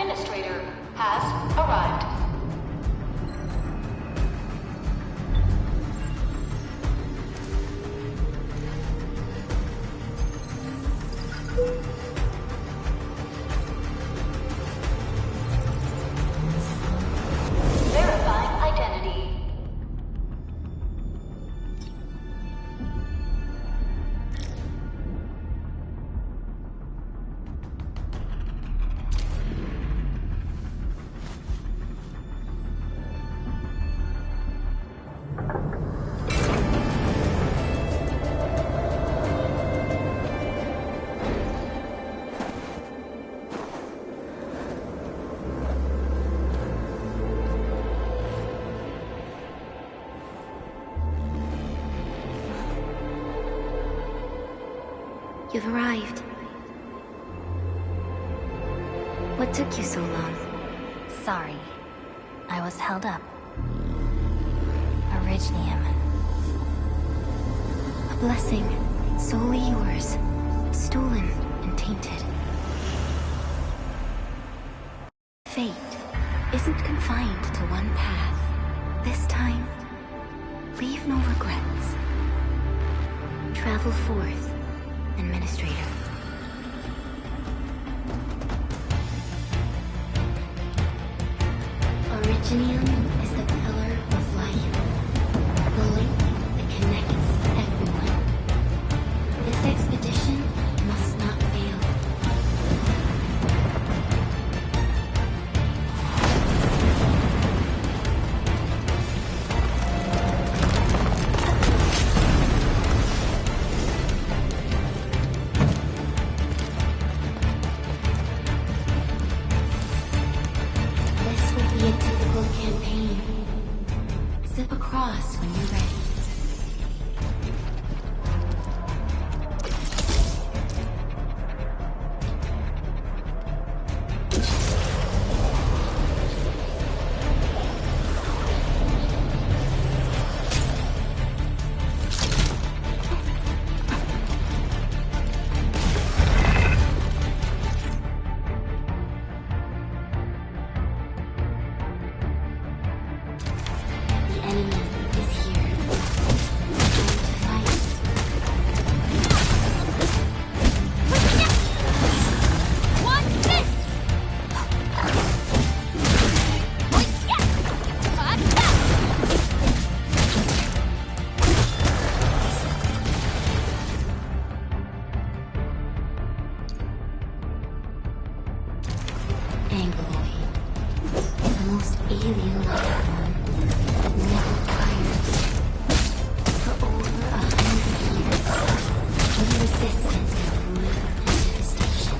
administrator has arrived. Verifying identity. You've arrived. What took you so long? Sorry. I was held up. Originium. A blessing, solely yours, stolen and tainted. Fate isn't confined to one path. This time, leave no regrets. Travel forth, Administrator. Originium is the pillar of life, the link that connects everyone. This expedition must not fail. Campaign. Zip across when you're ready. Alien life form that never tires. For over 100 years, unresistant to ruin and devastation.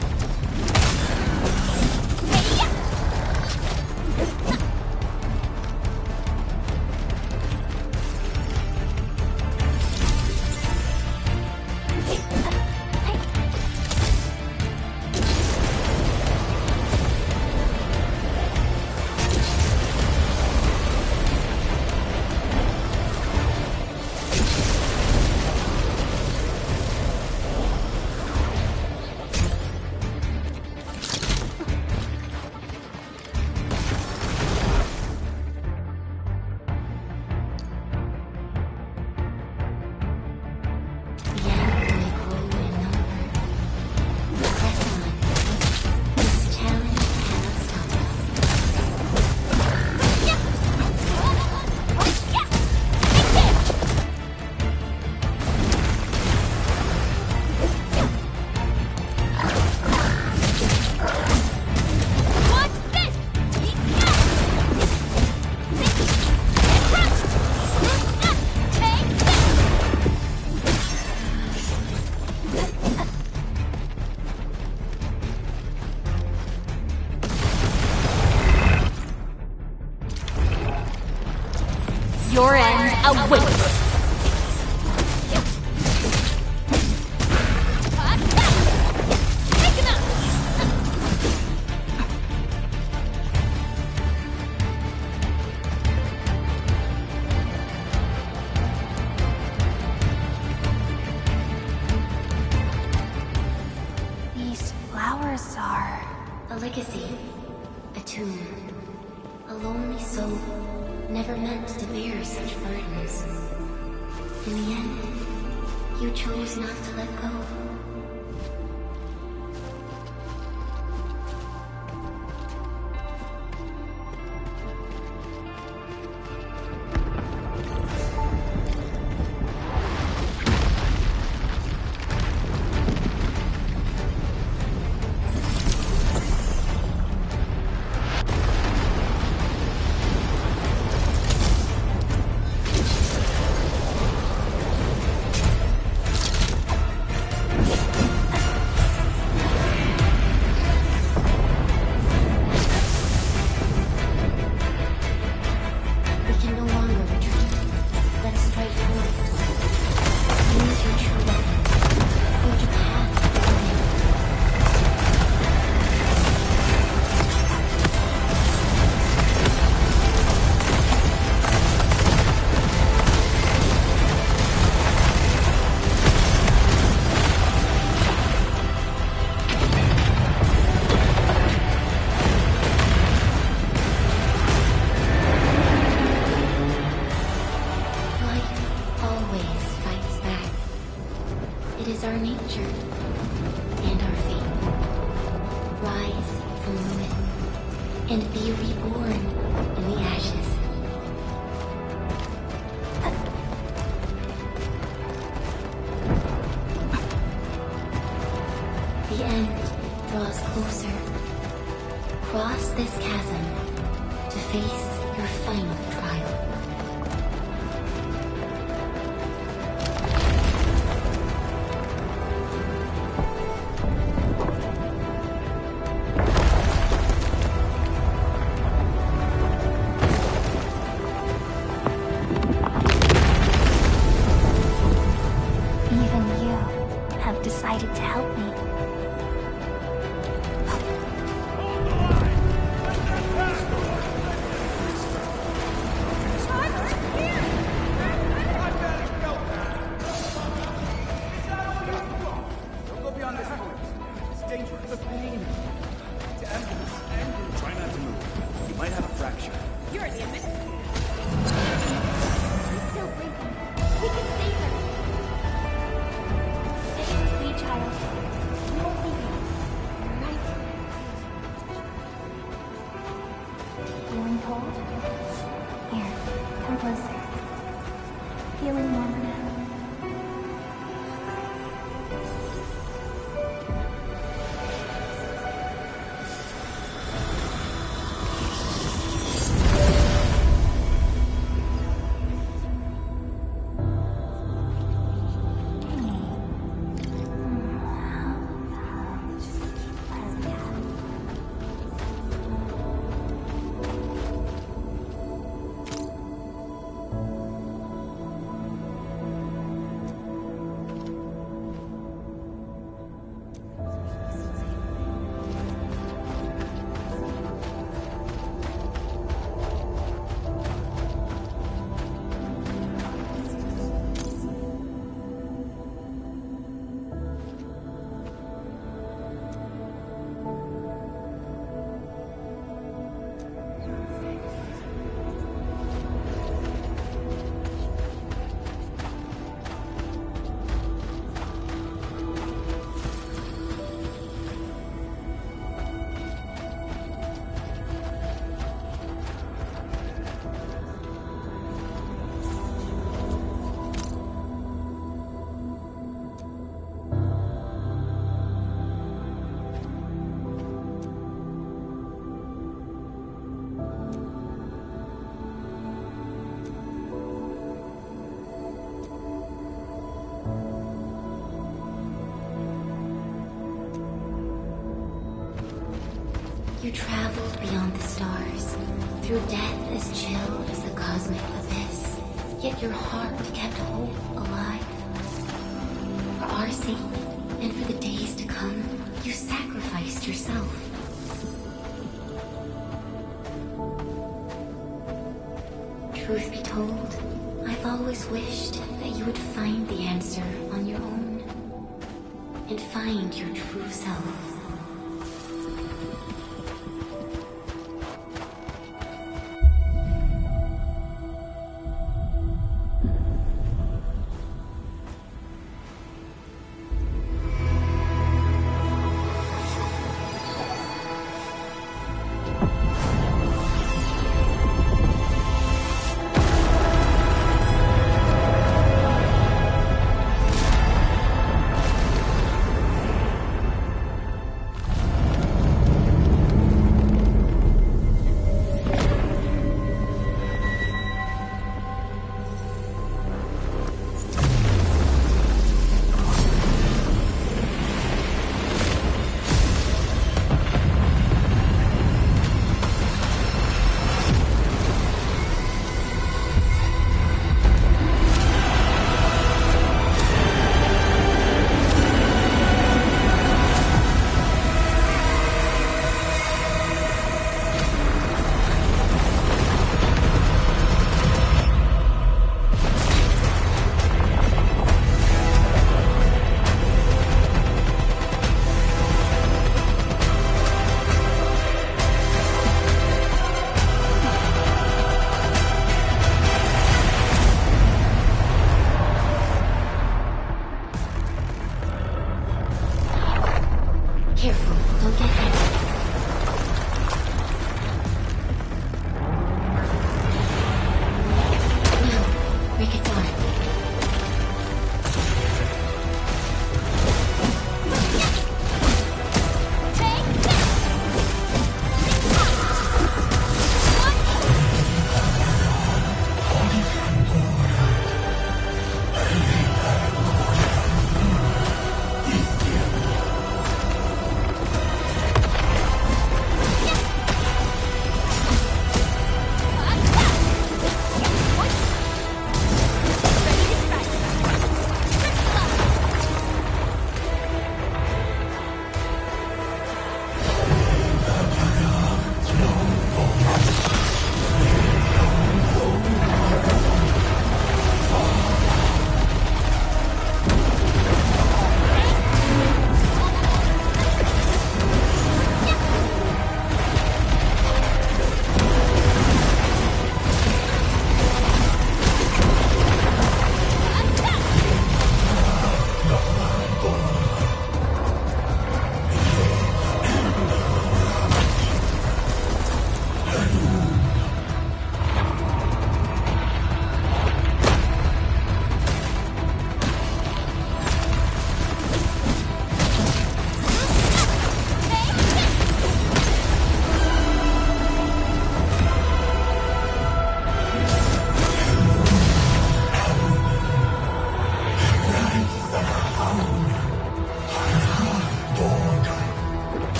Your end awaits! These flowers are a legacy. tomb. A lonely soul, never meant to bear such burdens. In the end, you chose not to let go. You traveled beyond the stars, through death as chill as the cosmic abyss, yet your heart kept hope alive. For our sake, and for the days to come, you sacrificed yourself. Truth be told, I've always wished that you would find the answer on your own, and find your true self.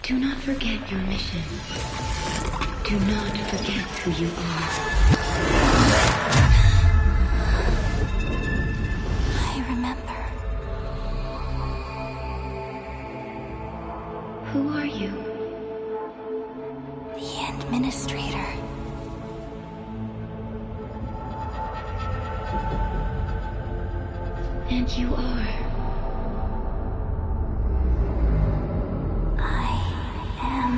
Do not forget your mission. Do not forget who you are. I remember. Who are you? The Administrator. And you are. I am.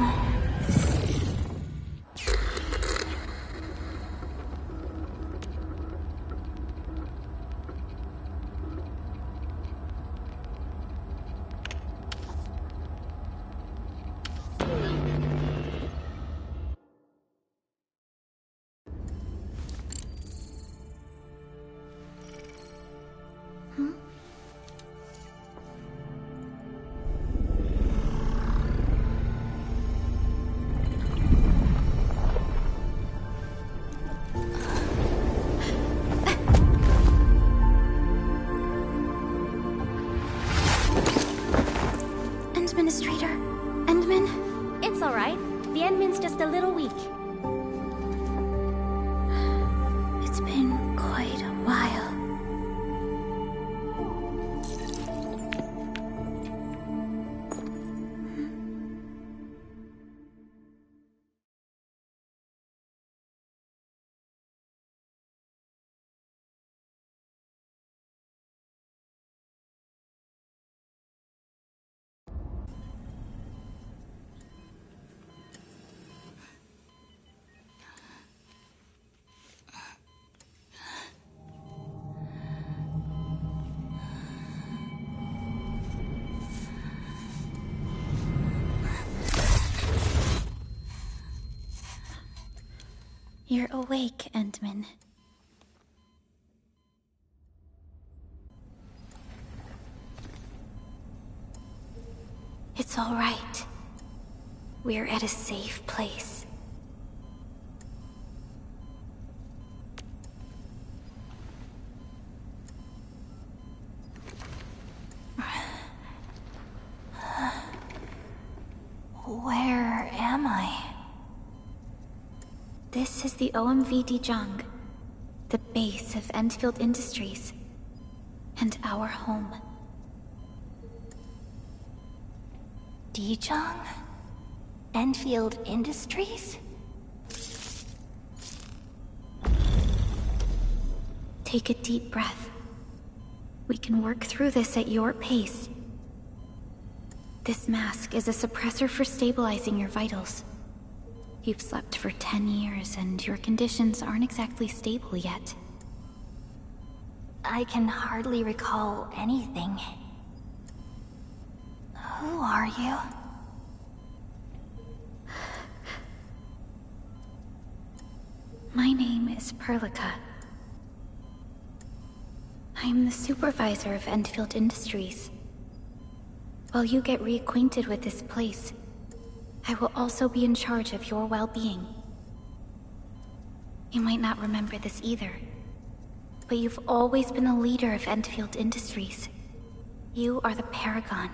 Administrator? Endman? It's alright. The Endman's just a little weak. It's been quite a while. You're awake, Endman. It's all right. We're at a safe place. Where am I? This is the OMV Dijong, the base of Endfield Industries, and our home. Dijong? Endfield Industries? Take a deep breath. We can work through this at your pace. This mask is a suppressor for stabilizing your vitals. You've slept for 10 years, and your conditions aren't exactly stable yet. I can hardly recall anything. Who are you? My name is Perlica. I'm the supervisor of Endfield Industries. While you get reacquainted with this place, I will also be in charge of your well-being. You might not remember this either, but you've always been a leader of Endfield Industries. You are the paragon,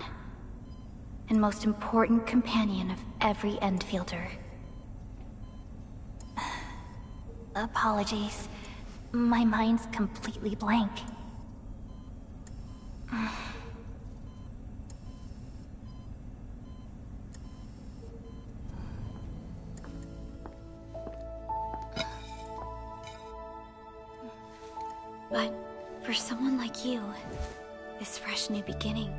and most important companion of every Endfielder. Apologies. My mind's completely blank. But for someone like you, this fresh new beginning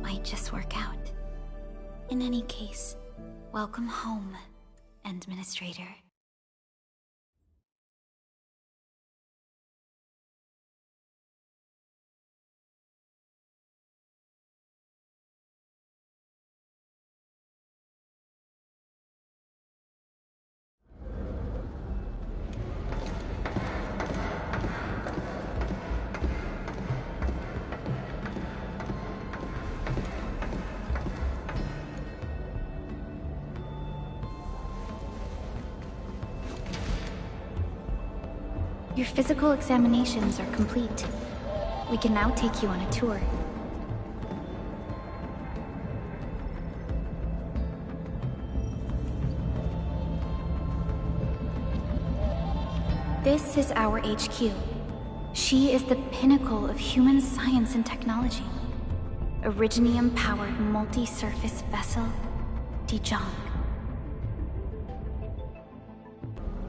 might just work out. In any case, welcome home, Administrator. Your physical examinations are complete. We can now take you on a tour. This is our HQ. She is the pinnacle of human science and technology. Originium-powered multi-surface vessel, Dijong.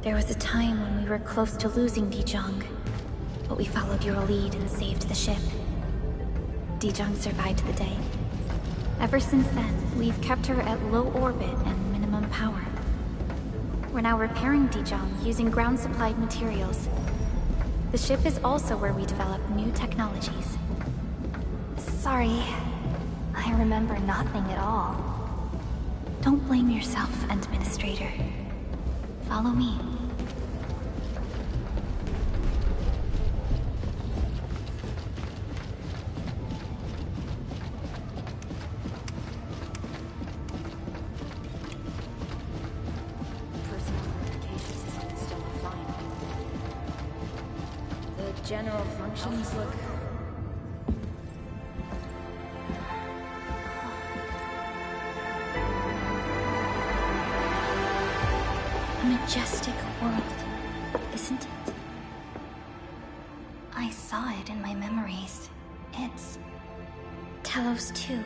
There was a time when we were close to losing Dijong, but we followed your lead and saved the ship. Dijong survived the day. Ever since then, we've kept her at low orbit and minimum power. We're now repairing Dijong using ground-supplied materials. The ship is also where we develop new technologies. Sorry, I remember nothing at all. Don't blame yourself, Administrator. Follow me. General functions look... A majestic world, isn't it? I saw it in my memories. It's... Talos 2.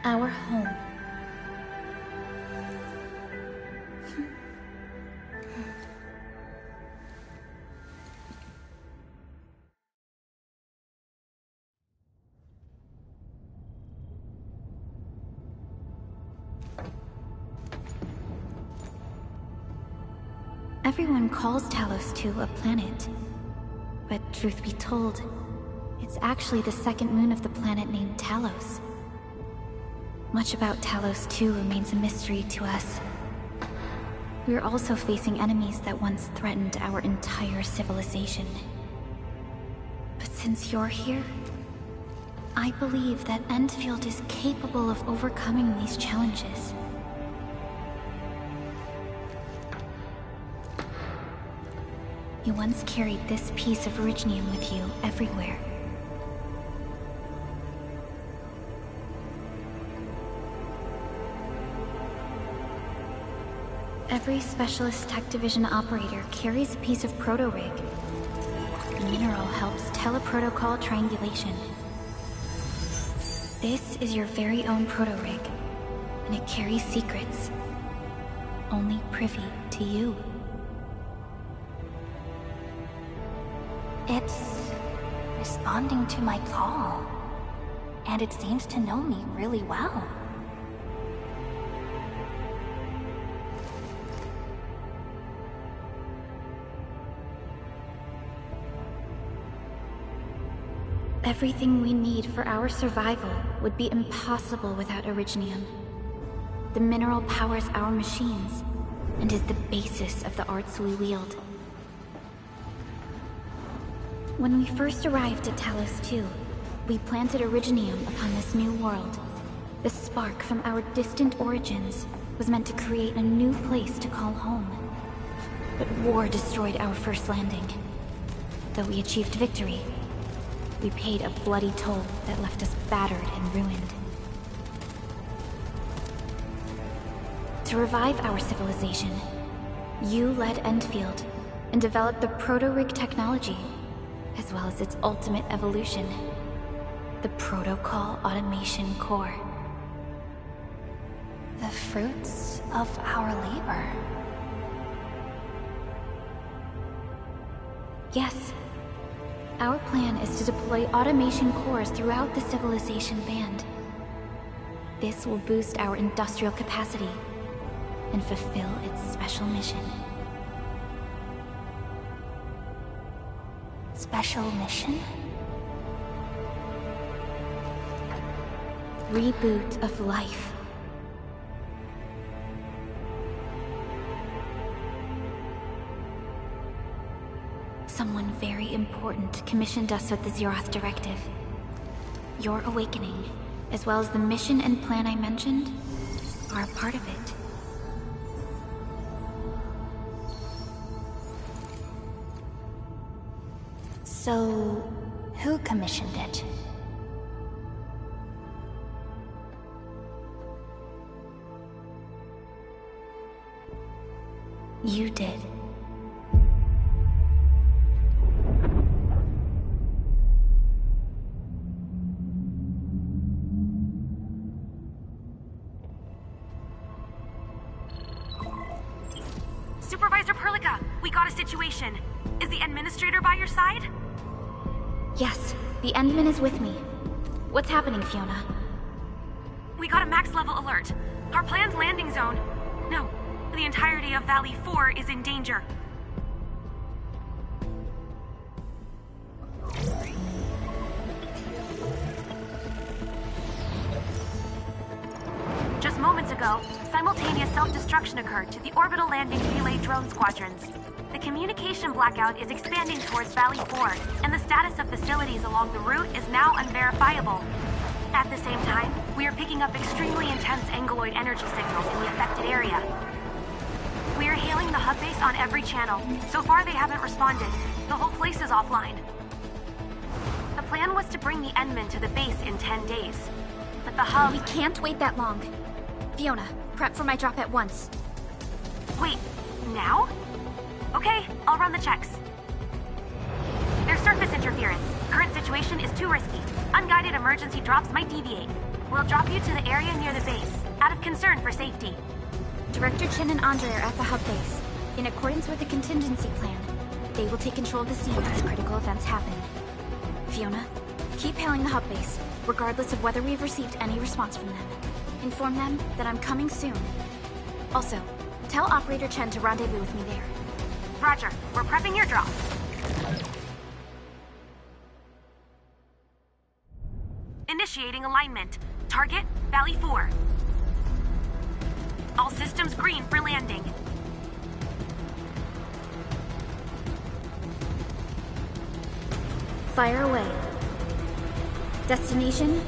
Our home. Everyone calls Talos 2 a planet. But truth be told, it's actually the second moon of the planet named Talos. Much about Talos 2 remains a mystery to us. We're also facing enemies that once threatened our entire civilization. But since you're here, I believe that Endfield is capable of overcoming these challenges. You once carried this piece of Originium with you everywhere. Every Specialist Tech Division operator carries a piece of proto-rig. The mineral helps teleprotocol triangulation. This is your very own proto-rig, and it carries secrets. Only privy to you. It's responding to my call. And it seems to know me really well. Everything we need for our survival would be impossible without Originium. The mineral powers our machines, and is the basis of the arts we wield. When we first arrived at Talos 2, we planted Originium upon this new world. The spark from our distant origins was meant to create a new place to call home. But war destroyed our first landing. Though we achieved victory, we paid a bloody toll that left us battered and ruined. To revive our civilization, you led Endfield and developed the proto-rig technology, as well as its ultimate evolution, the Protocol Automation Core. The fruits of our labor. Yes. Our plan is to deploy automation cores throughout the civilization band. This will boost our industrial capacity and fulfill its special mission. Special mission? Reboot of life. Someone very important commissioned us with the Zeroth Directive. Your awakening, as well as the mission and plan I mentioned, are a part of it. So, who commissioned it? You did. Perlica, we got a situation. Is the administrator by your side? Yes, the Endman is with me. What's happening, Fiona? We got a max level alert. Our planned landing zone... No, the entirety of Valley 4 is in danger. Just moments ago, simultaneous self-destruction occurred to the orbital landing relay drone squadrons. The communication blackout is expanding towards Valley 4, and the status of facilities along the route is now unverifiable. At the same time, we are picking up extremely intense angeloid energy signals in the affected area. We are hailing the hub base on every channel. So far, they haven't responded. The whole place is offline. The plan was to bring the Endman to the base in 10 days. But the hub... We can't wait that long. Fiona, prep for my drop at once. Wait, now? Okay, I'll run the checks. There's surface interference. Current situation is too risky. Unguided emergency drops might deviate. We'll drop you to the area near the base, out of concern for safety. Director Chen and Andre are at the hub base. In accordance with the contingency plan, they will take control of the scene as critical events happen. Fiona, keep hailing the hub base, regardless of whether we've received any response from them. Inform them that I'm coming soon. Also, tell Operator Chen to rendezvous with me there. Roger, we're prepping your drop. Initiating alignment. Target, Valley 4. All systems green for landing. Fire away. Destination,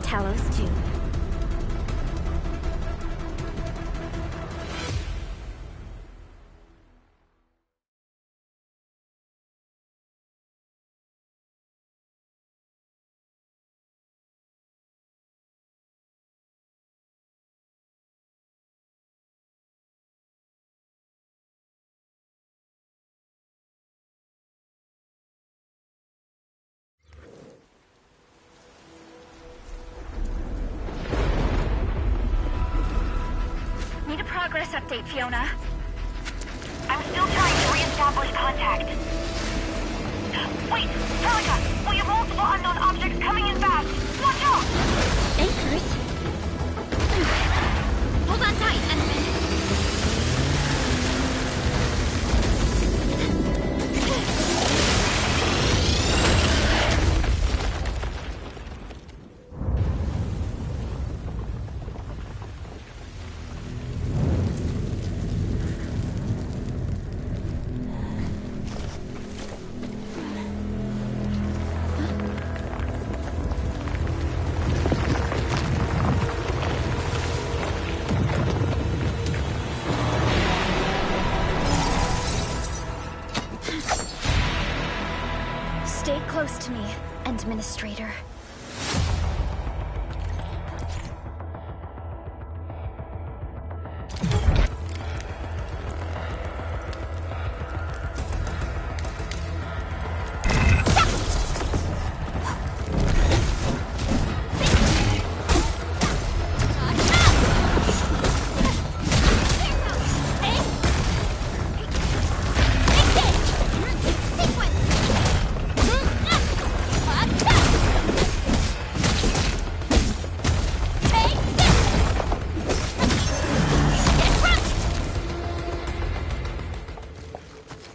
Talos 2. Need a progress update, Fiona. I'm still trying to re-establish contact. Wait, Perlica! We have multiple unknown objects coming in fast! Watch out! Anchors? Hold on tight, Endman. Stay close to me, Administrator.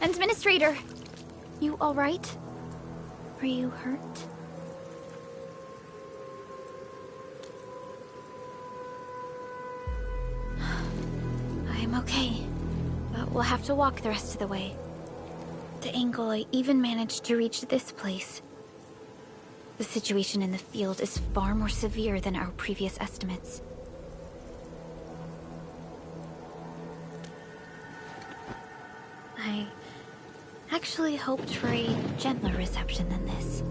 Administrator, you all right? Are you hurt? I'm okay, but we'll have to walk the rest of the way. The angle I even managed to reach this place. The situation in the field is far more severe than our previous estimates. I actually hoped for a gentler reception than this.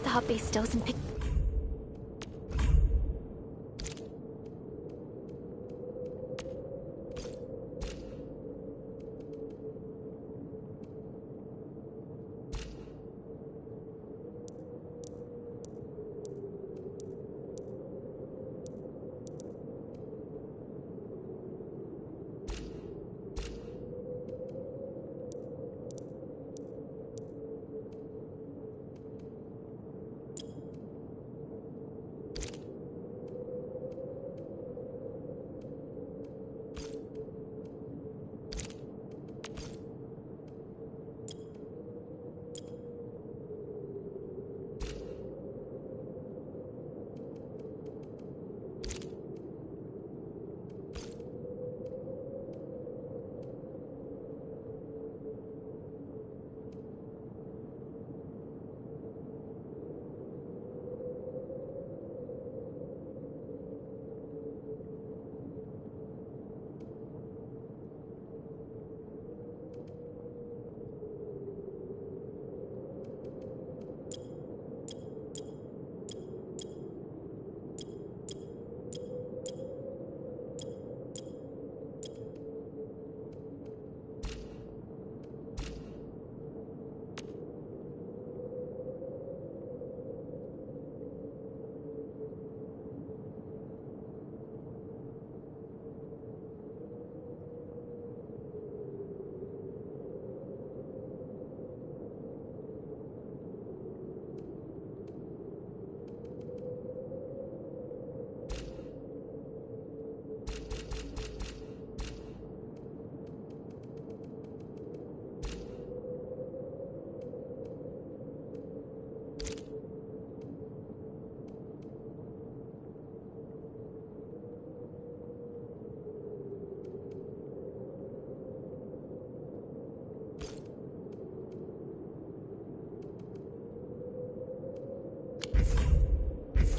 The hub base still isn't picked.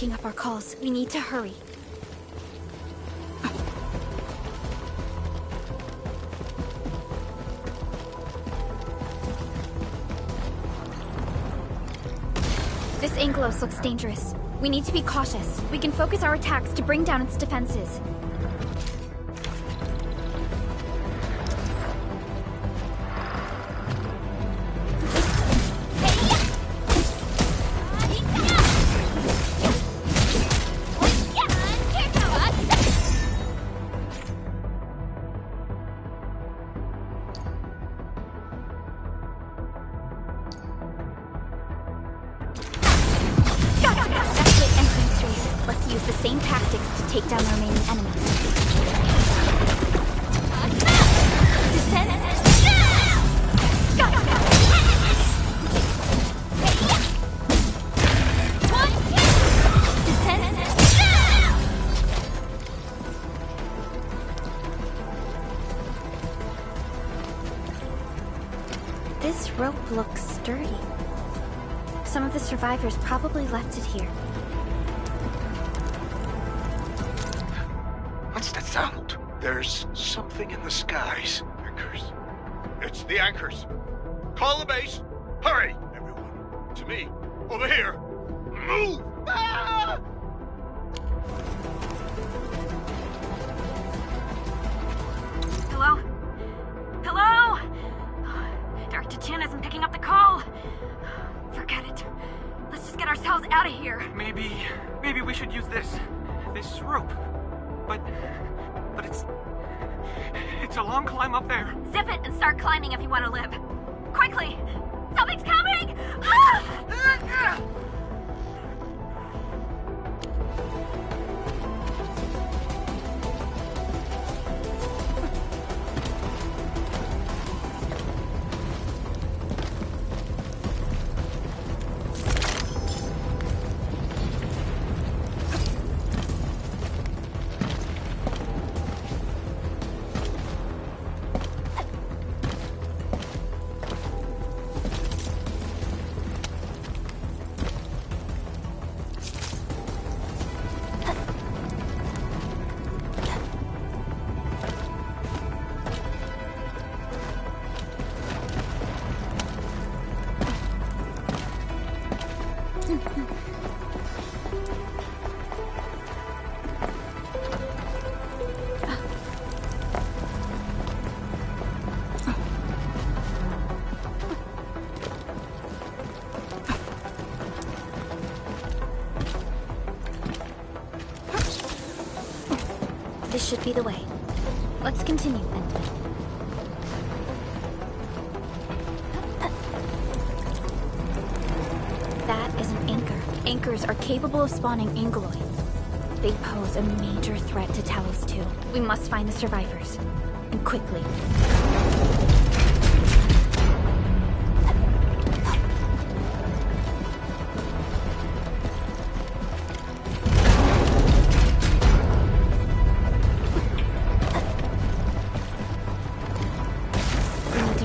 picking up our calls. We need to hurry. This Anglos looks dangerous. We need to be cautious. We can focus our attacks to bring down its defenses. This rope looks sturdy. Some of the survivors probably left it here. What's that sound? There's something in the skies. Anchors. It's the anchors. Call the base. Hurry, everyone. To me. Over here. Move! Ah! Hello? Hello? Director Chan isn't picking up the call. Forget it. Let's just get ourselves out of here. Maybe we should use this rope. But it's a long climb up there. Zip it and start climbing if you want to live. Quickly! Something's coming! Ah! This should be the way. Let's continue, Endfield. That is an anchor. Anchors are capable of spawning Angloid. They pose a major threat to Talos 2. We must find the survivors. And quickly.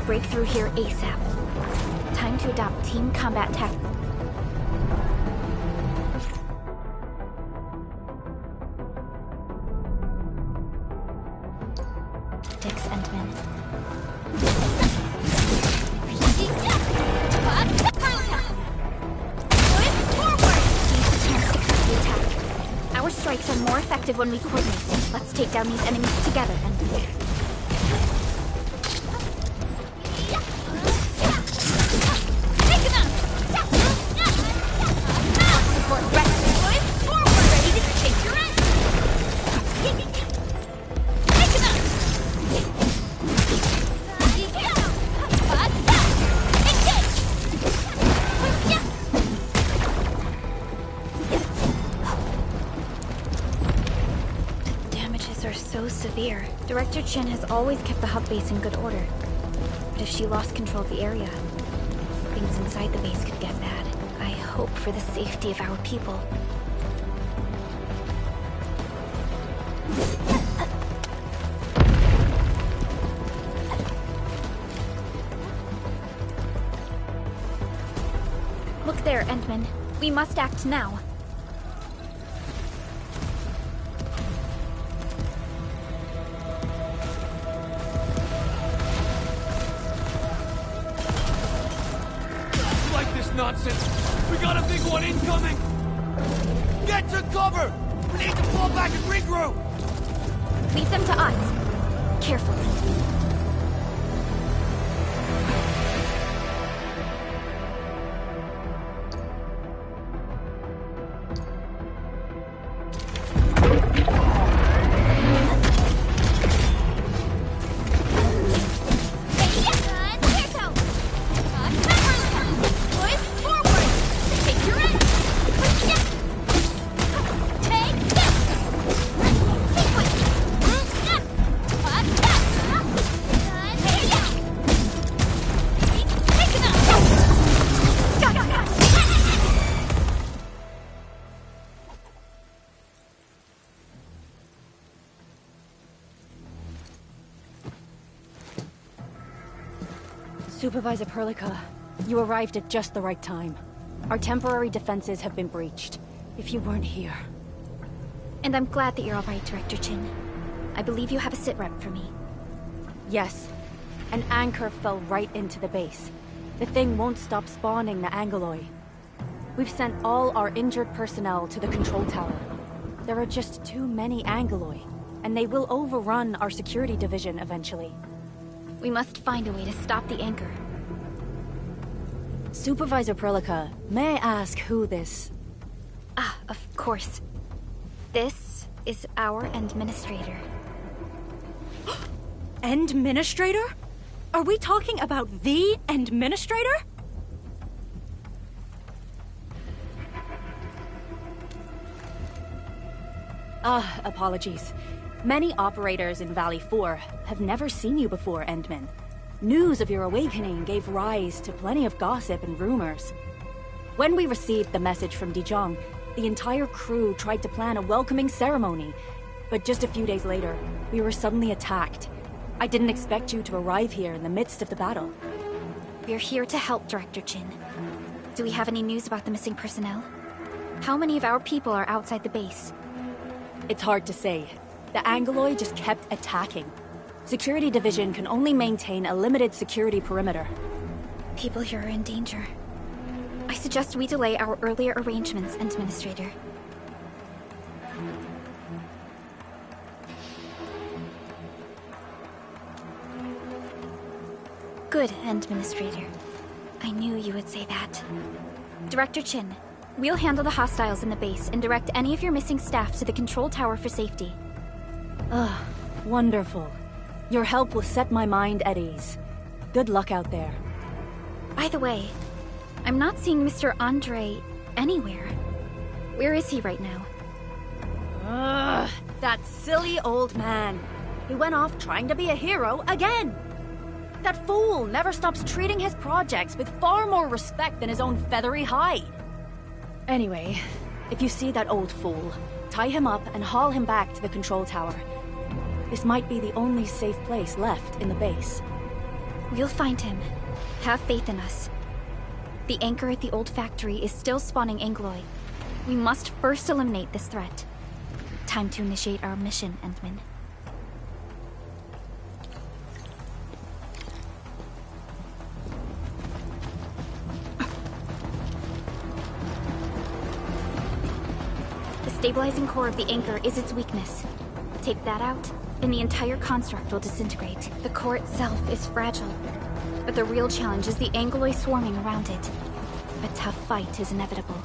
Break through here ASAP. Time to adopt team combat tactics. Endman. Our strikes are more effective when we coordinate. Let's take down these enemies together, Endman. Severe. Director Chen has always kept the hub base in good order. But if she lost control of the area, things inside the base could get bad. I hope for the safety of our people. Look there, Endman. We must act now. nonsense! We got a big one incoming! Get to cover! We need to fall back and regroup! Leave them to us. Carefully. Supervisor Perlica, you arrived at just the right time. Our temporary defenses have been breached. If you weren't here... And I'm glad that you're alright, Director Chin. I believe you have a sitrep for me. Yes. An anchor fell right into the base. The thing won't stop spawning the Angoloi. We've sent all our injured personnel to the control tower. There are just too many Angoloi, and they will overrun our security division eventually. We must find a way to stop the anchor. Supervisor Perlica, may I ask who this... Ah, of course. This is our administrator. Administrator? Are we talking about the administrator? Apologies. Many operators in Valley 4 have never seen you before, Endman. News of your awakening gave rise to plenty of gossip and rumors. When we received the message from Dijon, the entire crew tried to plan a welcoming ceremony, but just a few days later, we were suddenly attacked. I didn't expect you to arrive here in the midst of the battle. We're here to help, Director Chin. Do we have any news about the missing personnel? How many of our people are outside the base? It's hard to say. The Angoloi just kept attacking. Security Division can only maintain a limited security perimeter. People here are in danger. I suggest we delay our earlier arrangements, Administrator. Good, Administrator. I knew you would say that. Director Chin, we'll handle the hostiles in the base and direct any of your missing staff to the control tower for safety. Wonderful. Your help will set my mind at ease. Good luck out there. By the way, I'm not seeing Mr. Andre anywhere. Where is he right now? That silly old man. He went off trying to be a hero again. That fool never stops treating his projects with far more respect than his own feathery hide. Anyway, if you see that old fool, tie him up and haul him back to the control tower. This might be the only safe place left in the base. We'll find him. Have faith in us. The anchor at the old factory is still spawning Angoloi. We must first eliminate this threat. Time to initiate our mission, Endman. The stabilizing core of the anchor is its weakness. Take that out, and the entire construct will disintegrate. The core itself is fragile, but the real challenge is the Angoloi swarming around it. A tough fight is inevitable.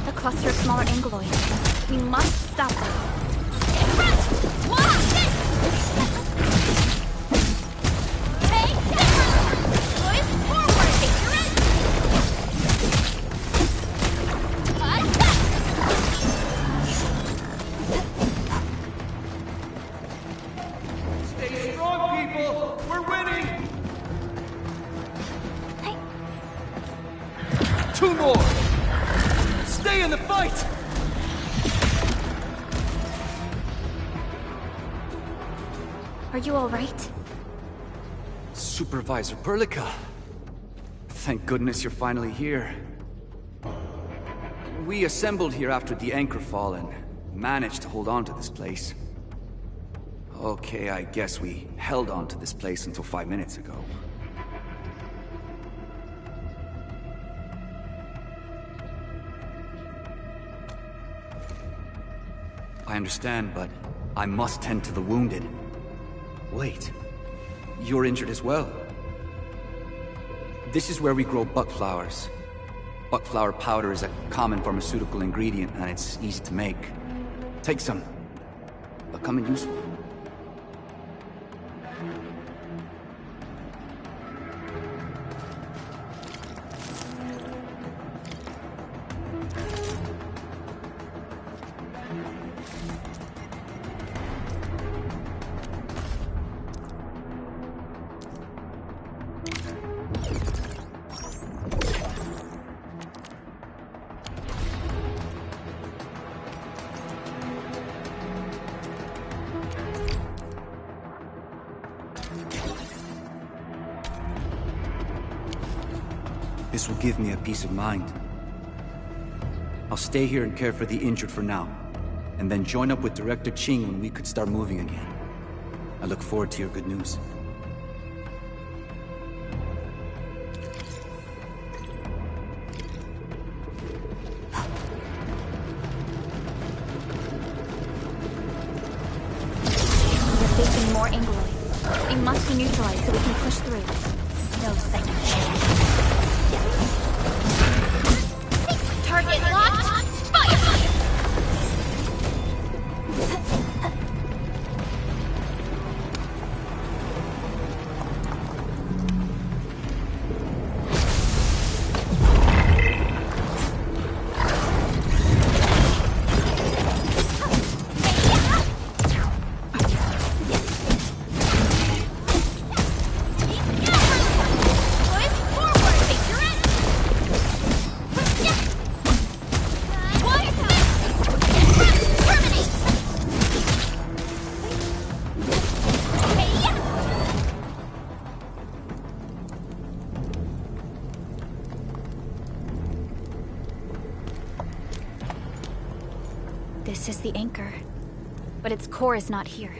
A cluster of smaller Angoloi. We must stop them. Two more! Stay in the fight! Are you all right? Supervisor Perlica. Thank goodness you're finally here. We assembled here after the anchor fall and managed to hold on to this place. Okay, I guess we held on to this place until 5 minutes ago. I understand, but I must tend to the wounded. Wait, you're injured as well. This is where we grow buckflowers. Buckflower powder is a common pharmaceutical ingredient, and it's easy to make. Take some. They'll come in useful. This will give me a peace of mind. I'll stay here and care for the injured for now, and then join up with Director Ching when we could start moving again. I look forward to your good news. We're facing more Angloid. They must be neutralized so we can push through. No second chance. Target locked. Fire! This is the anchor, but its core is not here.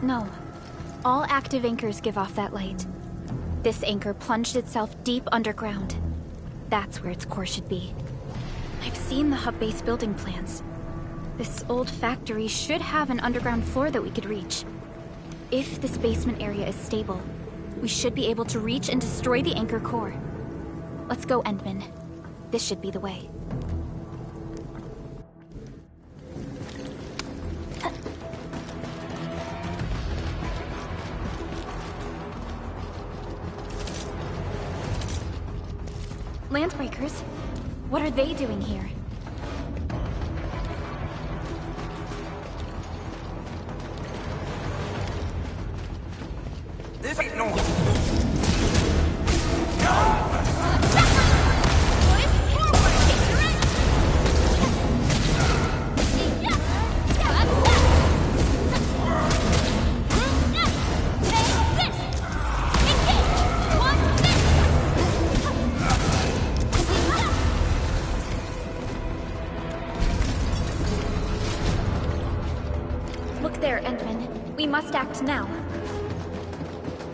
No. All active anchors give off that light. This anchor plunged itself deep underground. That's where its core should be. I've seen the hub base building plans. This old factory should have an underground floor that we could reach. If this basement area is stable, we should be able to reach and destroy the anchor core. Let's go, Endman. This should be the way. Landbreakers? What are they doing here? This ain't no... Look there, Endman. We must act now.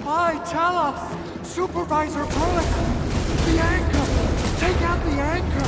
Hi, Talos! Supervisor Bullock! The anchor! Take out the anchor!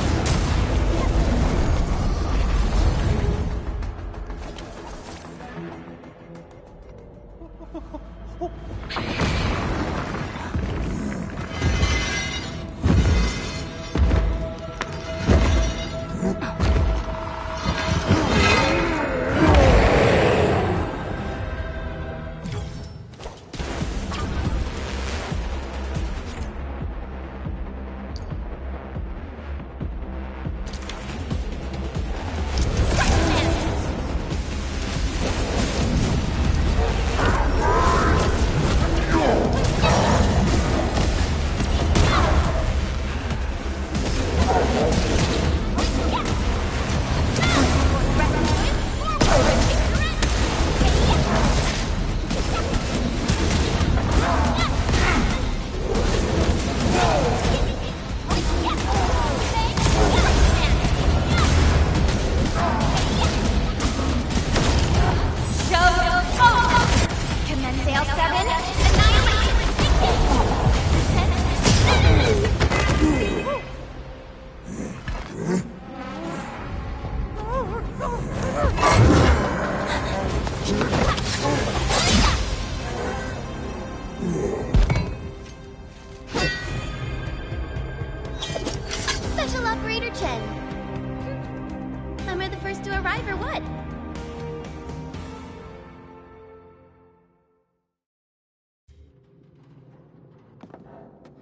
first to arrive or what?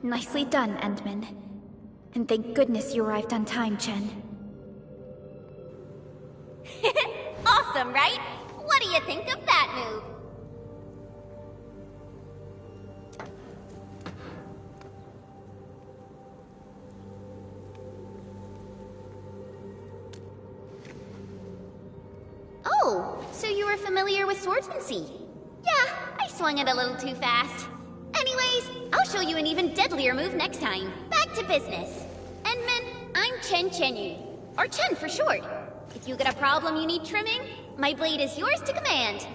Nicely done, Endman. And thank goodness you arrived on time, Chen. Awesome, right? What do you think of that move? Oh, so you were familiar with swordsmancy? Yeah, I swung it a little too fast. Anyways, I'll show you an even deadlier move next time. Back to business. Endman, I'm Chen Chenyu, or Chen for short. If you got a problem you need trimming, my blade is yours to command.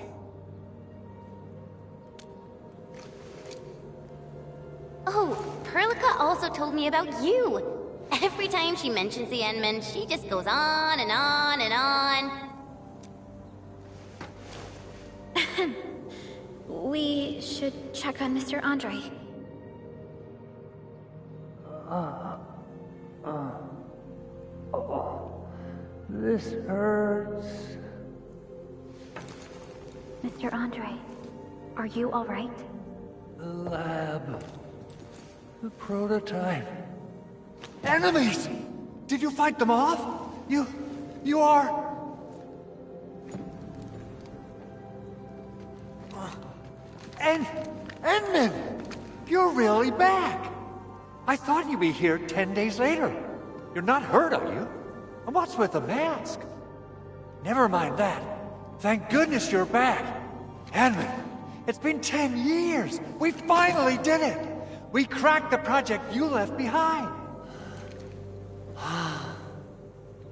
Oh, Perlica also told me about you. Every time she mentions the Endman, she just goes on and on and on. We should check on Mr. Andre. This hurts. Mr. Andre, are you all right? The lab. The prototype. Enemies! Did you fight them off? You are... Endman! You're really back! I thought you'd be here 10 days later. You're not hurt, are you? And what's with the mask? Never mind that. Thank goodness you're back. Endman, it's been 10 years. We finally did it. We cracked the project you left behind.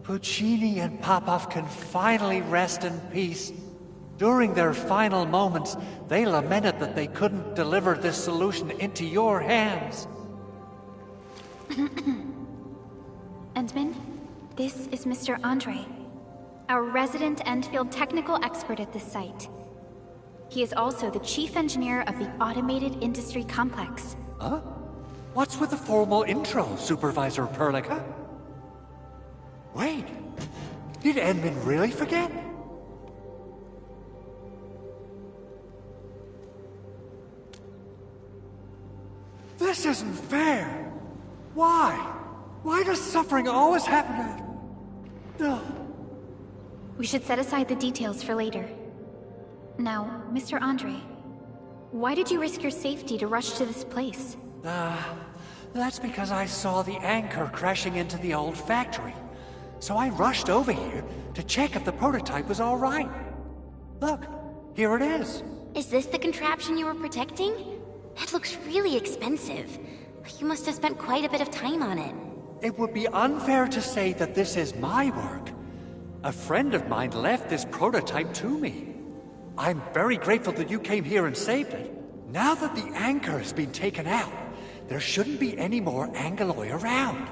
Puccini and Popov can finally rest in peace. During their final moments, they lamented that they couldn't deliver this solution into your hands. Endman, this is Mr. Andre, our resident Endfield technical expert at this site. He is also the chief engineer of the Automated Industry Complex. Huh? What's with the formal intro, Supervisor Perlica? Wait, did Endman really forget? This isn't fair. Why? Why does suffering always happen to... We should set aside the details for later. Now, Mr. Andre, why did you risk your safety to rush to this place? That's because I saw the anchor crashing into the old factory. So I rushed over here to check if the prototype was all right. Look, here it is. Is this the contraption you were protecting? It looks really expensive. You must have spent quite a bit of time on it. It would be unfair to say that this is my work. A friend of mine left this prototype to me. I'm very grateful that you came here and saved it. Now that the anchor has been taken out, there shouldn't be any more Angaloi around.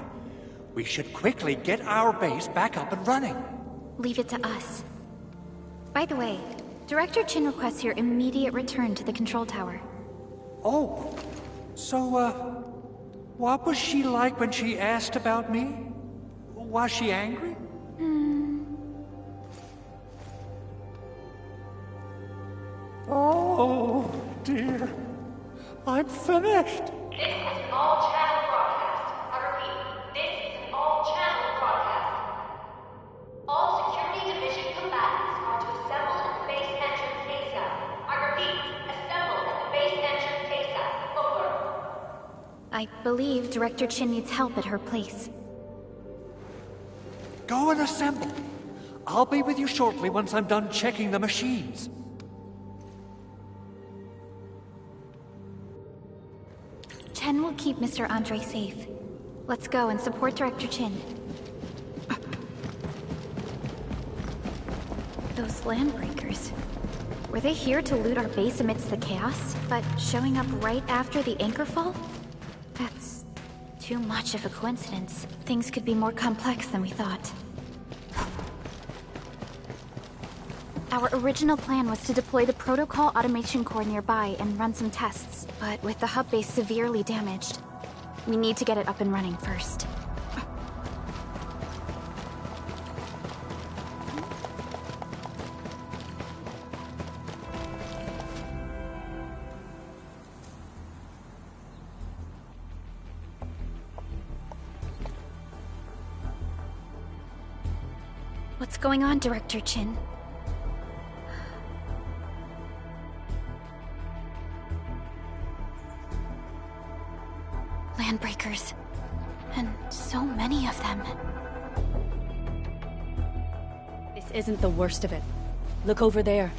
We should quickly get our base back up and running. Leave it to us. By the way, Director Chin requests your immediate return to the control tower. Oh, so, what was she like when she asked about me? Was she angry? Oh, dear. I'm finished. This is an all-channel broadcast. I repeat, this is an all-channel broadcast. All Security Division combatants are to assemble at the base entrance ASAP. I repeat, assemble at the base entrance ASAP. Over. I believe Director Chin needs help at her place. Go and assemble. I'll be with you shortly once I'm done checking the machines. Chen will keep Mr. Andre safe. Let's go and support Director Chin. Those landbreakers. Were they here to loot our base amidst the chaos, but showing up right after the anchor fall? That's too much of a coincidence. Things could be more complex than we thought. Our original plan was to deploy the protocol automation core nearby and run some tests, but with the hub base severely damaged, we need to get it up and running first. What's going on, Director Chin? Landbreakers. And so many of them. This isn't the worst of it. Look over there.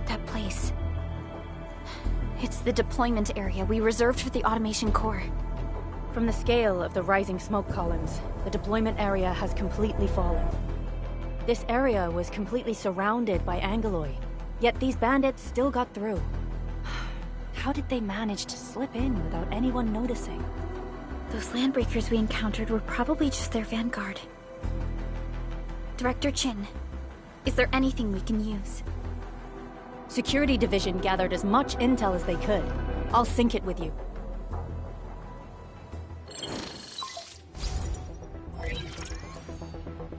That place. It's the deployment area we reserved for the automation core. From the scale of the rising smoke columns, the deployment area has completely fallen. This area was completely surrounded by Angoloi, yet these bandits still got through. How did they manage to slip in without anyone noticing? Those landbreakers we encountered were probably just their vanguard. Director Chin, is there anything we can use? Security Division gathered as much intel as they could. I'll sync it with you.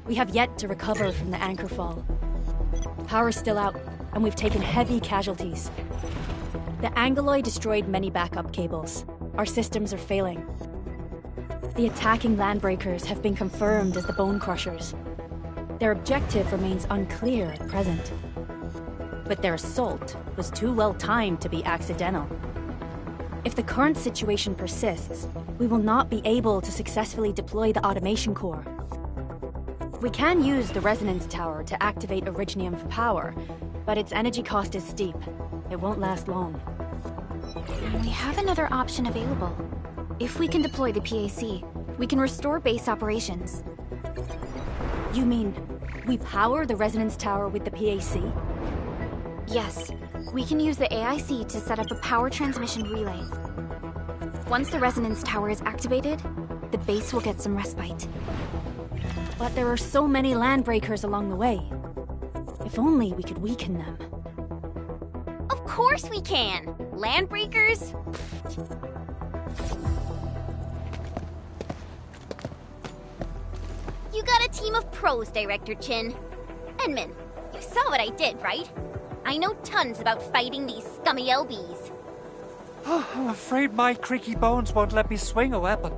We have yet to recover from the anchor fall. Power's still out, and we've taken heavy casualties. The Angoloi destroyed many backup cables. Our systems are failing. The attacking landbreakers have been confirmed as the Bone Crushers. Their objective remains unclear at present. But their assault was too well timed to be accidental. If the current situation persists, we will not be able to successfully deploy the automation core. We can use the resonance tower to activate Originium for power, but its energy cost is steep. It won't last long. We have another option available. If we can deploy the PAC, we can restore base operations. You mean, we power the resonance tower with the PAC? Yes. We can use the AIC to set up a power transmission relay. Once the resonance tower is activated, the base will get some respite. But there are so many landbreakers along the way. If only we could weaken them. Of course we can! Landbreakers? You got a team of pros, Director Chin. Edmund, you saw what I did, right? I know tons about fighting these scummy LBs. I'm afraid my creaky bones won't let me swing a weapon.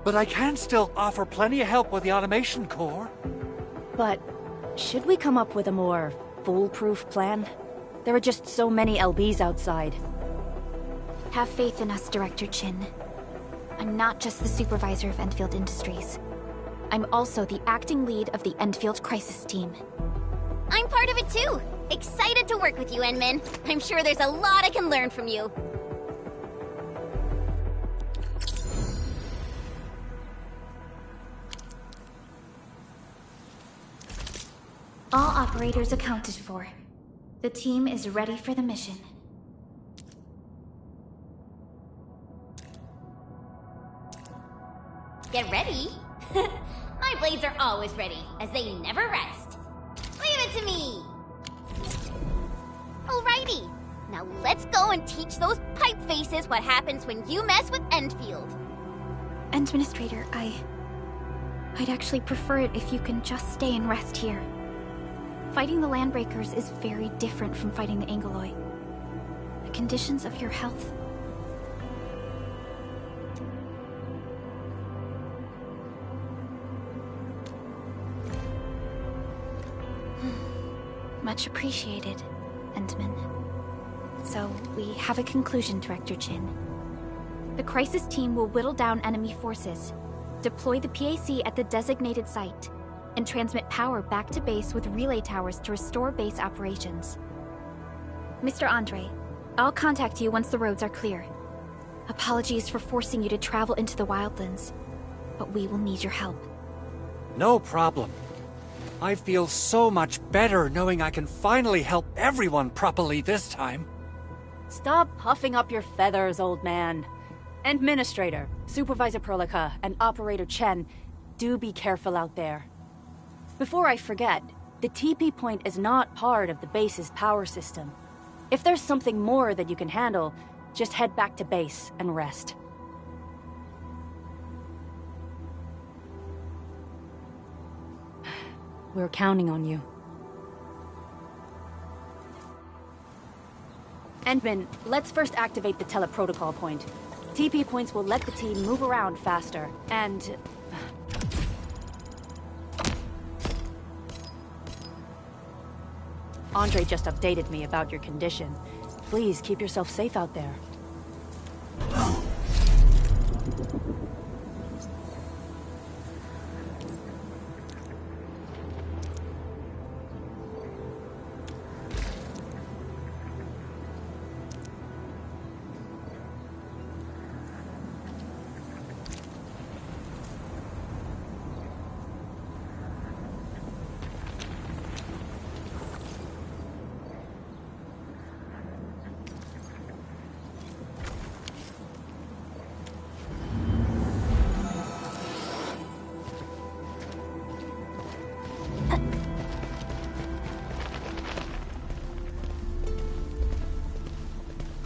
But I can still offer plenty of help with the automation core. But should we come up with a more foolproof plan? There are just so many LBs outside. Have faith in us, Director Chin. I'm not just the supervisor of Endfield Industries. I'm also the acting lead of the Endfield Crisis Team. I'm part of it too! Excited to work with you, Enmin. I'm sure there's a lot I can learn from you. All operators accounted for. The team is ready for the mission. Get ready? My blades are always ready, as they never rest. Leave it to me! Alrighty, now let's go and teach those pipe faces what happens when you mess with Endfield. Administrator, I'd actually prefer it if you can just stay and rest here. Fighting the Landbreakers is very different from fighting the Angoloi. The conditions of your health... Much appreciated, Endman. So, we have a conclusion, Director Chin. The Crisis Team will whittle down enemy forces, deploy the PAC at the designated site, and transmit power back to base with relay towers to restore base operations. Mr. Andre, I'll contact you once the roads are clear. Apologies for forcing you to travel into the wildlands, but we will need your help. No problem. I feel so much better knowing I can finally help everyone properly this time. Stop puffing up your feathers, old man. Administrator, Supervisor Perlica, and Operator Chen, do be careful out there. Before I forget, the TP point is not part of the base's power system. If there's something more that you can handle, just head back to base and rest. We're counting on you. Endman, let's first activate the teleprotocol point. TP points will let the team move around faster, and... Andre just updated me about your condition. Please keep yourself safe out there.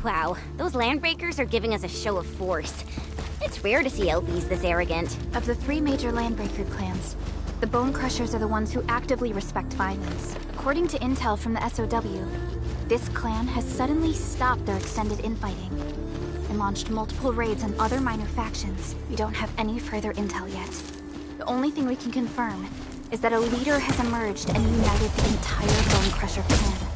Wow, those landbreakers are giving us a show of force. It's rare to see LPs this arrogant. Of the 3 major landbreaker clans, the Bone Crushers are the ones who actively respect violence. According to intel from the SOW, this clan has suddenly stopped their extended infighting and launched multiple raids on other minor factions. We don't have any further intel yet. The only thing we can confirm is that a leader has emerged and united the entire Bone Crusher clan.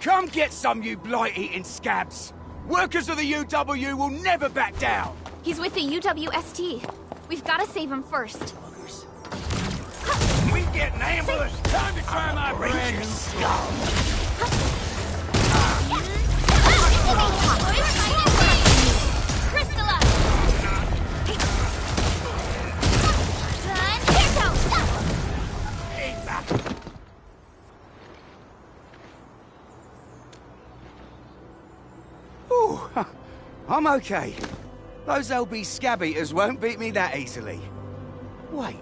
Come get some, you blight-eating scabs! Workers of the UW will never back down! He's with the UWST. We've got to save him first. We get ambushed! Time to try my brand new skull! Ooh, I'm okay. Those LB scab eaters won't beat me that easily. Wait,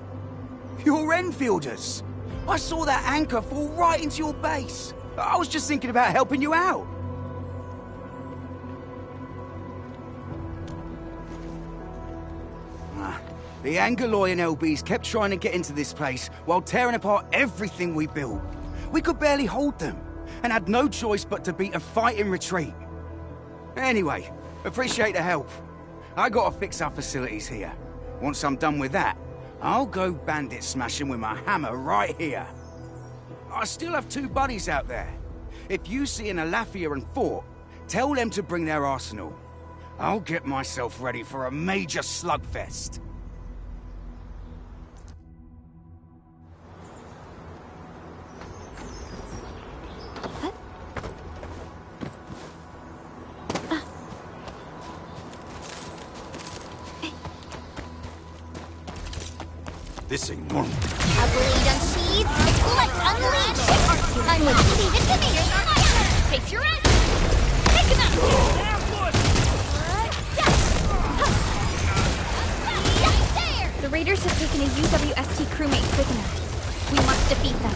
you're Enfielders. I saw that anchor fall right into your base. I was just thinking about helping you out. The Angoloyan LBs kept trying to get into this place while tearing apart everything we built. We could barely hold them, and had no choice but to beat a fight in retreat. Anyway, appreciate the help. I gotta fix our facilities here. Once I'm done with that, I'll go bandit smashing with my hammer right here. I still have 2 buddies out there. If you see an Alafia and Fort, tell them to bring their arsenal. I'll get myself ready for a major slugfest. This ain't normal. A blade unsheathed, let's unleash! I'm with you, leave it to me! Face your end! Take him out! The raiders have taken a UWST crewmate prisoner. We must defeat them.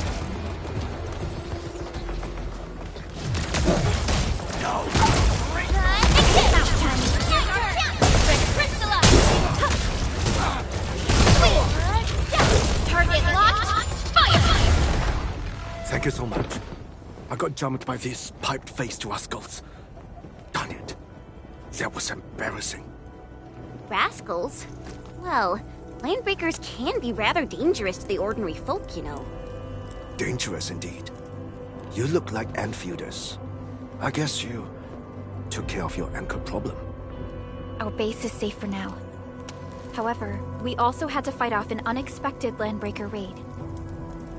Thank you so much. I got jumped by these piped-faced rascals. Darn it. That was embarrassing. Rascals? Well, landbreakers can be rather dangerous to the ordinary folk, you know. Dangerous indeed. You look like Enfielders. I guess you took care of your anchor problem. Our base is safe for now. However, we also had to fight off an unexpected landbreaker raid.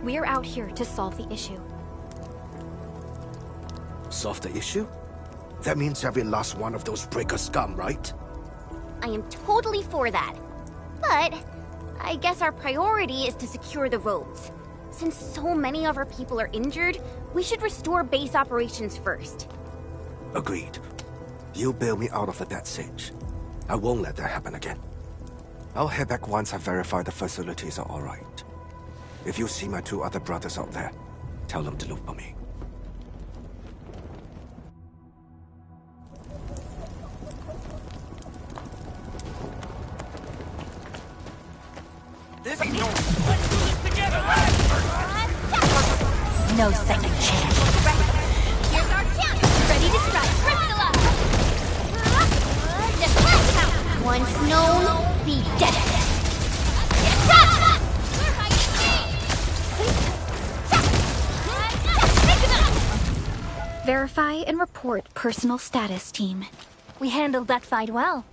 We're out here to solve the issue. Solve the issue? That means every last one of those breaker scum, right? I am totally for that. But I guess our priority is to secure the roads. Since so many of our people are injured, we should restore base operations first. Agreed. You bail me out of a death sitch. I won't let that happen again. I'll head back once I verify the facilities are alright. If you see my 2 other brothers out there, tell them to look for me. This ain't no. Let's do this together, lads! No second chance. Here's our chance! Ready to strike! Crystallize! Once known, be dead. Verify and report personal status, team. We handled that fight well.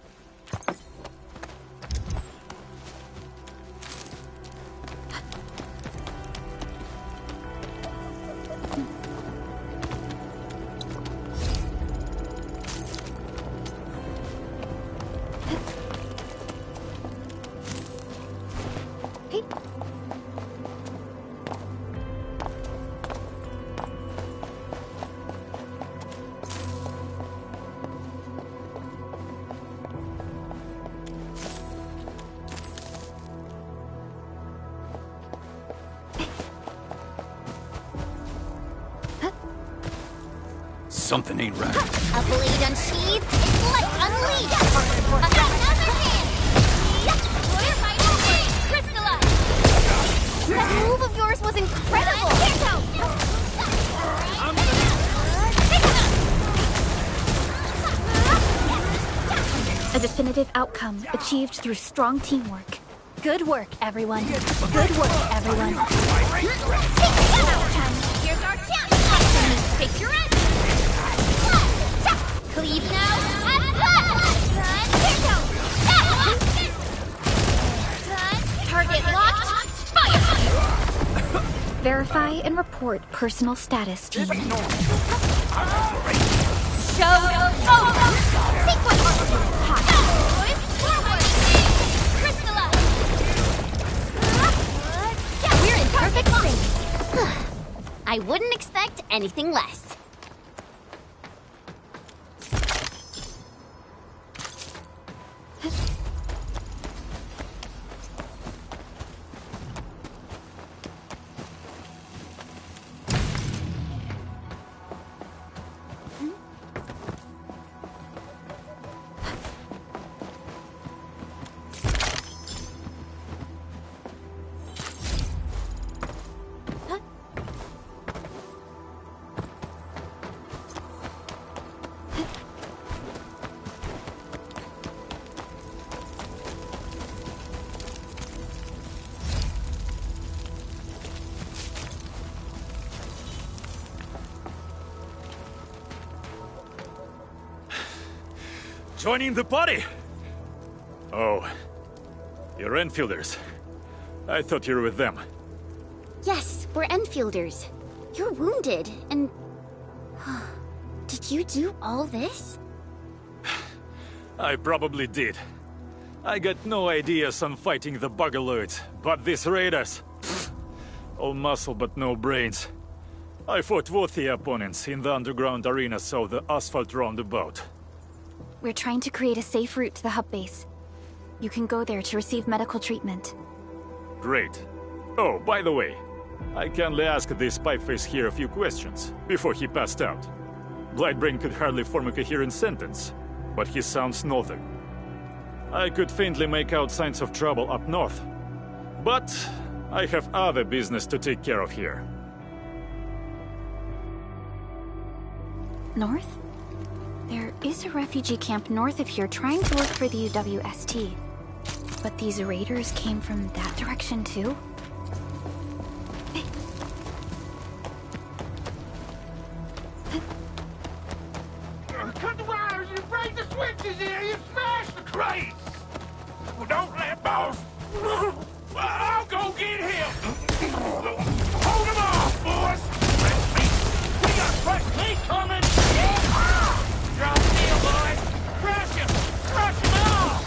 Something ain't right. A blade unsheathed, its light unleashed. Another hand. Crystallize! That move of yours was incredible. A definitive outcome achieved through strong teamwork. Good work, everyone. Good work, everyone. Here's our chance! Take your end! Cleave now and Target locked! Fire! Verify and report personal status, team. Show over! Sequence! Crystallize! We're in perfect sync. I wouldn't expect anything less. Joining the party? Oh, you're Enfielders. I thought you were with them. Yes, we're Endfielders. You're wounded, and... Did you do all this? I probably did. I got no ideas on fighting the Buggerloids, but these raiders... all muscle but no brains. I fought worthy opponents in the underground arena, so the asphalt roundabout. We're trying to create a safe route to the hub base. You can go there to receive medical treatment. Great. Oh, by the way, I kindly asked this pipeface here a few questions before he passed out. Blightbrain could hardly form a coherent sentence, but he sounds northern. I could faintly make out signs of trouble up north, but I have other business to take care of here. North? There is a refugee camp north of here trying to work for the UWST. But these raiders came from that direction too? Cut the wires, you break the switches here, you smash the crates! Well, don't let boss. I'll go get him! Hold him off, boys! We got fresh meat coming! Drop deal, boys! Crush him! Crush him off!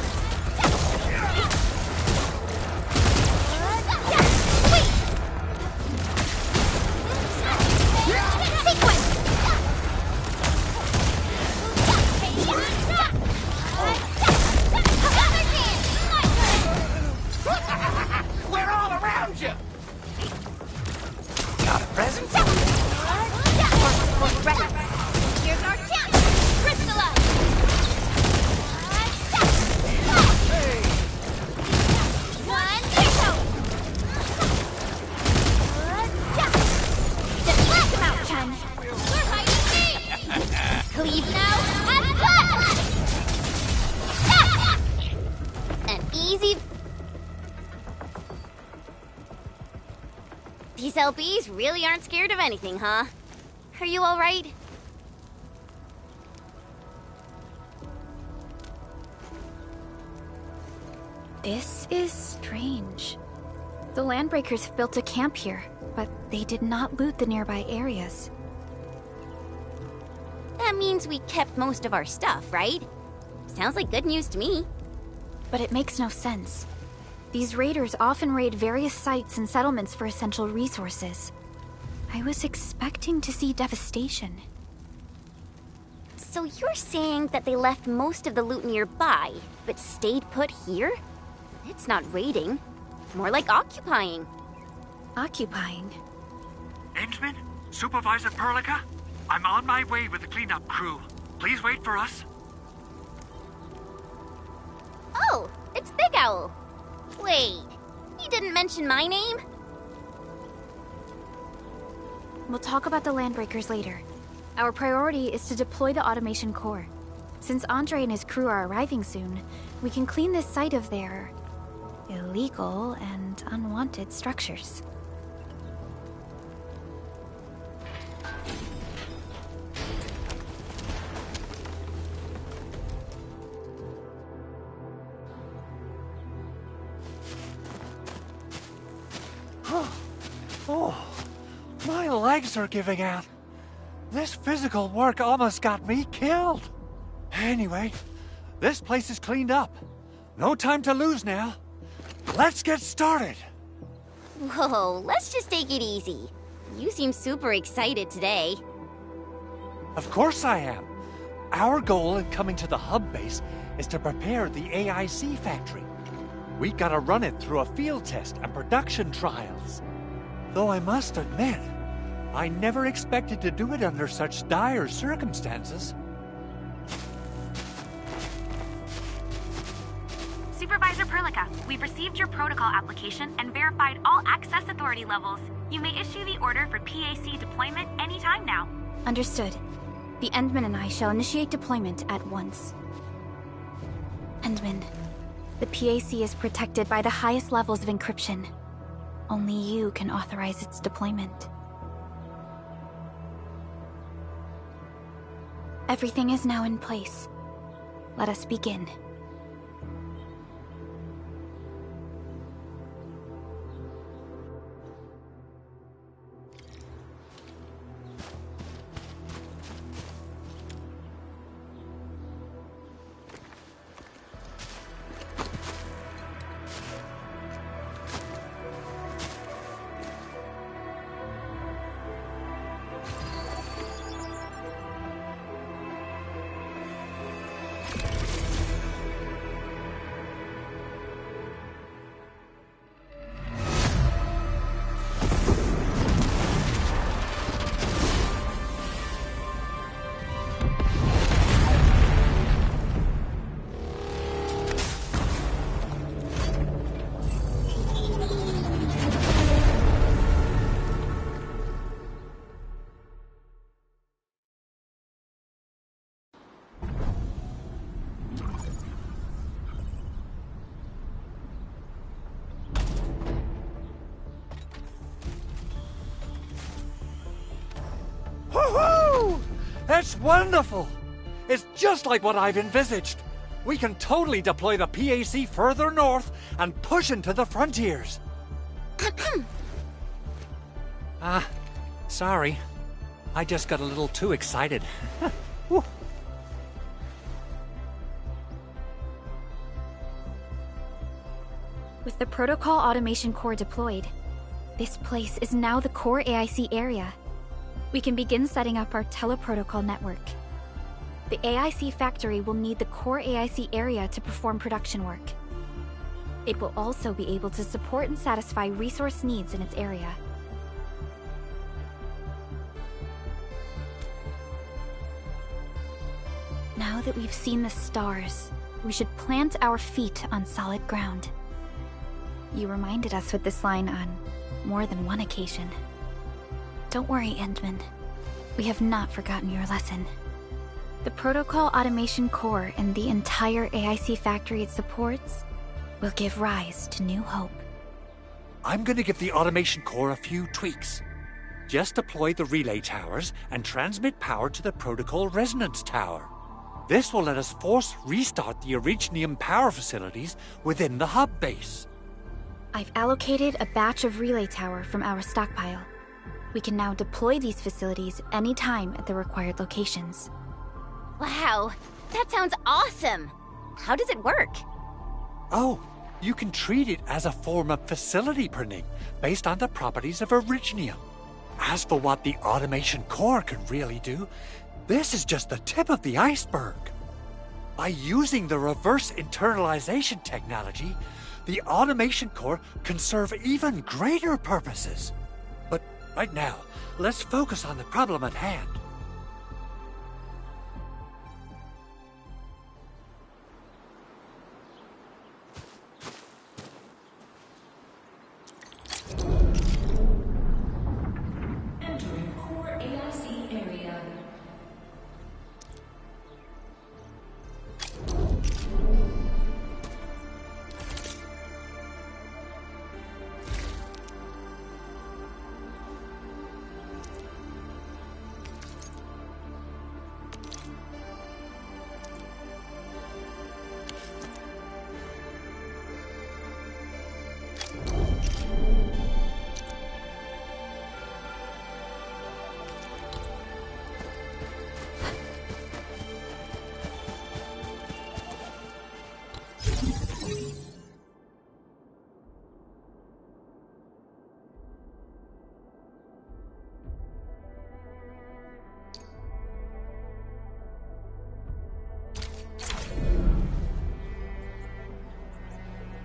These LBs really aren't scared of anything, huh? Are you alright? This is strange. The Landbreakers built a camp here, but they did not loot the nearby areas. That means we kept most of our stuff, right? Sounds like good news to me. But it makes no sense. These raiders often raid various sites and settlements for essential resources. I was expecting to see devastation. So you're saying that they left most of the loot nearby, but stayed put here? It's not raiding. More like occupying. Occupying? Endman? Supervisor Perlica? I'm on my way with the cleanup crew. Please wait for us. Oh, it's Big Owl. Wait, he didn't mention my name? We'll talk about the Landbreakers later. Our priority is to deploy the automation core. Since Andre and his crew are arriving soon, we can clean this site of their illegal and unwanted structures. Oh, my legs are giving out. This physical work almost got me killed. Anyway, this place is cleaned up. No time to lose now. Let's get started. Whoa, let's just take it easy. You seem super excited today. Of course I am. Our goal in coming to the hub base is to prepare the AIC factory. We gotta run it through a field test and production trials. Though I must admit, I never expected to do it under such dire circumstances. Supervisor Perlica, we've received your protocol application and verified all access authority levels. You may issue the order for PAC deployment anytime now. Understood. The Endman and I shall initiate deployment at once. Endman, the PAC is protected by the highest levels of encryption. Only you can authorize its deployment. Everything is now in place. Let us begin. Woohoo! That's wonderful! It's just like what I've envisaged. We can totally deploy the PAC further north and push into the frontiers. Sorry. I just got a little too excited. With the Protocol Automation Core deployed, this place is now the core AIC area. We can begin setting up our teleprotocol network. The AIC factory will need the core AIC area to perform production work. It will also be able to support and satisfy resource needs in its area. Now that we've seen the stars, we should plant our feet on solid ground. You reminded us with this line on more than one occasion. Don't worry, Endman. We have not forgotten your lesson. The Protocol Automation Core and the entire AIC factory it supports will give rise to new hope. I'm gonna give the automation core a few tweaks. Just deploy the relay towers and transmit power to the protocol resonance tower. This will let us force restart the Originium power facilities within the hub base. I've allocated a batch of relay tower from our stockpile. We can now deploy these facilities anytime at the required locations. Wow, that sounds awesome! How does it work? Oh, you can treat it as a form of facility printing based on the properties of Originium. As for what the automation core can really do, this is just the tip of the iceberg. By using the reverse internalization technology, the automation core can serve even greater purposes. But right now, let's focus on the problem at hand. Entering core AIC area.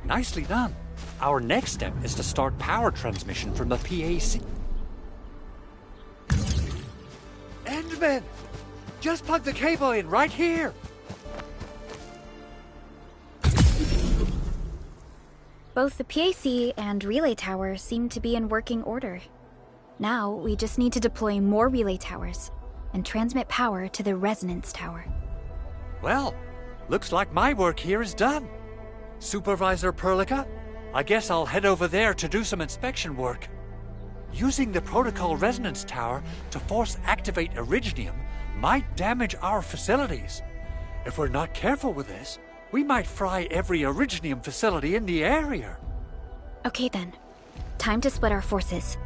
Nicely done. Our next step is to start power transmission from the PAC. Endman! Just plug the cable in right here! Both the PAC and relay tower seem to be in working order. Now, we just need to deploy more relay towers and transmit power to the resonance tower. Well, looks like my work here is done. Supervisor Perlica, I guess I'll head over there to do some inspection work. Using the protocol resonance tower to force activate Originium might damage our facilities. If we're not careful with this, we might fry every Originium facility in the area. Okay then, time to split our forces.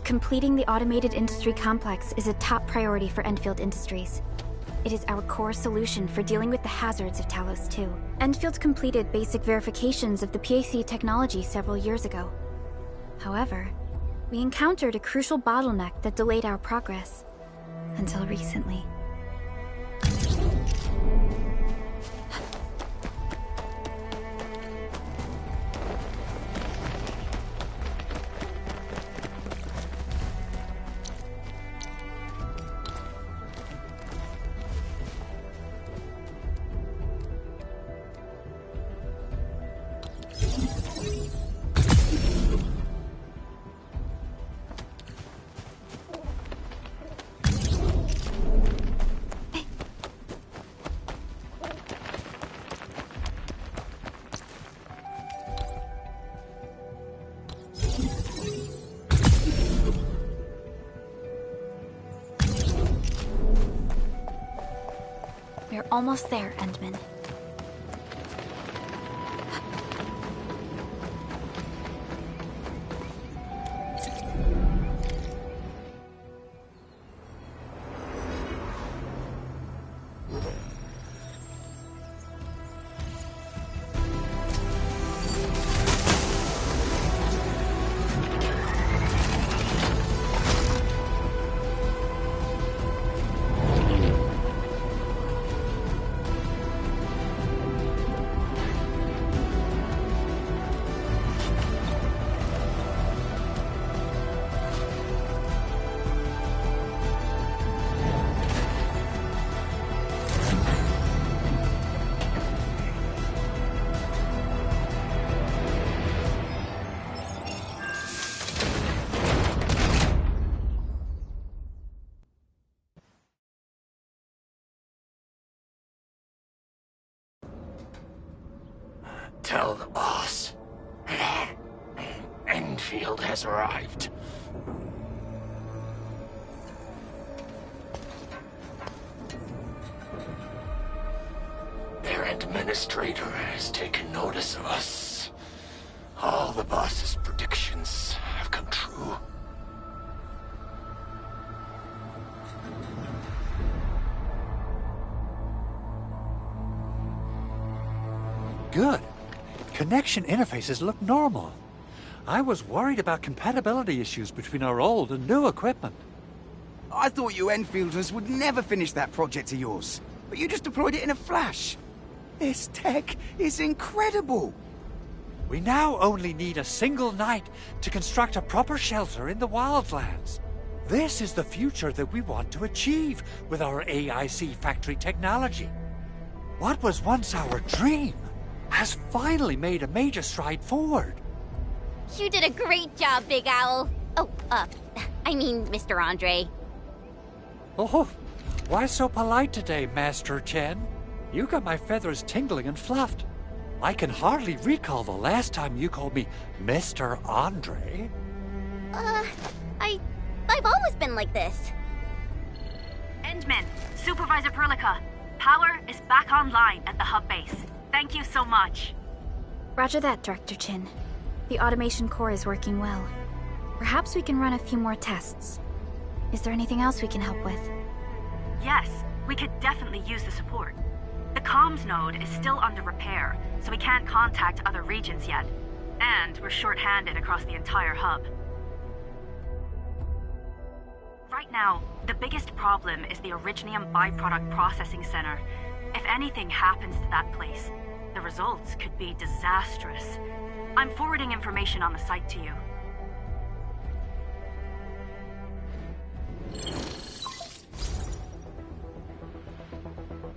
Completing the automated industry complex is a top priority for Endfield Industries. It is our core solution for dealing with the hazards of Talos 2. Endfield completed basic verifications of the PAC technology several years ago. However, we encountered a crucial bottleneck that delayed our progress. Until recently. We're almost there, Endman. Tell the boss. Endfield has arrived. Their administrator has taken notice of us. All the boss's predictions have come true. Good. Connection interfaces look normal. I was worried about compatibility issues between our old and new equipment. I thought you Enfielders would never finish that project of yours, but you just deployed it in a flash. This tech is incredible. We now only need a single night to construct a proper shelter in the wildlands. This is the future that we want to achieve with our AIC factory technology. What was once our dream has finally made a major stride forward. You did a great job, Big Owl. Oh, I mean, Mr. Andre. Oh, why so polite today, Master Chen? You got my feathers tingling and fluffed. I can hardly recall the last time you called me Mr. Andre. I've always been like this. Endman, Supervisor Perlica, power is back online at the hub base. Thank you so much. Roger that, Director Chin. The automation core is working well. Perhaps we can run a few more tests. Is there anything else we can help with? Yes, we could definitely use the support. The comms node is still under repair, so we can't contact other regions yet. And we're short-handed across the entire hub. Right now, the biggest problem is the Originium byproduct processing center. If anything happens to that place, the results could be disastrous. I'm forwarding information on the site to you.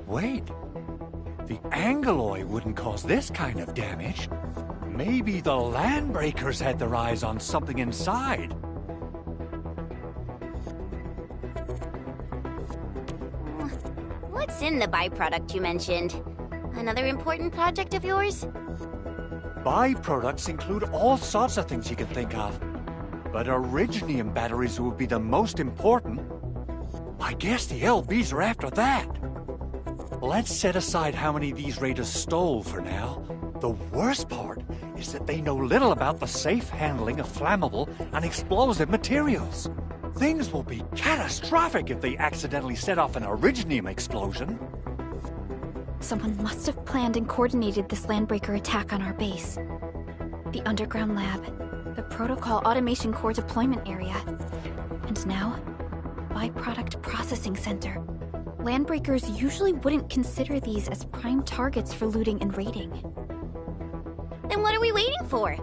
Wait. The Angeloy wouldn't cause this kind of damage. Maybe the Landbreakers had their eyes on something inside. What's in the byproduct you mentioned? Another important project of yours? Byproducts include all sorts of things you can think of. But Originium batteries would be the most important. I guess the LBs are after that. Let's set aside how many these raiders stole for now. The worst part is that they know little about the safe handling of flammable and explosive materials. Things will be catastrophic if they accidentally set off an Originium explosion. Someone must have planned and coordinated this Landbreaker attack on our base. The underground lab, the Protocol Automation Core deployment area, and now, Byproduct Processing Center. Landbreakers usually wouldn't consider these as prime targets for looting and raiding. Then what are we waiting for?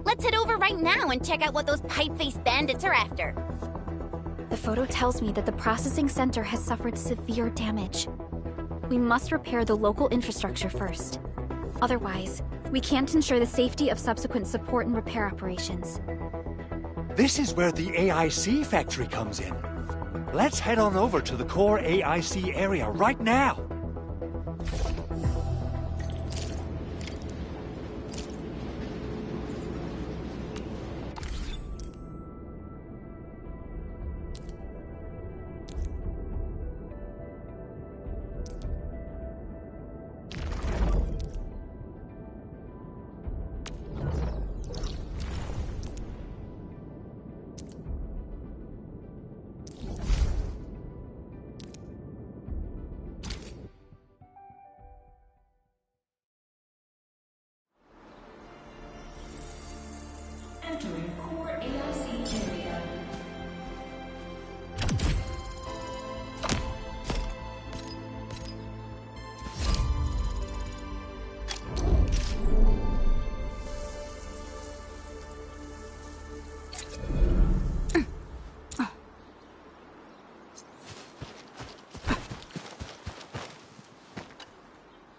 Let's head over right now and check out what those pipe-faced bandits are after. The photo tells me that the processing center has suffered severe damage. We must repair the local infrastructure first. Otherwise, we can't ensure the safety of subsequent support and repair operations. This is where the AIC factory comes in. Let's head on over to the core AIC area right now. Entering core AIC area.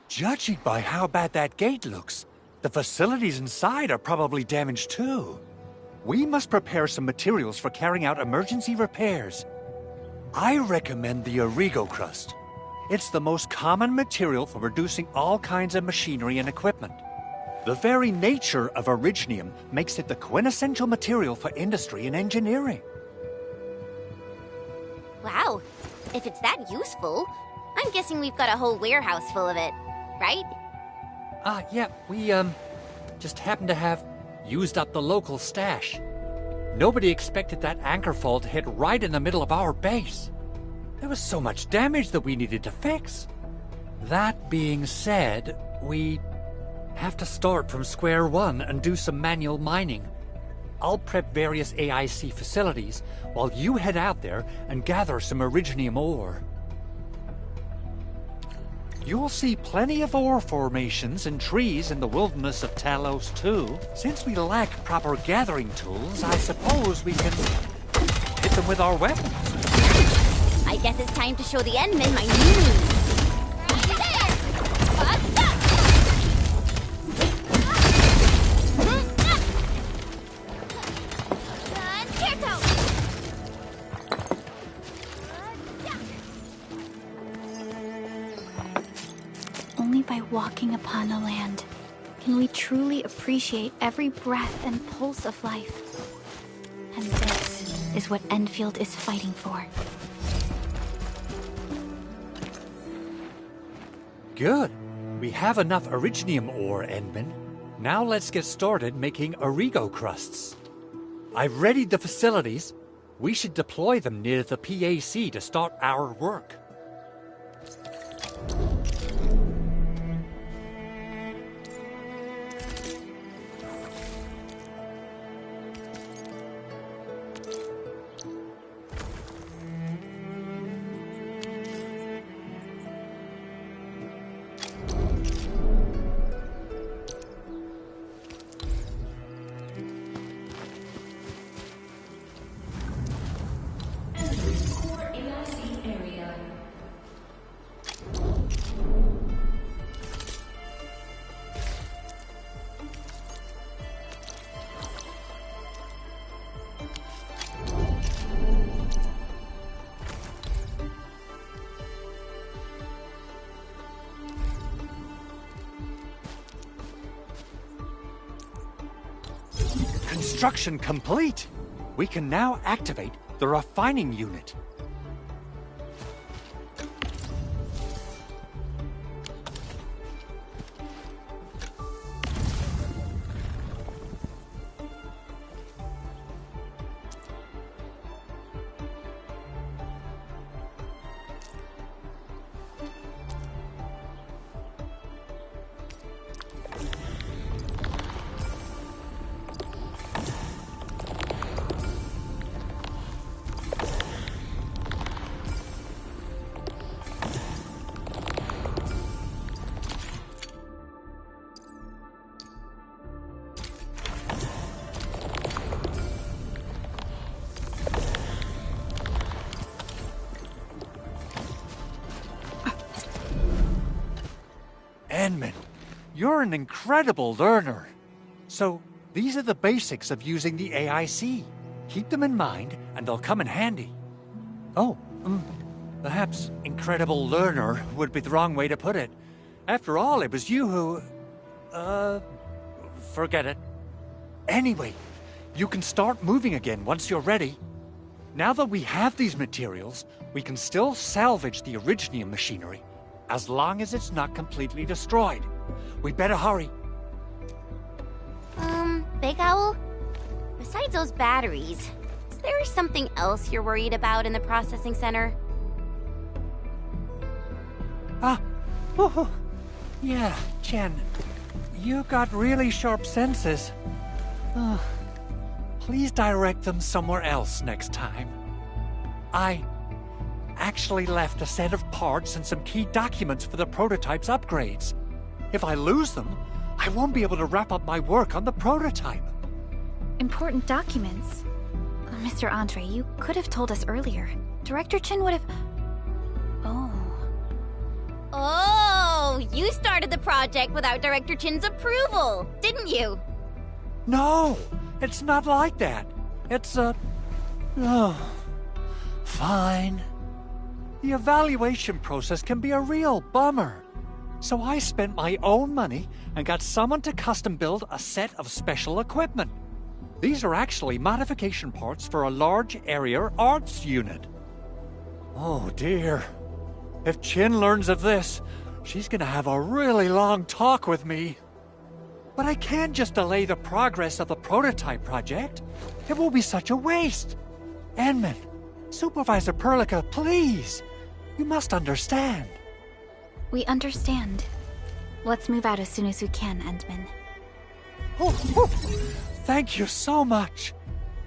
Judging by how bad that gate looks, the facilities inside are probably damaged too. We must prepare some materials for carrying out emergency repairs. I recommend the Origo crust. It's the most common material for producing all kinds of machinery and equipment. The very nature of originium makes it the quintessential material for industry and engineering. Wow. If it's that useful, I'm guessing we've got a whole warehouse full of it, right? Yeah, we, just happen to have used up the local stash. Nobody expected that anchor fall to hit right in the middle of our base. There was so much damage that we needed to fix. That being said, we have to start from square one and do some manual mining. I'll prep various AIC facilities while you head out there and gather some originium ore. You'll see plenty of ore formations and trees in the wilderness of Talos too. Since we lack proper gathering tools, I suppose we can hit them with our weapons. I guess it's time to show the Endmen my new moves. Only by walking upon the land can we truly appreciate every breath and pulse of life. And this is what Endfield is fighting for. Good. We have enough originium ore, Endman. Now let's get started making origo crusts. I've readied the facilities. We should deploy them near the PAC to start our work. Construction complete! We can now activate the refining unit. Endman, you're an incredible learner. So, these are the basics of using the AIC. Keep them in mind, and they'll come in handy. Oh, perhaps incredible learner would be the wrong way to put it. After all, it was you who... forget it. Anyway, you can start moving again once you're ready. Now that we have these materials, we can still salvage the originium machinery, as long as it's not completely destroyed. We better hurry. Big Owl? Besides those batteries, is there something else you're worried about in the processing center? Yeah, Chen. You got really sharp senses. Please direct them somewhere else next time. I actually left a set of parts and some key documents for the prototype's upgrades. If I lose them, I won't be able to wrap up my work on the prototype. Important documents? Mr. Andre, you could have told us earlier. Director Chin would have... Oh, you started the project without Director Chin's approval, didn't you? No, it's not like that. It's fine. The evaluation process can be a real bummer. So I spent my own money and got someone to custom build a set of special equipment. These are actually modification parts for a large area arts unit. Oh dear. If Chin learns of this, she's gonna have a really long talk with me. But I can't just delay the progress of the prototype project. It will be such a waste. Endman, Supervisor Perlica, please. You must understand. We understand. Let's move out as soon as we can, Endman. Oh, thank you so much.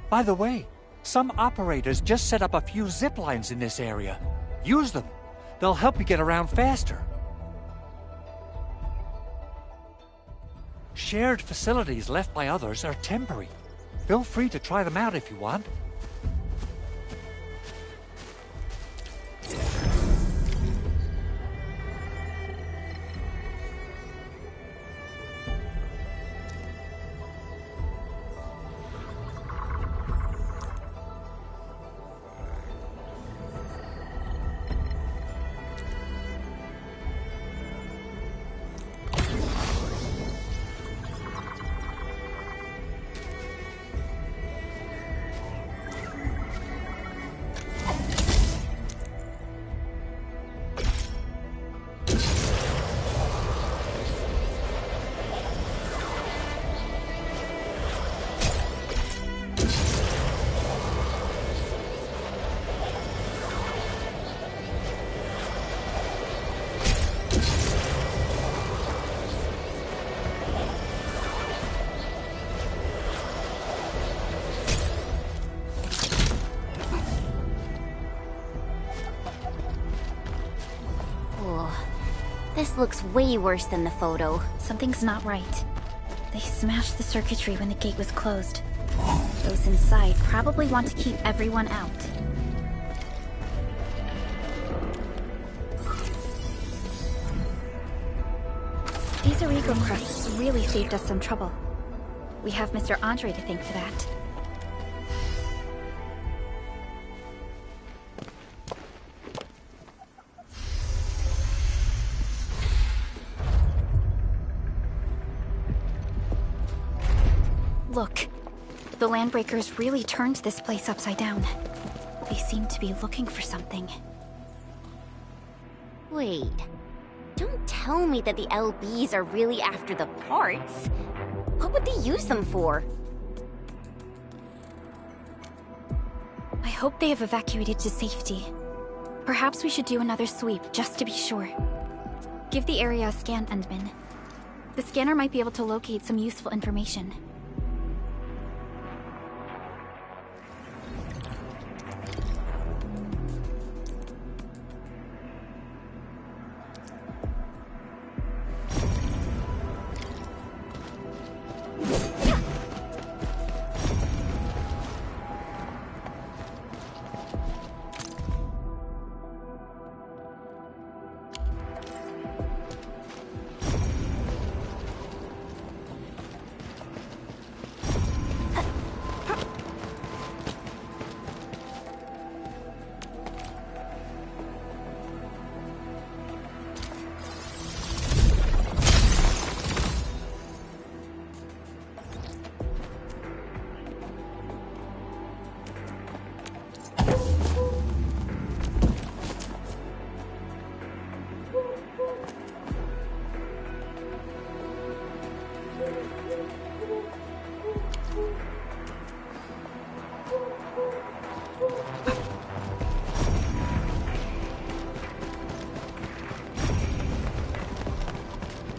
By the way, some operators just set up a few zip lines in this area. Use them. They'll help you get around faster. Shared facilities left by others are temporary. Feel free to try them out if you want. This looks way worse than the photo. Something's not right. They smashed the circuitry when the gate was closed. Those inside probably want to keep everyone out. These Origo crusts really saved us some trouble. We have Mr. Andre to thank for that. Look, the Landbreakers really turned this place upside down. They seem to be looking for something. Wait, don't tell me that the LBs are really after the parts. What would they use them for? I hope they have evacuated to safety. Perhaps we should do another sweep, just to be sure. Give the area a scan, Endman. The scanner might be able to locate some useful information.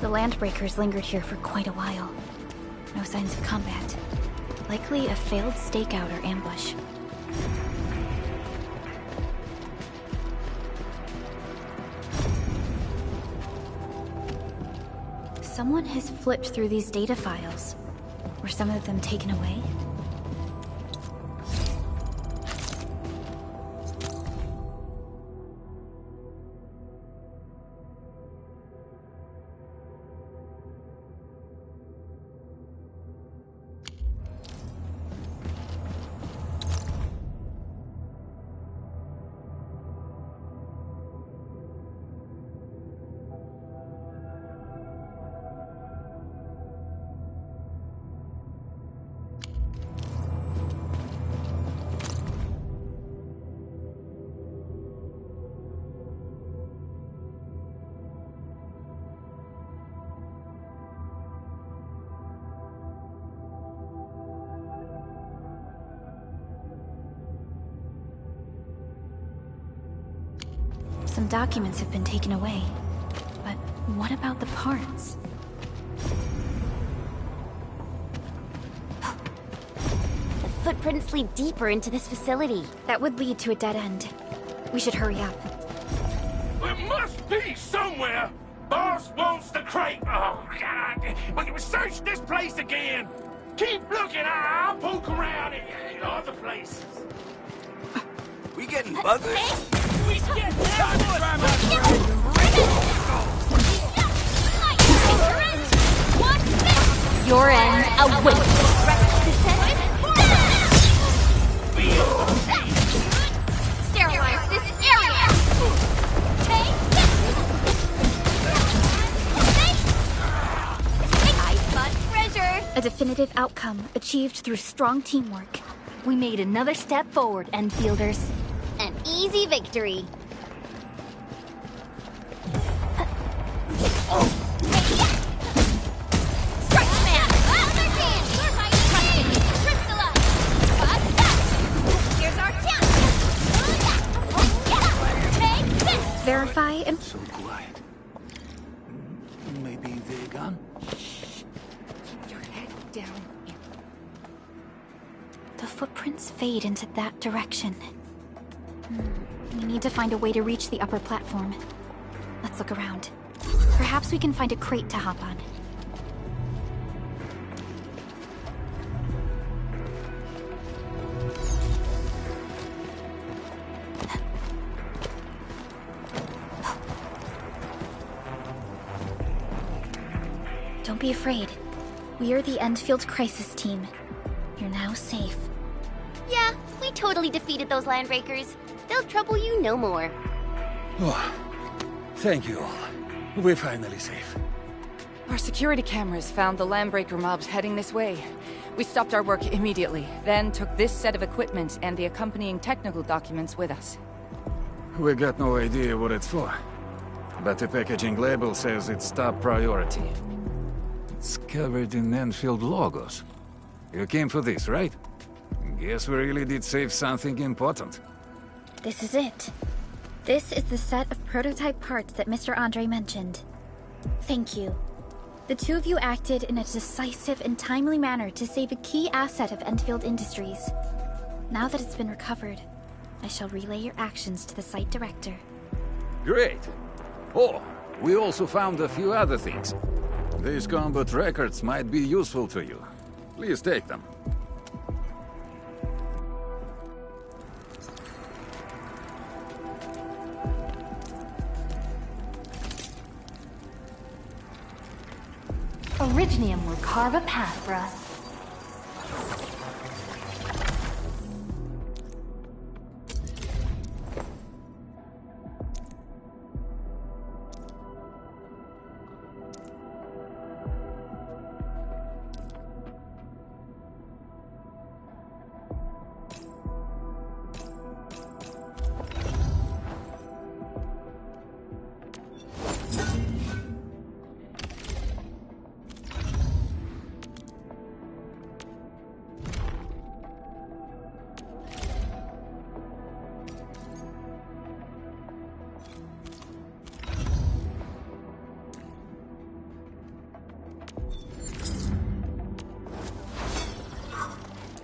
The Landbreakers lingered here for quite a while. No signs of combat. Likely a failed stakeout or ambush. Someone has flipped through these data files. Were some of them taken away? Some documents have been taken away. But what about the parts? The footprints lead deeper into this facility. That would lead to a dead end. We should hurry up. There must be somewhere! Boss wants the crate! Oh, God! We can search this place again! Keep looking, I'll poke around in other places. We getting buggers? We get Your end awaits. Sterilize this area! I spot treasure! A definitive outcome achieved through strong teamwork. We made another step forward, Enfielders. An easy victory. Verify and... So quiet. Maybe they're gone? Keep your head down. The footprints fade into that direction. We need to find a way to reach the upper platform. Let's look around. Perhaps we can find a crate to hop on. Don't be afraid. We are the Endfield crisis team. You're now safe. Yeah, we totally defeated those landbreakers. They'll trouble you no more. Oh, thank you all. We're finally safe. Our security cameras found the landbreaker mobs heading this way. We stopped our work immediately, then took this set of equipment and the accompanying technical documents with us. We got no idea what it's for. But the packaging label says it's top priority. It's covered in Endfield logos. You came for this, right? Guess we really did save something important. This is it. This is the set of prototype parts that Mr. Andre mentioned. Thank you. The two of you acted in a decisive and timely manner to save a key asset of Endfield Industries. Now that it's been recovered, I shall relay your actions to the site director. Great. Oh, we also found a few other things. These combat records might be useful to you. Please take them. Originium will carve a path for us.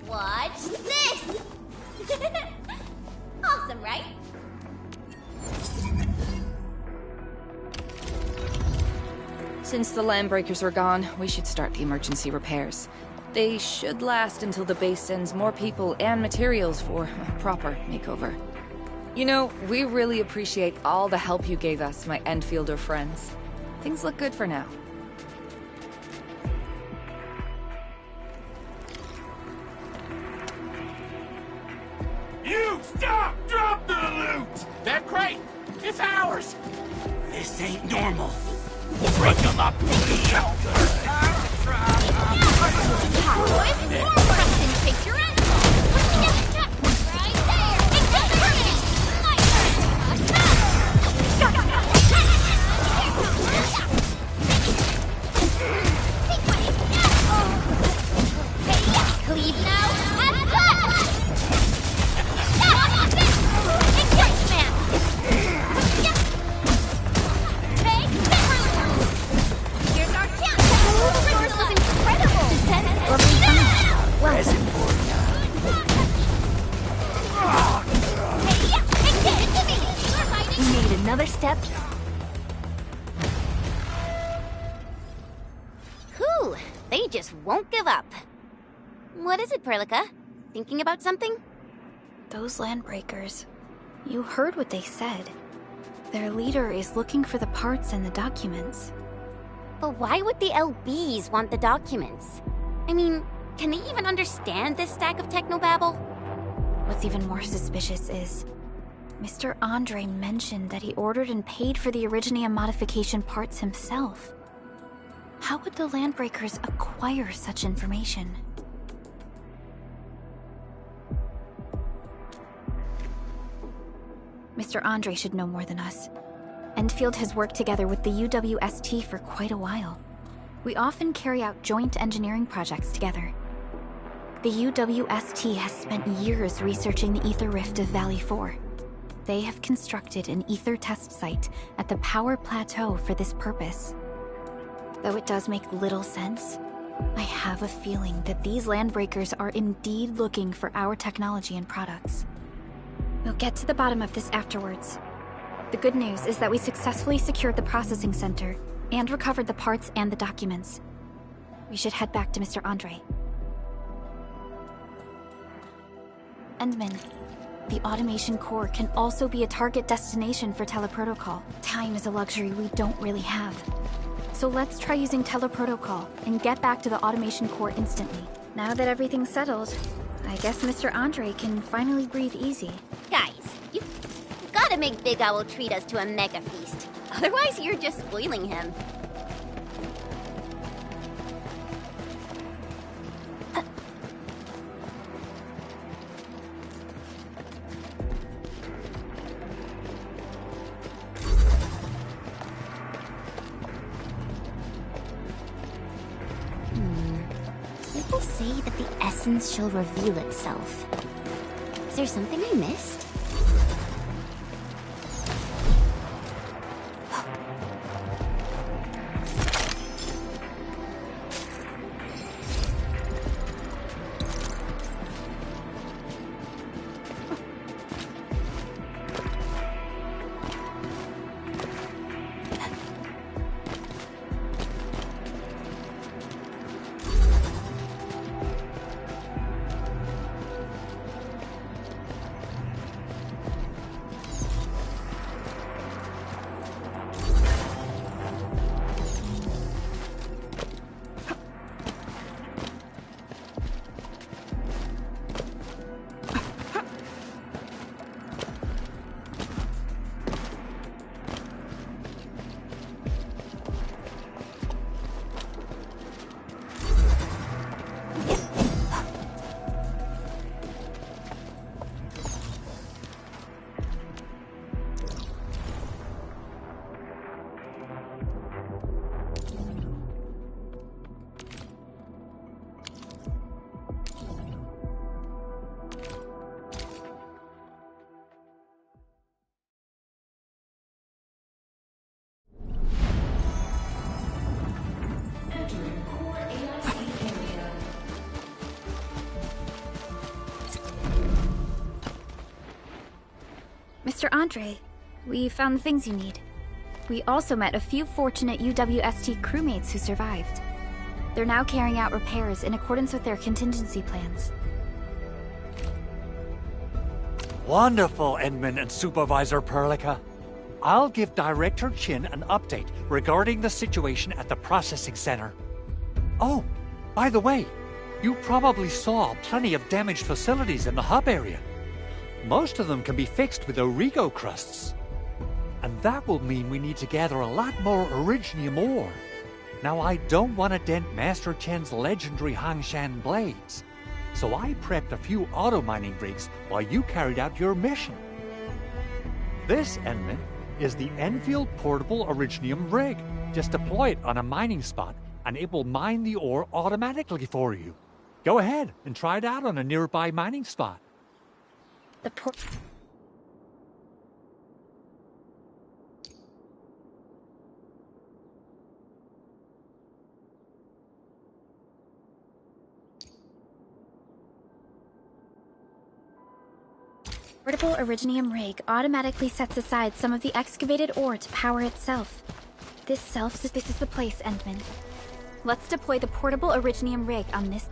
Watch this! Awesome, right? Since the landbreakers are gone, we should start the emergency repairs. They should last until the base sends more people and materials for a proper makeover. You know, we really appreciate all the help you gave us, my Endfielder friends. Things look good for now. You stop! Drop the loot! That crate! It's ours! This ain't normal. Break them up! Cleave now, and cut! Another step. Whew, they just won't give up. What is it, Perlica? Thinking about something? Those landbreakers. You heard what they said. Their leader is looking for the parts and the documents. But why would the LBs want the documents? I mean, can they even understand this stack of technobabble? What's even more suspicious is Mr. Andre mentioned that he ordered and paid for the Originium modification parts himself. How would the Landbreakers acquire such information? Mr. Andre should know more than us. Endfield has worked together with the UWST for quite a while. We often carry out joint engineering projects together. The UWST has spent years researching the ether rift of Valley 4. They have constructed an ether test site at the Power Plateau for this purpose. Though it does make little sense, I have a feeling that these Landbreakers are indeed looking for our technology and products. We'll get to the bottom of this afterwards. The good news is that we successfully secured the processing center and recovered the parts and the documents. We should head back to Mr. Andre. Endman, the automation core can also be a target destination for teleprotocol. Time is a luxury we don't really have. So let's try using teleprotocol and get back to the automation core instantly. Now that everything's settled, I guess Mr. Andre can finally breathe easy. Guys, you gotta make Big Owl treat us to a mega feast. Otherwise, you're just spoiling him. People say that the essence shall reveal itself. Is there something I missed? Mr. Andre, we found the things you need. We also met a few fortunate UWST crewmates who survived. They're now carrying out repairs in accordance with their contingency plans. Wonderful, Endman and Supervisor Perlica. I'll give Director Chin an update regarding the situation at the processing center. Oh, by the way, you probably saw plenty of damaged facilities in the hub area. Most of them can be fixed with Origo crusts. And that will mean we need to gather a lot more Originium ore. Now, I don't want to dent Master Chen's legendary Hangshan blades, so I prepped a few auto-mining rigs while you carried out your mission. This, Endman, is the Endfield Portable Originium rig. Just deploy it on a mining spot, and it will mine the ore automatically for you. Go ahead and try it out on a nearby mining spot. Portable Originium rig automatically sets aside some of the excavated ore to power itself. This is the place, Endman. Let's deploy the portable Originium rig on this...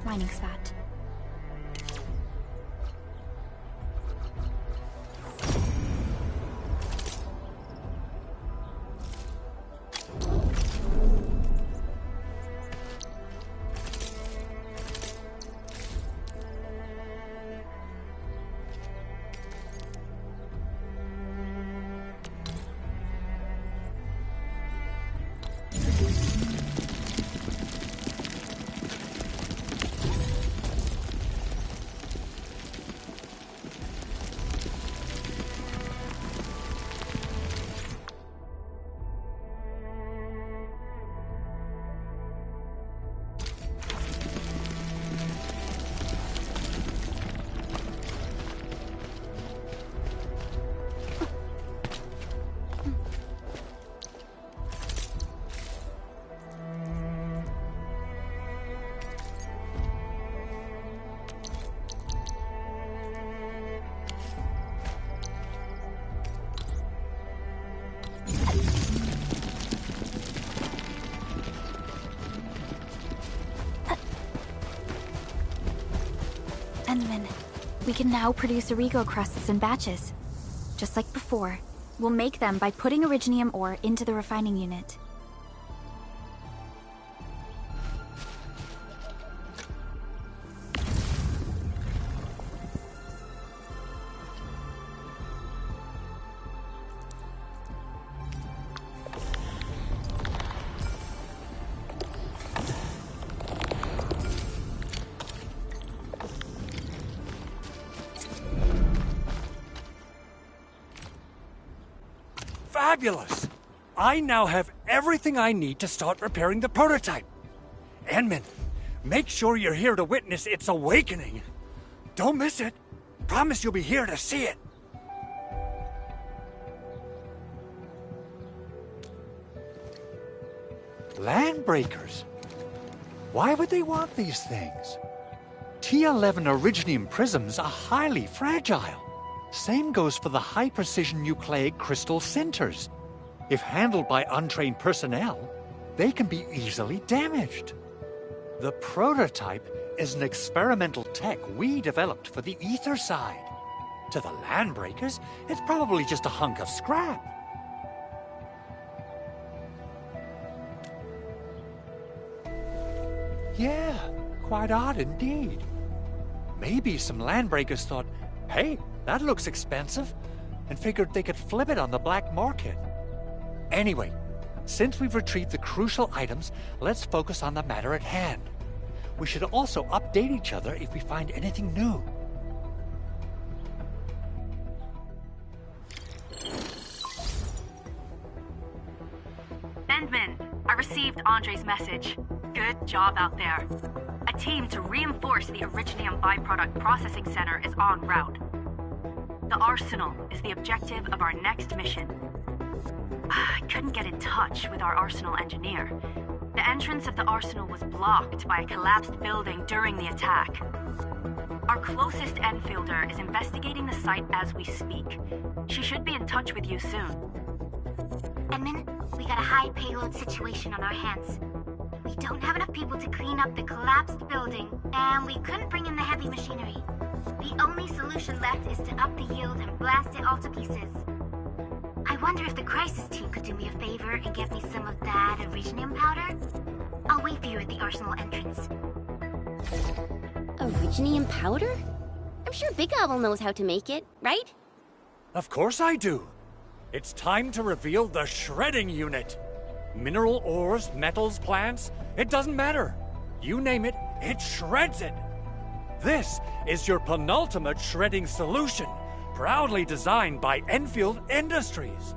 mining spot. We can now produce Origo crusts in batches. Just like before, we'll make them by putting Originium ore into the refining unit. Fabulous! I now have everything I need to start repairing the prototype. Endman, make sure you're here to witness its awakening. Don't miss it. Promise you'll be here to see it. Landbreakers? Why would they want these things? T11 Originium prisms are highly fragile. Same goes for the high-precision nucleic crystal centers. If handled by untrained personnel, they can be easily damaged. The prototype is an experimental tech we developed for the ether side. To the Landbreakers, it's probably just a hunk of scrap. Yeah, quite odd indeed. Maybe some Landbreakers thought, hey, that looks expensive, and figured they could flip it on the black market. Anyway, since we've retrieved the crucial items, let's focus on the matter at hand. We should also update each other if we find anything new. Endman, I received Andre's message. Good job out there. A team to reinforce the Originium byproduct processing center is en route. The Arsenal is the objective of our next mission. I couldn't get in touch with our Arsenal engineer. The entrance of the Arsenal was blocked by a collapsed building during the attack. Our closest Enfielder is investigating the site as we speak. She should be in touch with you soon. Endman, we got a high payload situation on our hands. We don't have enough people to clean up the collapsed building, and we couldn't bring in the heavy machinery. The only solution left is to up the yield and blast it all to pieces. I wonder if the crisis team could do me a favor and give me some of that Originium powder? I'll wait for you at the Arsenal entrance. Originium powder? I'm sure Big Owl knows how to make it, right? Of course I do. It's time to reveal the shredding unit. Mineral ores, metals, plants, it doesn't matter. You name it, it shreds it. This is your penultimate shredding solution, proudly designed by Endfield Industries.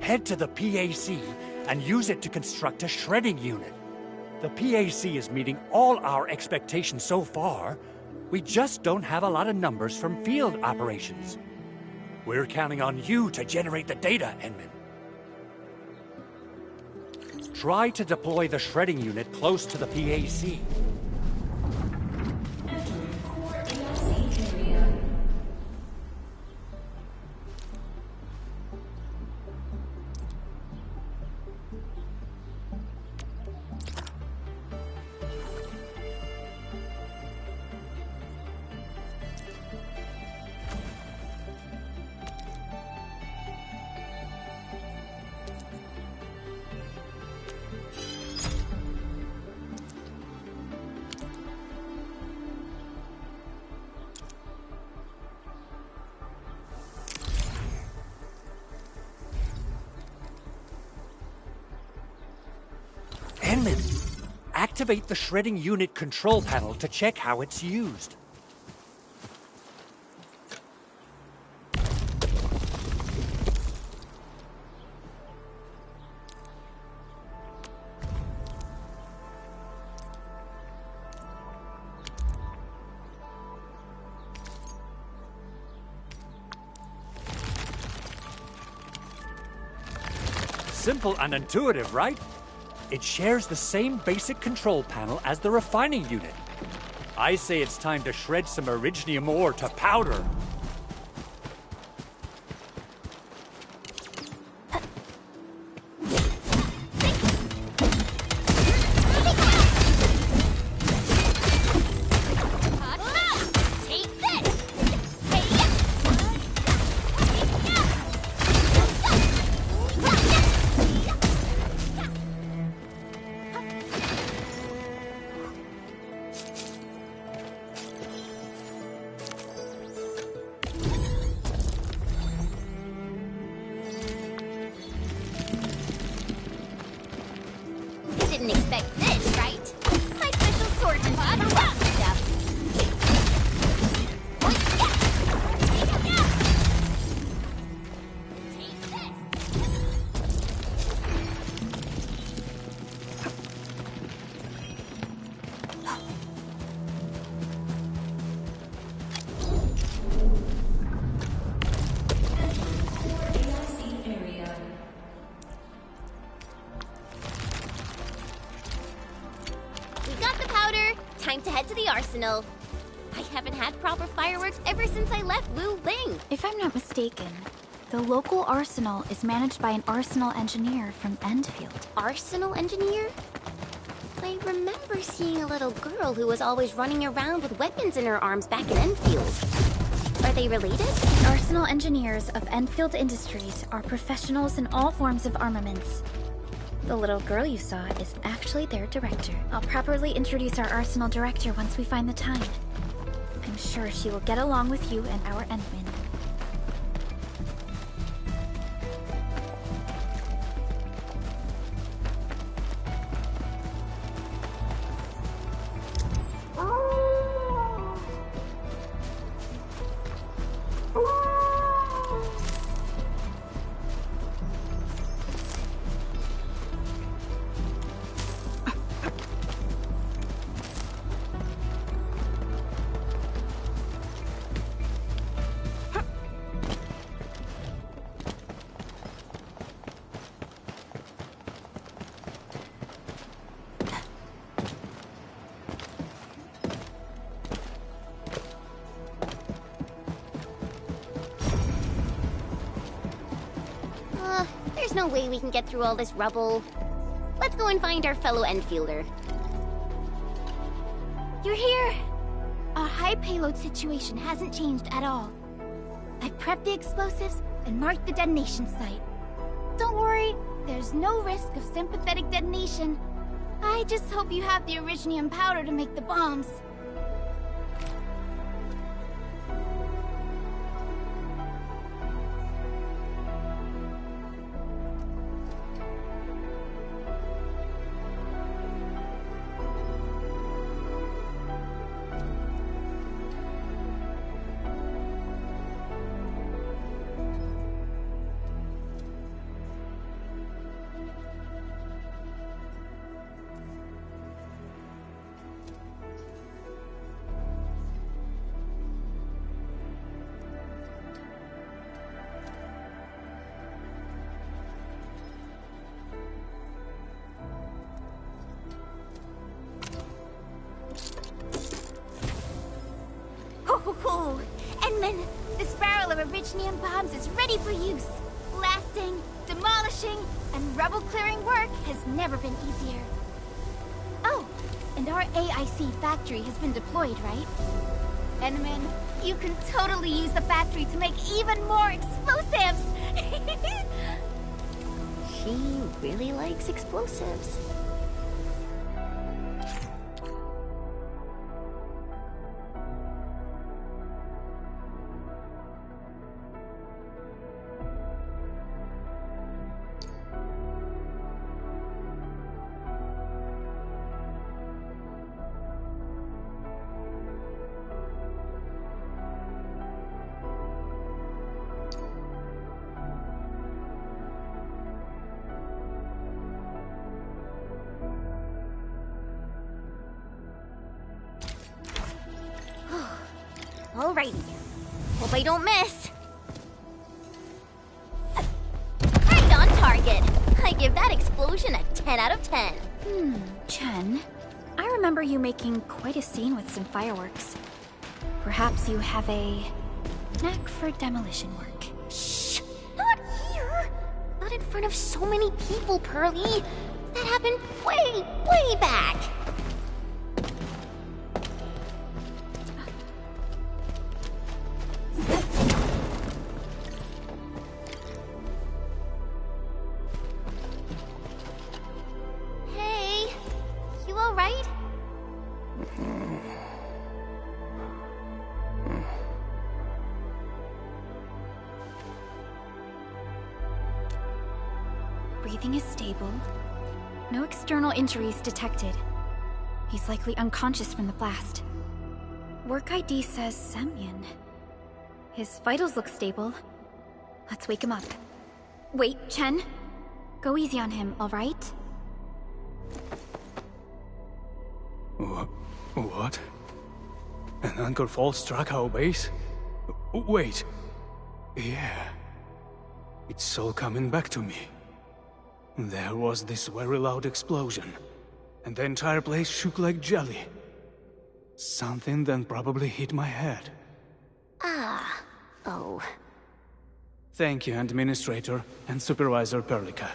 Head to the PAC and use it to construct a shredding unit. The PAC is meeting all our expectations so far. We just don't have a lot of numbers from field operations. We're counting on you to generate the data, Endman. Try to deploy the shredding unit close to the PAC. Activate the shredding unit control panel to check how it's used. Simple and intuitive, right? It shares the same basic control panel as the refining unit. I say it's time to shred some Originium ore to powder. Didn't expect this, right? My special swordsman for rock stuff. Time to head to the arsenal. I haven't had proper fireworks ever since I left Wu Ling. If I'm not mistaken, the local arsenal is managed by an arsenal engineer from Endfield. Arsenal engineer? I remember seeing a little girl who was always running around with weapons in her arms back in Endfield. Are they related? Arsenal engineers of Endfield Industries are professionals in all forms of armaments. The little girl you saw is actually their director. I'll properly introduce our arsenal director once we find the time. I'm sure she will get along with you and our Endwin. There's no way we can get through all this rubble. Let's go and find our fellow Enfielder. You're here! Our high payload situation hasn't changed at all. I've prepped the explosives and marked the detonation site. Don't worry, there's no risk of sympathetic detonation. I just hope you have the Originium powder to make the bombs. titanium bombs is ready for use. Blasting, demolishing, and rubble-clearing work has never been easier. Oh, and our AIC factory has been deployed, right? Endman, you can totally use the factory to make even more explosives! She really likes explosives. Alrighty. Hope I don't miss. Right on target. I give that explosion a 10 out of 10. Chen, I remember you making quite a scene with some fireworks. Perhaps you have a knack for demolition work. Shh! Not here! Not in front of so many people, Pearly. That happened way back. Hey, you all right? Breathing is stable. No external injuries detected. He's likely unconscious from the blast. Work ID says Semyon. His vitals look stable. Let's wake him up. Wait, Chen. Go easy on him, all right? What? An anchor fault struck our base? Wait. Yeah. It's all coming back to me. There was this very loud explosion, and the entire place shook like jelly. Something then probably hit my head. Oh. Thank you, Administrator and Supervisor Perlica.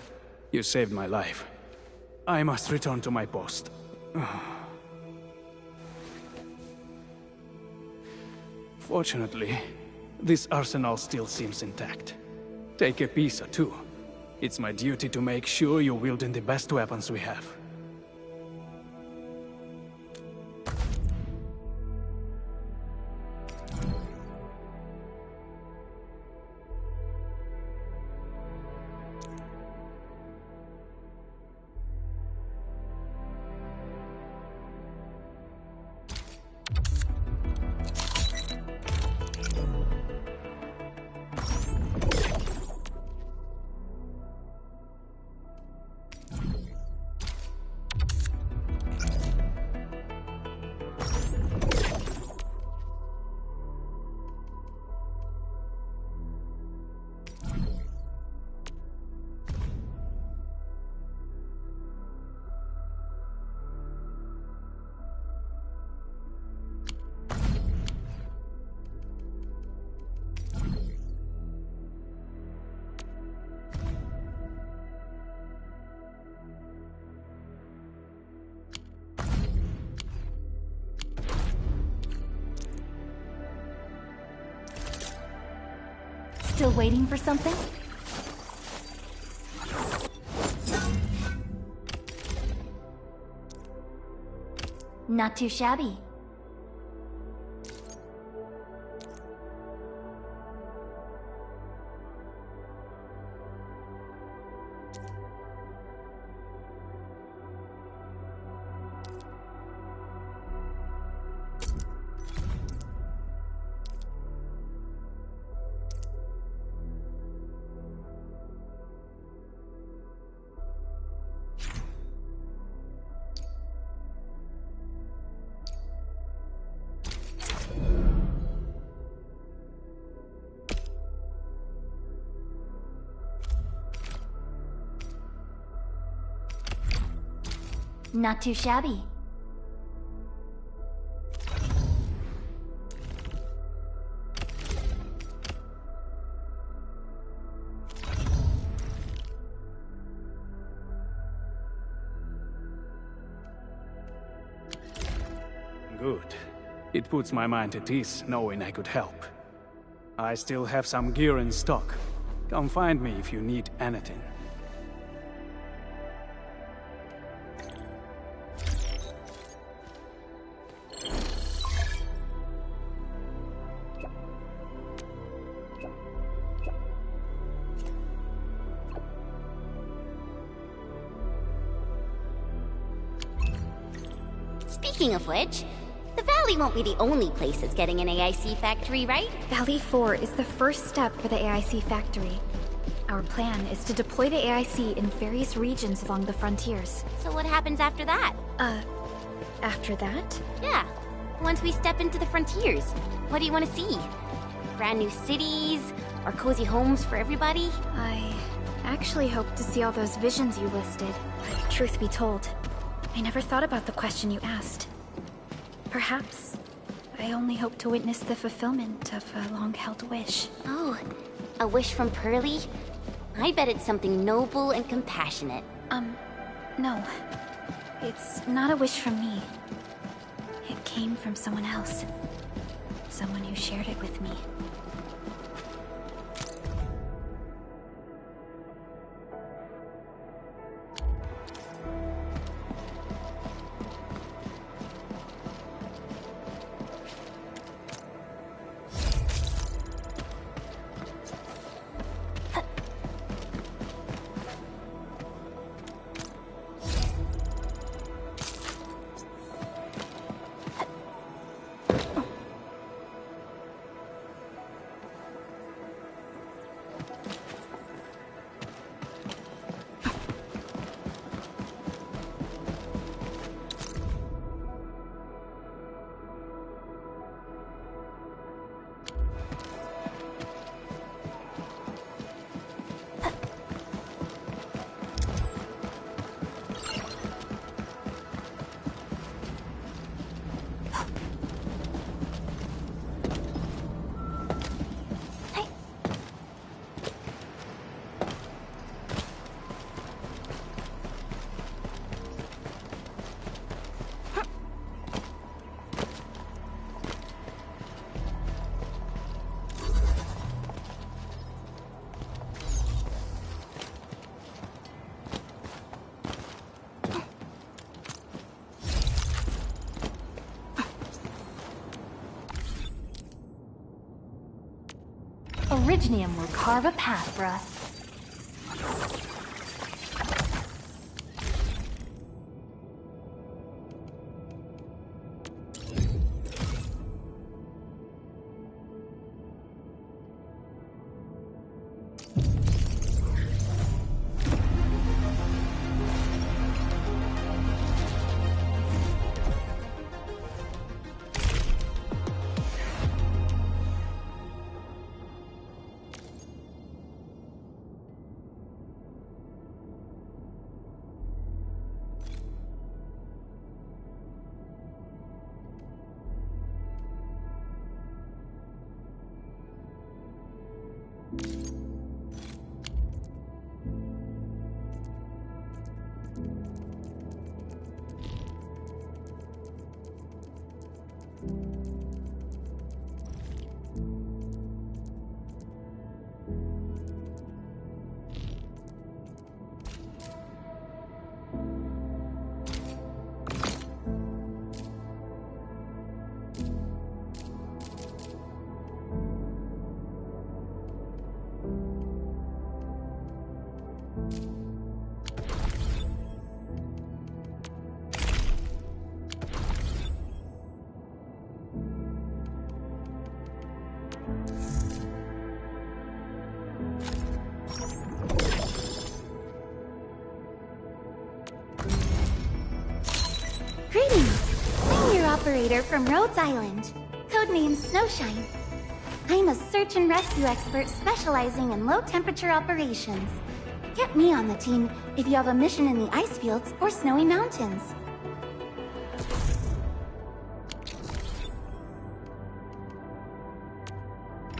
You saved my life. I must return to my post. Fortunately, this arsenal still seems intact. Take a piece or two. It's my duty to make sure you're wielding the best weapons we have. Still waiting for something? Not too shabby. Not too shabby. Good. It puts my mind at ease knowing I could help. I still have some gear in stock. Come find me if you need anything. Speaking of which, the Valley won't be the only place that's getting an AIC factory, right? Valley 4 is the first step for the AIC factory. Our plan is to deploy the AIC in various regions along the frontiers. So what happens after that? After that? Yeah. Once we step into the frontiers, what do you want to see? Brand new cities? Or cozy homes for everybody? I actually hope to see all those visions you listed. But truth be told, I never thought about the question you asked. Perhaps I only hope to witness the fulfillment of a long-held wish. Oh, a wish from Pearly? I bet it's something noble and compassionate. No. It's not a wish from me. It came from someone else. Someone who shared it with me. Originium will carve a path for us. Greetings! I'm your operator from Rhodes Island, codenamed Snowshine. I'm a search and rescue expert specializing in low-temperature operations. Get me on the team if you have a mission in the ice fields or snowy mountains.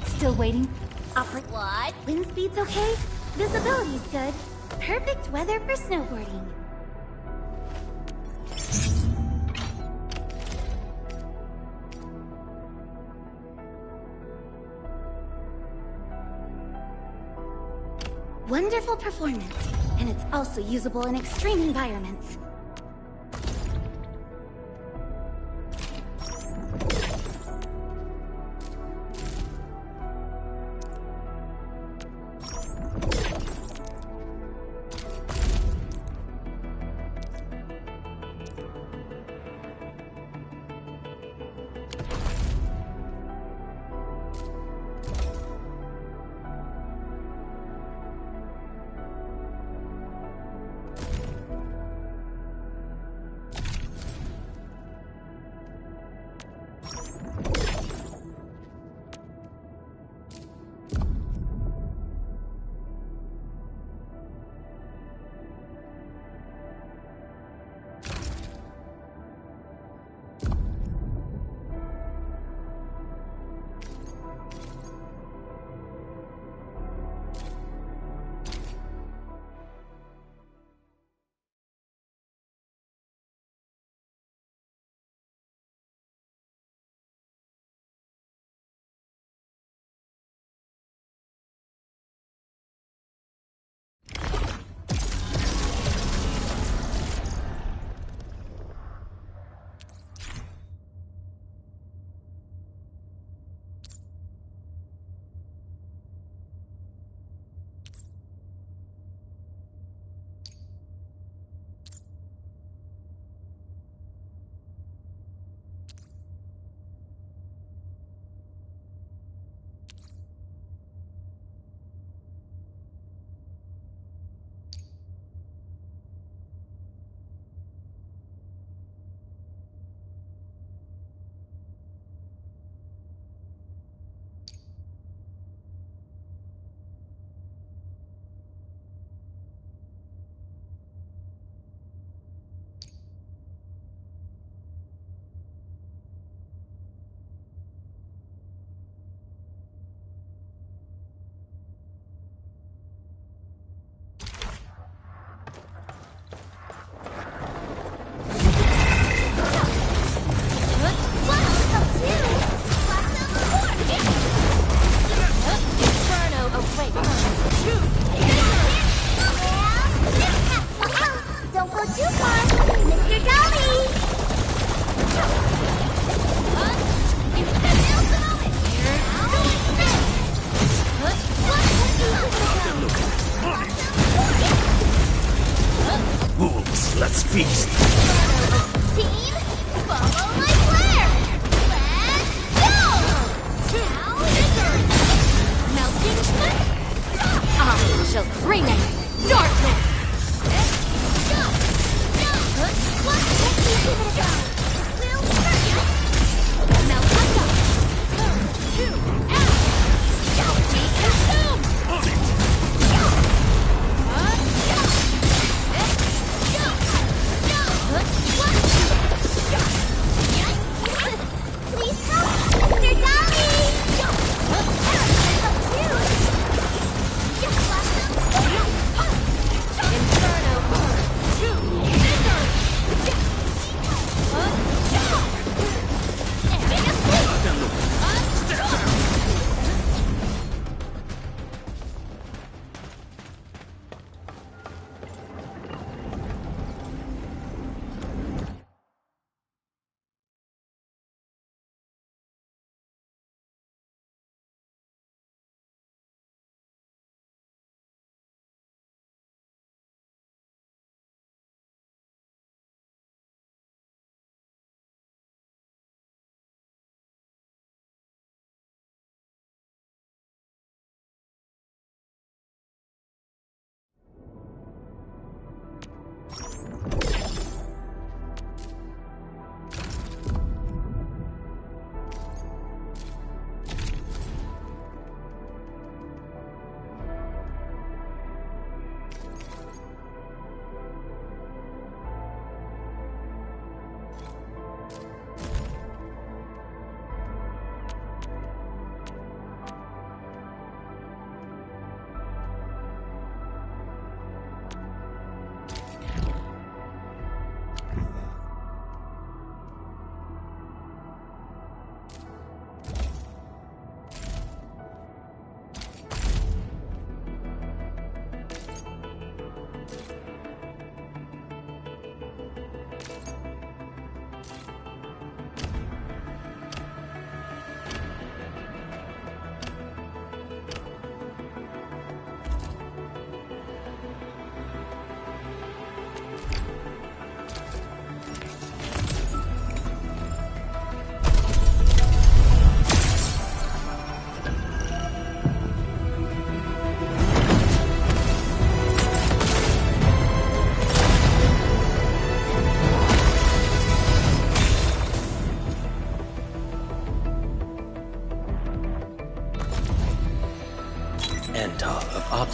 Still waiting? What? Wind speed's okay? Visibility's good. Perfect weather for snowboarding. Wonderful performance, and it's also usable in extreme environments. Let's feast. Team, follow my flare! Let's go! Now, melting swift! I shall bring it! Darkness! Let's give it a go! We'll hurt you! Now let's go! 2, out! Be consumed! On it! Please help, Mr. Dolly! Inferno!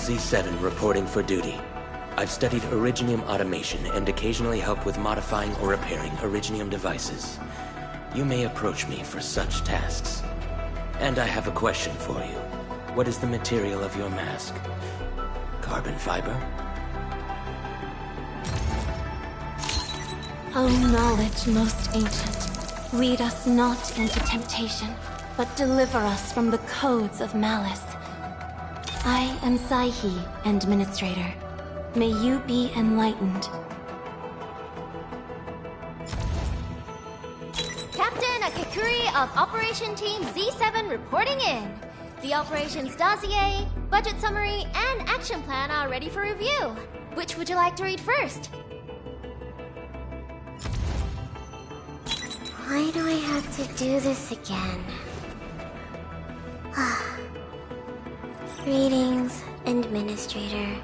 Z7 reporting for duty. I've studied Originium automation and occasionally help with modifying or repairing Originium devices. You may approach me for such tasks. And I have a question for you. What is the material of your mask? Carbon fiber? O knowledge most ancient, lead us not into temptation, but deliver us from the codes of malice. I am Saihi, Administrator. May you be enlightened. Captain Akikuri of Operation Team Z7 reporting in. The operations dossier, budget summary, and action plan are ready for review. Which would you like to read first? Why do I have to do this again? Greetings, Administrator.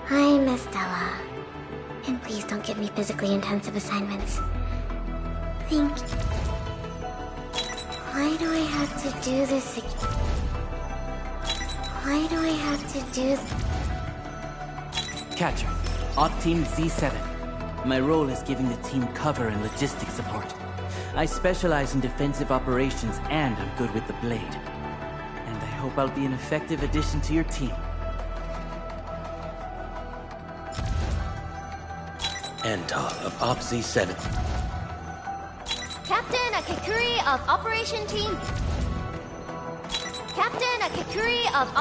I'm Estella. And please don't give me physically intensive assignments. Thank you. Why do I have to do this again? Why do I have to do Catcher, Op Team Z7. My role is giving the team cover and logistics support. I specialize in defensive operations and I'm good with the blade. I hope I'll be an effective addition to your team. Antal of Op Z7. Captain Akikuri of Operation Team... Captain Akikuri of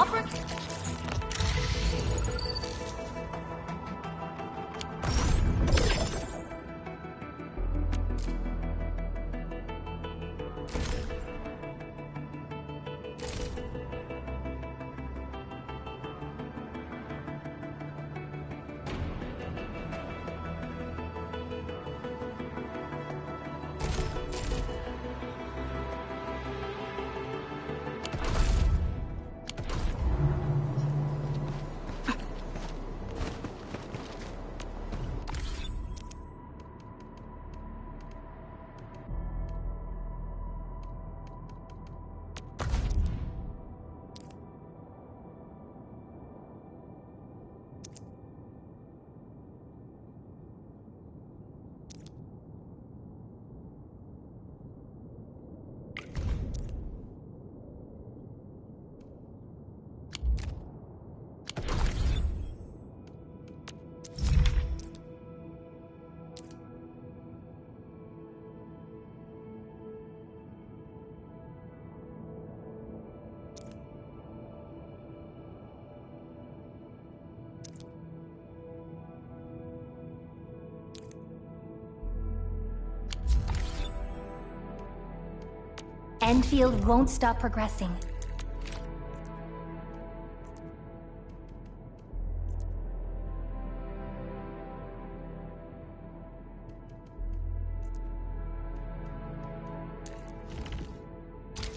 Endfield won't stop progressing.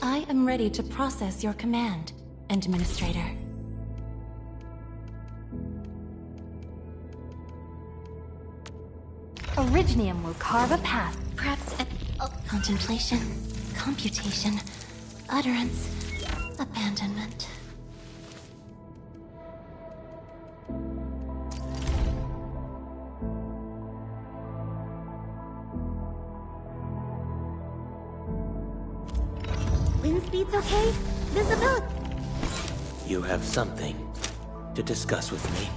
I am ready to process your command, Administrator. Originium will carve a path. Perhaps contemplation, computation, utterance, abandonment. Wind speed's okay? Visibility... You have something to discuss with me.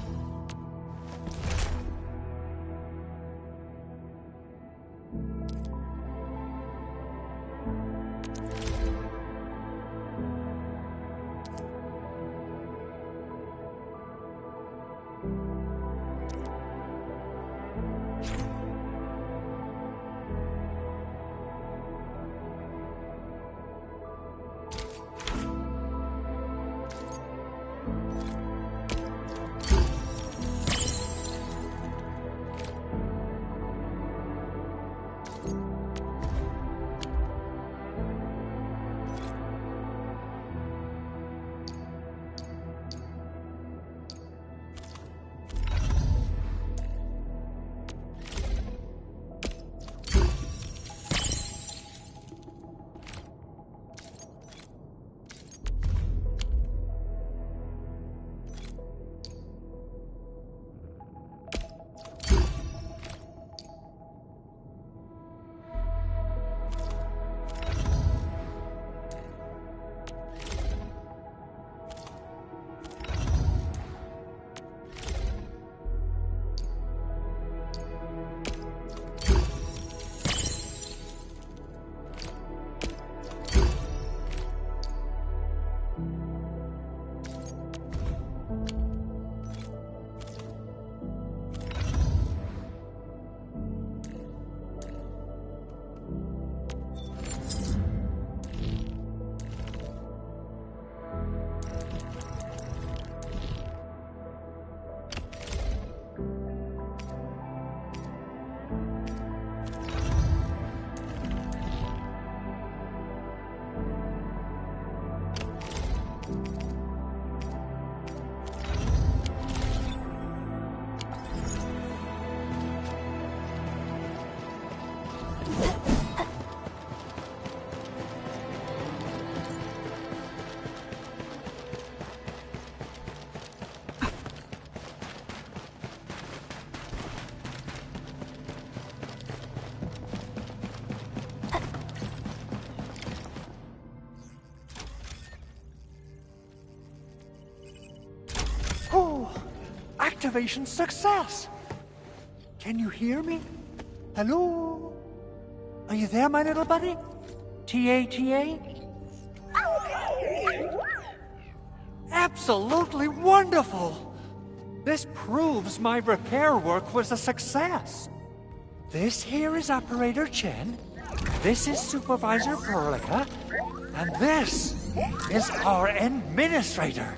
Activation success! Can you hear me? Hello? Are you there, my little buddy? T-A-T-A? Absolutely wonderful! This proves my repair work was a success. This here is Operator Chen, this is Supervisor Perlica, and this is our Administrator.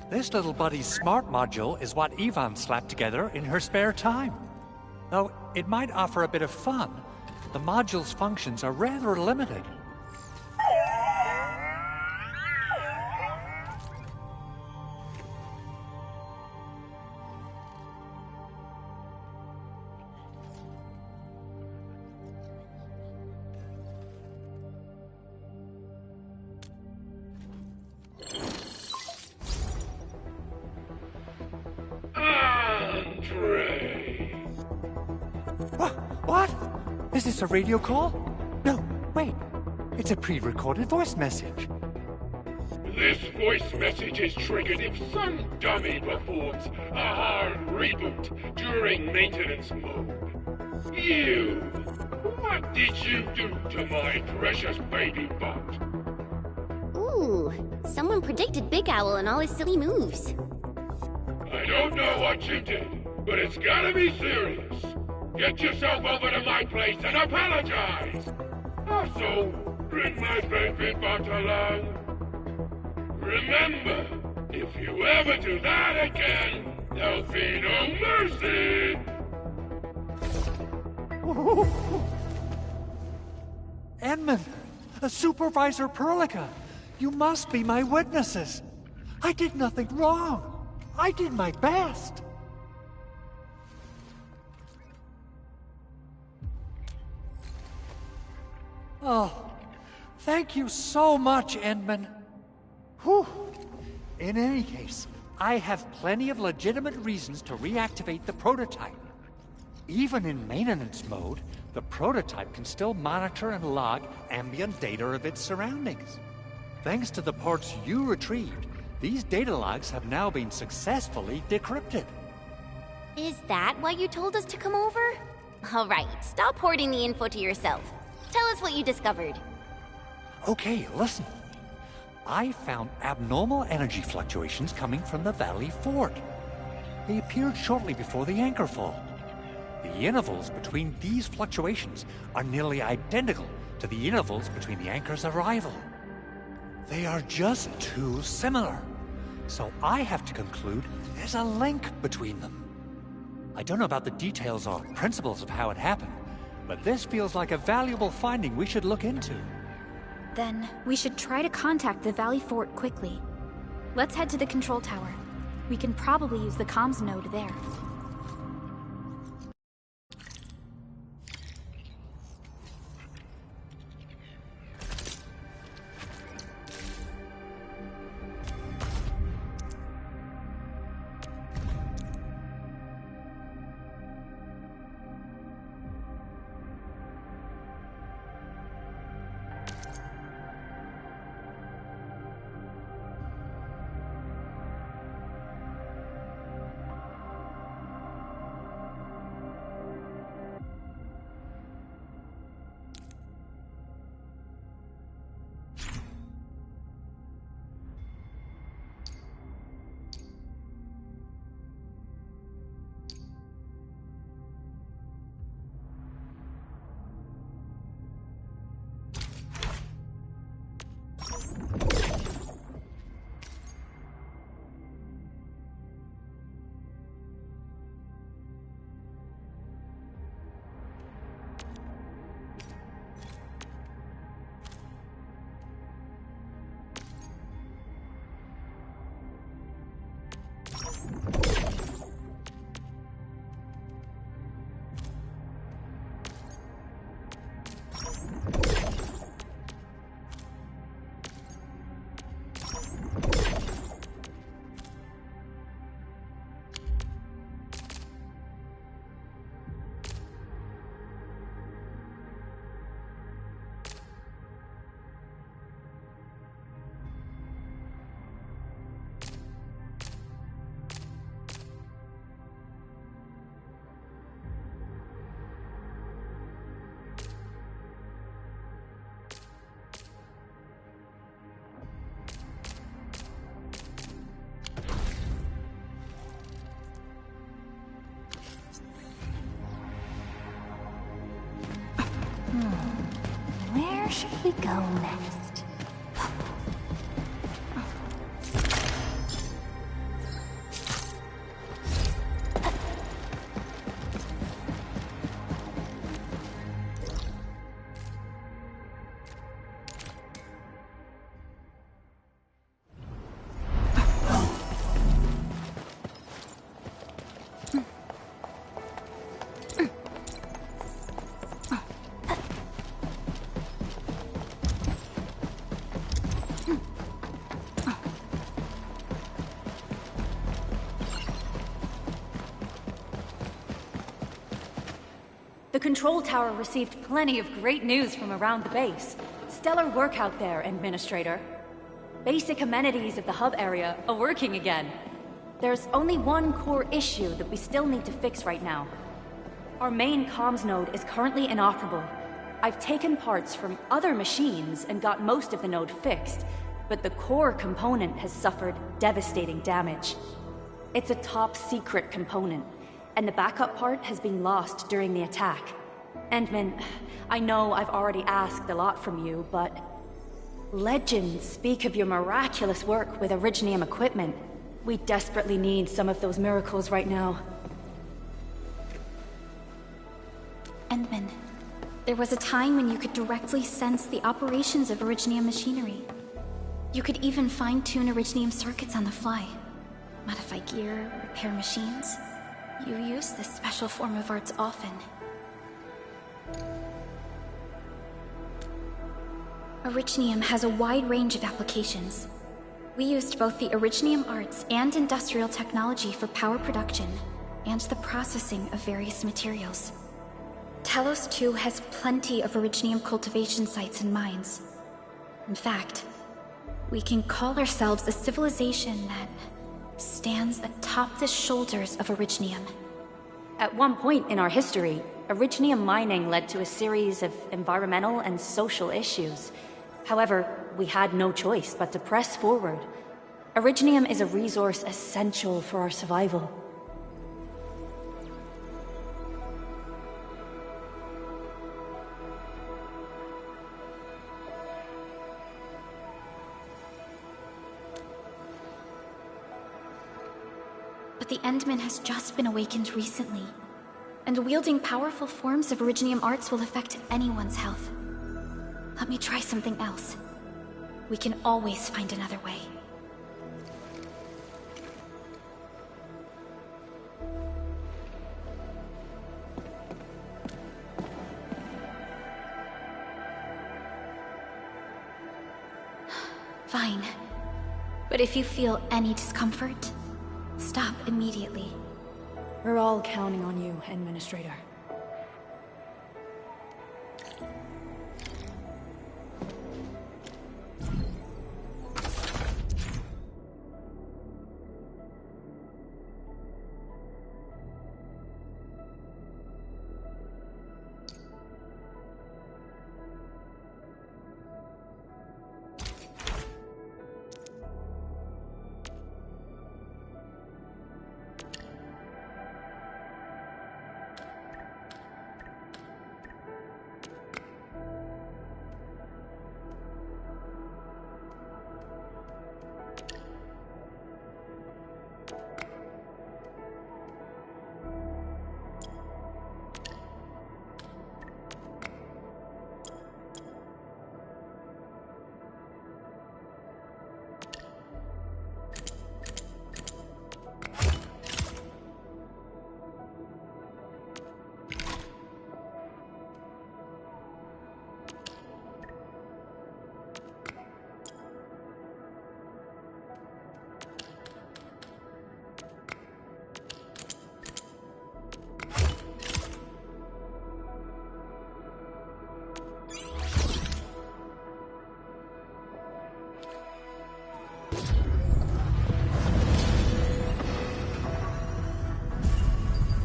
This little buddy's smart module is what Yvonne slapped together in her spare time. Though it might offer a bit of fun, the module's functions are rather limited. What? Is this a radio call? No, wait. It's a pre-recorded voice message. This voice message is triggered if some dummy performs a hard reboot during maintenance mode. You! What did you do to my precious baby bot? Ooh, someone predicted Big Owl and all his silly moves. I don't know what you did, but it's gotta be serious. Get yourself over to my place and apologize! Also, bring my baby bot along. Remember, if you ever do that again, there'll be no mercy! Edmund, Supervisor Perlica, you must be my witnesses. I did nothing wrong. I did my best. Oh, thank you so much, Edmund. Whew. In any case, I have plenty of legitimate reasons to reactivate the prototype. Even in maintenance mode, the prototype can still monitor and log ambient data of its surroundings. Thanks to the parts you retrieved, these data logs have now been successfully decrypted. Is that why you told us to come over? All right, stop hoarding the info to yourself. Tell us what you discovered. Okay, listen. I found abnormal energy fluctuations coming from the Valley Fort. They appeared shortly before the anchor fall. The intervals between these fluctuations are nearly identical to the intervals between the anchor's arrival. They are just too similar. So I have to conclude there's a link between them. I don't know about the details or principles of how it happened, but this feels like a valuable finding we should look into. Then, we should try to contact the Valley Fort quickly. Let's head to the control tower. We can probably use the comms node there. should we go next? The control tower received plenty of great news from around the base. Stellar work out there, Administrator. Basic amenities of the hub area are working again. There's only one core issue that we still need to fix right now. Our main comms node is currently inoperable. I've taken parts from other machines and got most of the node fixed, but the core component has suffered devastating damage. It's a top-secret component, and the backup part has been lost during the attack. Endman, I know I've already asked a lot from you, but legends speak of your miraculous work with Originium equipment. We desperately need some of those miracles right now. Endman, there was a time when you could directly sense the operations of Originium machinery. You could even fine-tune Originium circuits on the fly, modify gear, repair machines. You use this special form of arts often. Originium has a wide range of applications. We used both the Originium arts and industrial technology for power production and the processing of various materials. Talos 2 has plenty of Originium cultivation sites and mines. In fact, we can call ourselves a civilization that stands atop the shoulders of Originium. At one point in our history, Originium mining led to a series of environmental and social issues. However, we had no choice but to press forward. Originium is a resource essential for our survival. But the Endman has just been awakened recently, and wielding powerful forms of Originium arts will affect anyone's health. Let me try something else. We can always find another way. Fine. But if you feel any discomfort, stop immediately. We're all counting on you, Administrator.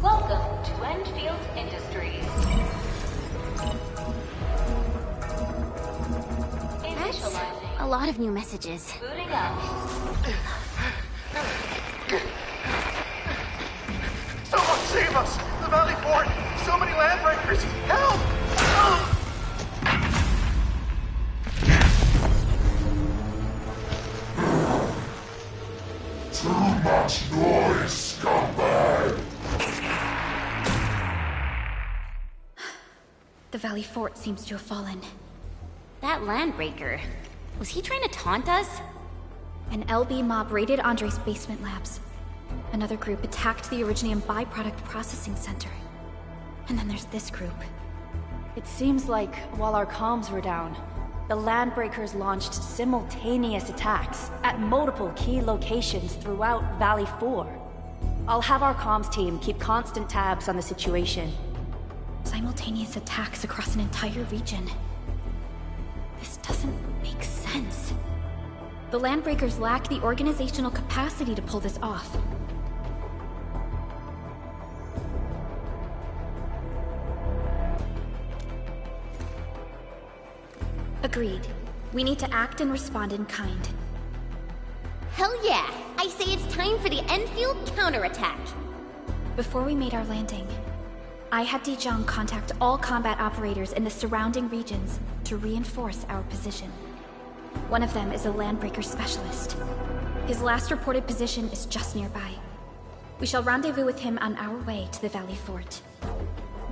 Welcome to Endfield Industries. Initializing. A lot of new messages. Booting up. Someone save us! The Valley Fort! So many landbreakers! Help! Too much noise, scumbag! The Valley Fort seems to have fallen. That landbreaker, was he trying to taunt us? An LB mob raided Andre's basement labs. Another group attacked the Originium byproduct processing center. And then there's this group. It seems like while our comms were down, the Landbreakers launched simultaneous attacks at multiple key locations throughout Valley 4. I'll have our comms team keep constant tabs on the situation. Simultaneous attacks across an entire region. This doesn't make sense. The Landbreakers lack the organizational capacity to pull this off. Agreed. We need to act and respond in kind. Hell yeah! I say it's time for the Endfield counterattack! Before we made our landing, I had Dijong contact all combat operators in the surrounding regions to reinforce our position. One of them is a Landbreaker specialist. His last reported position is just nearby. We shall rendezvous with him on our way to the Valley Fort.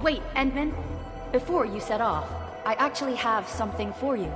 Wait, Endman. Before you set off, I actually have something for you.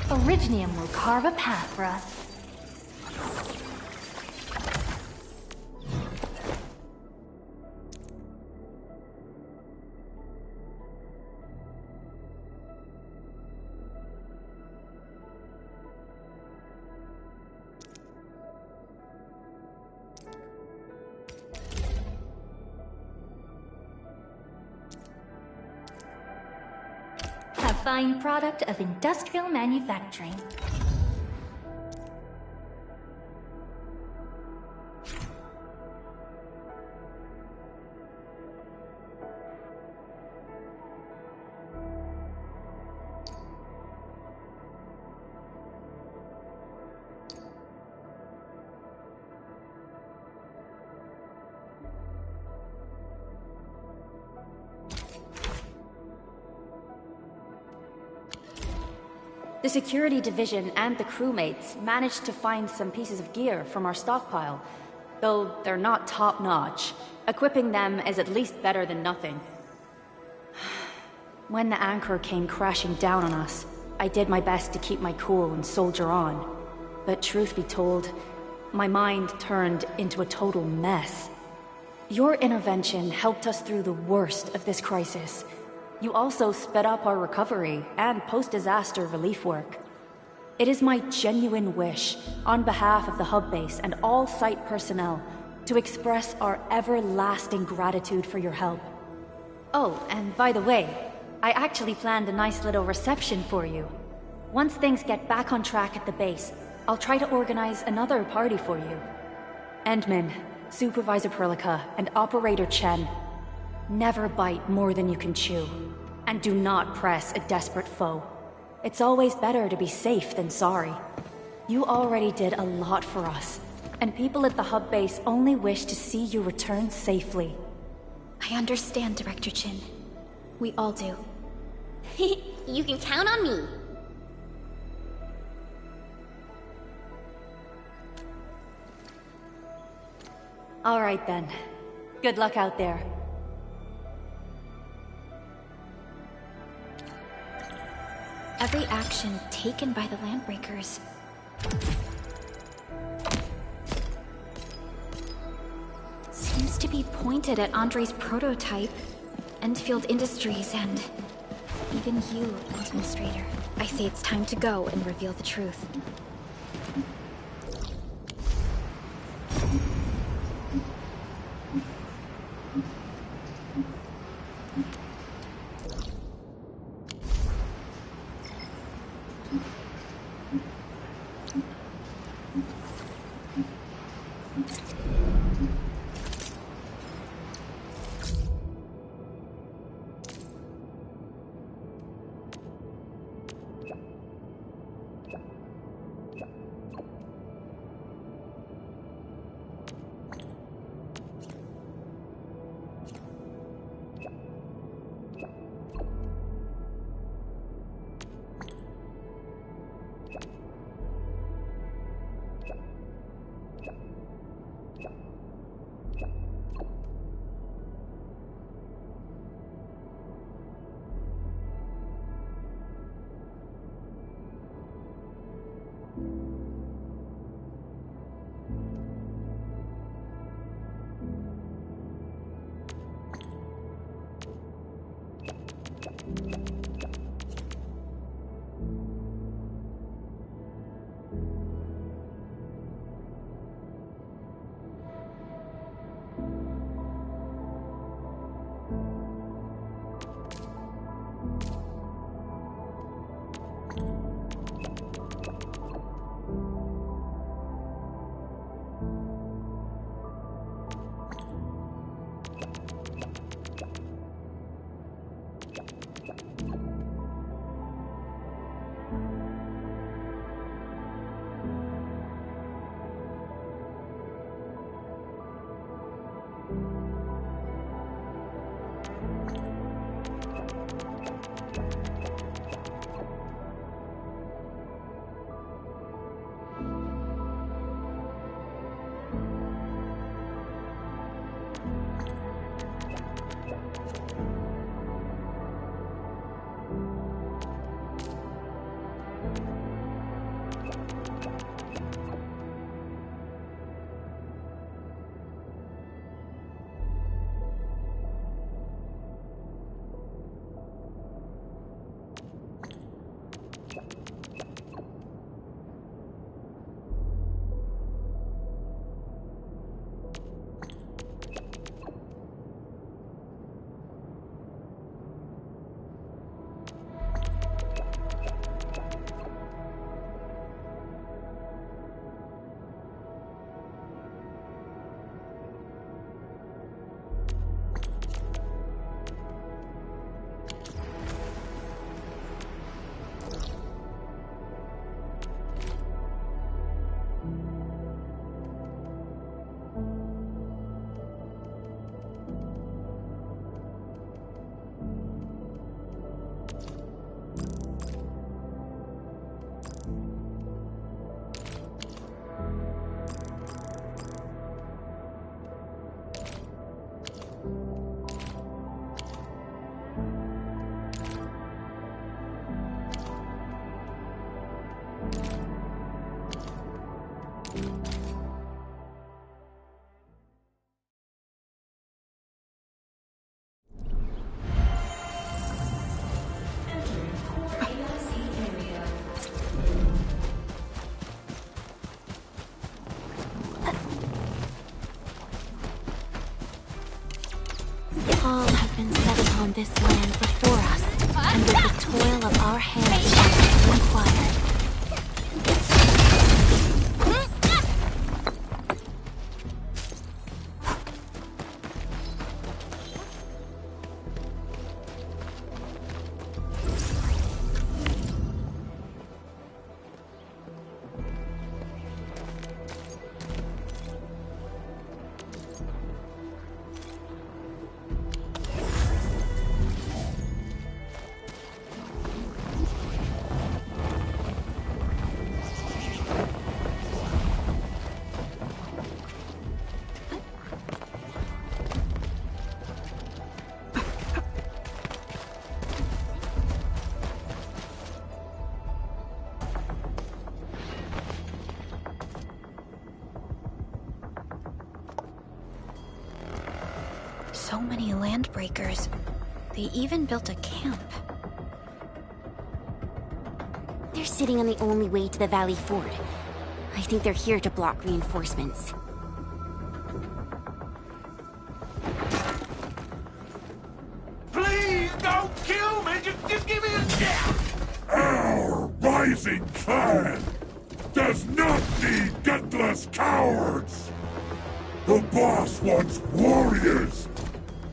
Originium will carve a path for us. A fine product of industrial manufacturing. The security division and the crewmates managed to find some pieces of gear from our stockpile, though they're not top-notch. Equipping them is at least better than nothing. When the anchor came crashing down on us, I did my best to keep my cool and soldier on. But truth be told, my mind turned into a total mess. Your intervention helped us through the worst of this crisis. You also sped up our recovery and post-disaster relief work. It is my genuine wish, on behalf of the hub base and all site personnel, to express our everlasting gratitude for your help. Oh, and by the way, I actually planned a nice little reception for you. Once things get back on track at the base, I'll try to organize another party for you. Endman, Supervisor Perlica, and Operator Chen, never bite more than you can chew. And do not press a desperate foe. It's always better to be safe than sorry. You already did a lot for us, and people at the hub base only wish to see you return safely. I understand, Director Chin. We all do. You can count on me. All right then. Good luck out there. Every action taken by the Landbreakers seems to be pointed at Andre's prototype, Endfield Industries, and even you, Administrator. I say it's time to go and reveal the truth. All have been set upon this land before us, and with the toil of our hands shall be required. So many landbreakers. They even built a camp. They're sitting on the only way to the Valley Ford. I think they're here to block reinforcements. Please don't kill me! Just give me a chance! Our rising clan does not need gutless cowards! The boss wants warriors!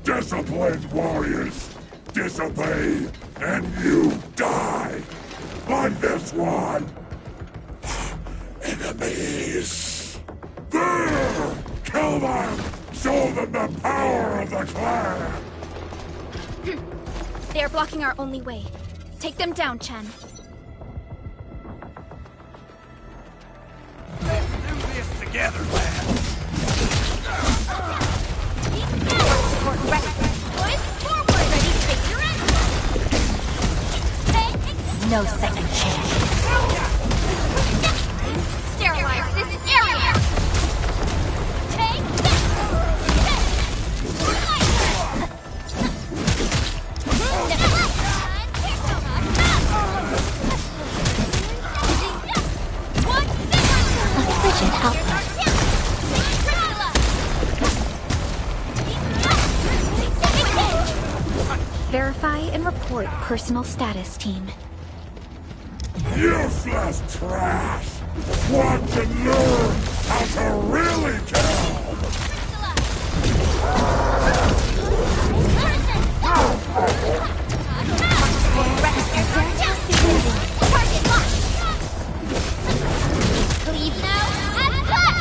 Disciplined warriors! Disobey, and you die! Like this one! Enemies! There! Kill them! Show them the power of the clan! They are blocking our only way. Take them down, Chen. Let's do this together, lad! No second chance. Sterilize this area! Take this! A frigid outlook. Verify and report personal status, team. Useless trash! Want to learn how to really kill! Leave now and cut!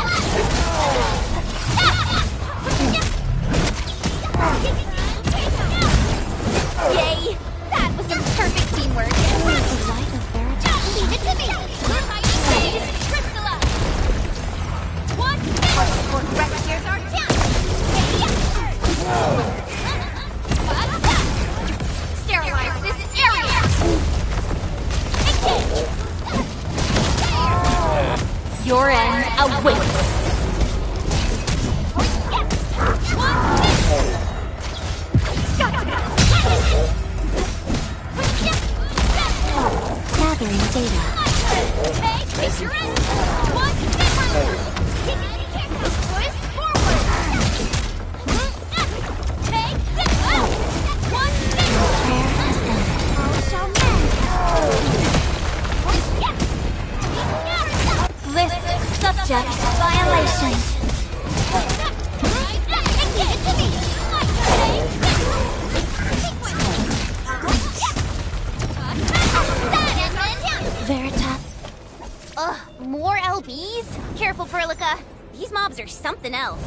data. Make your end! One step forward! Twist forward! Take this! One step forward! Prayer has ended. All shall mend! List subject violation. Give it to me! Veritas. Ugh, more LBs? Careful, Perlica. These mobs are something else.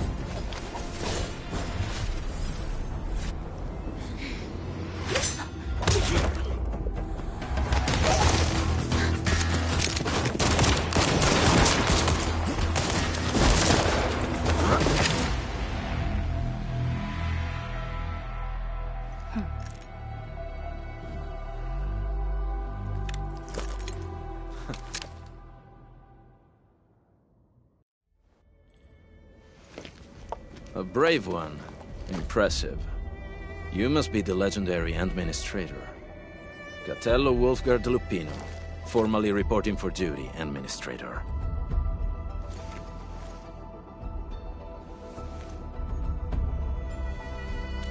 A brave one. Impressive. You must be the legendary Administrator. Catello Wolfgard Lupino, formally reporting for duty, Administrator.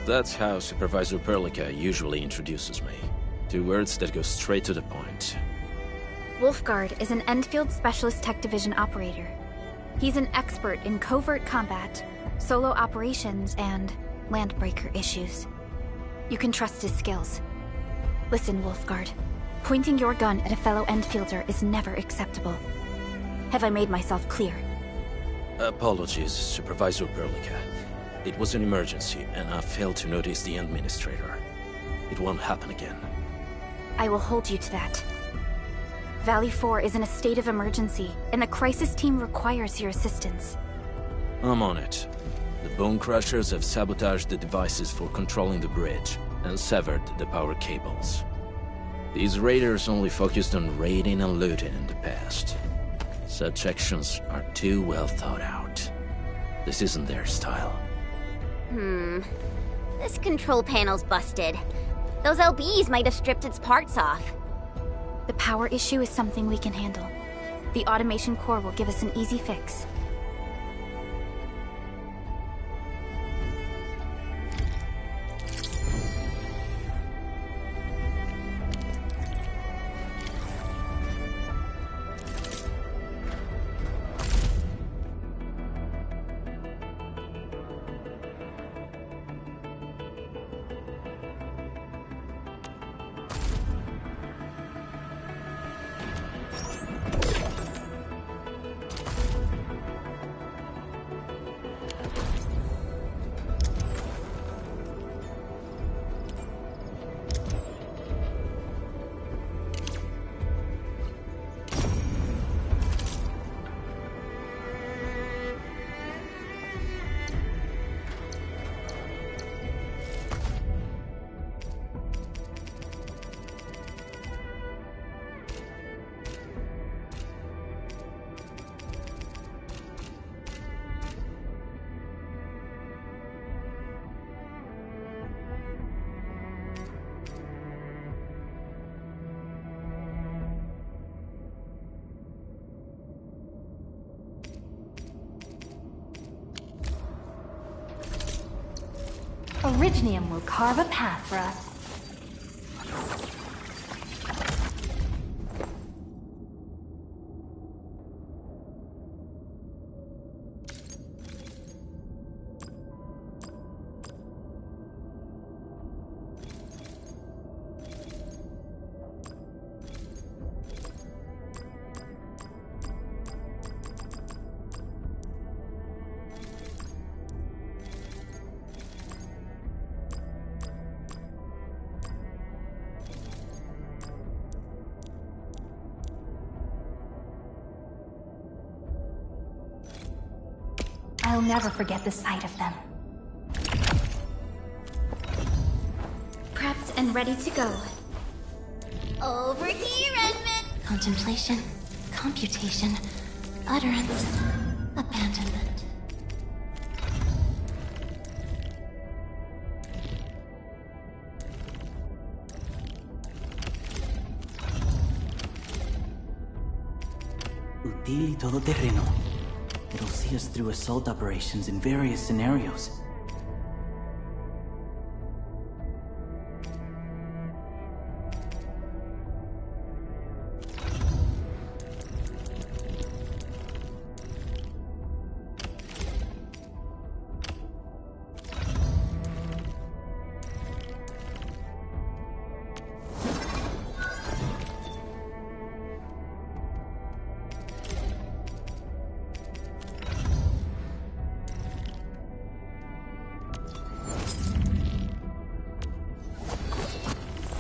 That's how Supervisor Perlica usually introduces me. 2 words that go straight to the point. Wolfgard is an Endfield Specialist Tech Division operator. He's an expert in covert combat, solo operations, and landbreaker issues. You can trust his skills. Listen, Wolfgard. Pointing your gun at a fellow Endfielder is never acceptable. Have I made myself clear? Apologies, Supervisor Perlica. It was an emergency, and I failed to notice the Administrator. It won't happen again. I will hold you to that. Valley 4 is in a state of emergency, and the crisis team requires your assistance. I'm on it. The Bone Crushers have sabotaged the devices for controlling the bridge, and severed the power cables. These raiders only focused on raiding and looting in the past. Such actions are too well thought out. This isn't their style. This control panel's busted. Those LBs might have stripped its parts off. The power issue is something we can handle. The automation core will give us an easy fix. Originium will carve a path for us. I'll never forget the sight of them. Prepped and ready to go. Over here, Edmund! Contemplation, computation, utterance, abandonment. Utili todoterreno. It'll see us through assault operations in various scenarios.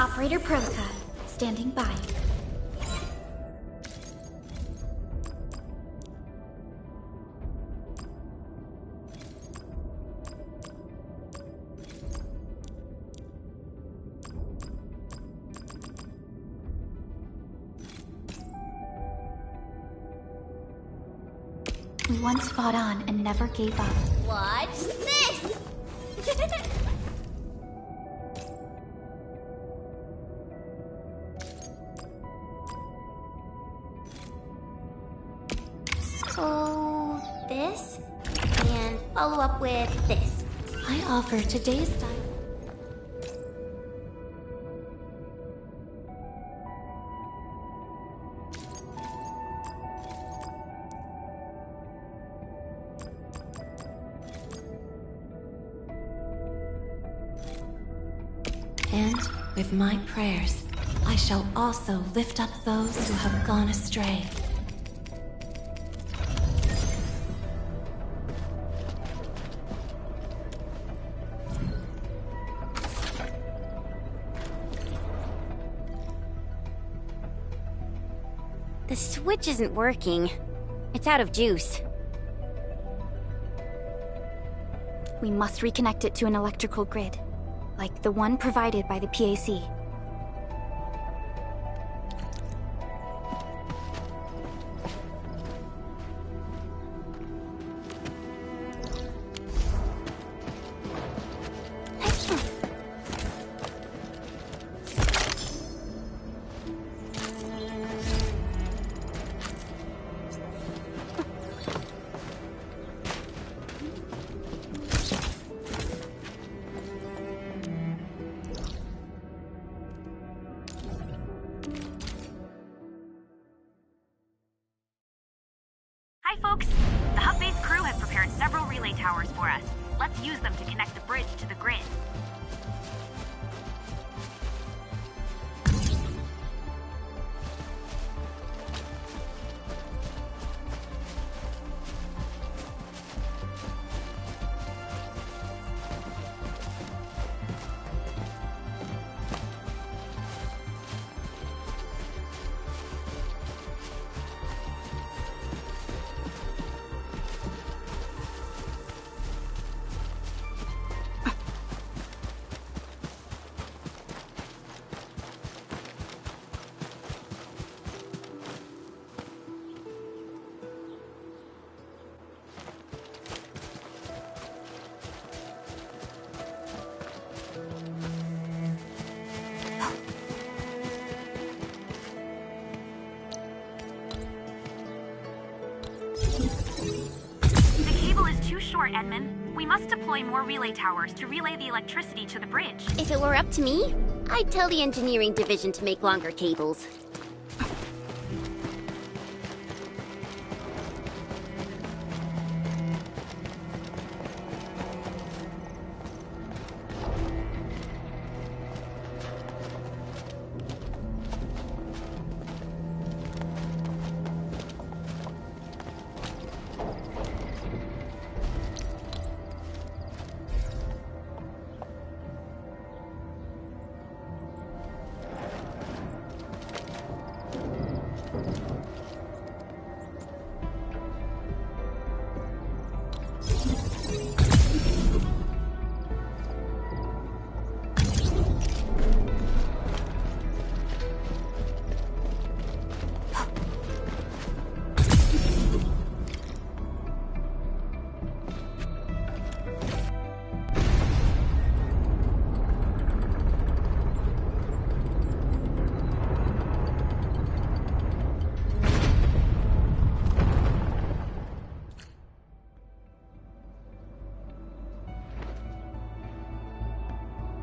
Operator Proka, standing by. We once fought on and never gave up. Watch this! So, this? And follow up with this. I offer today's style. And with my prayers, I shall also lift up those who have gone astray. The switch isn't working. It's out of juice. We must reconnect it to an electrical grid, like the one provided by the PAC. Hi, folks. The hub-based crew has prepared several relay towers for us. Let's use them to connect the bridge to the grid. Edmund. We must deploy more relay towers to relay the electricity to the bridge. If it were up to me, I'd tell the engineering division to make longer cables.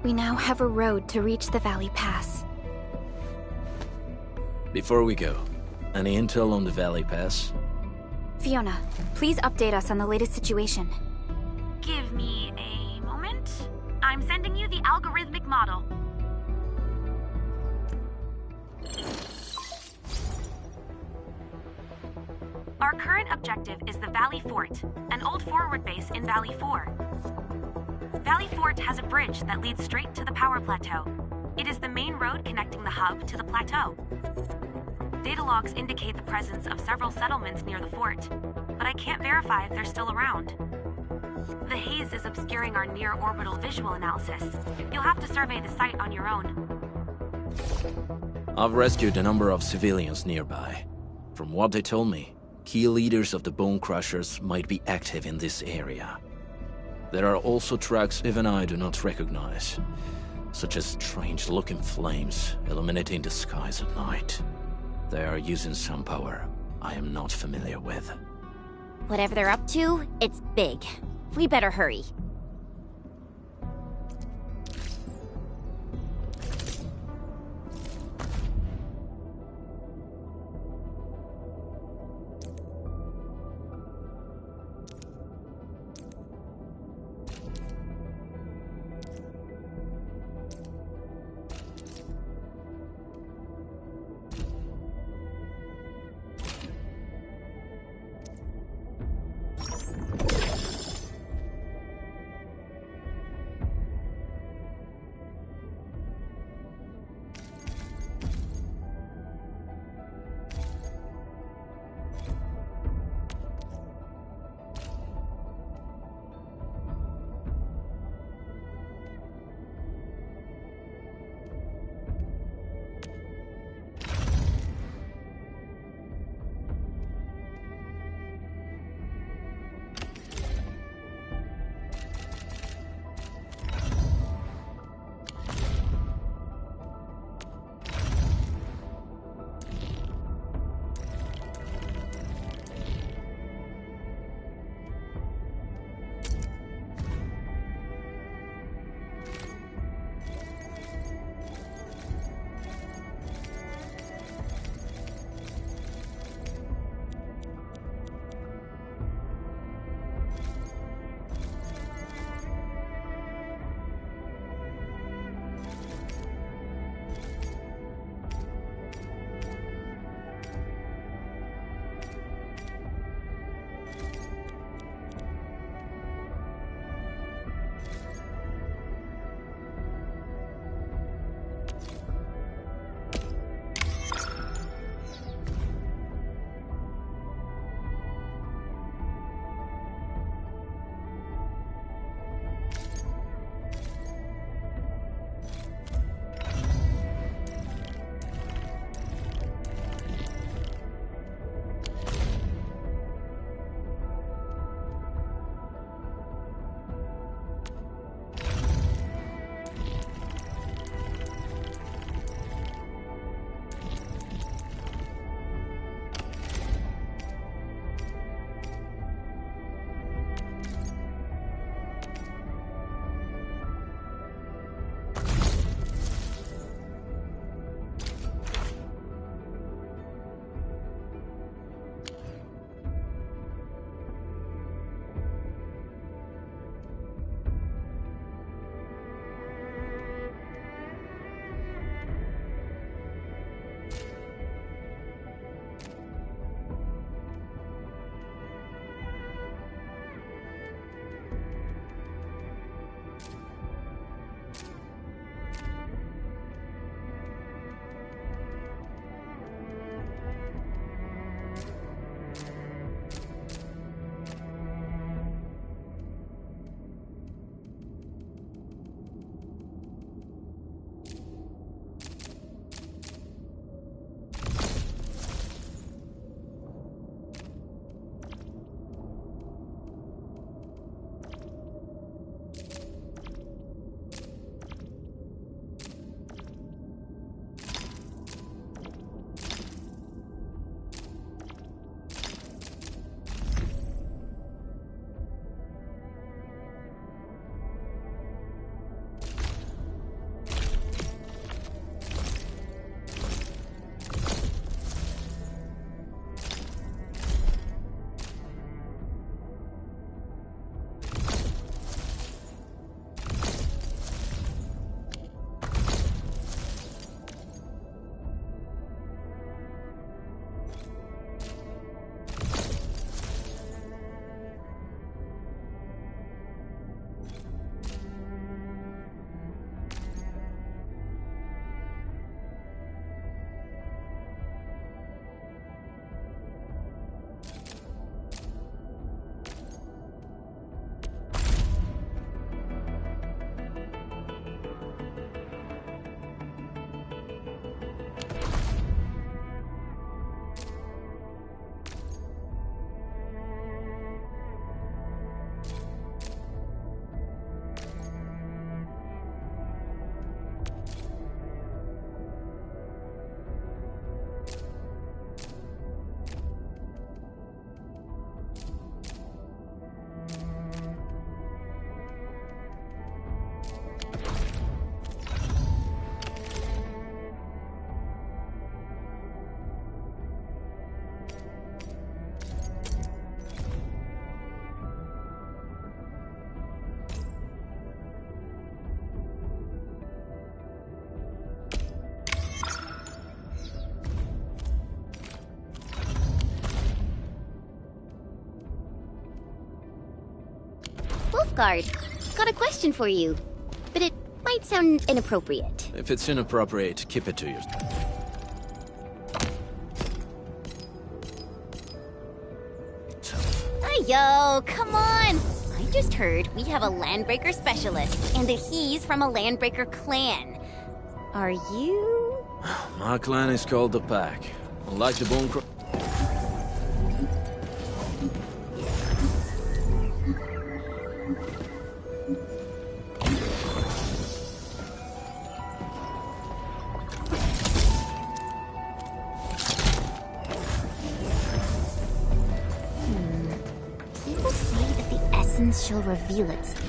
We now have a road to reach the Valley Pass. Before we go, any intel on the Valley Pass? Fiona, please update us on the latest situation. Give me a moment. I'm sending you the algorithmic model. Our current objective is the Valley Fort, an old forward base in Valley 4. Valley Fort has a bridge that leads straight to the power plateau. It is the main road connecting the hub to the plateau. Data logs indicate the presence of several settlements near the fort, but I can't verify if they're still around. The haze is obscuring our near-orbital visual analysis. You'll have to survey the site on your own. I've rescued a number of civilians nearby. From what they told me, key leaders of the Bone Crushers might be active in this area. There are also tracks even I do not recognize, such as strange-looking flames illuminating the skies at night. They are using some power I am not familiar with. Whatever they're up to, it's big. We better hurry. Wolfguard. Got a question for you, but it might sound inappropriate. If it's inappropriate, keep it to yourself. Yo, come on! I just heard we have a Landbreaker specialist, and that he's from a Landbreaker clan. Are you? My clan is called the Pack. Unlike the Bone Crushers. People say that the essence shall reveal itself.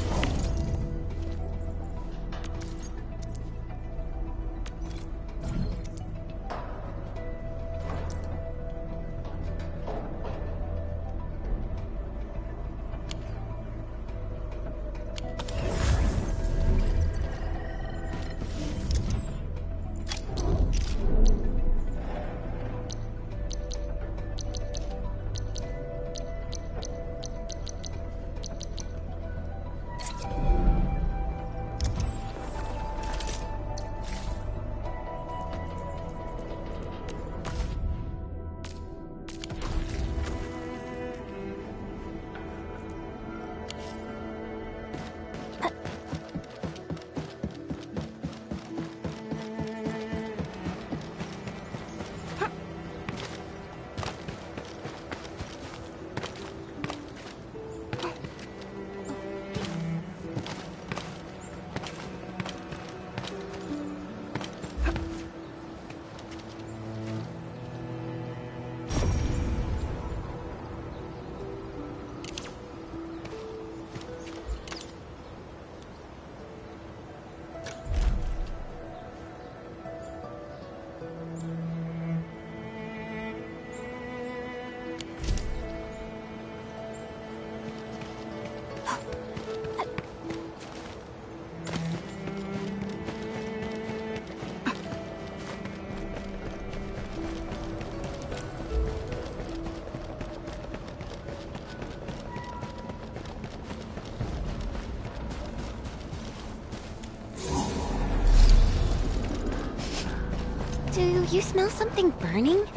Do you smell something burning?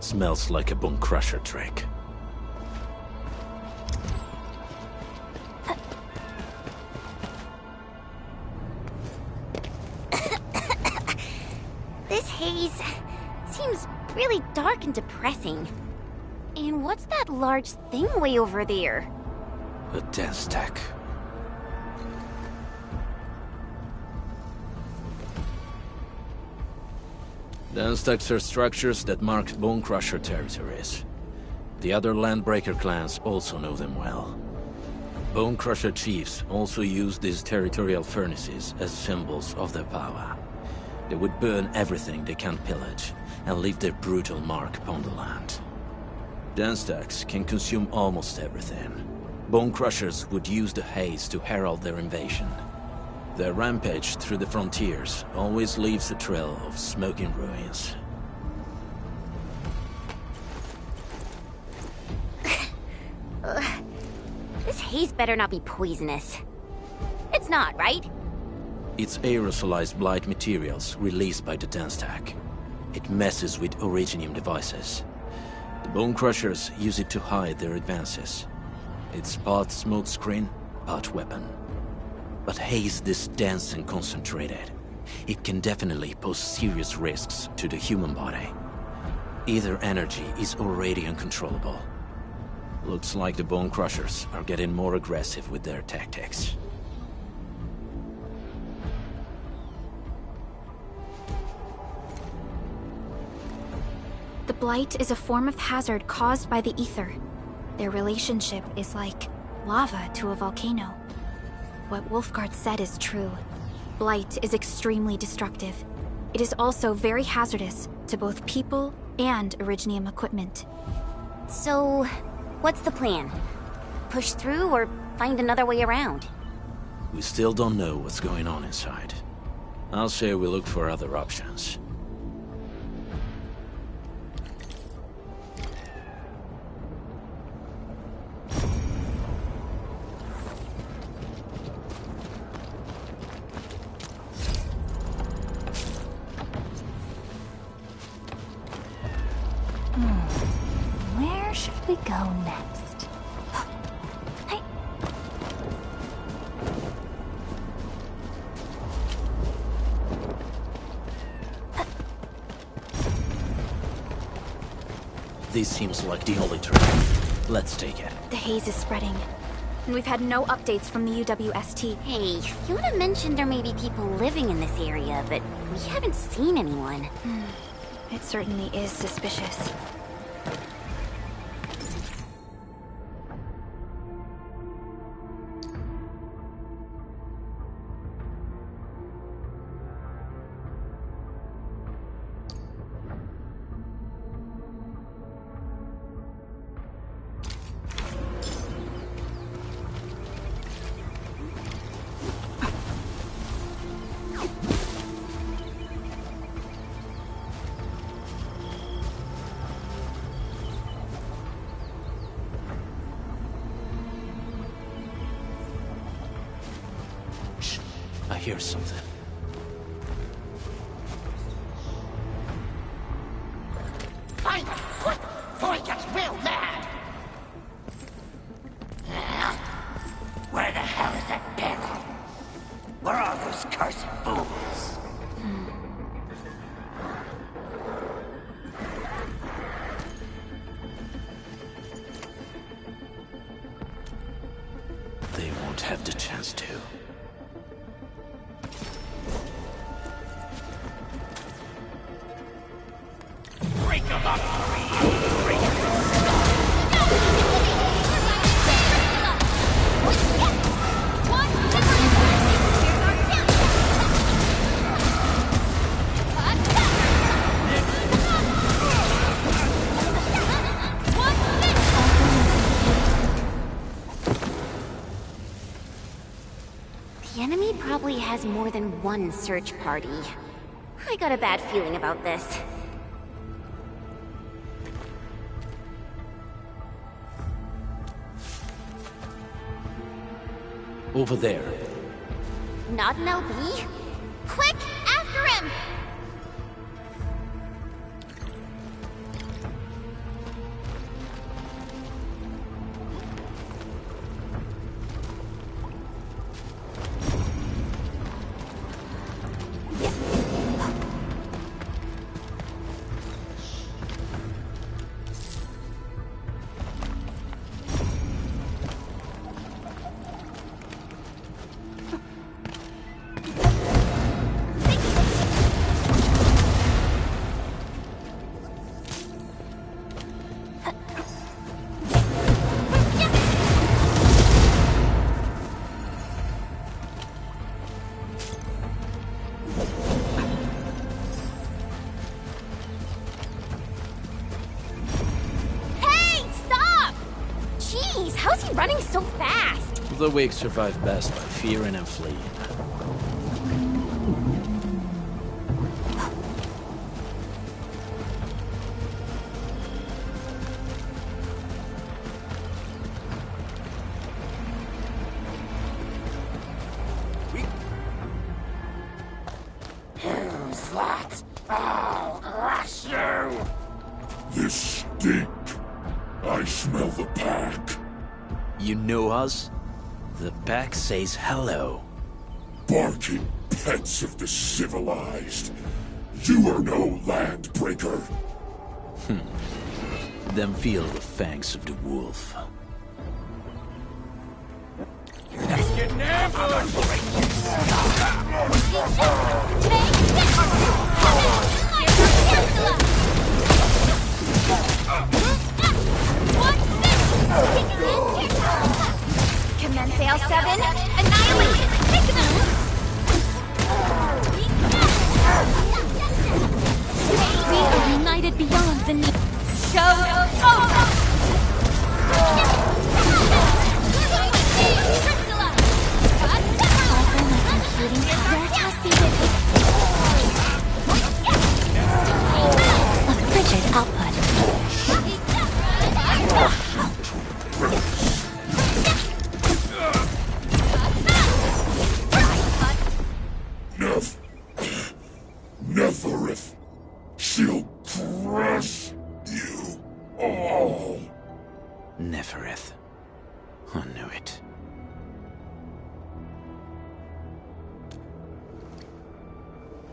Smells like a Bone Crusher trick. This haze seems really dark and depressing. And what's that large thing way over there? A dense tech. Dense techs are structures that mark Bone Crusher territories. The other Landbreaker clans also know them well. Bone Crusher chiefs also use these territorial furnaces as symbols of their power. They would burn everything they can pillage, and leave their brutal mark upon the land. Dense techs can consume almost everything. Bone Crushers would use the haze to herald their invasion. Their rampage through the frontiers always leaves a trail of smoking ruins. This haze better not be poisonous. It's not, right? It's aerosolized blight materials released by the dense tech. It messes with Originium devices. The Bone Crushers use it to hide their advances. It's part smokescreen, part weapon. But haze this dense and concentrated. It can definitely pose serious risks to the human body. Either energy is already uncontrollable. Looks like the Bone Crushers are getting more aggressive with their tactics. The Blight is a form of hazard caused by the ether. Their relationship is like lava to a volcano. What Wolfguard said is true. Blight is extremely destructive. It is also very hazardous to both people and Originium equipment. So, what's the plan? Push through or find another way around? We still don't know what's going on inside. I'll say we look for other options. we go next? This seems like the only track. Let's take it. The haze is spreading, and we've had no updates from the UWST. Hey, Fiona mentioned there may be people living in this area, but we haven't seen anyone. It certainly is suspicious. I hear something. Fight! Quick! Before he gets real mad! Where the hell is that barrel? Where are those cursed fools? They won't have the chance to. Break them up! The enemy probably has more than one search party. I got a bad feeling about this. Over there. Not an LB? Quick, after him! How's he running so fast? The weak survive best by fearing and fleeing. Who's that? I'll crush you! This stink. I smell the pack. You know us? The pack says hello. Barking pets of the civilized. You are no landbreaker. Then feel the fangs of the wolf. Let's get an ambush! Commence L7, annihilation! Take them! We are united beyond the need. Show over! A frigid output. Neverith, she'll crush you all. Neferith. I knew it.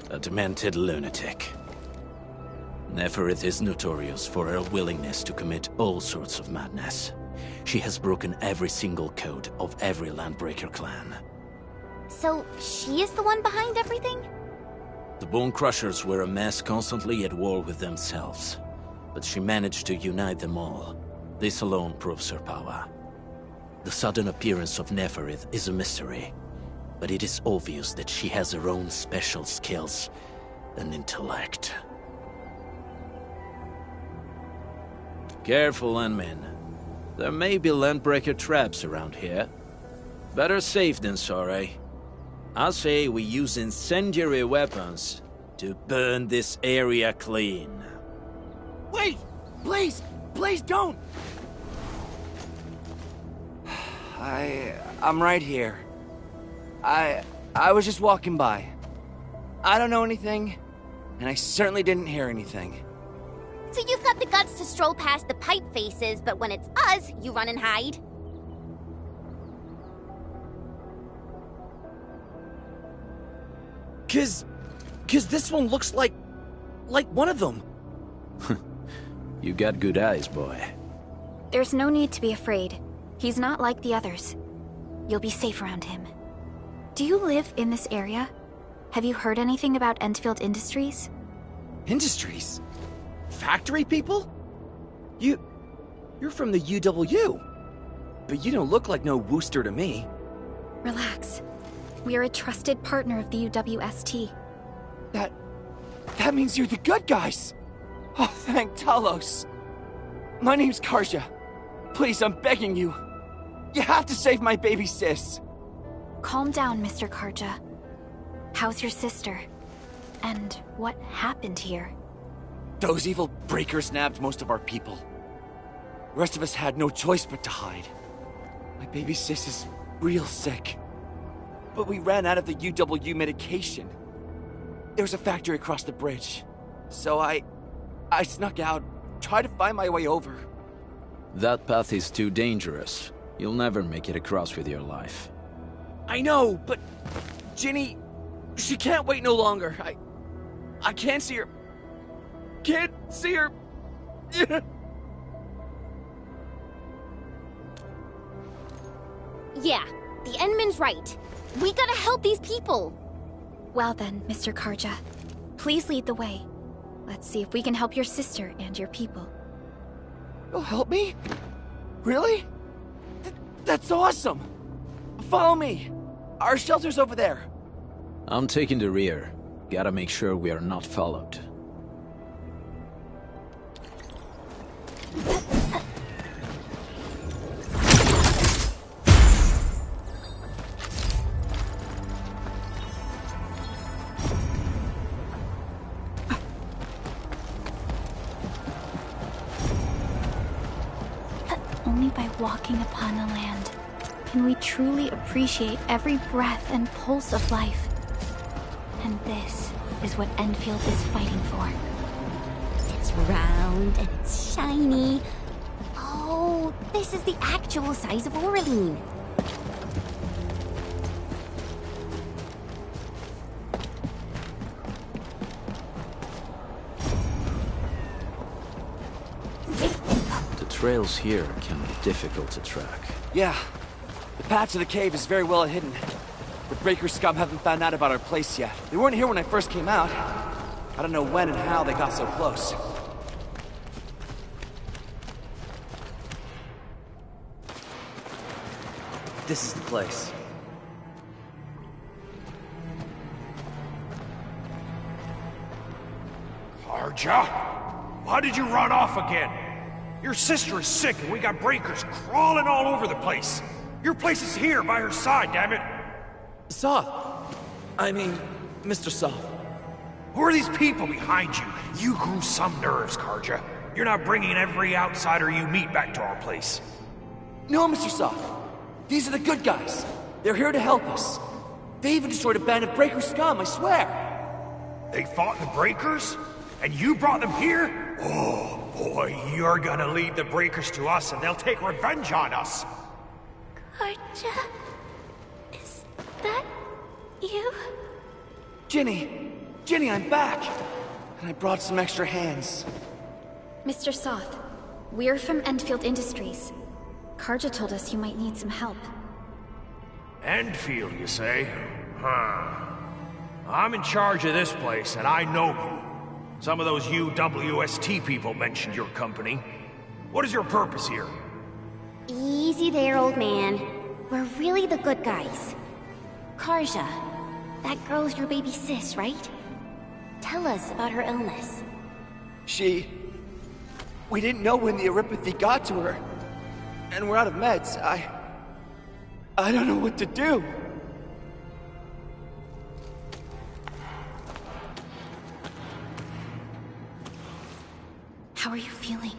A demented lunatic. Neferith is notorious for her willingness to commit all sorts of madness. She has broken every single code of every Landbreaker clan. So, she is the one behind everything? The Bone Crushers were a mess constantly at war with themselves, but she managed to unite them all. This alone proves her power. The sudden appearance of Neferith is a mystery, but it is obvious that she has her own special skills and intellect. Careful, Endmin. There may be Landbreaker traps around here. Better safe than sorry. I say we use incendiary weapons to burn this area clean. Wait! Please! Please don't! I'm right here. I was just walking by. I don't know anything, and I certainly didn't hear anything. So you've got the guts to stroll past the pipe faces, but when it's us, you run and hide? Cause this one looks like one of them. You got good eyes, boy. There's no need to be afraid. He's not like the others. You'll be safe around him. Do you live in this area? Have you heard anything about Endfield Industries? Industries? Factory people? You're from the UW. But you don't look like no Wooster to me. Relax. We are a trusted partner of the UWST. That means you're the good guys! Oh, thank Talos. My name's Karja. Please, I'm begging you. You have to save my baby sis. Calm down, Mr. Karja. How's your sister? And what happened here? Those evil breakers nabbed most of our people. The rest of us had no choice but to hide. My baby sis is real sick. But we ran out of the UW medication. There's a factory across the bridge. So I snuck out, tried to find my way over. That path is too dangerous. You'll never make it across with your life. I know, but Ginny, she can't wait no longer. I can't see her. Can't see her. Yeah, the Endman's right. We gotta help these people. Well then, Mr. Karja, please lead the way. Let's see if we can help your sister and your people. You'll help me? Really? That's awesome! Follow me! Our shelter's over there. I'm taking the rear. Gotta make sure we are not followed. Only by walking upon the land can we truly appreciate every breath and pulse of life. And this is what Endfield is fighting for. It's round and it's shiny. Oh, this is the actual size of Aureline. The trails here can be difficult to track. Yeah, the path to the cave is very well hidden. The Breaker scum haven't found out about our place yet. They weren't here when I first came out. I don't know when and how they got so close. This is the place. Karja? Why did you run off again? Your sister is sick and we got breakers crawling all over the place. Your place is here by her side, damn it. Soth. I mean, Mr. Soth. Who are these people behind you? You grew some nerves, Karja. You're not bringing every outsider you meet back to our place. No, Mr. Soth. These are the good guys. They're here to help us. They even destroyed a band of Breaker scum, I swear. They fought the breakers? And you brought them here? Oh, Boy, you're gonna lead the Breakers to us and they'll take revenge on us! Karja? Is that you? Ginny! Ginny, I'm back! And I brought some extra hands. Mr. Soth, we're from Endfield Industries. Karja told us you might need some help. Endfield, you say? Huh. I'm in charge of this place, and I know you. Some of those UWST people mentioned your company. What is your purpose here? Easy there, old man. We're really the good guys. Karja, that girl's your baby sis, right? Tell us about her illness. We didn't know when the Eurypathy got to her. And we're out of meds. I don't know what to do. How are you feeling?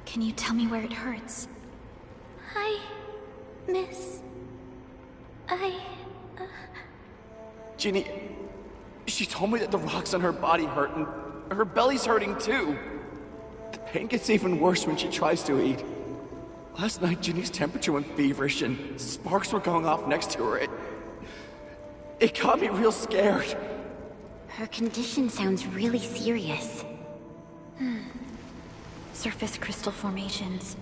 Can you tell me where it hurts? Miss... Ginny, she told me that the rocks on her body hurt and her belly's hurting too. The pain gets even worse when she tries to eat. Last night, Ginny's temperature went feverish and sparks were going off next to her. It got me real scared. Her condition sounds really serious. Surface crystal formations,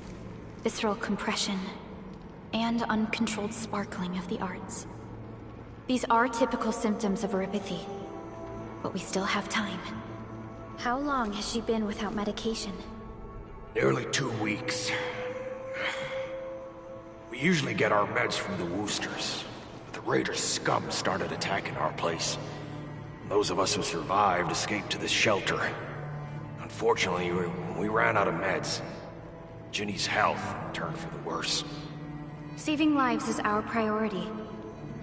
visceral compression, and uncontrolled sparkling of the arts. These are typical symptoms of Eurypathy, but we still have time. How long has she been without medication? Nearly 2 weeks. We usually get our meds from the Woosters, but the Raiders' scum started attacking our place. Those of us who survived escaped to this shelter. Unfortunately, we ran out of meds. Ginny's health turned for the worse. Saving lives is our priority.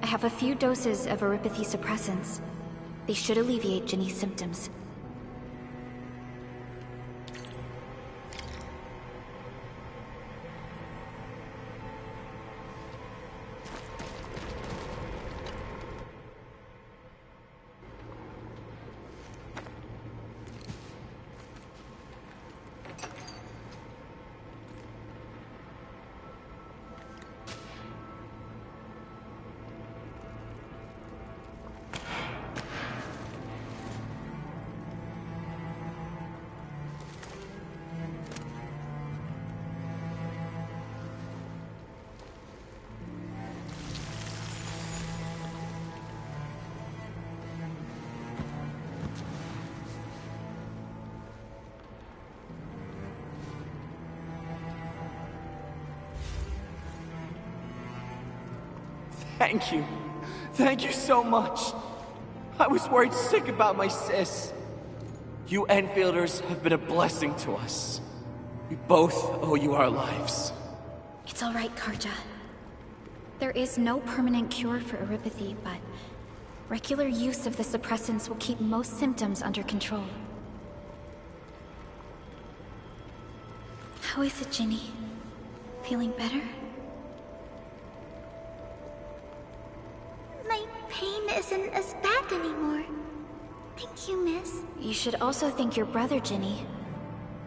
I have a few doses of Eurypathy suppressants. They should alleviate Ginny's symptoms. Thank you. Thank you so much. I was worried sick about my sis. You Enfielders have been a blessing to us. We both owe you our lives. It's all right, Karja. There is no permanent cure for Eurypathy, but regular use of the suppressants will keep most symptoms under control. How is it, Ginny? Feeling better? My pain isn't as bad anymore. Thank you, miss. You should also thank your brother, Ginny.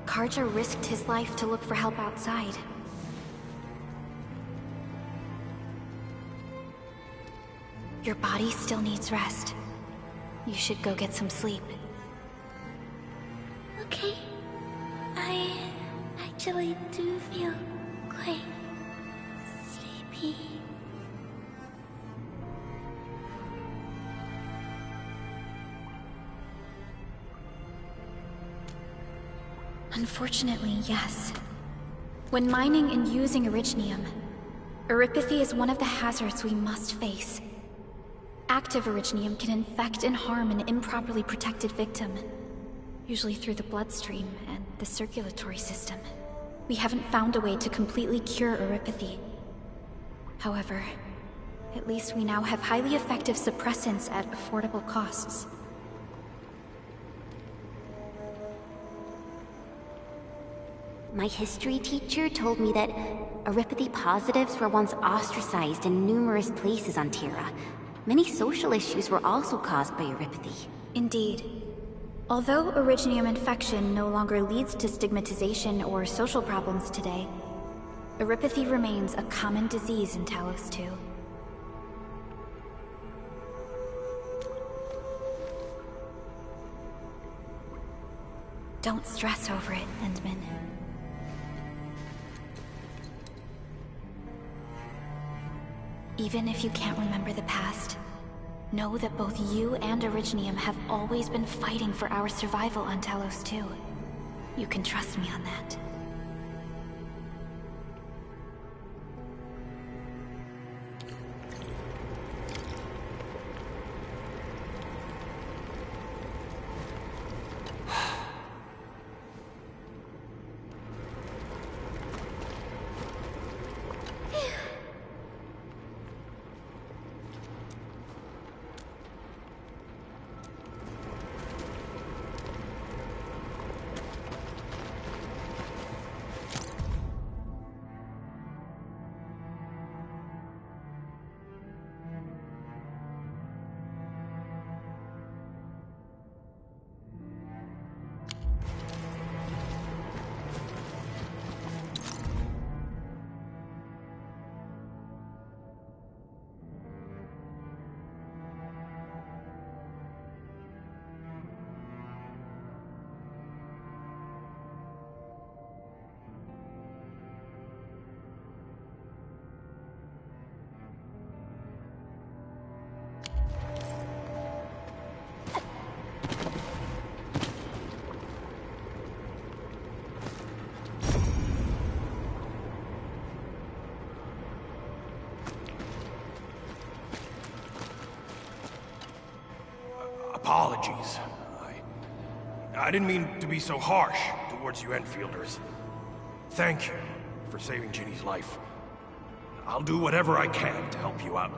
Karja risked his life to look for help outside. Your body still needs rest. You should go get some sleep. Okay. I actually do feel quite sleepy. Unfortunately, yes. When mining and using Originium, Eurypathy is one of the hazards we must face. Active Originium can infect and harm an improperly protected victim, usually through the bloodstream and the circulatory system. We haven't found a way to completely cure Eurypathy. However, at least we now have highly effective suppressants at affordable costs. My history teacher told me that Eurypathy positives were once ostracized in numerous places on Terra. Many social issues were also caused by Eurypathy. Indeed. Although Originium infection no longer leads to stigmatization or social problems today, erypathy remains a common disease in Talos 2. Don't stress over it, Endman. Even if you can't remember the past, know that both you and Originium have always been fighting for our survival on Talos 2. You can trust me on that. Apologies. I didn't mean to be so harsh towards you Enfielders. Thank you for saving Ginny's life. I'll do whatever I can to help you out.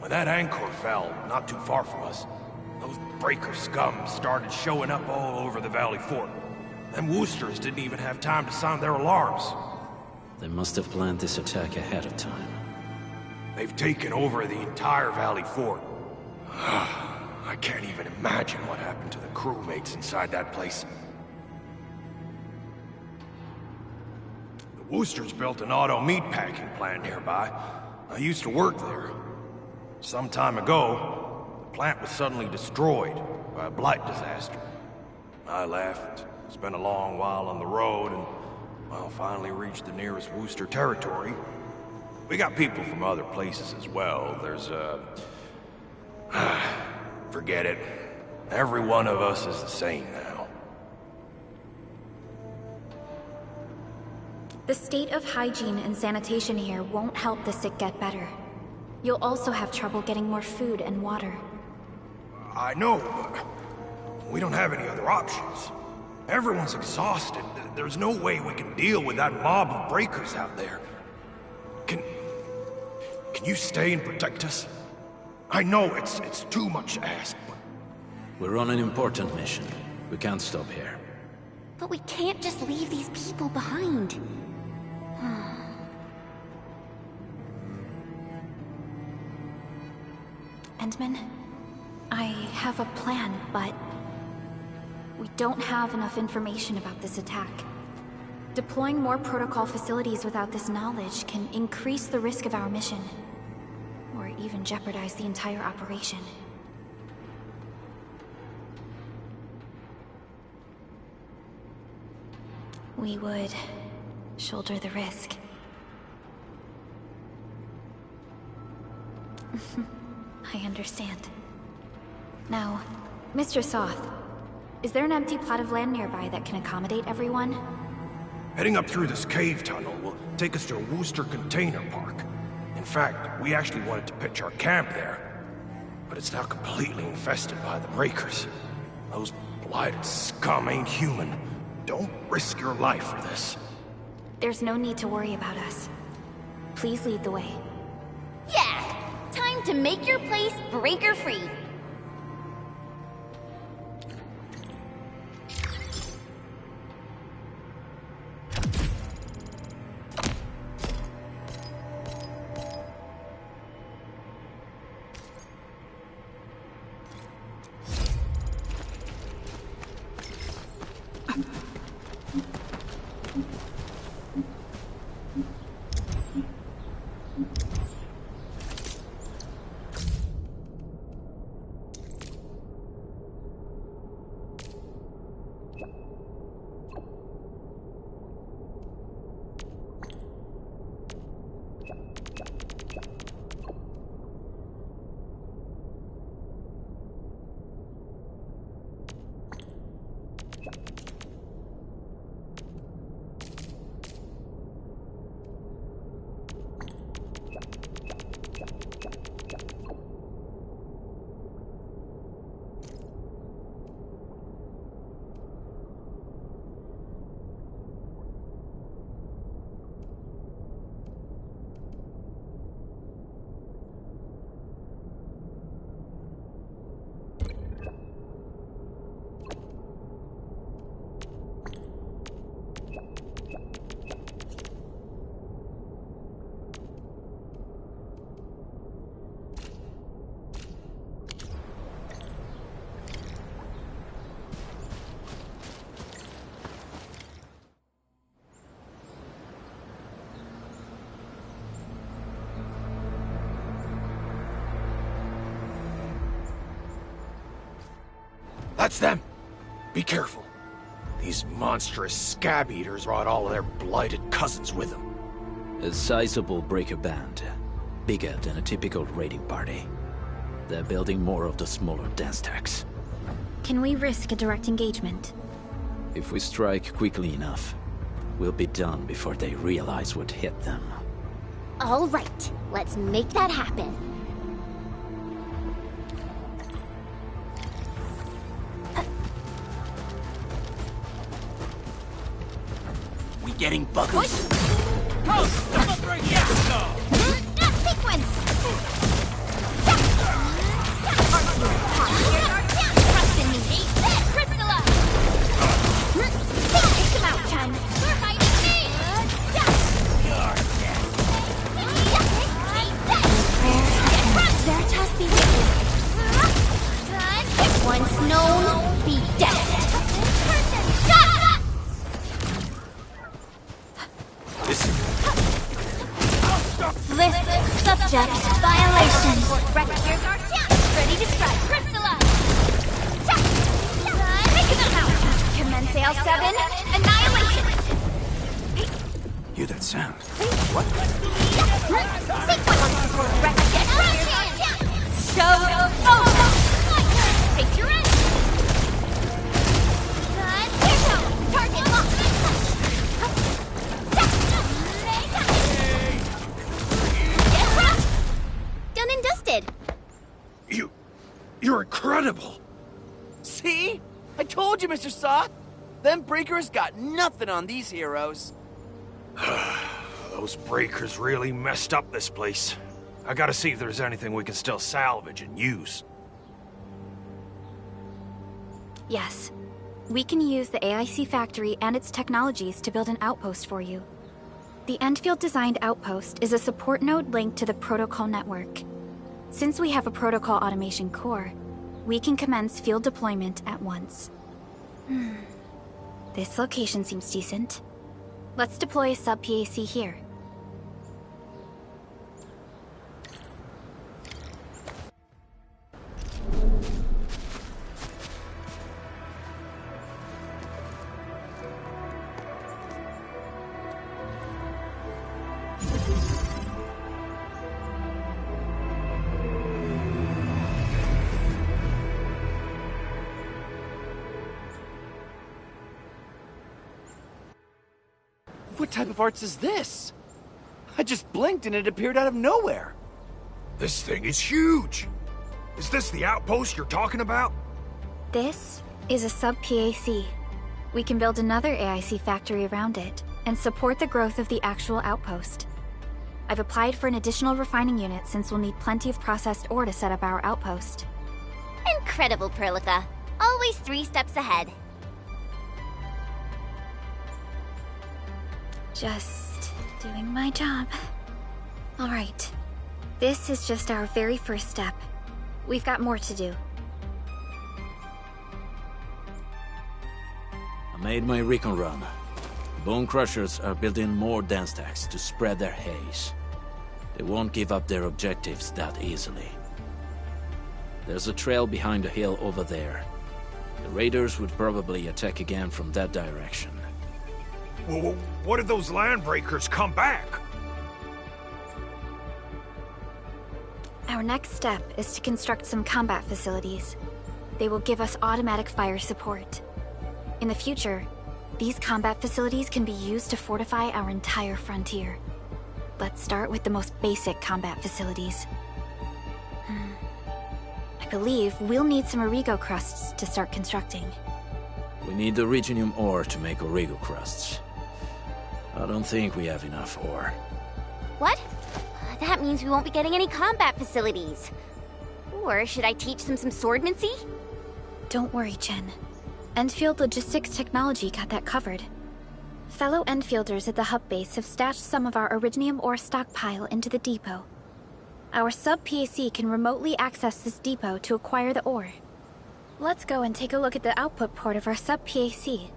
When that anchor fell not too far from us, those breaker scum started showing up all over the Valley Fort. Them Woosters didn't even have time to sound their alarms. They must have planned this attack ahead of time. They've taken over the entire Valley Fort. I can't even imagine what happened to the crewmates inside that place. The Woosters built an auto meatpacking plant nearby. I used to work there. Some time ago, the plant was suddenly destroyed by a blight disaster. I left, spent a long while on the road, and, well, finally reached the nearest Wooster territory. We got people from other places as well. There's, forget it. Every one of us is the same now. The state of hygiene and sanitation here won't help the sick get better. You'll also have trouble getting more food and water. I know, but we don't have any other options. Everyone's exhausted. There's no way we can deal with that mob of breakers out there. Can you stay and protect us? I know it's too much to ask, but... We're on an important mission. We can't stop here. But we can't just leave these people behind. Endman, I have a plan, but we don't have enough information about this attack. Deploying more protocol facilities without this knowledge can increase the risk of our mission, or even jeopardize the entire operation. We would shoulder the risk. I understand. Now, Mr. Soth, is there an empty plot of land nearby that can accommodate everyone? Heading up through this cave tunnel will take us to a Wooster container park. In fact, we actually wanted to pitch our camp there. But it's now completely infested by the breakers. Those blighted scum ain't human. Don't risk your life for this. There's no need to worry about us. Please lead the way. Yeah! Time to make your place breaker-free. That's them! Be careful. These monstrous scab eaters brought all of their blighted cousins with them. A sizable breaker band. Bigger than a typical raiding party. They're building more of the smaller dance tags. Can we risk a direct engagement? If we strike quickly enough, we'll be done before they realize what hit them. All right, let's make that happen. We getting buggers? Sequence! Trust in me. Crystalla! Take him out, Chen. We're fighting me! Veritas be with you. Once known, be destined. List subject violation. Here's our chance. Ready to strike. Crystalla! Take him out! Commence AL7. Annihilation! Hear that sound? What? Sequence! Show over! Take your end! Target locked! Done and dusted. You're incredible! See? I told you, Mr. Saw! Them breakers got nothing on these heroes. Those breakers really messed up this place. I gotta see if there's anything we can still salvage and use. Yes. We can use the AIC factory and its technologies to build an outpost for you. The Endfield designed outpost is a support node linked to the protocol network. Since we have a protocol automation core, we can commence field deployment at once. This location seems decent. Let's deploy a sub-PAC here. What type of arts is this? I just blinked and it appeared out of nowhere. This thing is huge! Is this the outpost you're talking about? This is a sub-PAC. We can build another AIC factory around it and support the growth of the actual outpost. I've applied for an additional refining unit since we'll need plenty of processed ore to set up our outpost. Incredible, Perlica. Always 3 steps ahead. Just doing my job. All right. This is just our very first step. We've got more to do. I made my recon run. Bone Crushers are building more dance stacks to spread their haze. They won't give up their objectives that easily. There's a trail behind the hill over there. The raiders would probably attack again from that direction. Well, what if those landbreakers come back? Our next step is to construct some combat facilities. They will give us automatic fire support. In the future, these combat facilities can be used to fortify our entire frontier. Let's start with the most basic combat facilities. I believe we'll need some Origo crusts to start constructing. We need the Originium ore to make Origo crusts. I don't think we have enough ore. What? That means we won't be getting any combat facilities. Or should I teach them some swordmancy? Don't worry, Chen. Endfield Logistics Technology got that covered. Fellow Enfielders at the hub base have stashed some of our Originium ore stockpile into the depot. Our sub-PAC can remotely access this depot to acquire the ore. Let's go and take a look at the output port of our sub-PAC.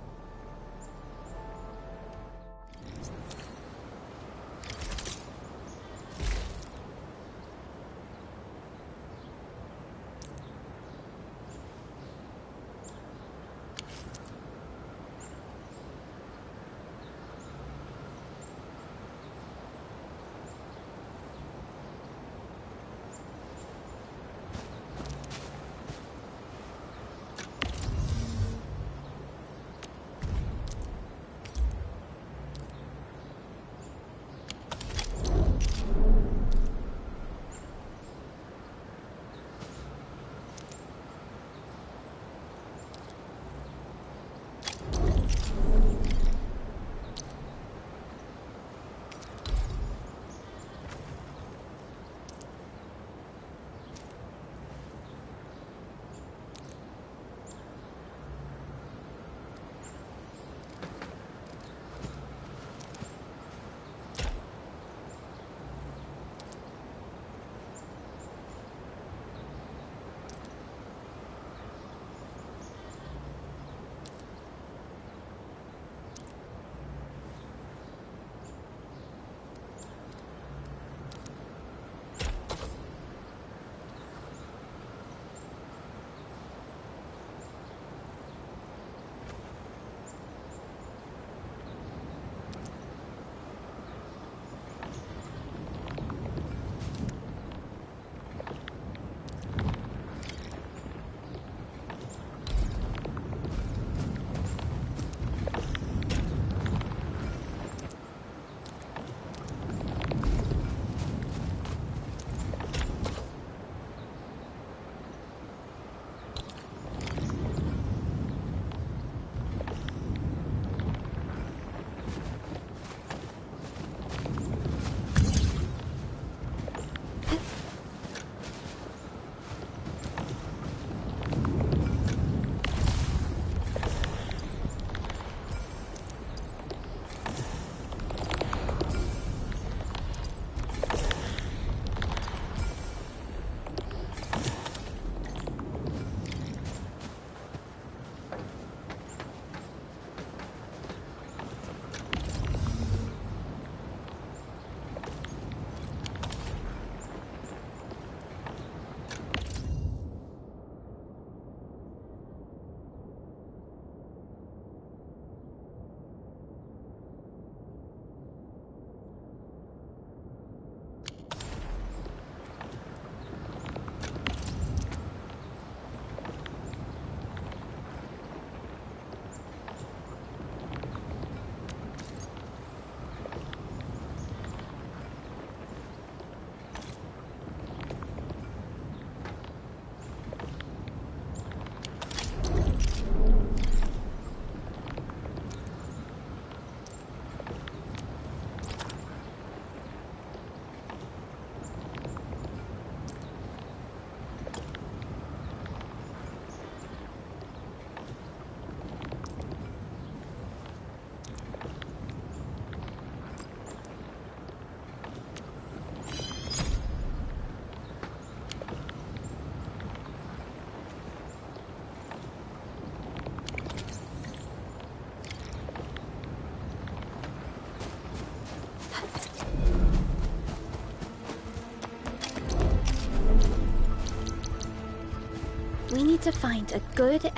We need to find a good...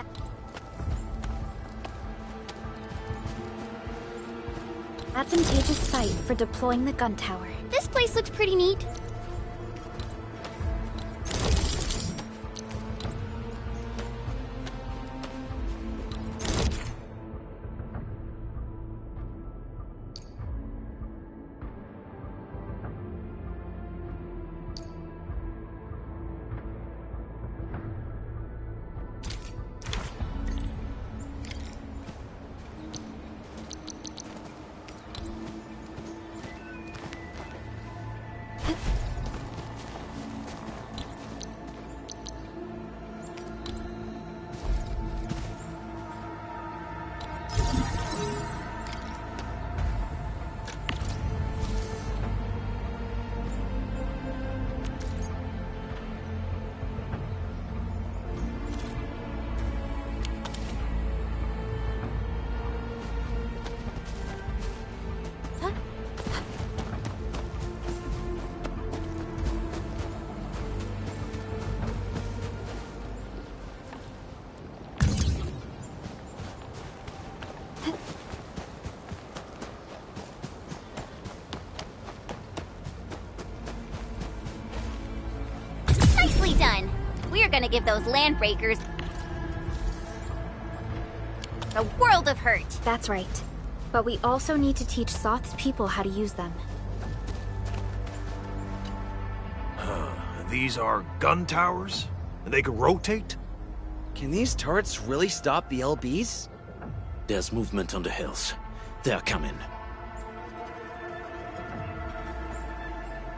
advantageous site for deploying the gun tower. This place looks pretty neat. we're gonna give those landbreakers a world of hurt. That's right. But we also need to teach Soth's people how to use them. These are gun towers? And they can rotate? Can these turrets really stop the LBs? There's movement on the hills. They're coming.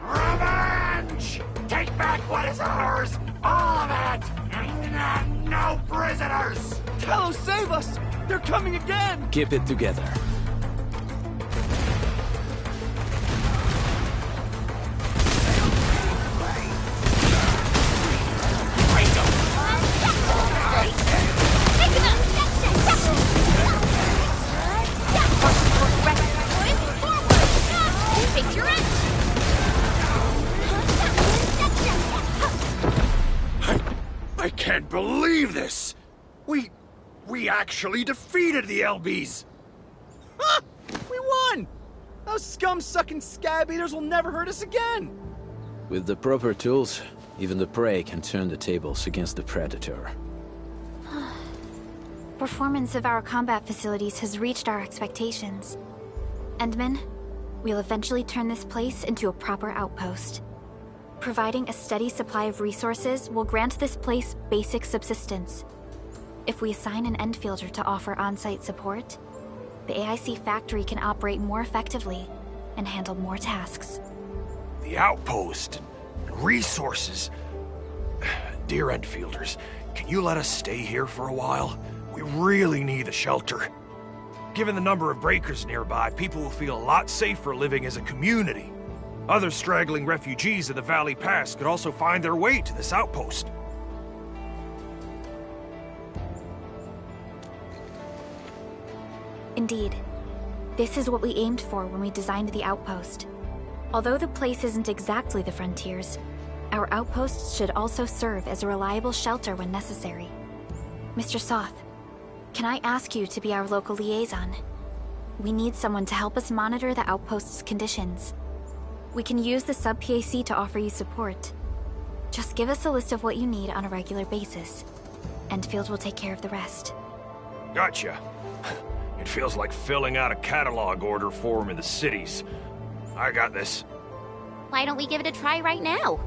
Revenge! Take back what is ours! All of it! No prisoners! Talos, save us! They're coming again! Keep it together. I can't believe this! We actually defeated the LBs! Ha! We won! Those scum-sucking scab eaters will never hurt us again! With the proper tools, even the prey can turn the tables against the predator. Performance of our combat facilities has reached our expectations. Endman, we'll eventually turn this place into a proper outpost. Providing a steady supply of resources will grant this place basic subsistence. If we assign an Endfielder to offer on-site support, the AIC factory can operate more effectively and handle more tasks. The outpost and resources. Dear Endfielders, can you let us stay here for a while? We really need a shelter. Given the number of breakers nearby, people will feel a lot safer living as a community. Other straggling refugees of the Valley Pass could also find their way to this outpost. Indeed. This is what we aimed for when we designed the outpost. Although the place isn't exactly the frontiers, our outposts should also serve as a reliable shelter when necessary. Mr. Soth, can I ask you to be our local liaison? We need someone to help us monitor the outpost's conditions. We can use the sub-PAC to offer you support. Just give us a list of what you need on a regular basis. Endfield will take care of the rest. Gotcha. It feels like filling out a catalog order form in the cities. I got this. Why don't we give it a try right now?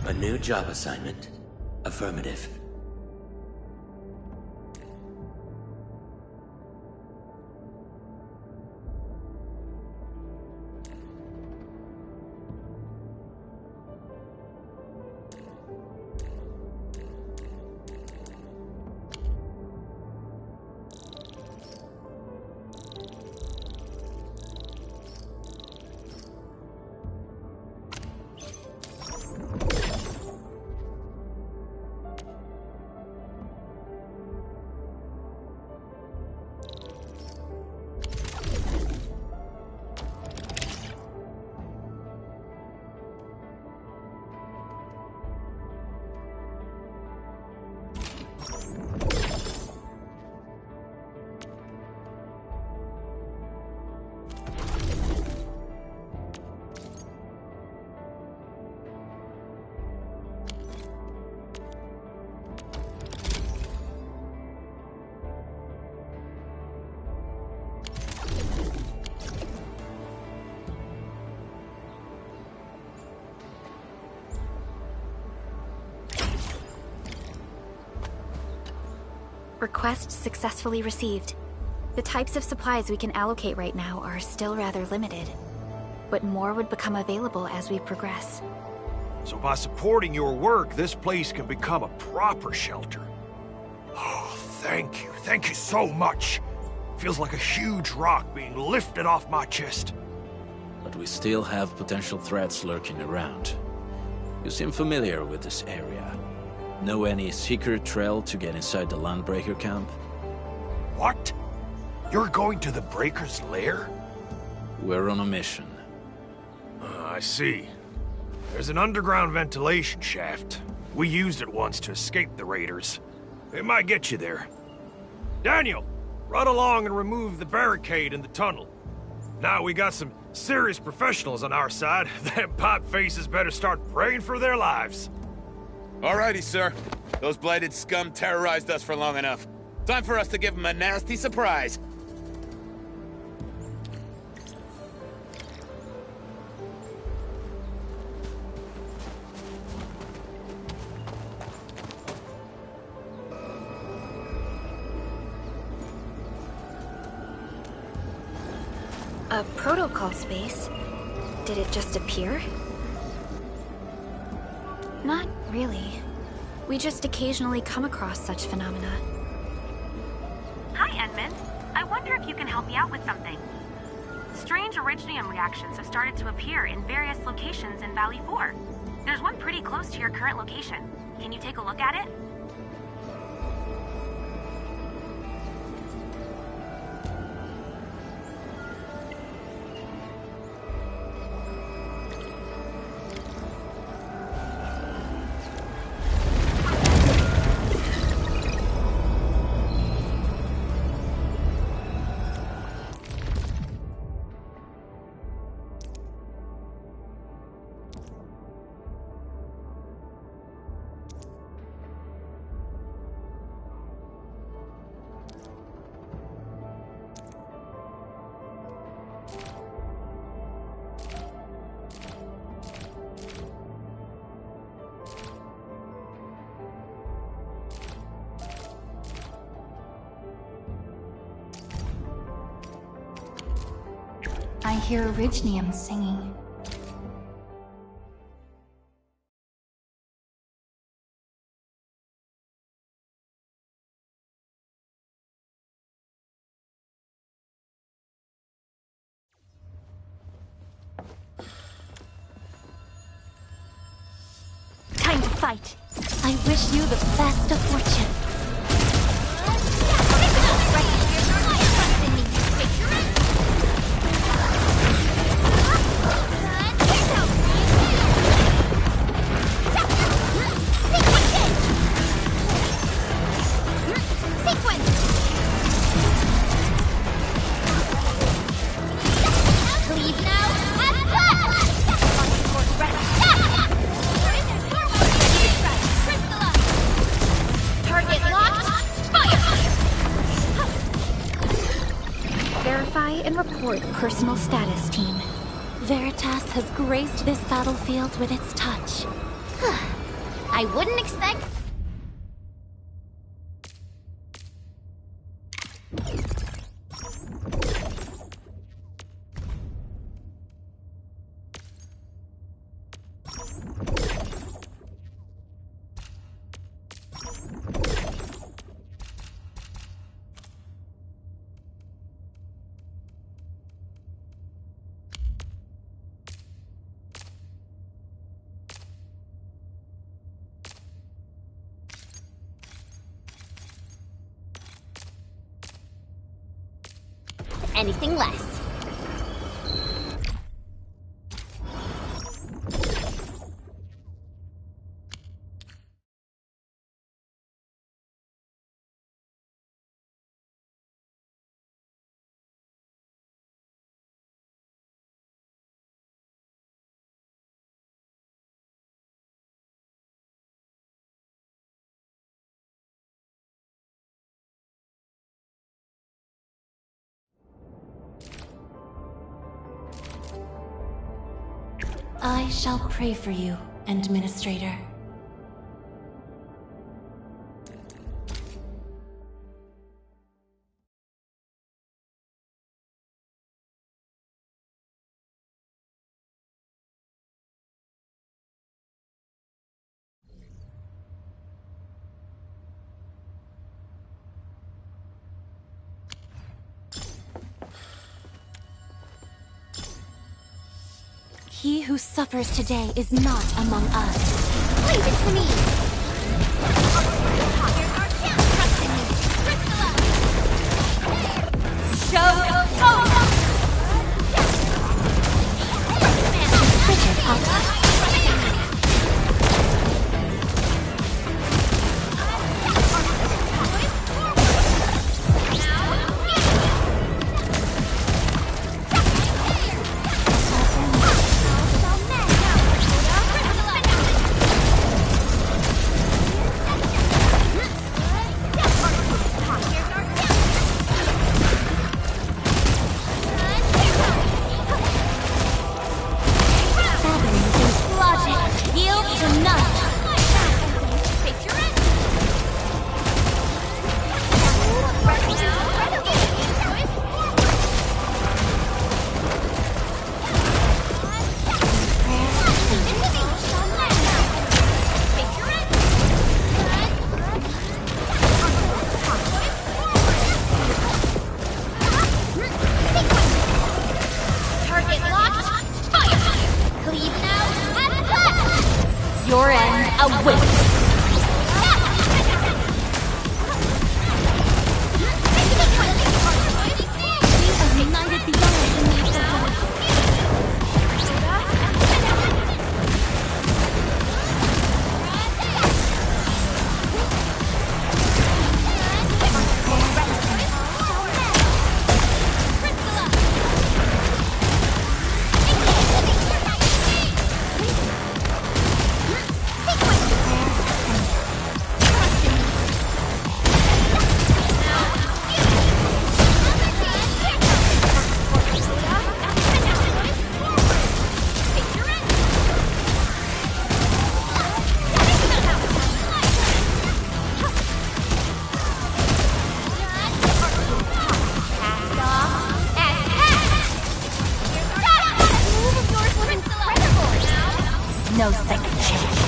A new job assignment? Affirmative. Request successfully received. The types of supplies we can allocate right now are still rather limited, but more would become available as we progress. So by supporting your work, this place can become a proper shelter. Oh, thank you. Thank you so much. Feels like a huge rock being lifted off my chest. But we still have potential threats lurking around. You seem familiar with this area. Know any secret trail to get inside the Landbreaker camp? What? You're going to the Breaker's lair? We're on a mission. I see. There's an underground ventilation shaft. We used it once to escape the raiders. It might get you there. Daniel, run along and remove the barricade in the tunnel. Now we got some serious professionals on our side. Them pipe faces better start praying for their lives. Alrighty, sir. Those blighted scum terrorized us for long enough. Time for us to give them a nasty surprise. A protocol space? Did it just appear? Not really. We just occasionally come across such phenomena. Hi, Edmund. I wonder if you can help me out with something. Strange originium reactions have started to appear in various locations in Valley 4. There's one pretty close to your current location. Can you take a look at it? I hear Originium singing. Time to fight. I wish you the best of fortune. Personal status, team. Veritas has graced this battlefield with its touch. I wouldn't expect... anything less. I shall pray for you, Administrator. He who suffers today is not among us. Leave it to me! Your end awaits. No second chance.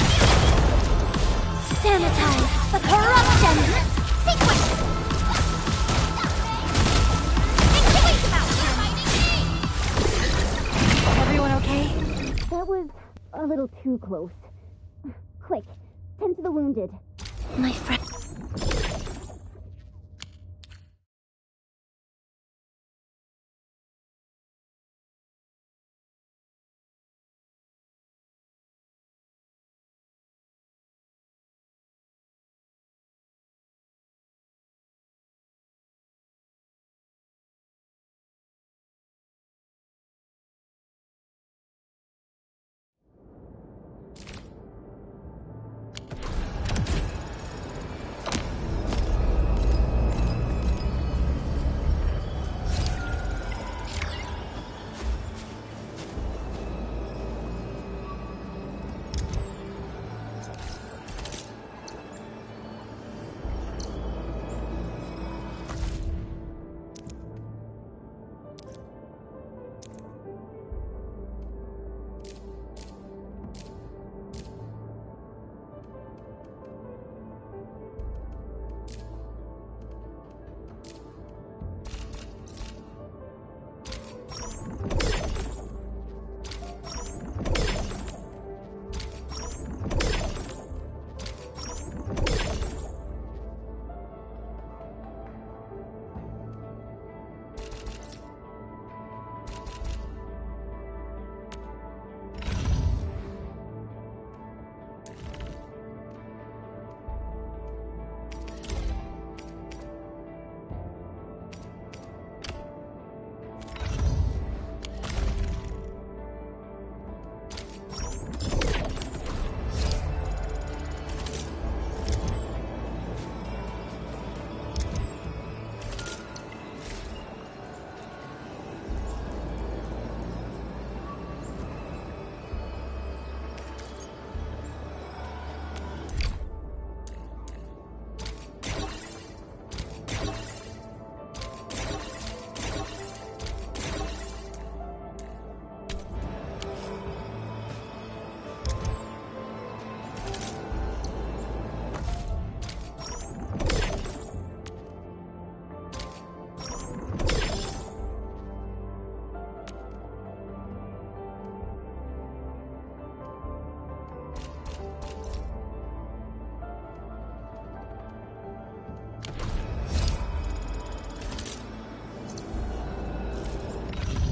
Sanitize the corruption! Sequence! Everyone okay? That was a little too close. Quick, tend to the wounded. My friend.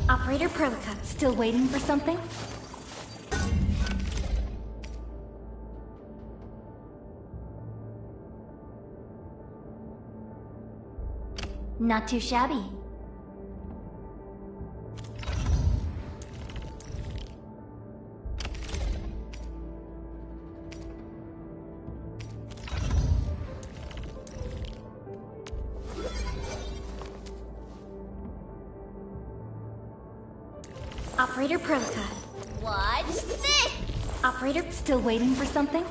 Operator Perlica, still waiting for something? Not too shabby. Operator Perlica. What's this? Operator, still waiting for something?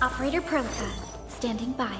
Operator Perlica, standing by.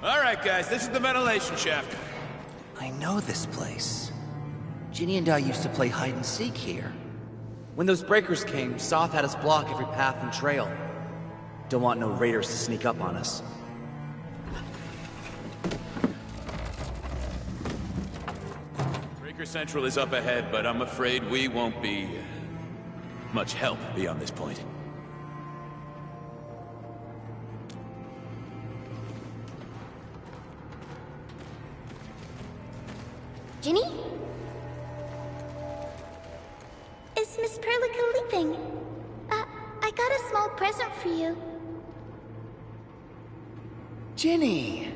Alright guys, this is the ventilation shaft. I know this place. Ginny and I used to play hide and seek here. When those breakers came, Soth had us block every path and trail. Don't want no raiders to sneak up on us. Breaker Central is up ahead, but I'm afraid we won't be much help beyond this point. Ginny? Is Miss Perlica leaving? I got a small present for you. Ginny!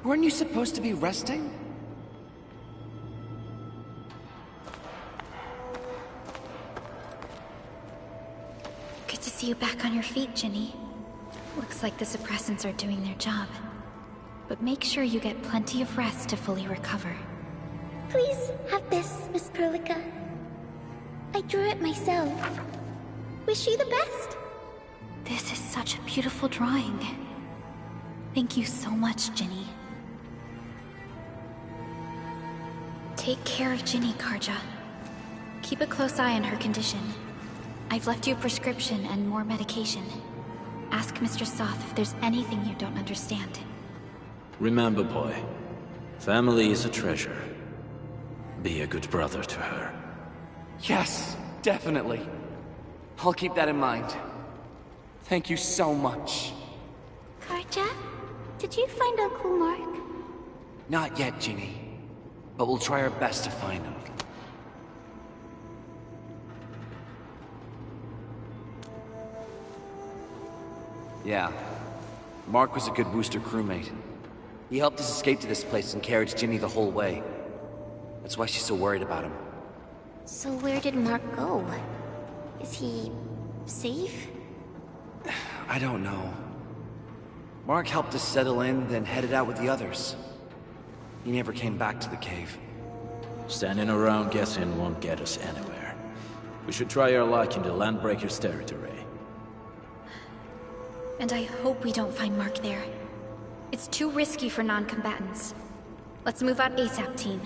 Weren't you supposed to be resting? Good to see you back on your feet, Ginny. Looks like the suppressants are doing their job. But make sure you get plenty of rest to fully recover. Please have this, Miss Perlica. I drew it myself. Wish you the best. This is such a beautiful drawing. Thank you so much, Ginny. Take care of Ginny, Karja. Keep a close eye on her condition. I've left you a prescription and more medication. Ask Mr. Soth if there's anything you don't understand. Remember, boy, family is a treasure. Be a good brother to her. Yes, definitely. I'll keep that in mind. Thank you so much. Karja, did you find Uncle Mark? Not yet, Ginny. But we'll try our best to find him. Yeah. Mark was a good Wooster crewmate. He helped us escape to this place and carried Ginny the whole way. That's why she's so worried about him. So where did Mark go? Is he... safe? I don't know. Mark helped us settle in, then headed out with the others. He never came back to the cave. Standing around guessing won't get us anywhere. We should try our luck in the Landbreaker's territory. And I hope we don't find Mark there. It's too risky for non-combatants. Let's move out ASAP, team.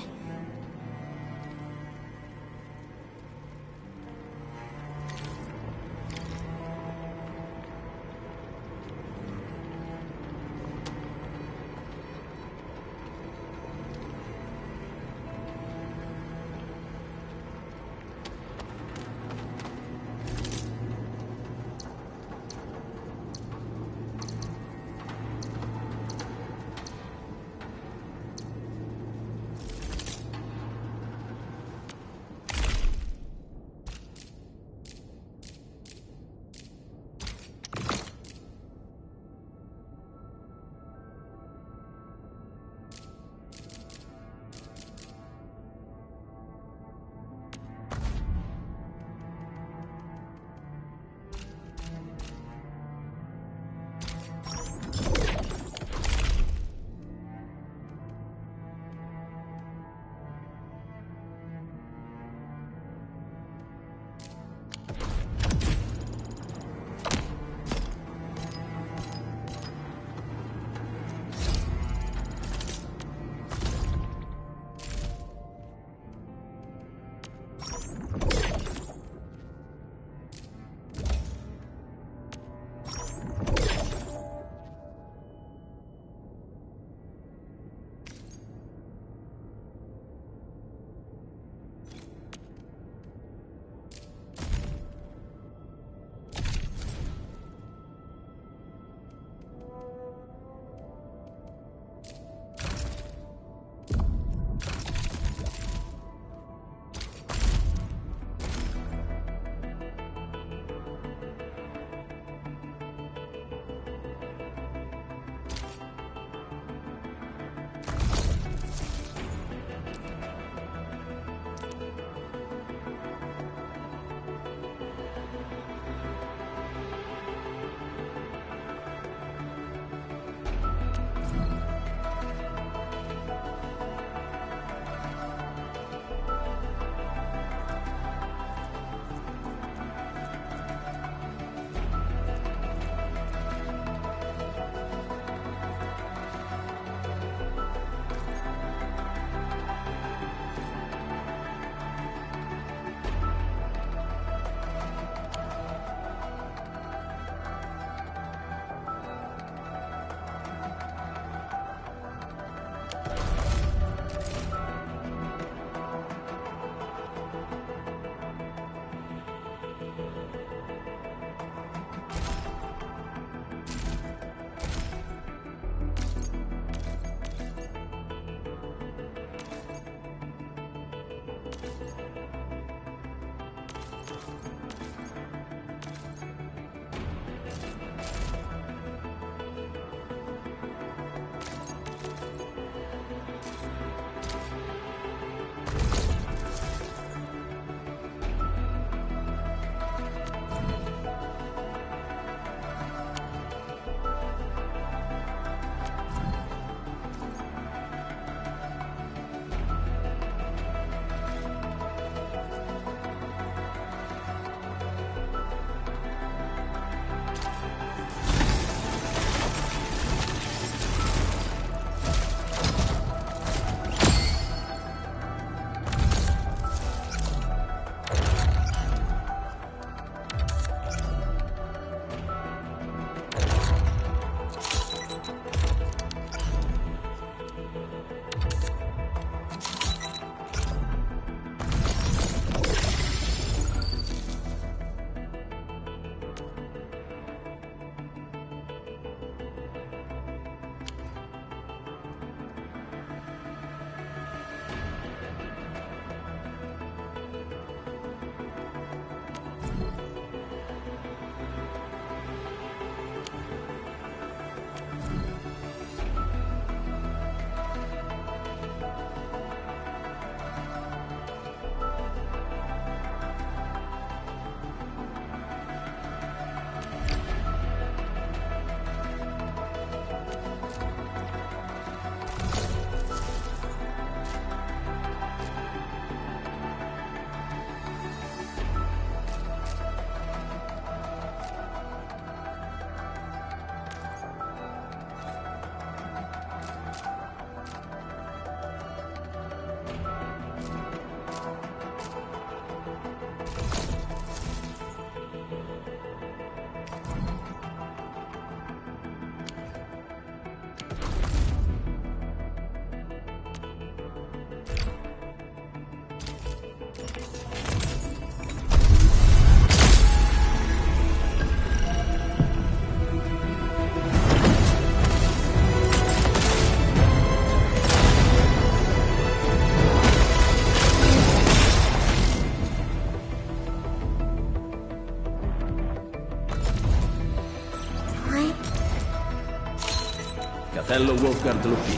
Capello Wolfgard Lupi,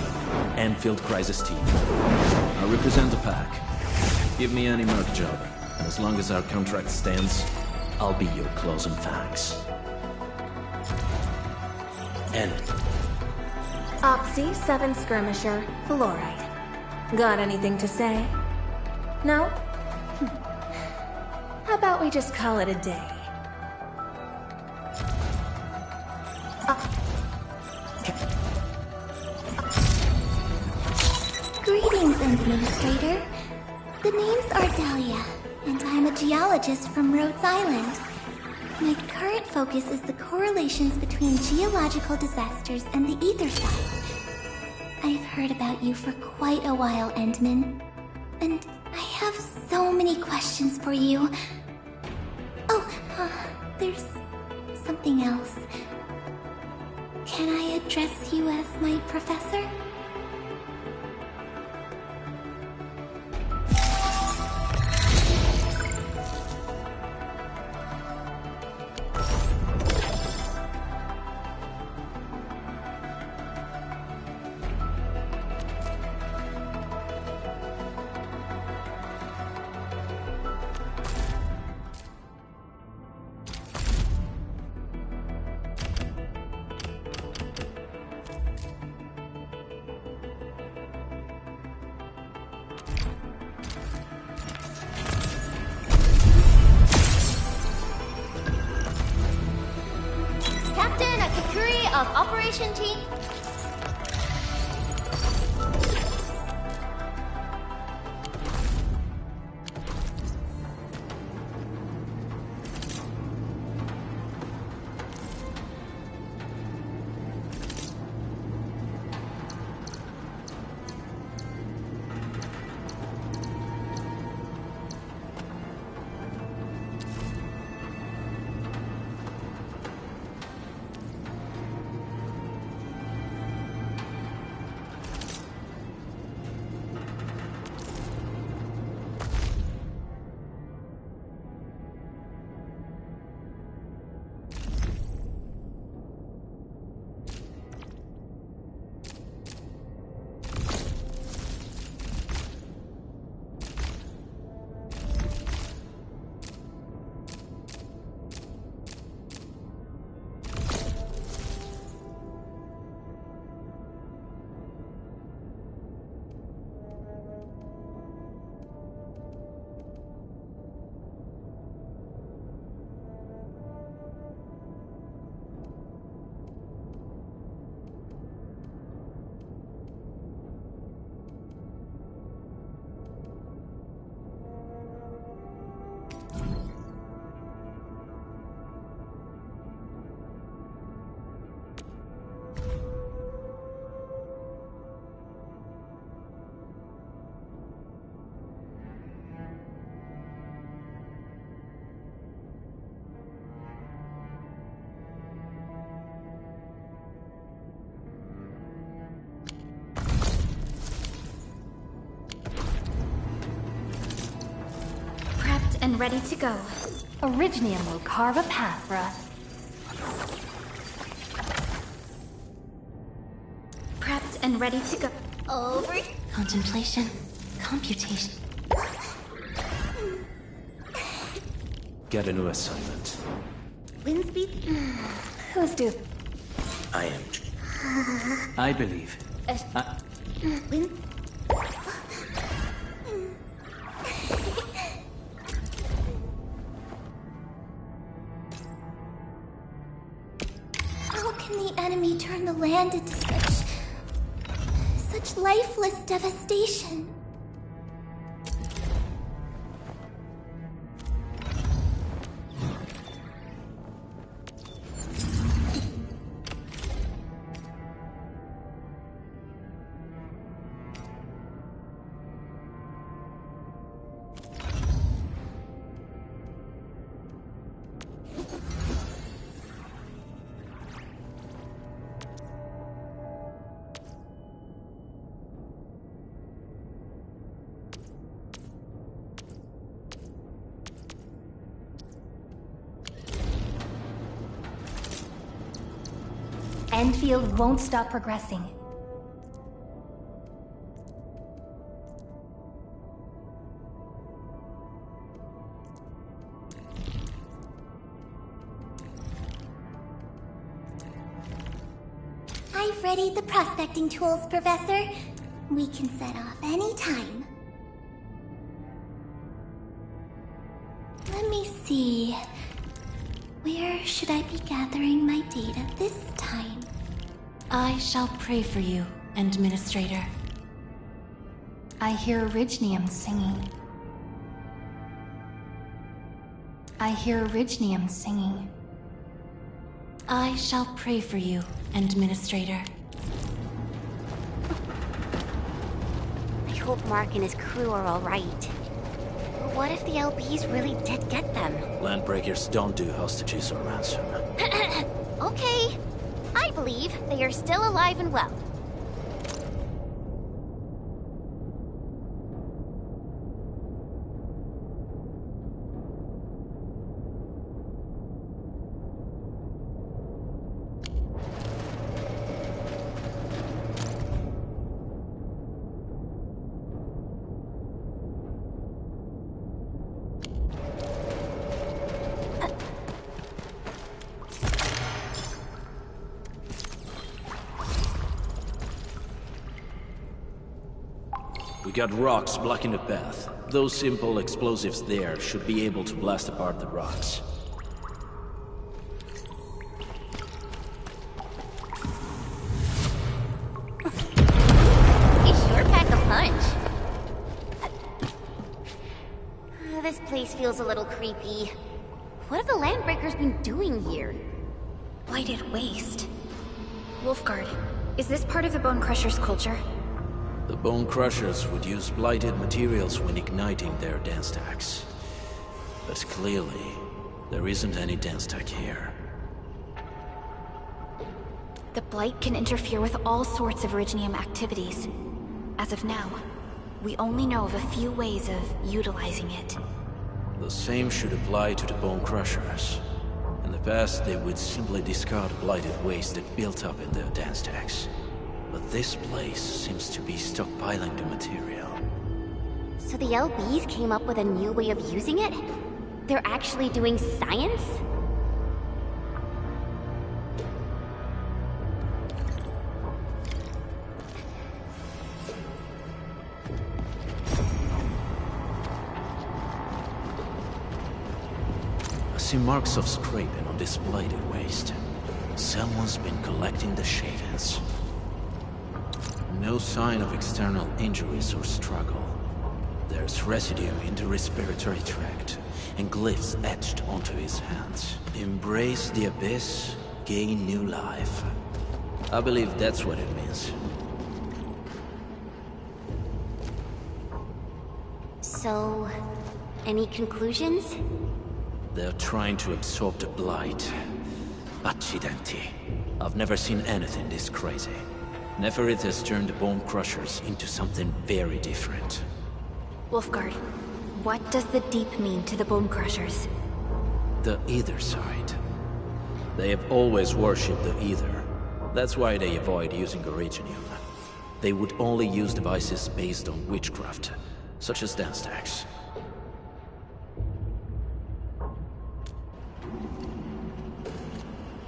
Endfield Crisis Team. I represent the pack. Give me any merc job, and as long as our contract stands, I'll be your closing fax. End. Oxy 7 Skirmisher, Fluorite. Got anything to say? No? How about we just call it a day? Greetings, Administrator. The name's Ardelia, and I'm a geologist from Rhodes Island. My current focus is the correlations between geological disasters and the ether side. I've heard about you for quite a while, Endman, and I have so many questions for you. Oh, there's something else. Can I address you as my professor? Of Operation Team. And ready to go. Originium will carve a path for us. Prepped and ready to go. Over. Contemplation. Computation. Get a new assignment. Wind speed? Who's due? I am. I believe. Wind? How can the enemy turn the land into such lifeless devastation? Endfield won't stop progressing. I've readied the prospecting tools, Professor. We can set off any time. Let me see. Where should I be gathering my data this time? I shall pray for you, Administrator. I hear Orignium singing. I hear Orignium singing. I shall pray for you, Administrator. I hope Mark and his crew are alright. But what if the LBs really did get them? Landbreakers don't do hostages or ransom. Okay. I believe they are still alive and well. We got rocks blocking the path. Those simple explosives there should be able to blast apart the rocks. You sure pack a punch. This place feels a little creepy. What have the Landbreakers been doing here? Blighted waste. Wolfguard, is this part of the Bone Crusher's culture? The Bone Crushers would use blighted materials when igniting their dance stacks. But clearly, there isn't any dance stack here. The Blight can interfere with all sorts of Orignium activities. As of now, we only know of a few ways of utilizing it. The same should apply to the Bone Crushers. In the past, they would simply discard blighted waste that built up in their dance stacks. But this place seems to be stockpiling the material. So the LBs came up with a new way of using it? They're actually doing science? I see marks of scraping on this blighted waste. Someone's been collecting the shavings. No sign of external injuries or struggle. There's residue in the respiratory tract, and glyphs etched onto his hands. Embrace the abyss, gain new life. I believe that's what it means. So, any conclusions? They're trying to absorb the blight. Accidenti. I've never seen anything this crazy. Neferith has turned the Bone Crushers into something very different. Wolfguard, what does the Deep mean to the Bone Crushers? The Ether side. They have always worshipped the Ether. That's why they avoid using Orignium. They would only use devices based on witchcraft, such as dance stacks.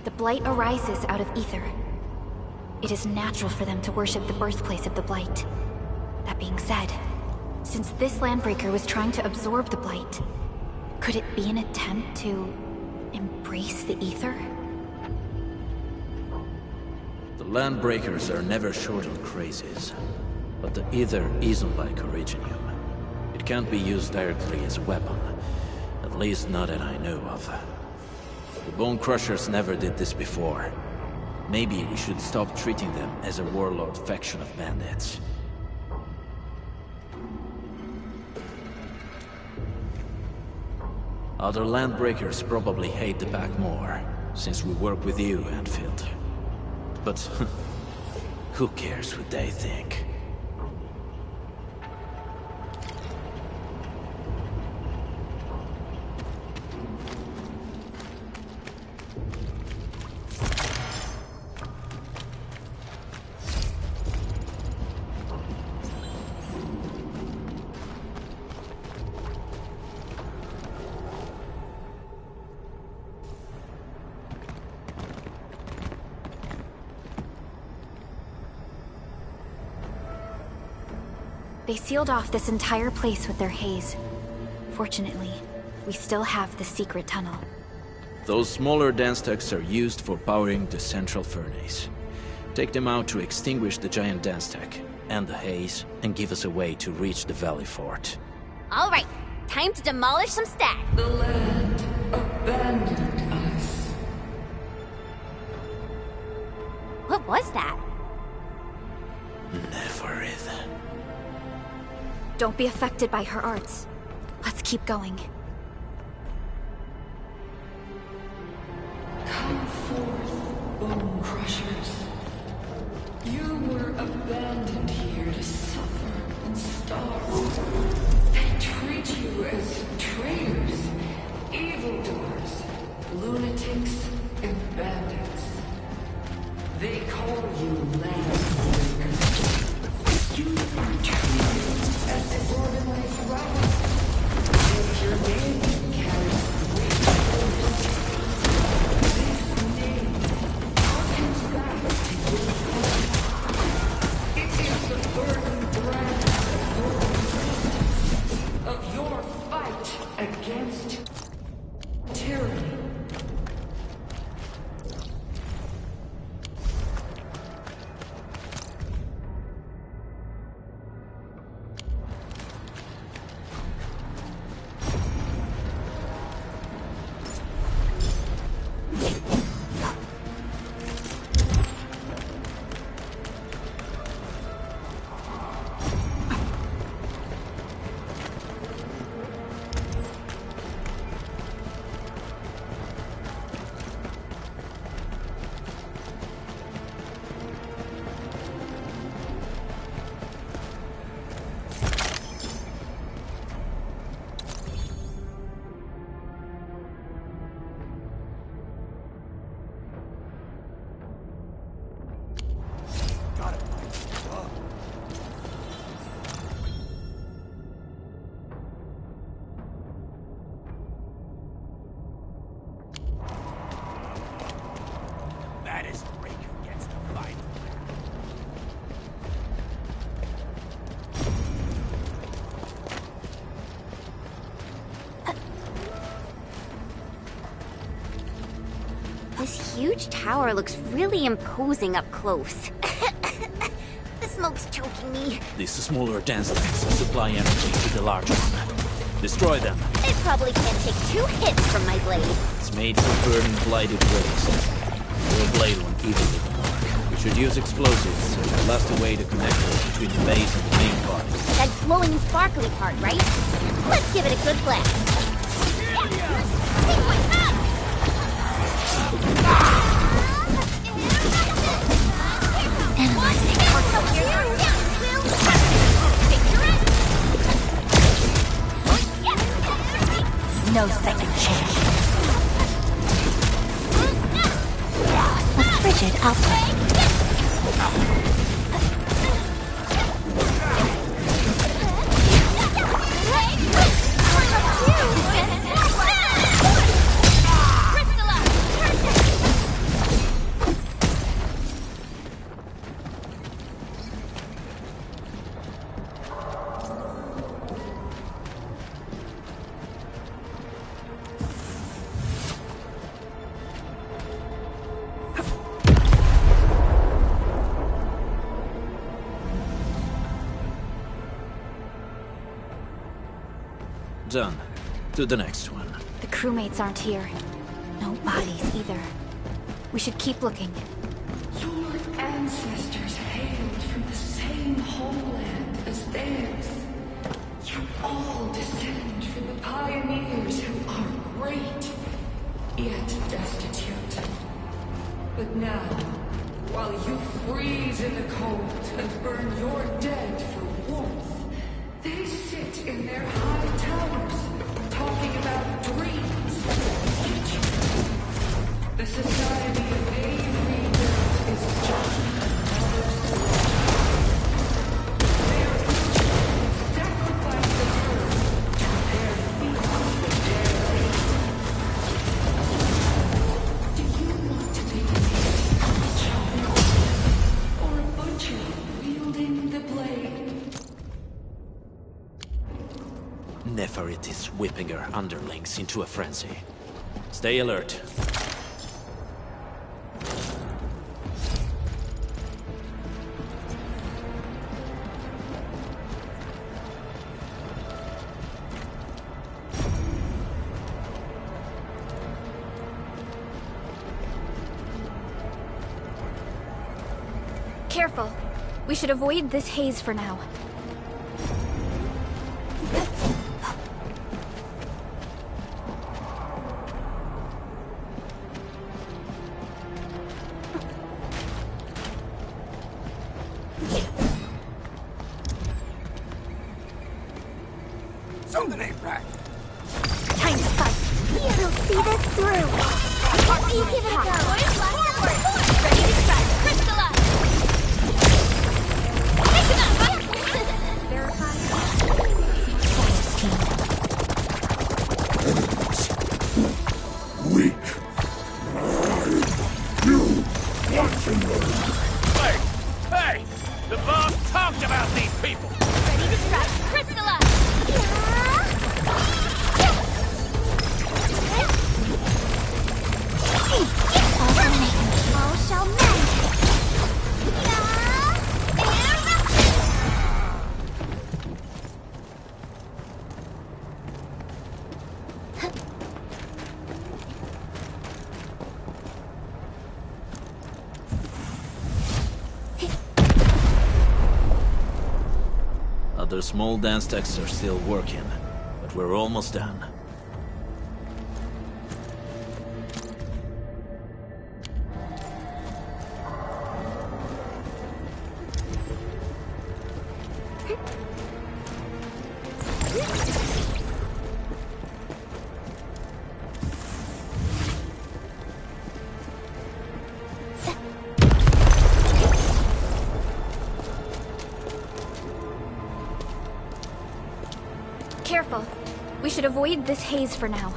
The Blight arises out of Ether. It is natural for them to worship the birthplace of the Blight. That being said, since this Landbreaker was trying to absorb the Blight, could it be an attempt to embrace the Ether? The Landbreakers are never short on crazes, but the Ether isn't like Orignium. It can't be used directly as a weapon, at least not that I know of. The Bone Crushers never did this before. Maybe we should stop treating them as a warlord faction of bandits. Other Landbreakers probably hate the pack more, since we work with you, Endfield. But who cares what they think? They sealed off this entire place with their haze. Fortunately, we still have the secret tunnel. Those smaller dance techs are used for powering the central furnace. Take them out to extinguish the giant dance tech and the haze, and give us a way to reach the Valley Fort. All right, time to demolish some stack. The land abandoned us. What was that? Neverith. Don't be affected by her arts. Let's keep going. Come forth, bone crushers. You were abandoned here to suffer and starve. They treat you as traitors, evildoers, lunatics, and bandits. They call you landbreakers. You are treated as an organized rival. Yet your name carries great force. This name harkens back to your father. It is the burning brand of your fight against tyranny. This huge tower looks really imposing up close. The smoke's choking me. These smaller dance techs supply energy to the large one. Destroy them. It probably can't take 2 hits from my blade. It's made for burning blighted waste. Your blade won't evenly mark. We should use explosives to blast away the connectors between the base and the main part. That glowing sparkly part, right? Let's give it a good blast. No second chance. A frigid outbreak. Done. To the next one. The crewmates aren't here. No bodies either. We should keep looking. Your ancestors hailed from the same homeland as theirs. You all descend from the pioneers who are great, yet destitute. But now, while you freeze in the cold and burn your dead for warmth, they sit in their high towers, talking about dreams of the future. The society they rebuilt is just another story. Their rituals sacrifice the earth to prepare feasts for their age. Do you want to be a child, or a butcher wielding the blade? Neferit is whipping her underlings into a frenzy. Stay alert. Careful. We should avoid this haze for now. Something ain't right. Time to fight. We'll see this through. You give it a go. Forward. Ready to strike. Crystallize. Take him out. Weak. You watch and learn. Hey! Hey! The boss talked about these people! Ready to strike. Crystallize. All shall mend. Other small dance techs are still working, but we're almost done. Careful. We should avoid this haze for now.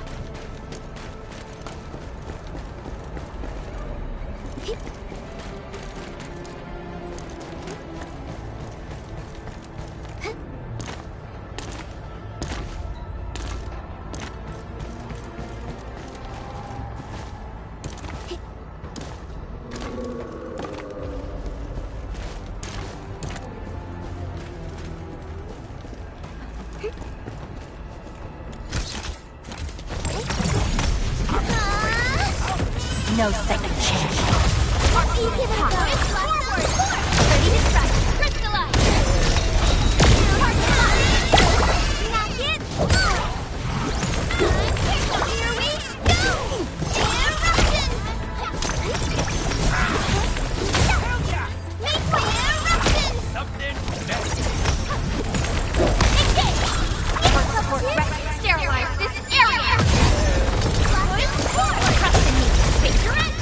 No second chance. You give it a go. Ready to strike. Crystallize. Knock it. Here we go. Eruption. Make way. Eruption. Something Support ready. Sterilize this area. Trust in me. Face your end.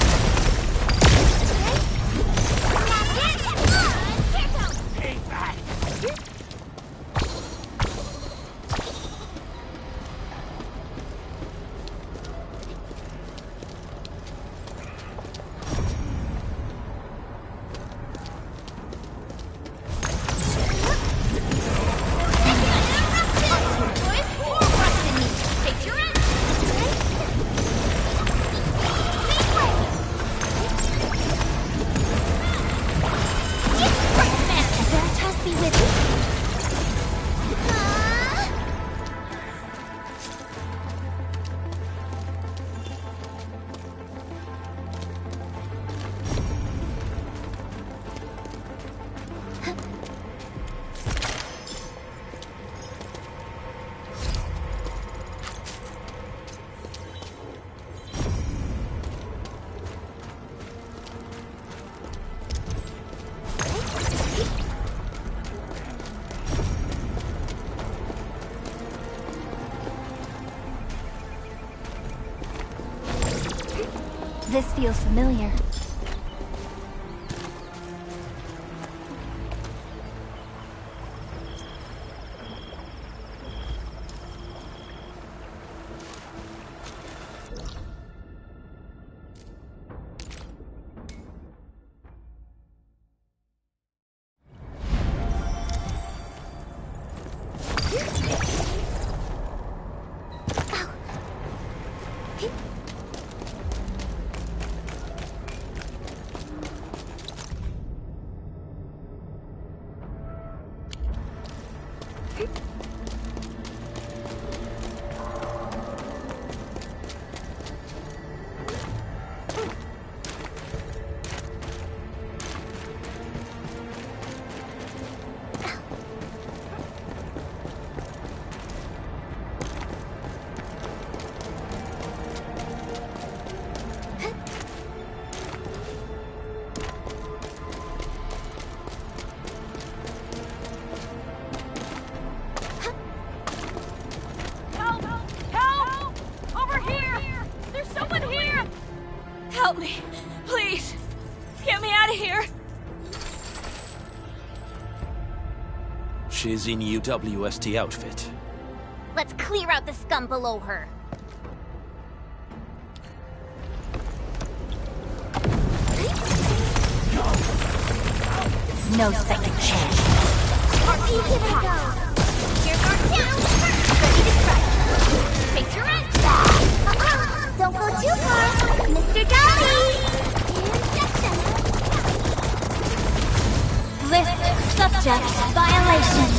This feels familiar. She's in UWST outfit. Let's clear out the scum below her. No second chance. Give it a go. Here's our town. Ready to strike. Face your end. Don't go too far, Mr. Dolly. List subject violation.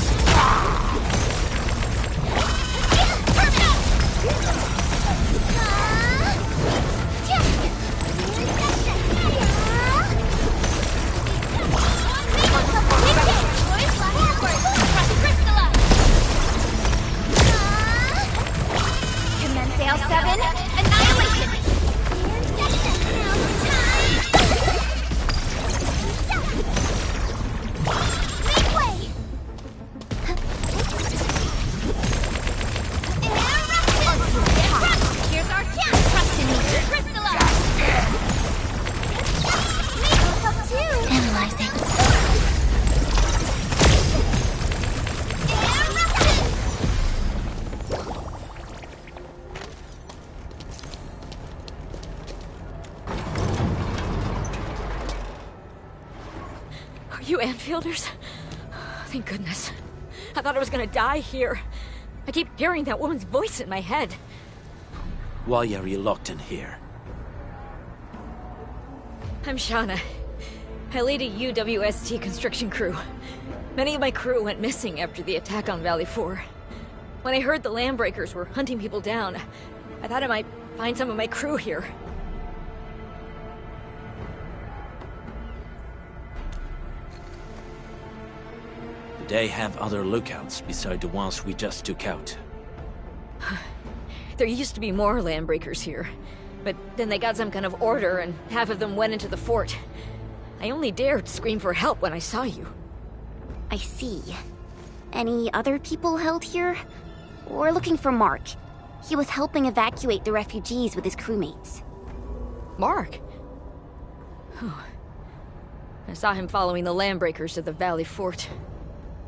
Commence AL7, annihilation. Make way. Here's our chance. Trust in me. Crystallize. Make up too. Analyzing. Are you Endfielders? Thank goodness. I thought I was gonna die here. I keep hearing that woman's voice in my head. Why are you locked in here? I'm Shauna. I lead a UWST construction crew. Many of my crew went missing after the attack on Valley 4. When I heard the Landbreakers were hunting people down, I thought I might find some of my crew here. Do they have other lookouts beside the ones we just took out? There used to be more Landbreakers here, but then they got some kind of order and half of them went into the fort. I only dared scream for help when I saw you. I see. Any other people held here? We're looking for Mark. He was helping evacuate the refugees with his crewmates. Mark? I saw him following the Landbreakers to the Valley Fort.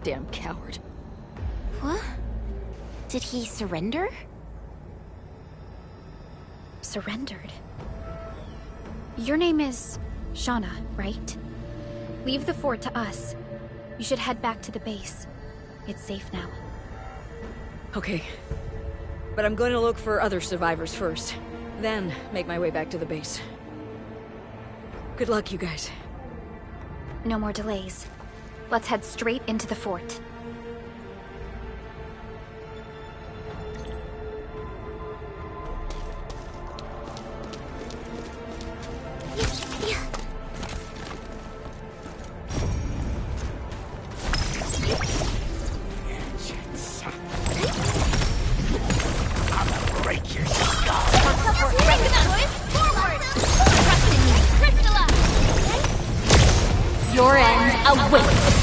Damn coward. What? Did he surrender? Surrendered. Your name is Shauna, right? Leave the fort to us. You should head back to the base. It's safe now. Okay. But I'm going to look for other survivors first. Then make my way back to the base. Good luck, you guys. No more delays. Let's head straight into the fort. Your end awaits.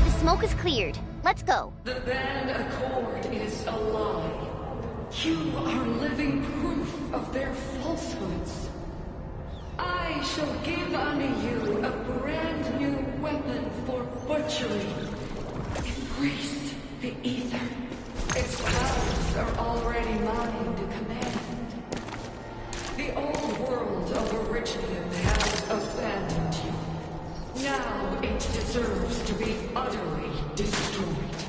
The smoke is cleared. Let's go. The Band Accord is a lie. You are living proof of their falsehoods. I shall give unto you a brand new weapon for butchery. Embrace the Ether. Its powers are already mine to command. The old world of Originium has abandoned you. Now it deserves to be utterly destroyed.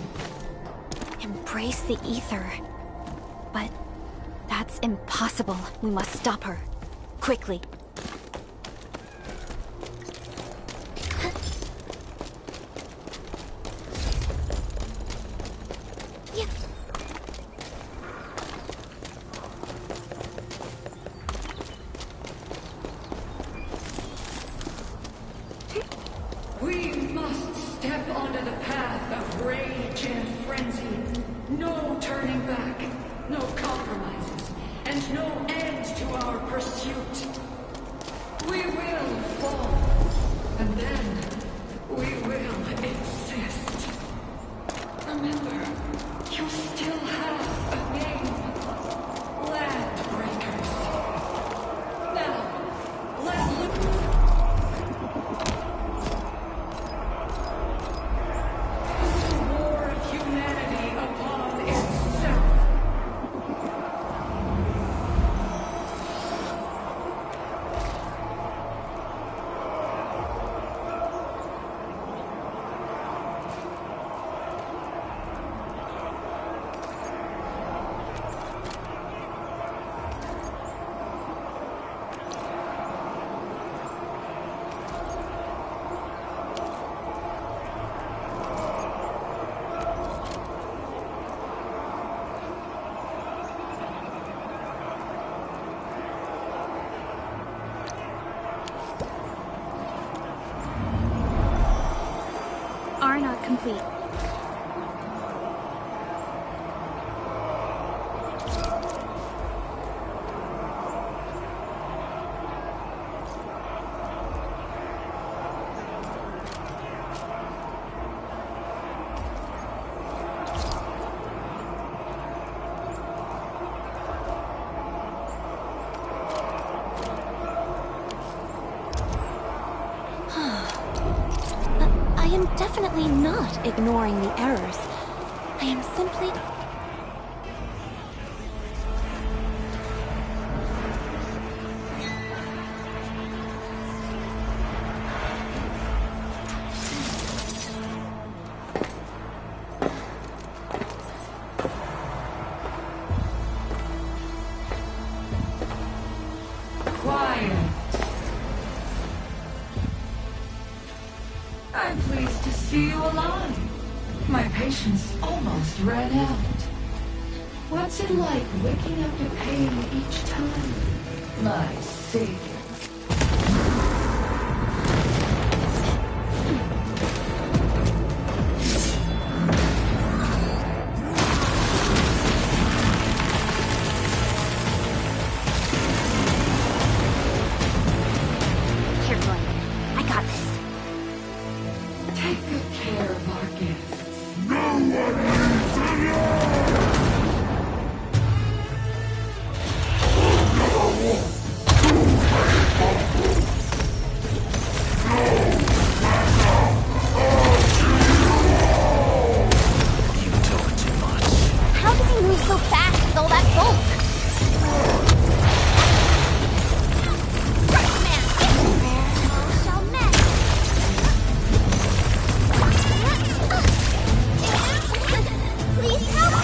Embrace the Ether. But that's impossible. We must stop her. Quickly. We must step onto the path of rage and frenzy. No turning back, no compromises, and no end to our pursuit. We will fall, and then we will exist. Remember, are not complete. I am definitely not ignoring the errors. I am simply... Quiet. I'm pleased to see you alive. My patience almost ran out. What's it like waking up to pain each time? My savior. Careful, I got this. Take good care of our guests. How does he move so fast with all that bulk? Man, all shall mend. Please help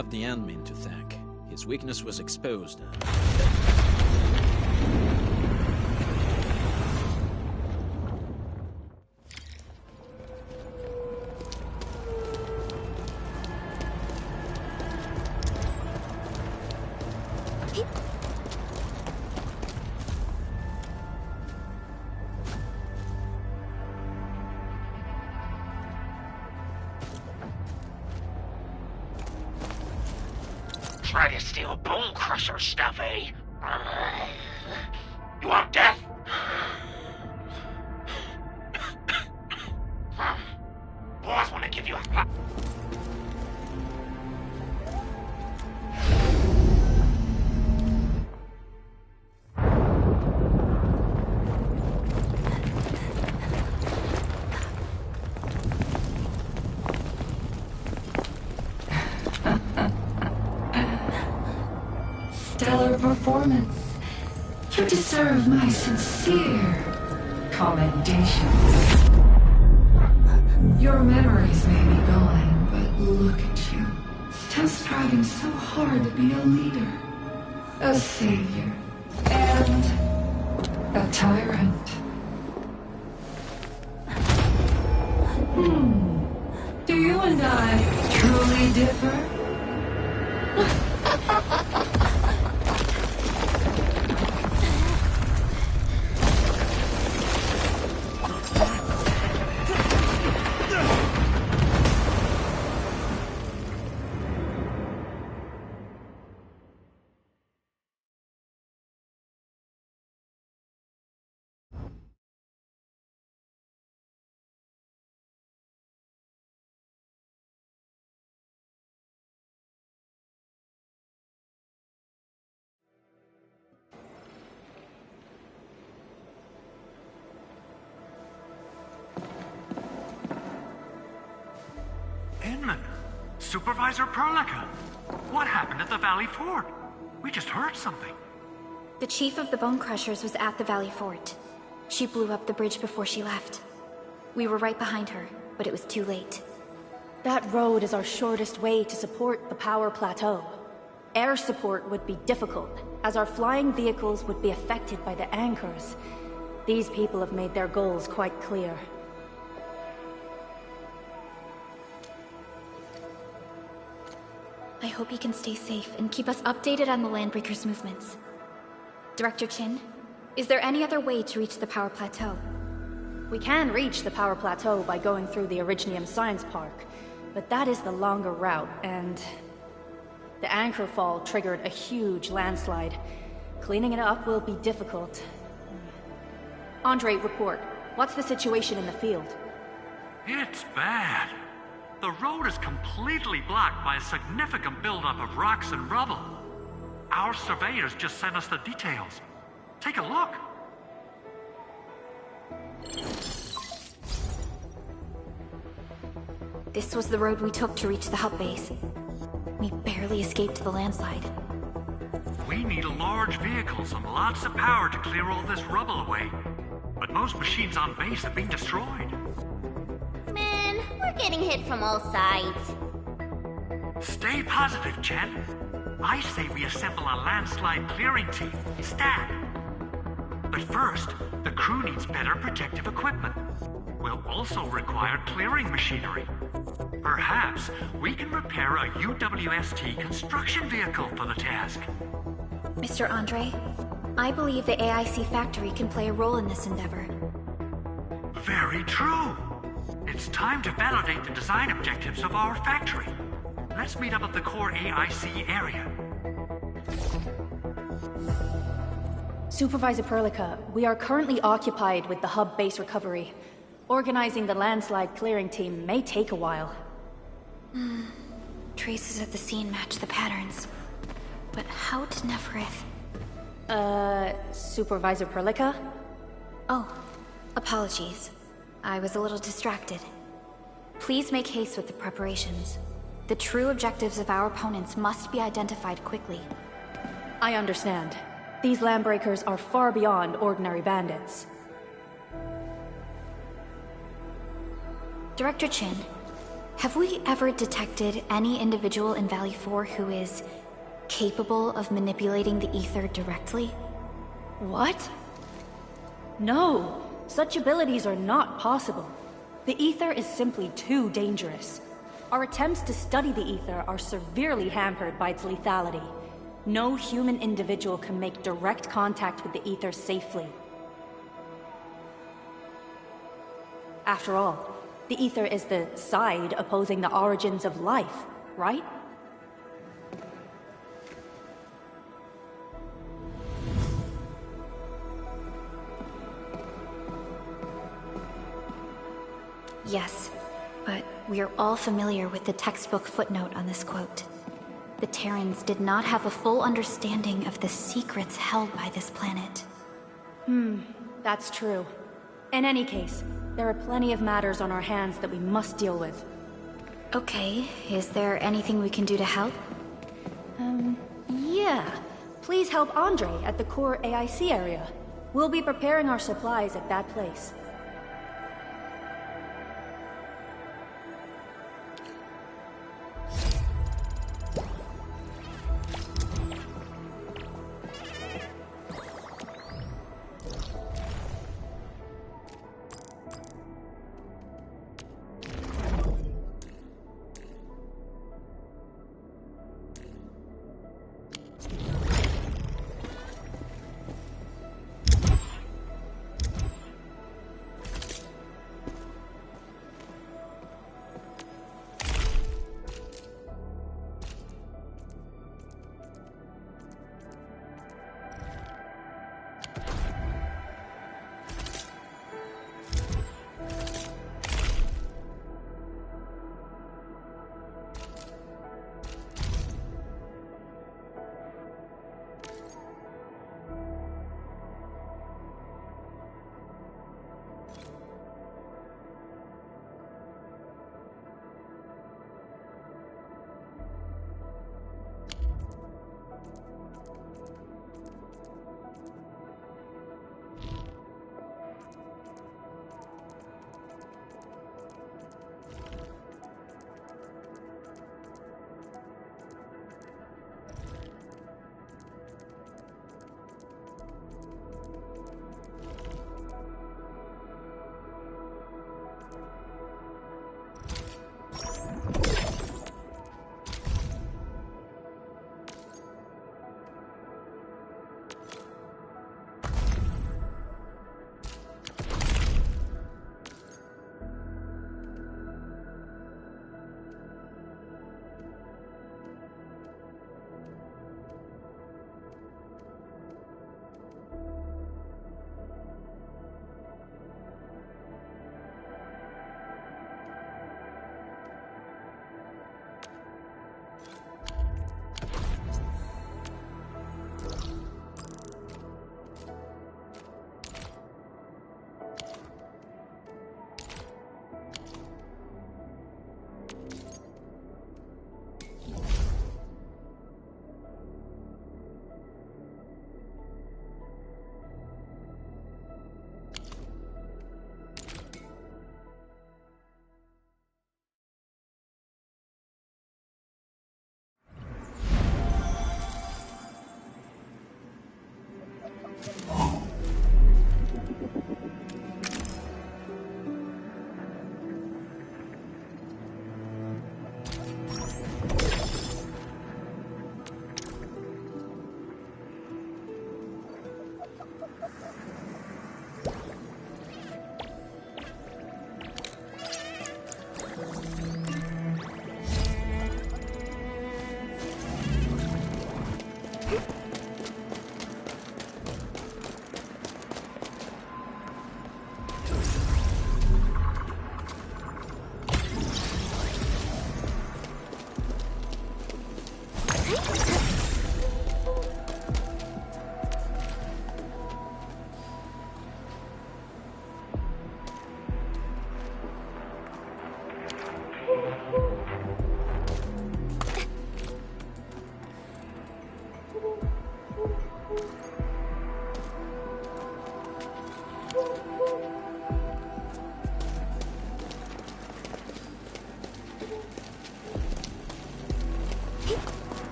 have the admin to thank. His weakness was exposed. Try to steal Bone Crusher stuff, eh? You want death? Boys want to give you a... Stellar performance. You deserve my sincere commendations. Your memories may be gone, but look at you. Still striving so hard to be a leader, a savior, and a tyrant. Do you and I truly differ? Inman, Supervisor Perlica, what happened at the Valley Fort? We just heard something. The chief of the Bone Crushers was at the Valley Fort. She blew up the bridge before she left. We were right behind her, but it was too late. That road is our shortest way to support the power plateau. Air support would be difficult, as our flying vehicles would be affected by the anchors. These people have made their goals quite clear. I hope he can stay safe and keep us updated on the Landbreakers' movements. Director Chin, is there any other way to reach the power plateau? We can reach the power plateau by going through the Originium Science Park, but that is the longer route, and the anchor fall triggered a huge landslide. Cleaning it up will be difficult. Andre, report. What's the situation in the field? It's bad. The road is completely blocked by a significant buildup of rocks and rubble. Our surveyors just sent us the details. Take a look. This was the road we took to reach the hub base. We barely escaped the landslide. We need large vehicles and lots of power to clear all this rubble away. But most machines on base have been destroyed. Man, we're getting hit from all sides. Stay positive, Chen. I say we assemble a landslide clearing team, stat. But first, the crew needs better protective equipment. We'll also require clearing machinery. Perhaps we can repair a UWST construction vehicle for the task. Mr. Andre, I believe the AIC factory can play a role in this endeavor. Very true. It's time to validate the design objectives of our factory. Let's meet up at the core AIC area. Supervisor Perlica, we are currently occupied with the hub base recovery. Organizing the landslide clearing team may take a while. Traces of the scene match the patterns. But how did Neferith... Supervisor Perlica? Oh, apologies. I was a little distracted. Please make haste with the preparations. The true objectives of our opponents must be identified quickly. I understand. These landbreakers are far beyond ordinary bandits. Director Chin, Have we ever detected any individual in Valley 4 who is capable of manipulating the ether directly? What? No, such abilities are not possible. The ether is simply too dangerous. Our attempts to study the ether are severely hampered by its lethality. No human individual can make direct contact with the ether safely. After all, the ether is the side opposing the origins of life, right? Yes, but we are all familiar with the textbook footnote on this quote. The Terrans did not have a full understanding of the secrets held by this planet. That's true. In any case, there are plenty of matters on our hands that we must deal with. Okay, is there anything we can do to help? Yeah. Please help Andre at the core AIC area. We'll be preparing our supplies at that place.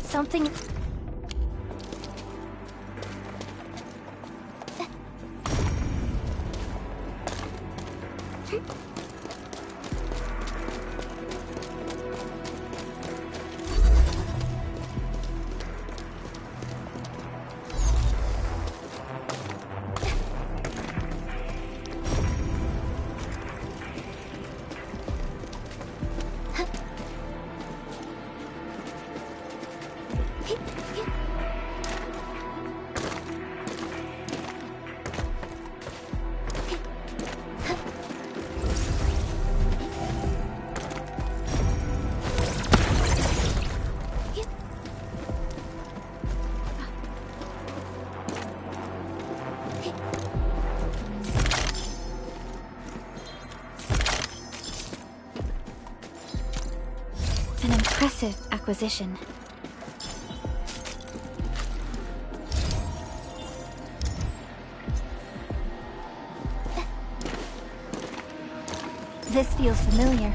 Something... An impressive acquisition. This feels familiar.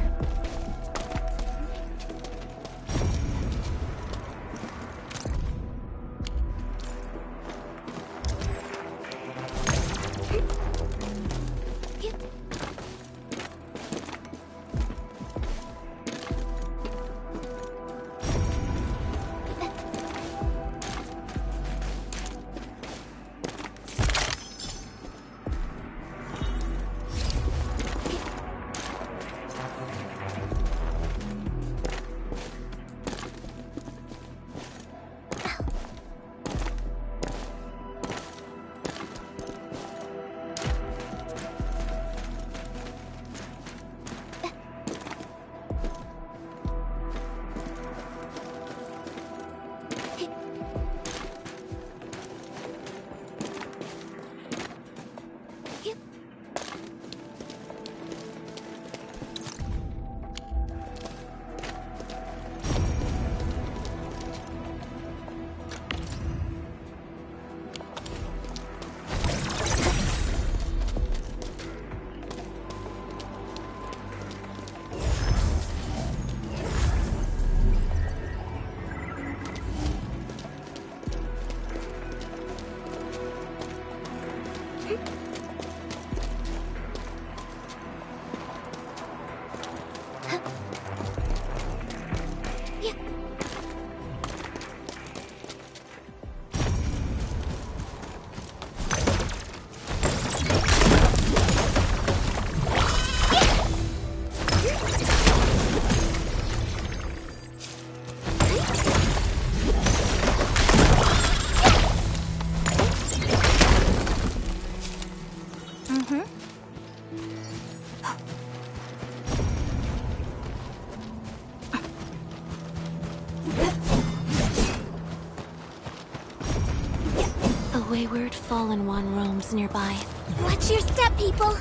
Wayward fallen one roams nearby. Watch your step, people!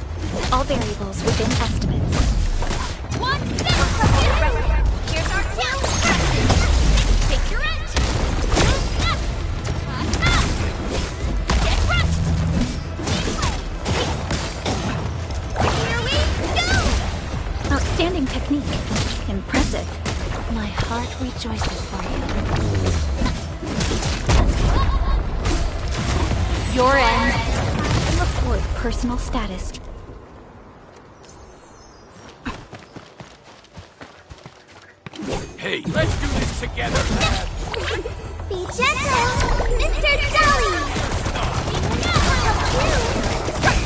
All variables within estimates. One step! Here's our two! Take your edge! Get crushed! Here we go! Outstanding technique. Impressive. My heart rejoices for you. Your end. Report personal status. Hey, let's do this together, lad. Be gentle! Mr. Jolly!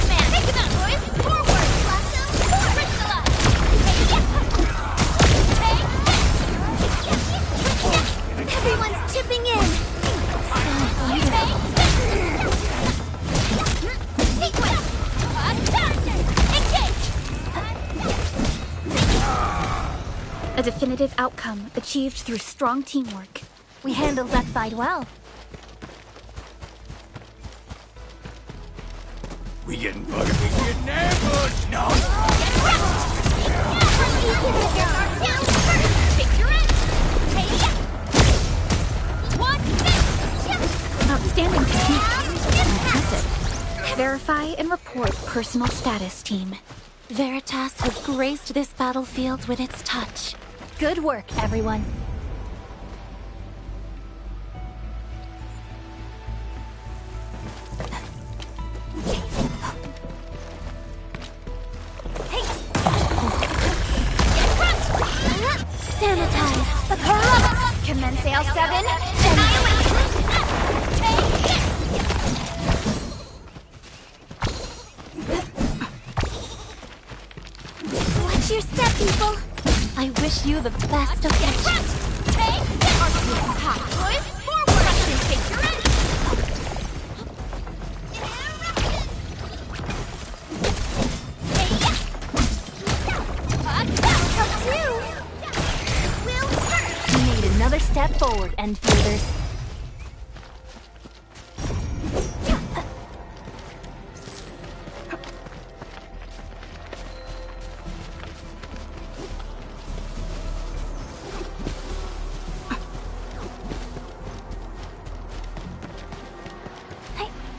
Man, take him out, boys! Forward, Blasto! Everyone's chipping in! A definitive outcome achieved through strong teamwork. We handled that fight well. We getting fucking ambushed! No! Outstanding technique. Impressive. Verify and report personal status, team. Veritas has graced this battlefield with its touch. Good work, everyone. Sanitize. Commence AL7. Watch your step, people. I wish you the best of fortune. You made another step forward, Endfielders.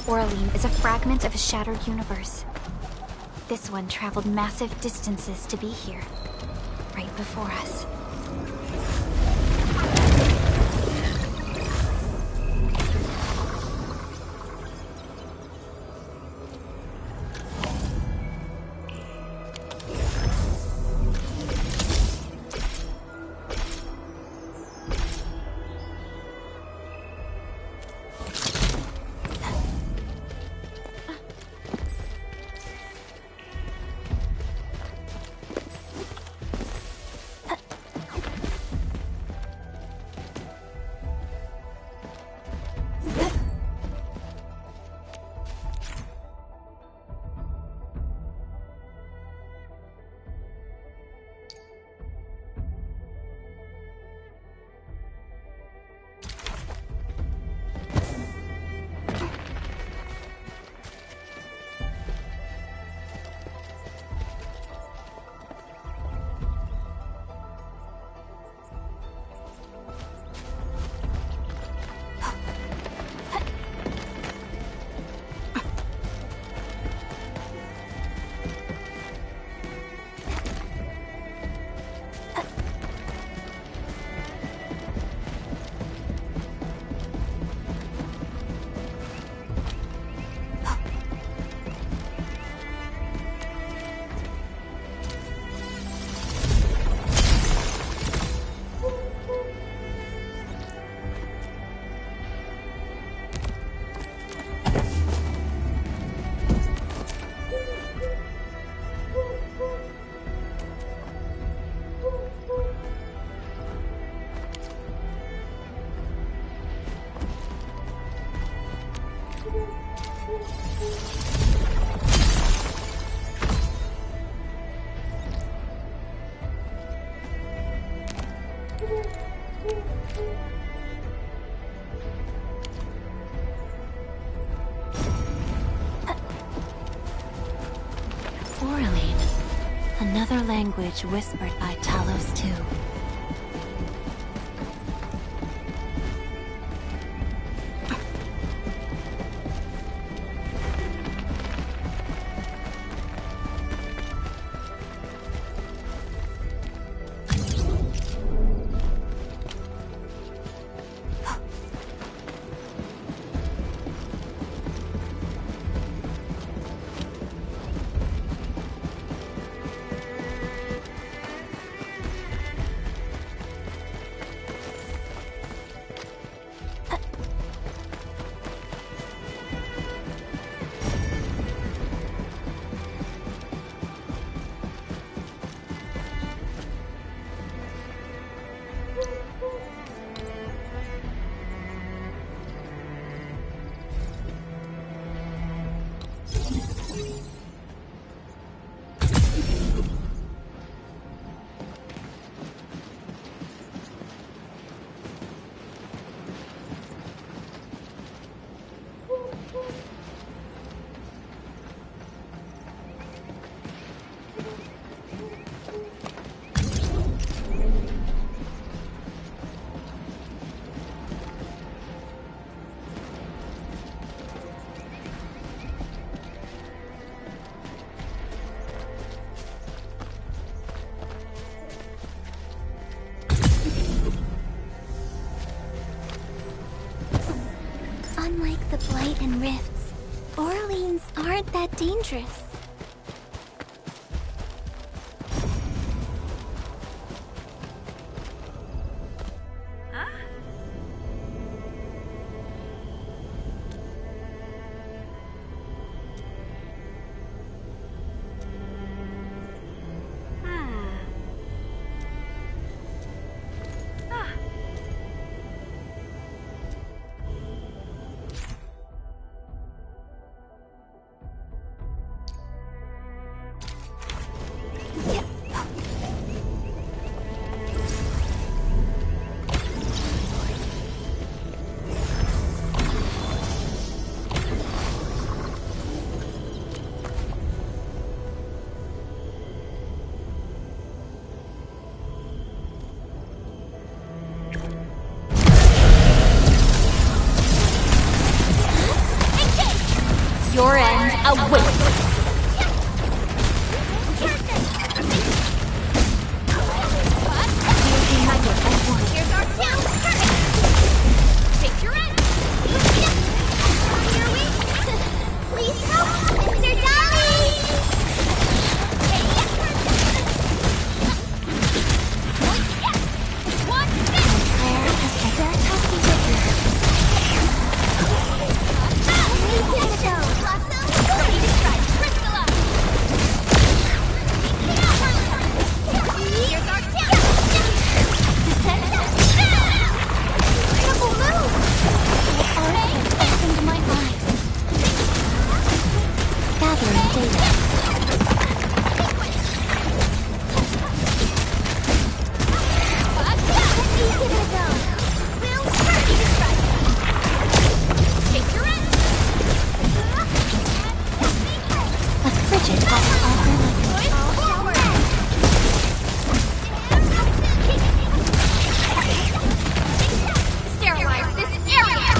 Orlean is a fragment of a shattered universe. This one traveled massive distances to be here, right before us. Another language whispered by Talos too. and rifts. Orleans aren't that dangerous. Your end awaits. Here's our sound. Take your end. Here we. Please help, Mr. Dolly. One minute. Claire has Veritas be with you. Ready to strike. Crystal up. Here's our tip. Descend. Double move. Art has opened my eyes. Gathering data. Give it a go. Will ready to strike. Take your end. A frigid offer Sterilize this area.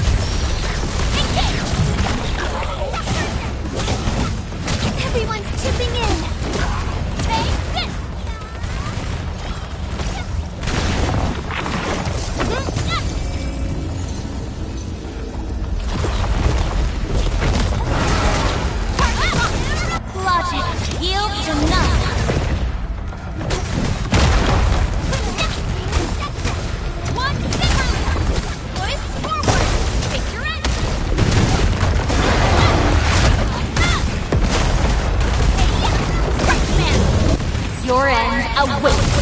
Everyone's chipping in. Take this. logic yields to none. One bigger. Push forward. Take your end. Your end awaits.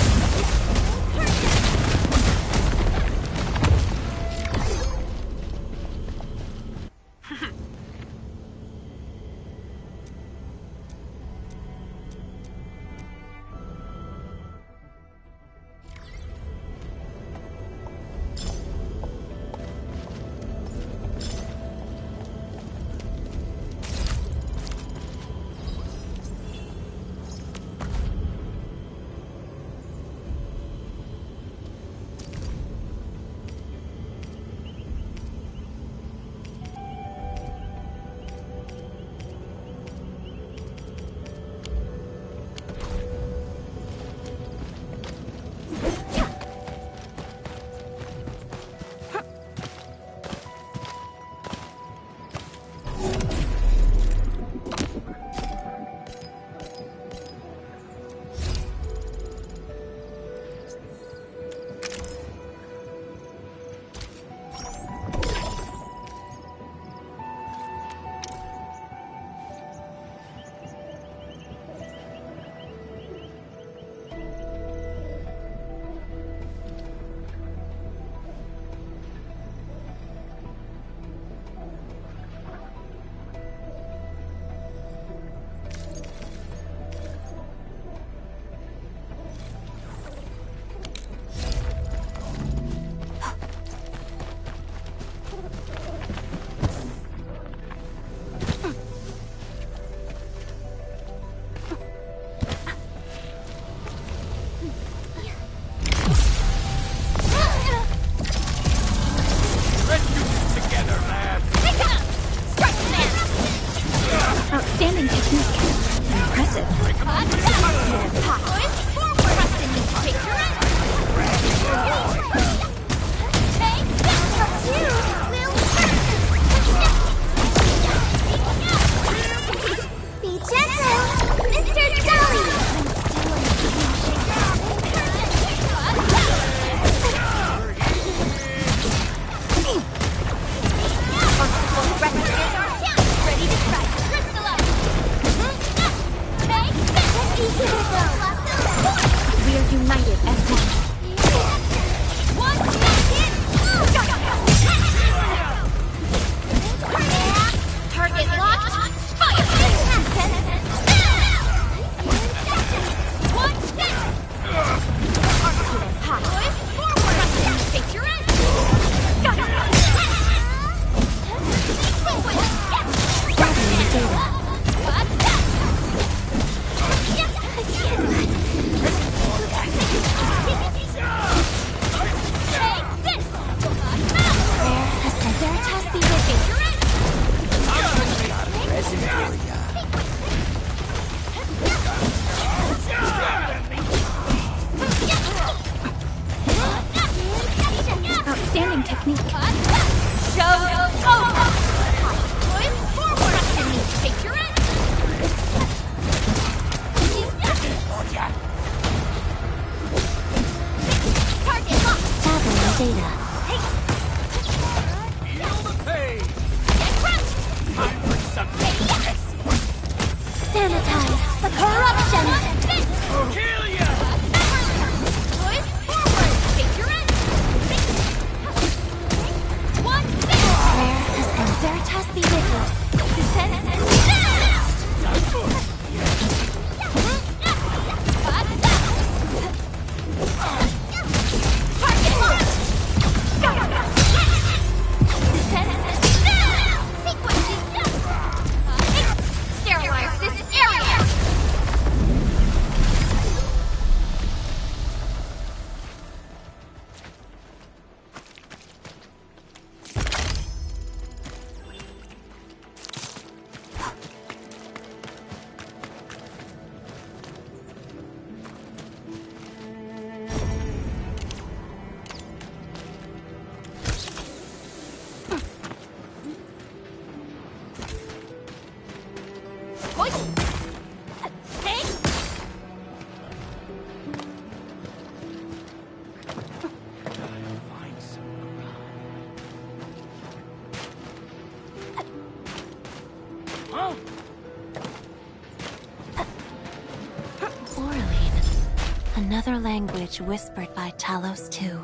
Outstanding technique. Impressive. Gentle! Mr. Dolly! Ready to strike! Crystallize! We are united as one. Target locked! Fire! One hit! Forward! Face your end! Outstanding technique. Show over! Forward! Take your end! Target locked! Gathering data. Feel the pain! Get crunched! Time for some Sanitize the corruption! Kill ya! Forward! Take your end! One Prayer has been Veritas be with you. Descend! Target locked! Sterilize this area! Another language whispered by Talos II.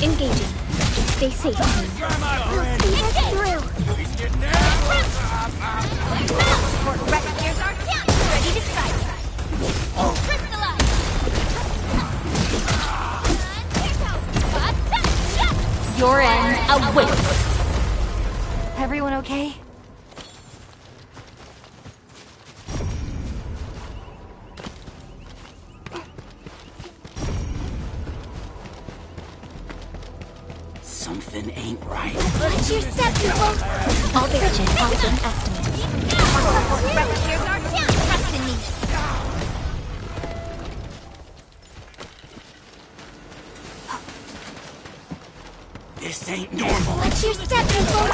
Engaging. Stay safe. We'll see this through! Here's our camp! Ready to strike! Crystallize! Your end awaits. Everyone okay? Something ain't right. Watch your step, people! All Virgin Austin estimates. Here's our chance! Trust in me! This ain't normal. Watch your step, people!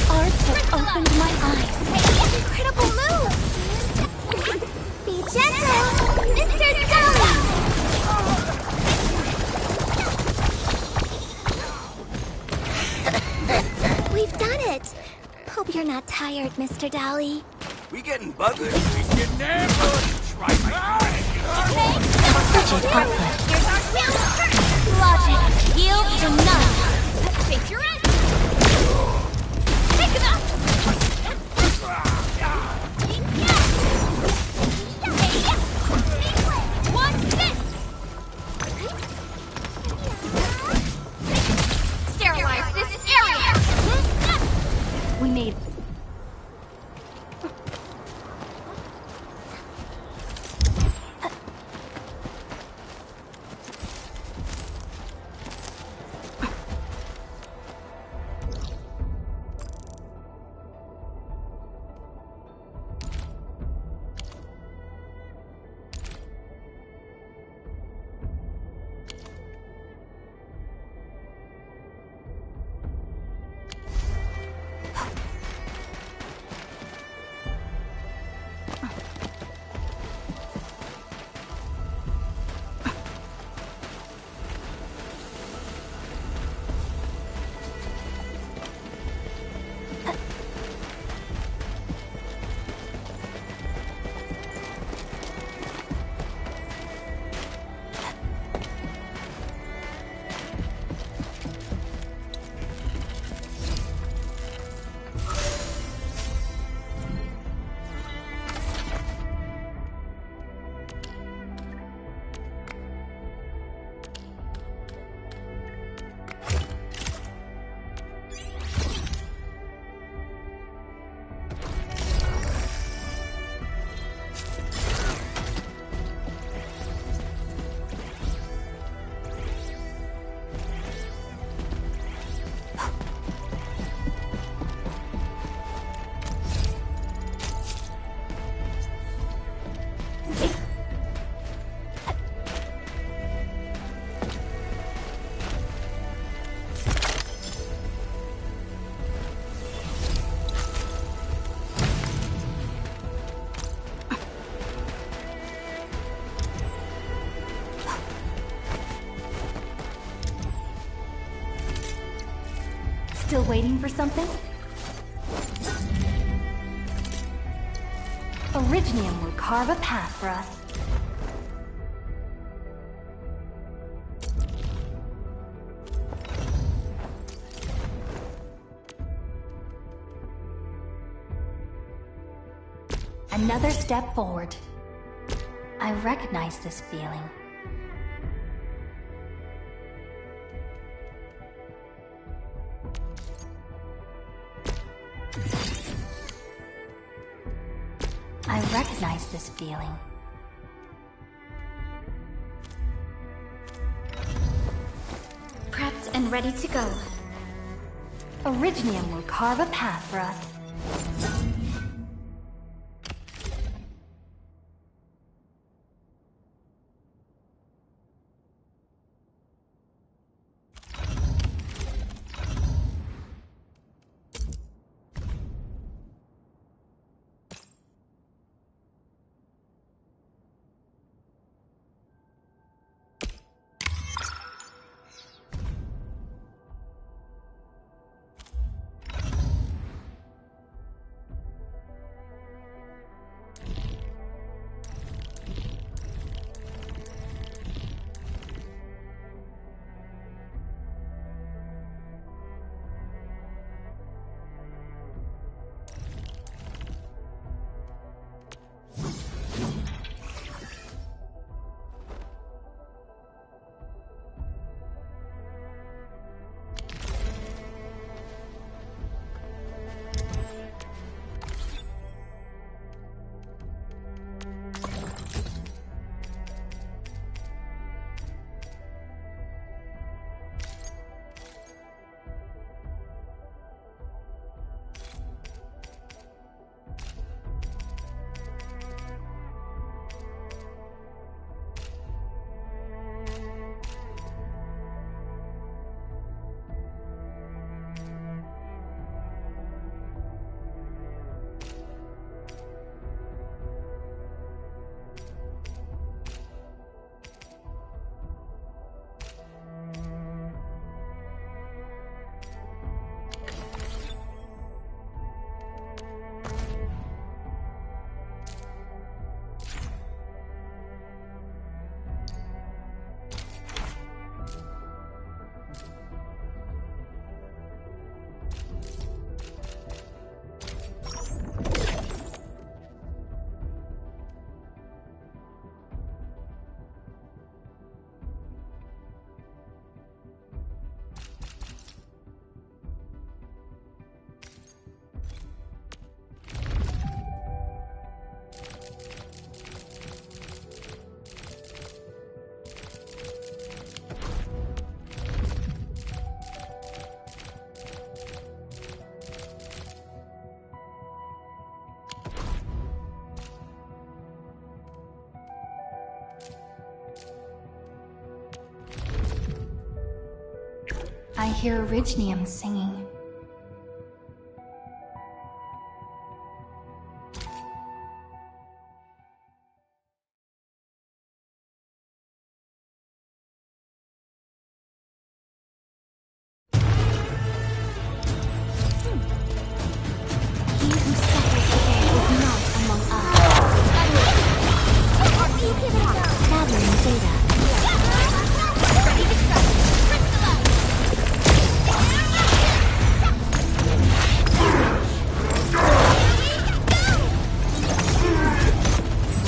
Arts have opened my eyes. Incredible move! Be gentle! Mr. Dolly! We've done it! Hope you're not tired, Mr. Dolly. We getting buggered? He's getting ambushed! Right now! Budget output. Here's our chance! Logic yields to none! Face your end! Take it up! What's this? Sterilize this area! We need. Still waiting for something? Originium will carve a path for us. Another step forward. I recognize this feeling. I recognize this feeling. Prepped and ready to go. Originium will carve a path for us. I hear Orignium singing.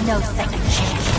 No second chance.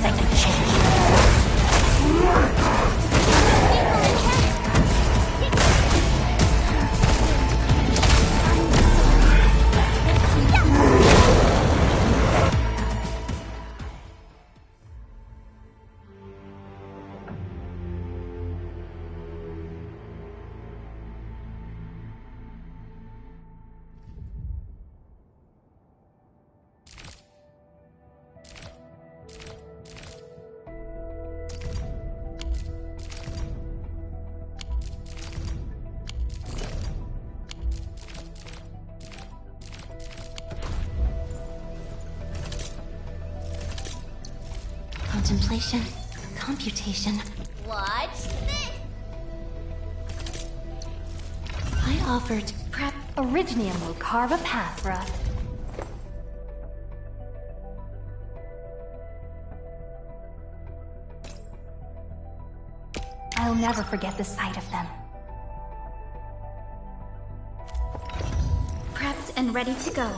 second chance. Contemplation, computation. Watch this! I offered Prep Originium will carve a path for us. I'll never forget the sight of them. Prepped and ready to go.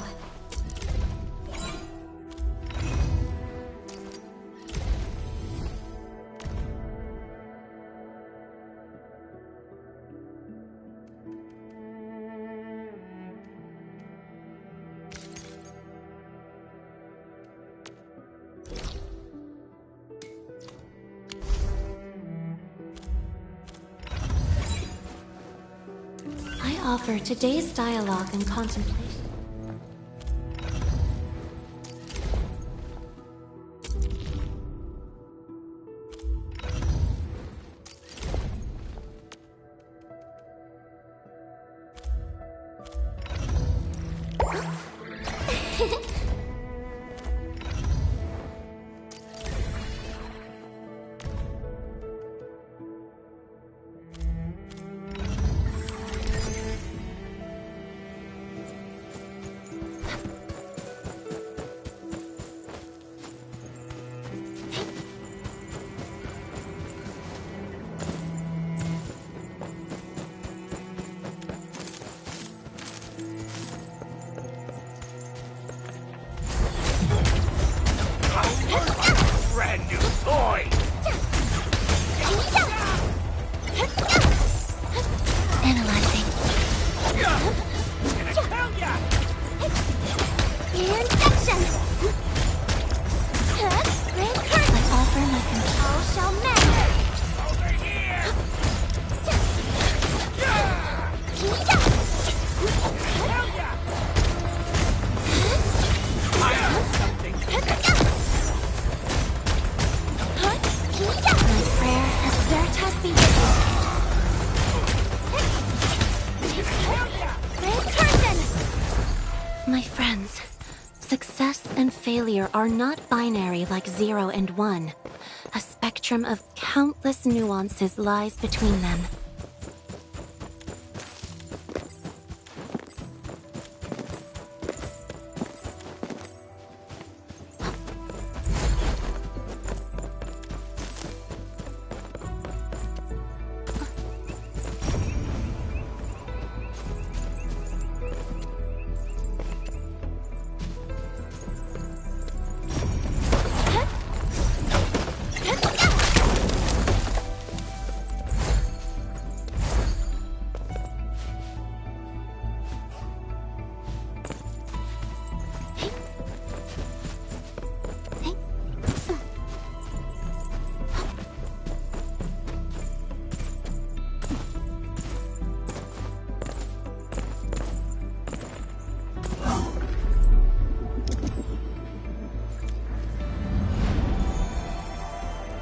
I offer today's dialogue and contemplation. Brand new toy! Analyzing. Gonna kill ya! Injection! Grand curtain! I offer my control. All shall mend! Over here! Kill ya! I have something to My prayer has certas be Grand curtain! My friends, success and failure are not binary like 0 and 1. A spectrum of countless nuances lies between them.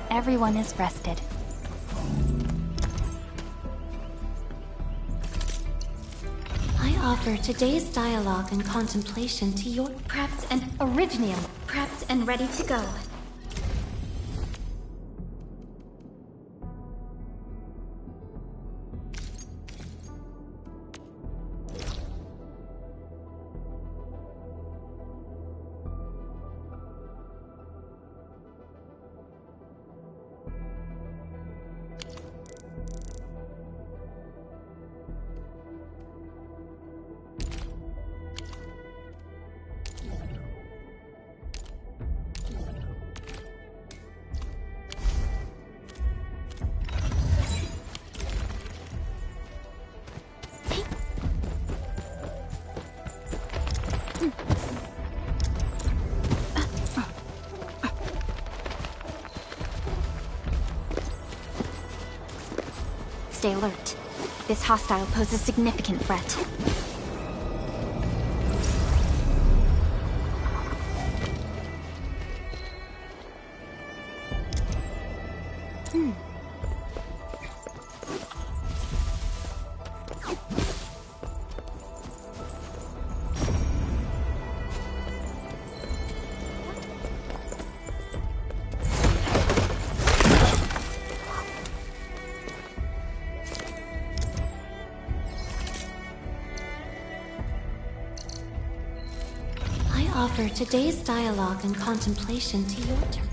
Everyone is rested. I offer today's dialogue and contemplation to your Prepped and Originium. Prepped and ready to go. stay alert. This hostile poses a significant threat. Offer today's dialogue and contemplation to your turn.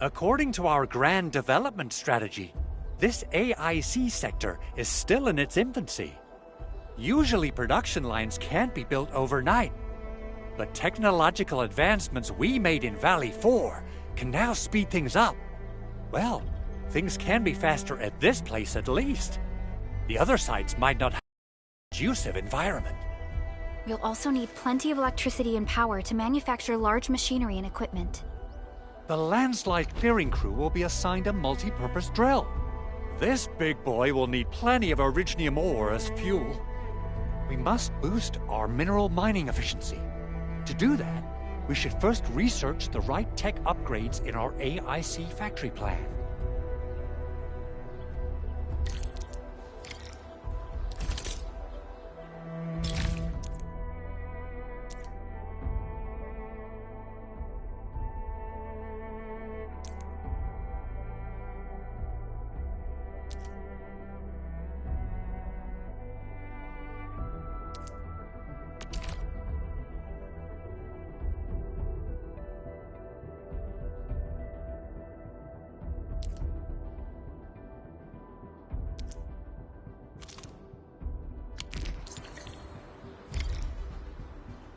According to our grand development strategy, this AIC sector is still in its infancy. Usually production lines can't be built overnight, but technological advancements we made in Valley 4 can now speed things up. Well, things can be faster at this place at least. The other sites might not have a conducive environment. We'll also need plenty of electricity and power to manufacture large machinery and equipment. The landslide clearing crew will be assigned a multi-purpose drill. This big boy will need plenty of Originium ore as fuel. We must boost our mineral mining efficiency. To do that, we should first research the right tech upgrades in our AIC factory plan.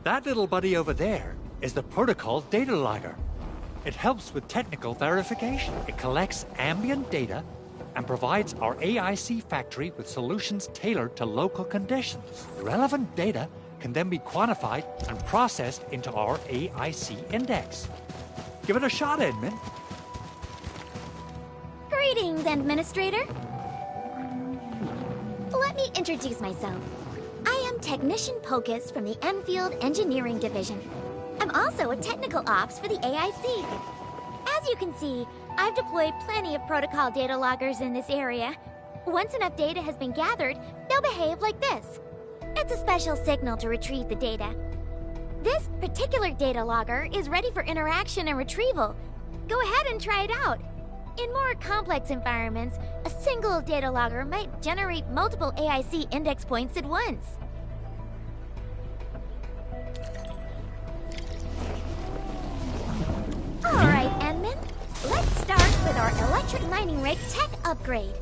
That little buddy over there is the protocol data logger. It helps with technical verification. It collects ambient data and provides our AIC factory with solutions tailored to local conditions. The relevant data can then be quantified and processed into our AIC index. Give it a shot, Edmund. Greetings, Administrator. Let me introduce myself. I am Technician Pocus from the Endfield Engineering Division. I'm also a technical ops for the AIC. As you can see, I've deployed plenty of protocol data loggers in this area. Once enough data has been gathered, they'll behave like this. It's a special signal to retrieve the data. This particular data logger is ready for interaction and retrieval. Go ahead and try it out. In more complex environments, a single data logger might generate multiple AIC index points at once. Alright, Enman. Let's start with our electric mining rig tech upgrade.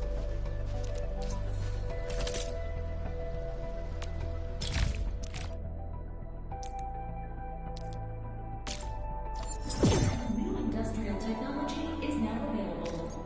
New industrial technology is now available.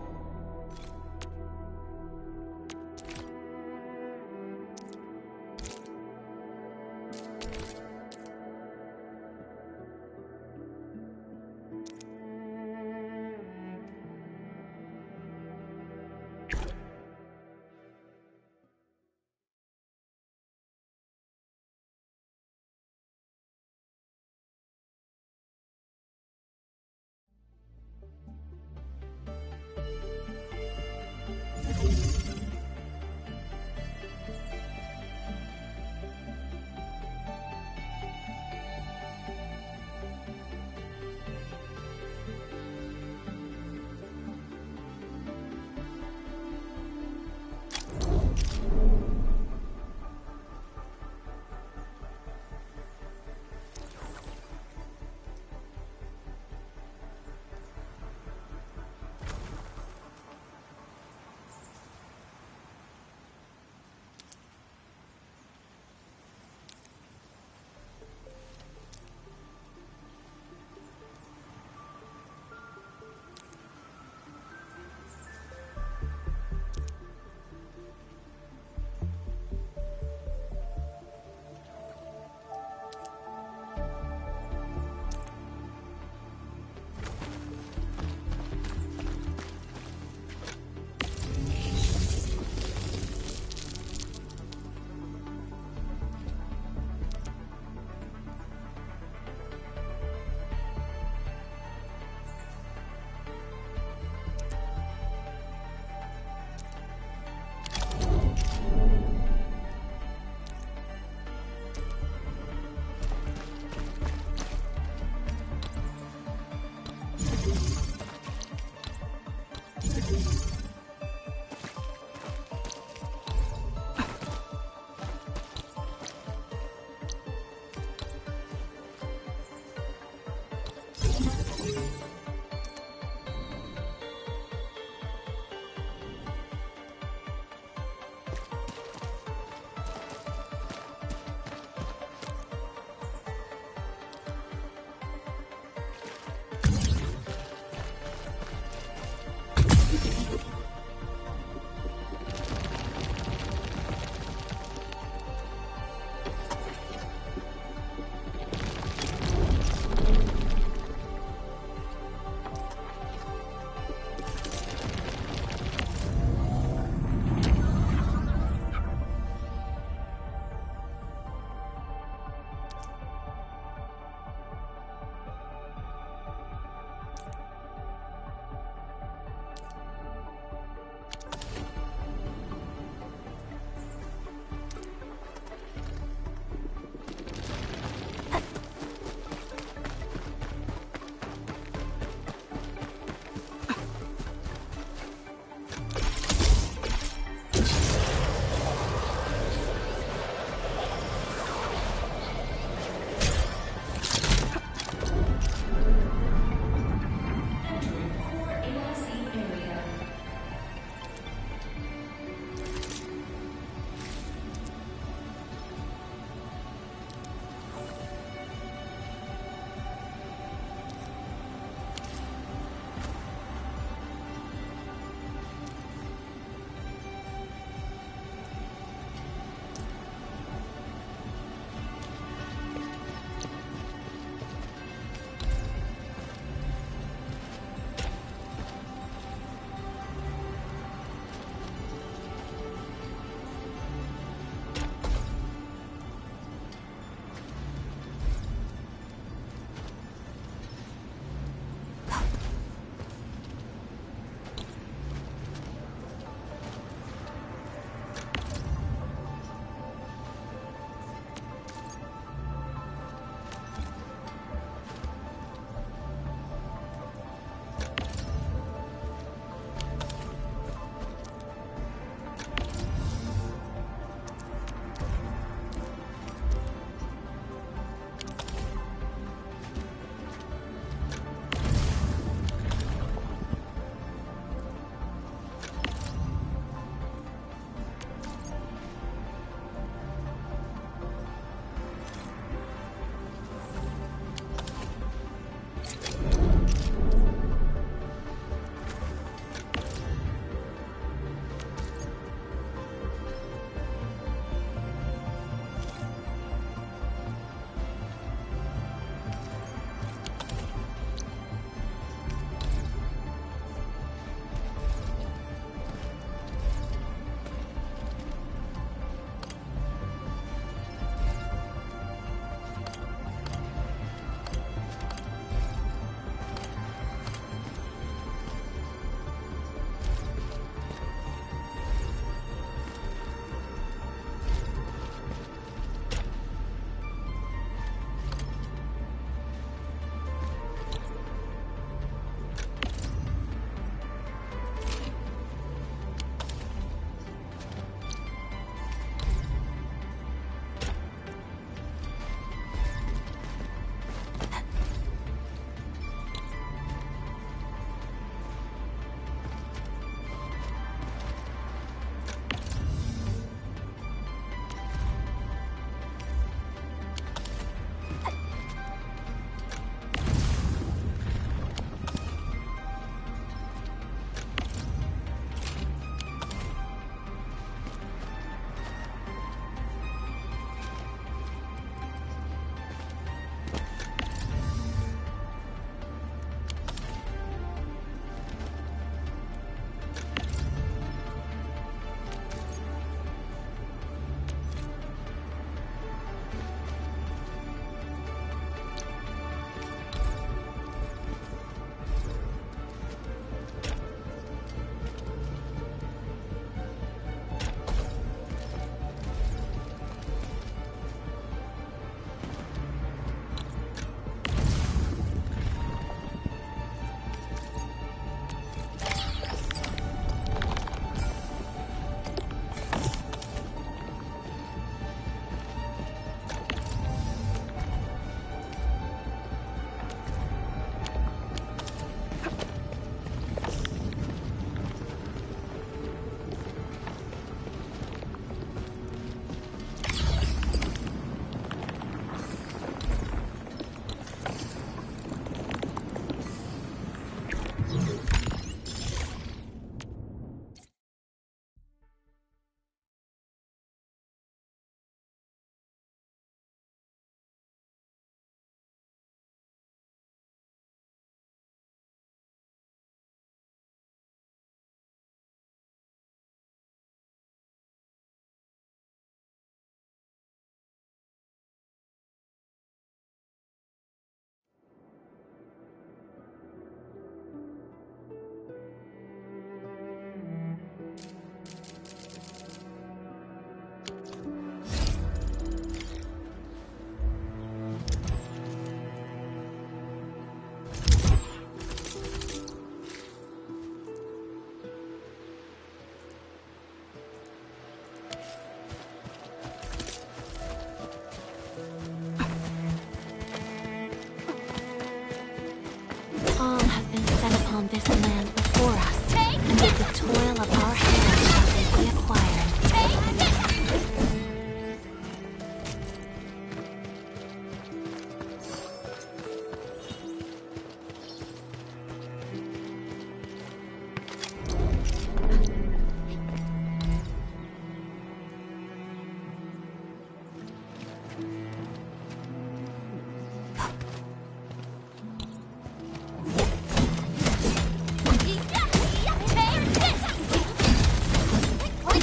on this land before us, and with the toil of our hands shall they be acquired.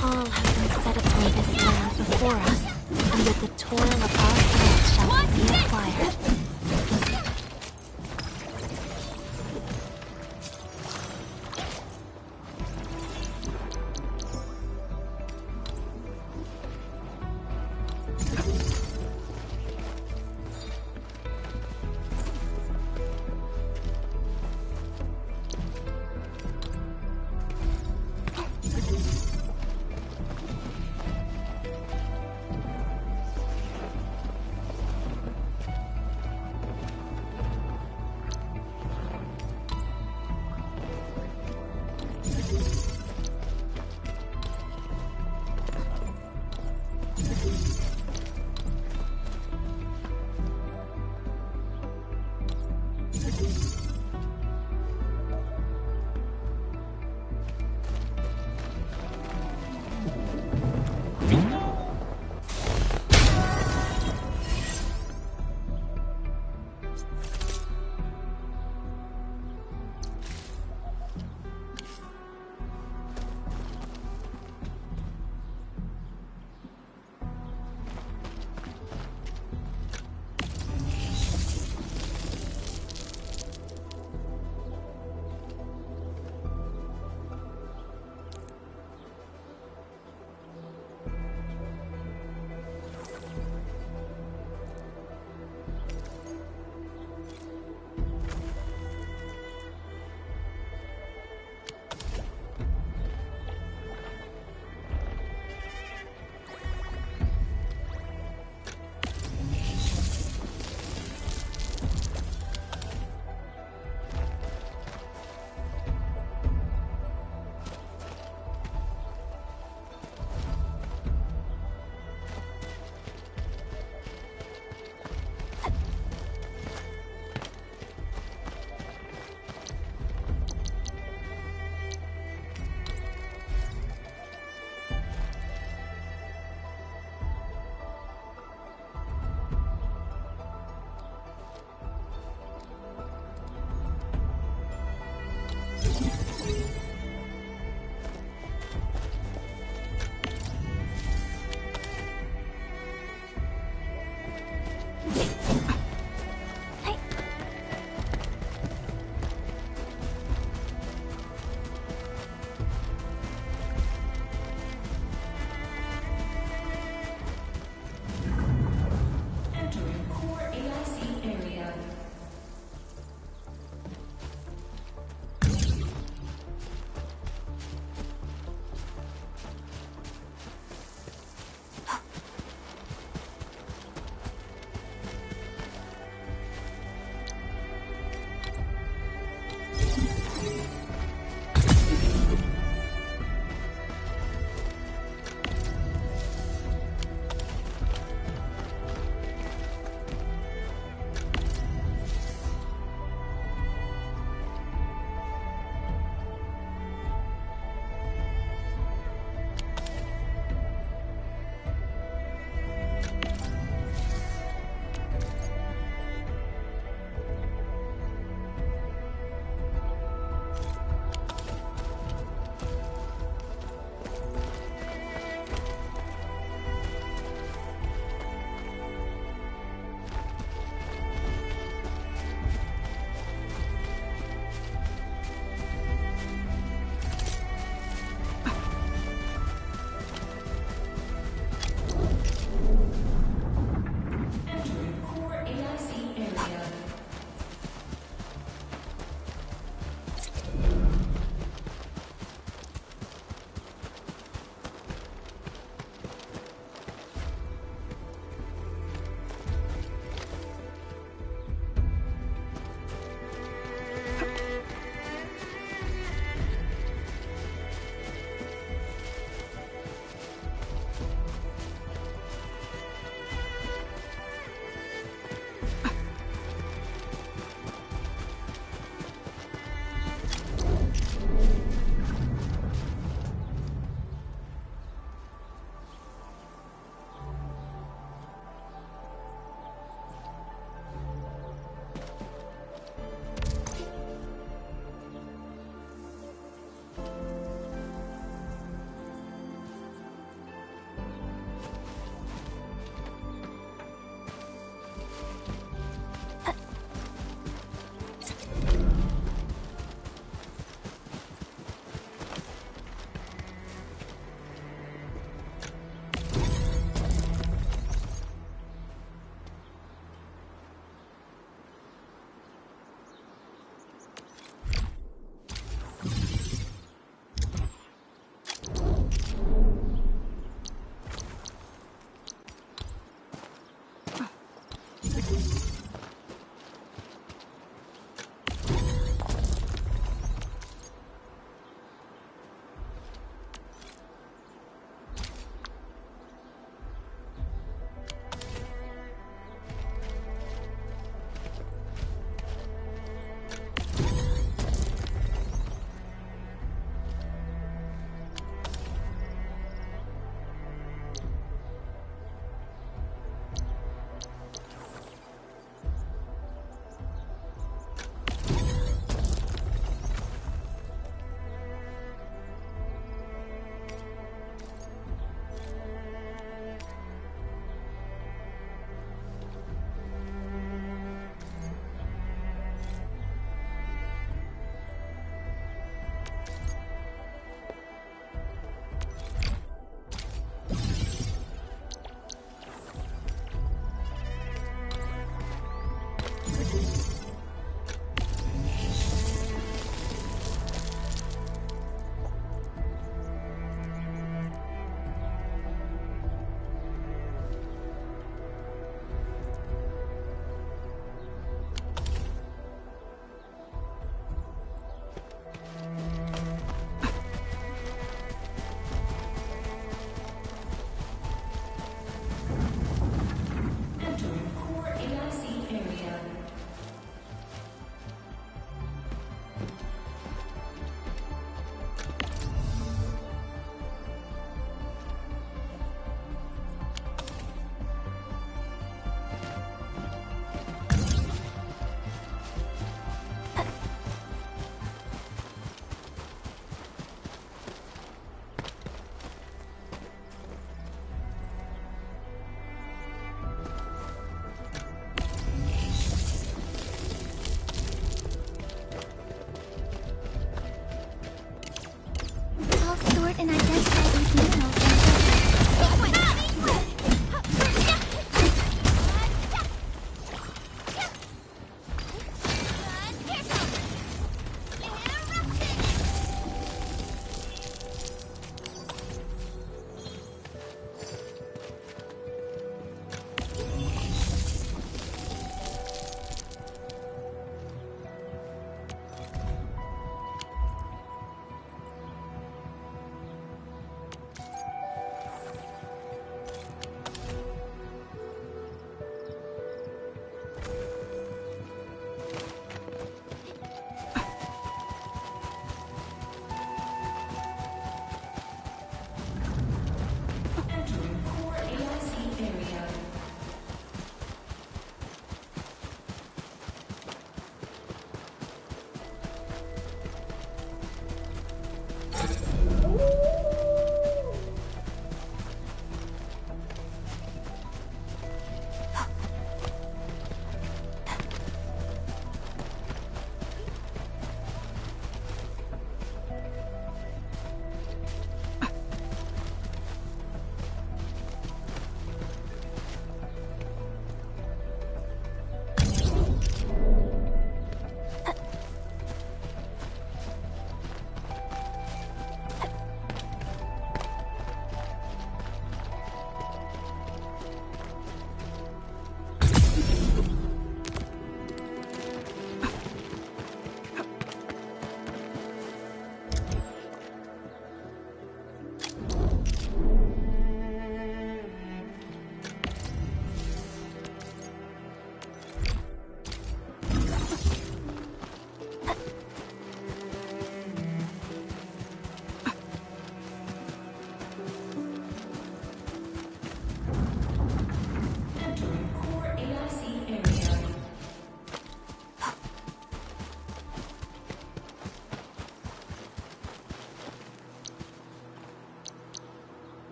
All have been set upon this land before us, and with the toil of our hands shall they be acquired.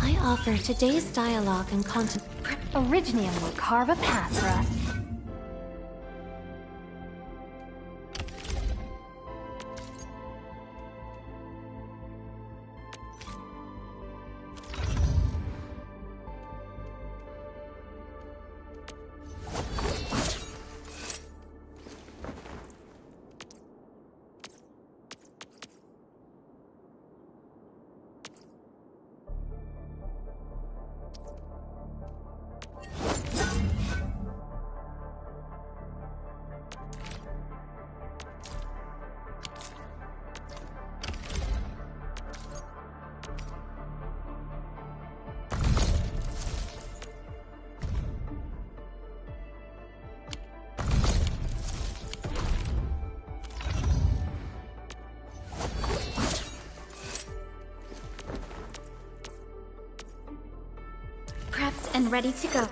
I offer today's dialogue and content. Originium will carve a path for us. Prepped and ready to go.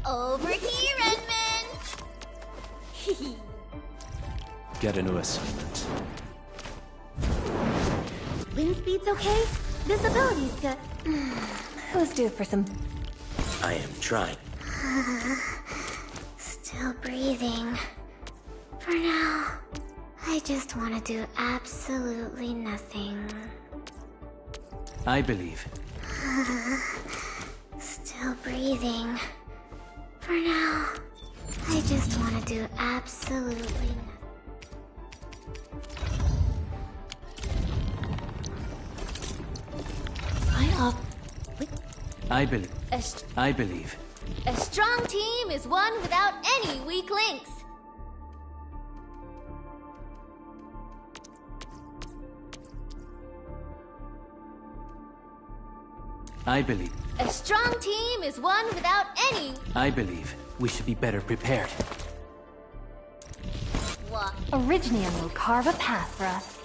Over here, Edmund! Get a new assignment. Wind speed's okay? Visibility's good. Who's due for some... I am trying. Still breathing. For now, I just want to do absolutely nothing. I believe. Still breathing. For now, I just want to do absolutely nothing. I believe. I believe. A strong team is one without any weak links. I believe. A strong team is one without any... I believe we should be better prepared. What? Originium will carve a path for us.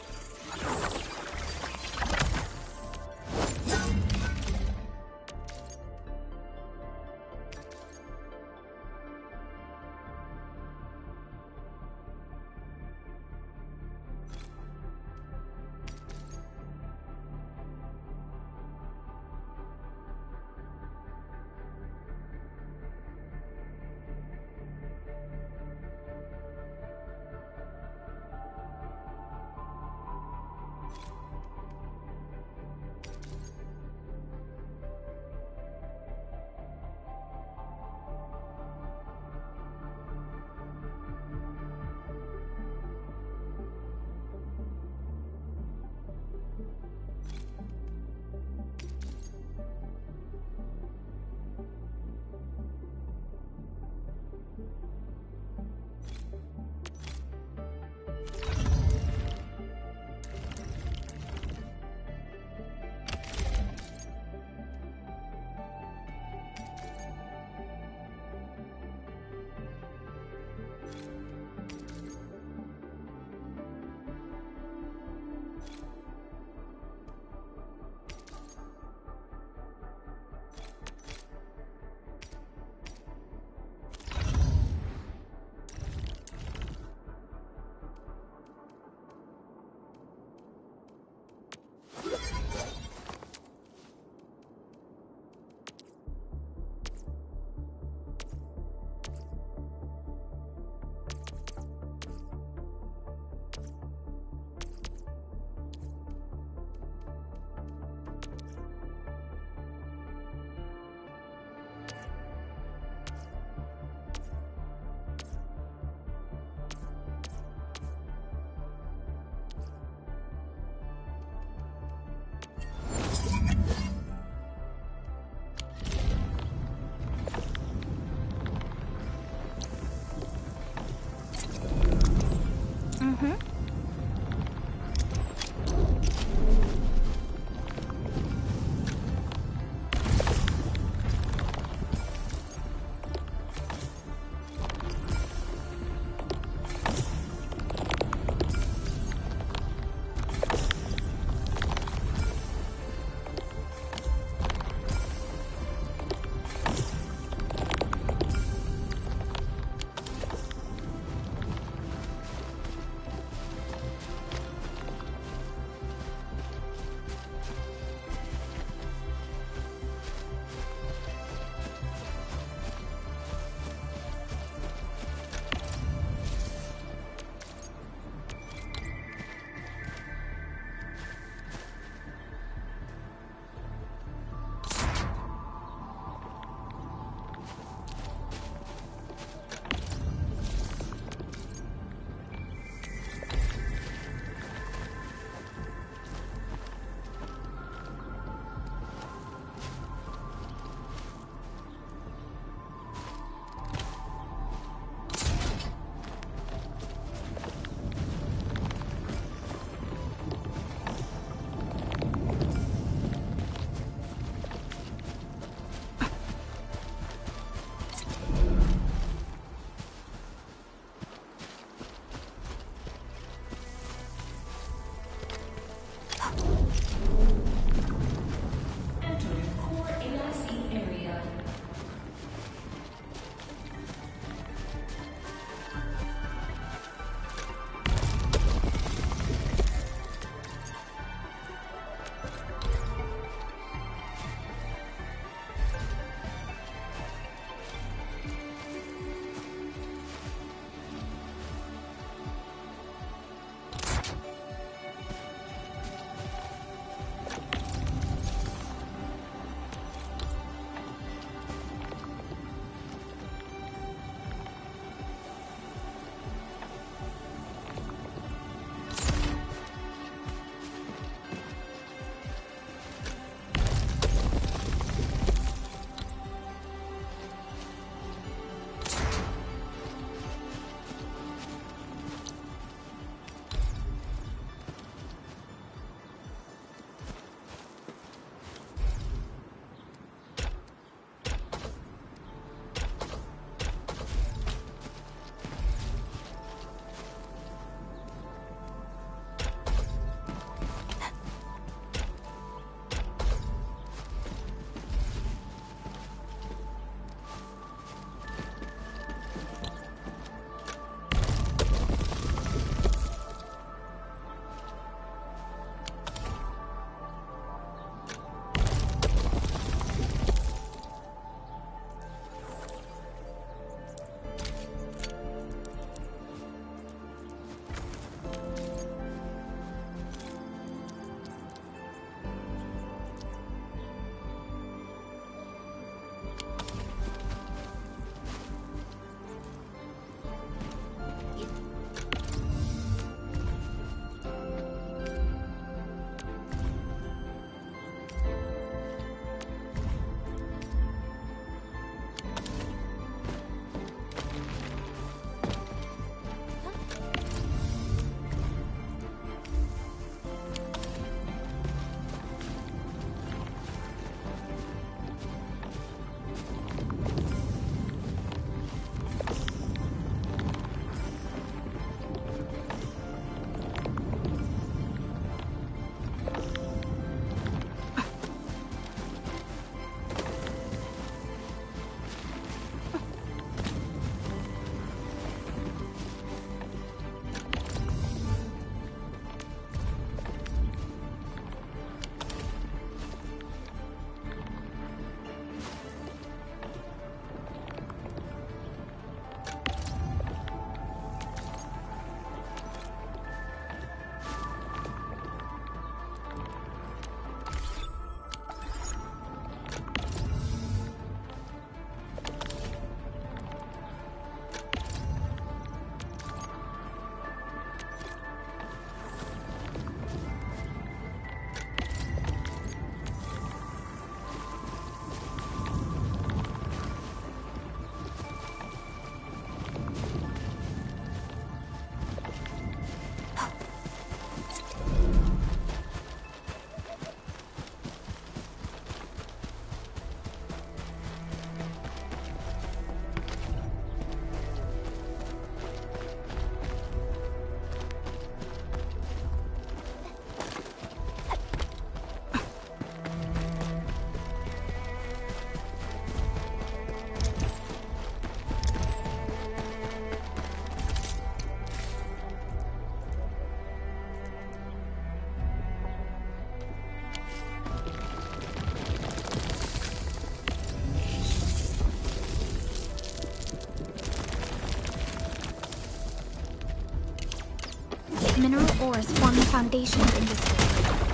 Mineral ores form the foundation of industry.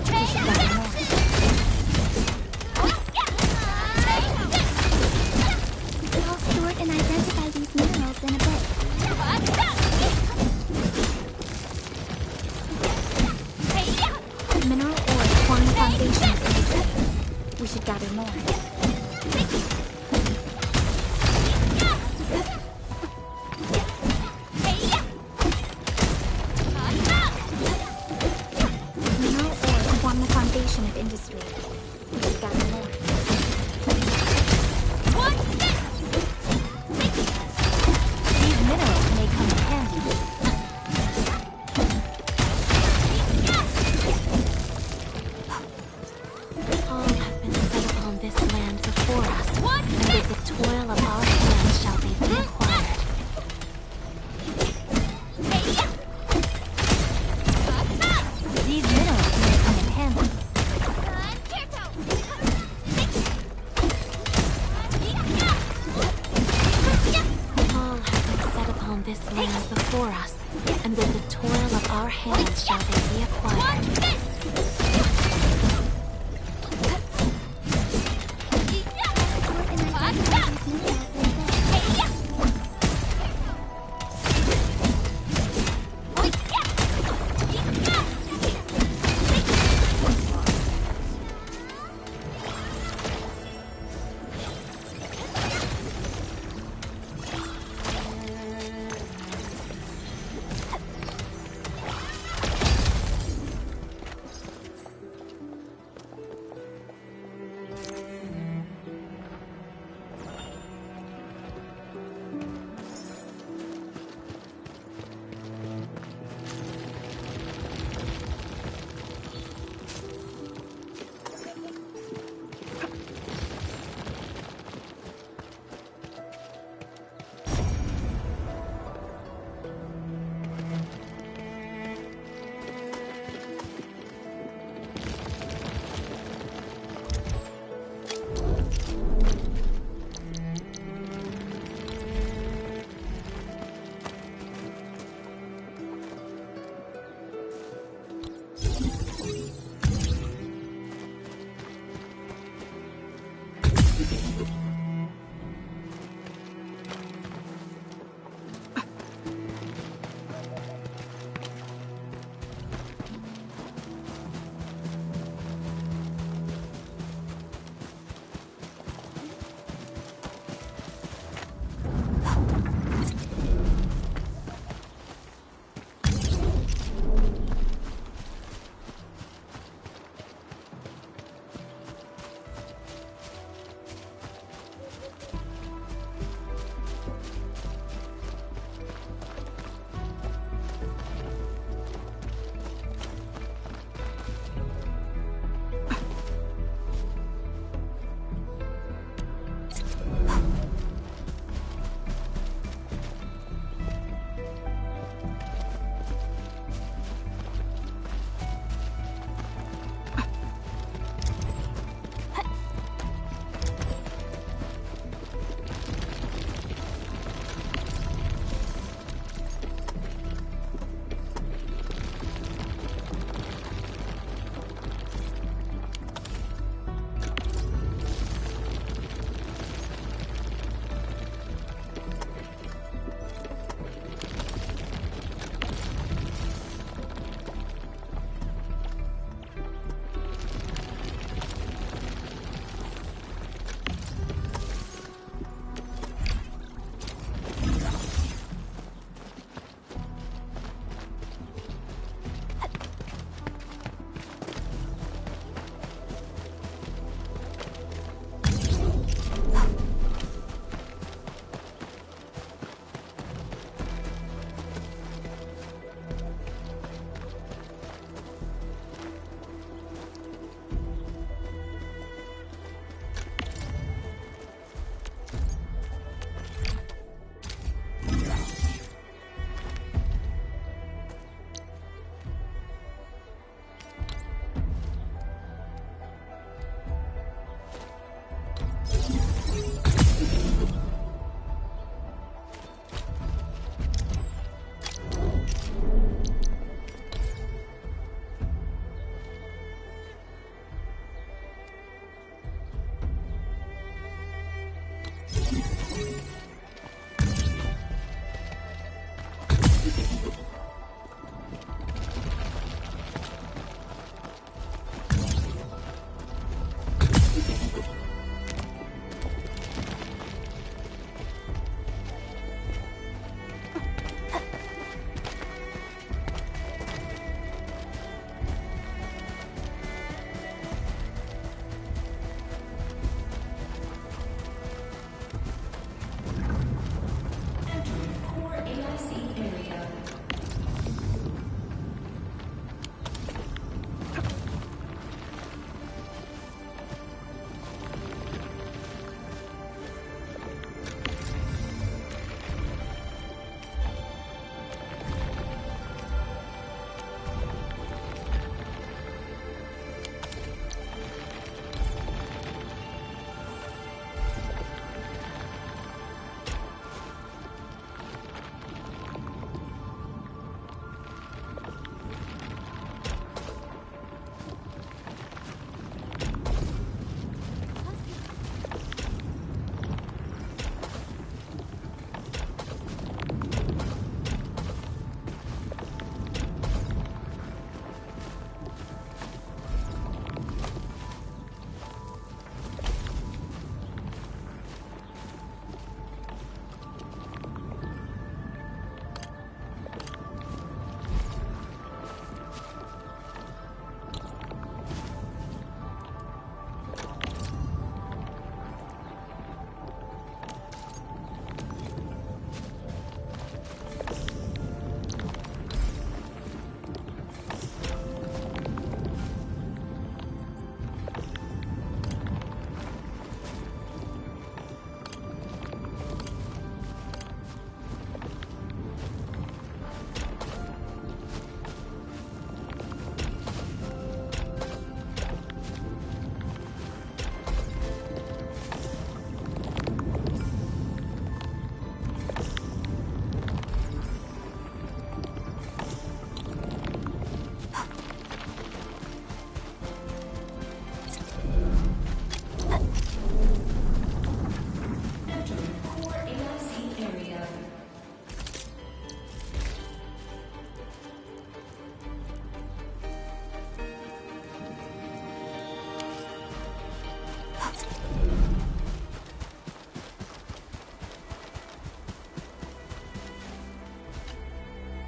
We should gather more. I'll sort and identify these minerals in a bit. Mineral ores form the foundation of industry. We should gather more. Mineral ores form the foundation of industry. We should gather more. These minerals may come in handy. All have been set upon this land before us, and with the toil of our hands shall they be acquired. These minerals may come in handy. All have been set upon this land before us, and with the toil of our hands shall they be acquired.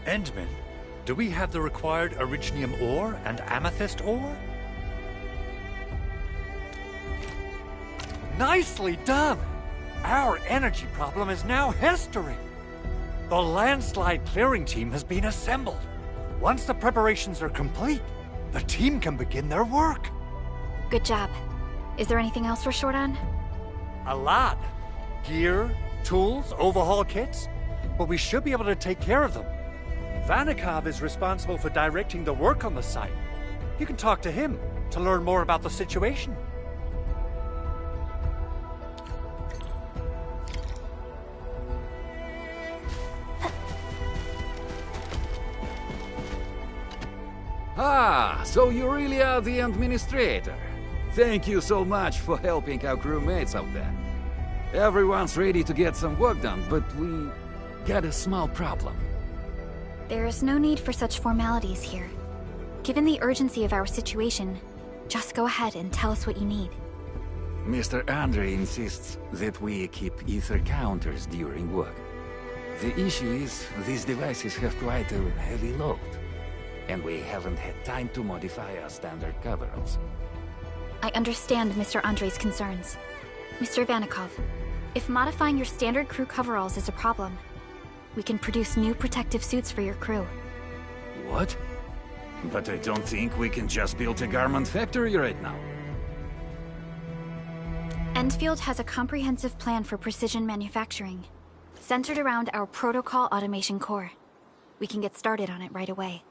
Endman, do we have the required Originium ore and Amethyst ore? Nicely done! Our energy problem is now history. The landslide clearing team has been assembled. Once the preparations are complete, the team can begin their work. Good job. Is there anything else we're short on? A lot. Gear, tools, overhaul kits. But we should be able to take care of them. Vanikov is responsible for directing the work on the site. You can talk to him to learn more about the situation. Ah, so you really are the administrator. Thank you so much for helping our crewmates out there. Everyone's ready to get some work done, but we got a small problem. There is no need for such formalities here. Given the urgency of our situation, just go ahead and tell us what you need. Mr. Andre insists that we keep ether counters during work. The issue is, these devices have quite a heavy load, and we haven't had time to modify our standard coveralls. I understand Mr. Andre's concerns. Mr. Vanikov, if modifying your standard crew coveralls is a problem, we can produce new protective suits for your crew. What? But I don't think we can just build a garment factory right now. Endfield has a comprehensive plan for precision manufacturing, centered around our protocol automation core. We can get started on it right away.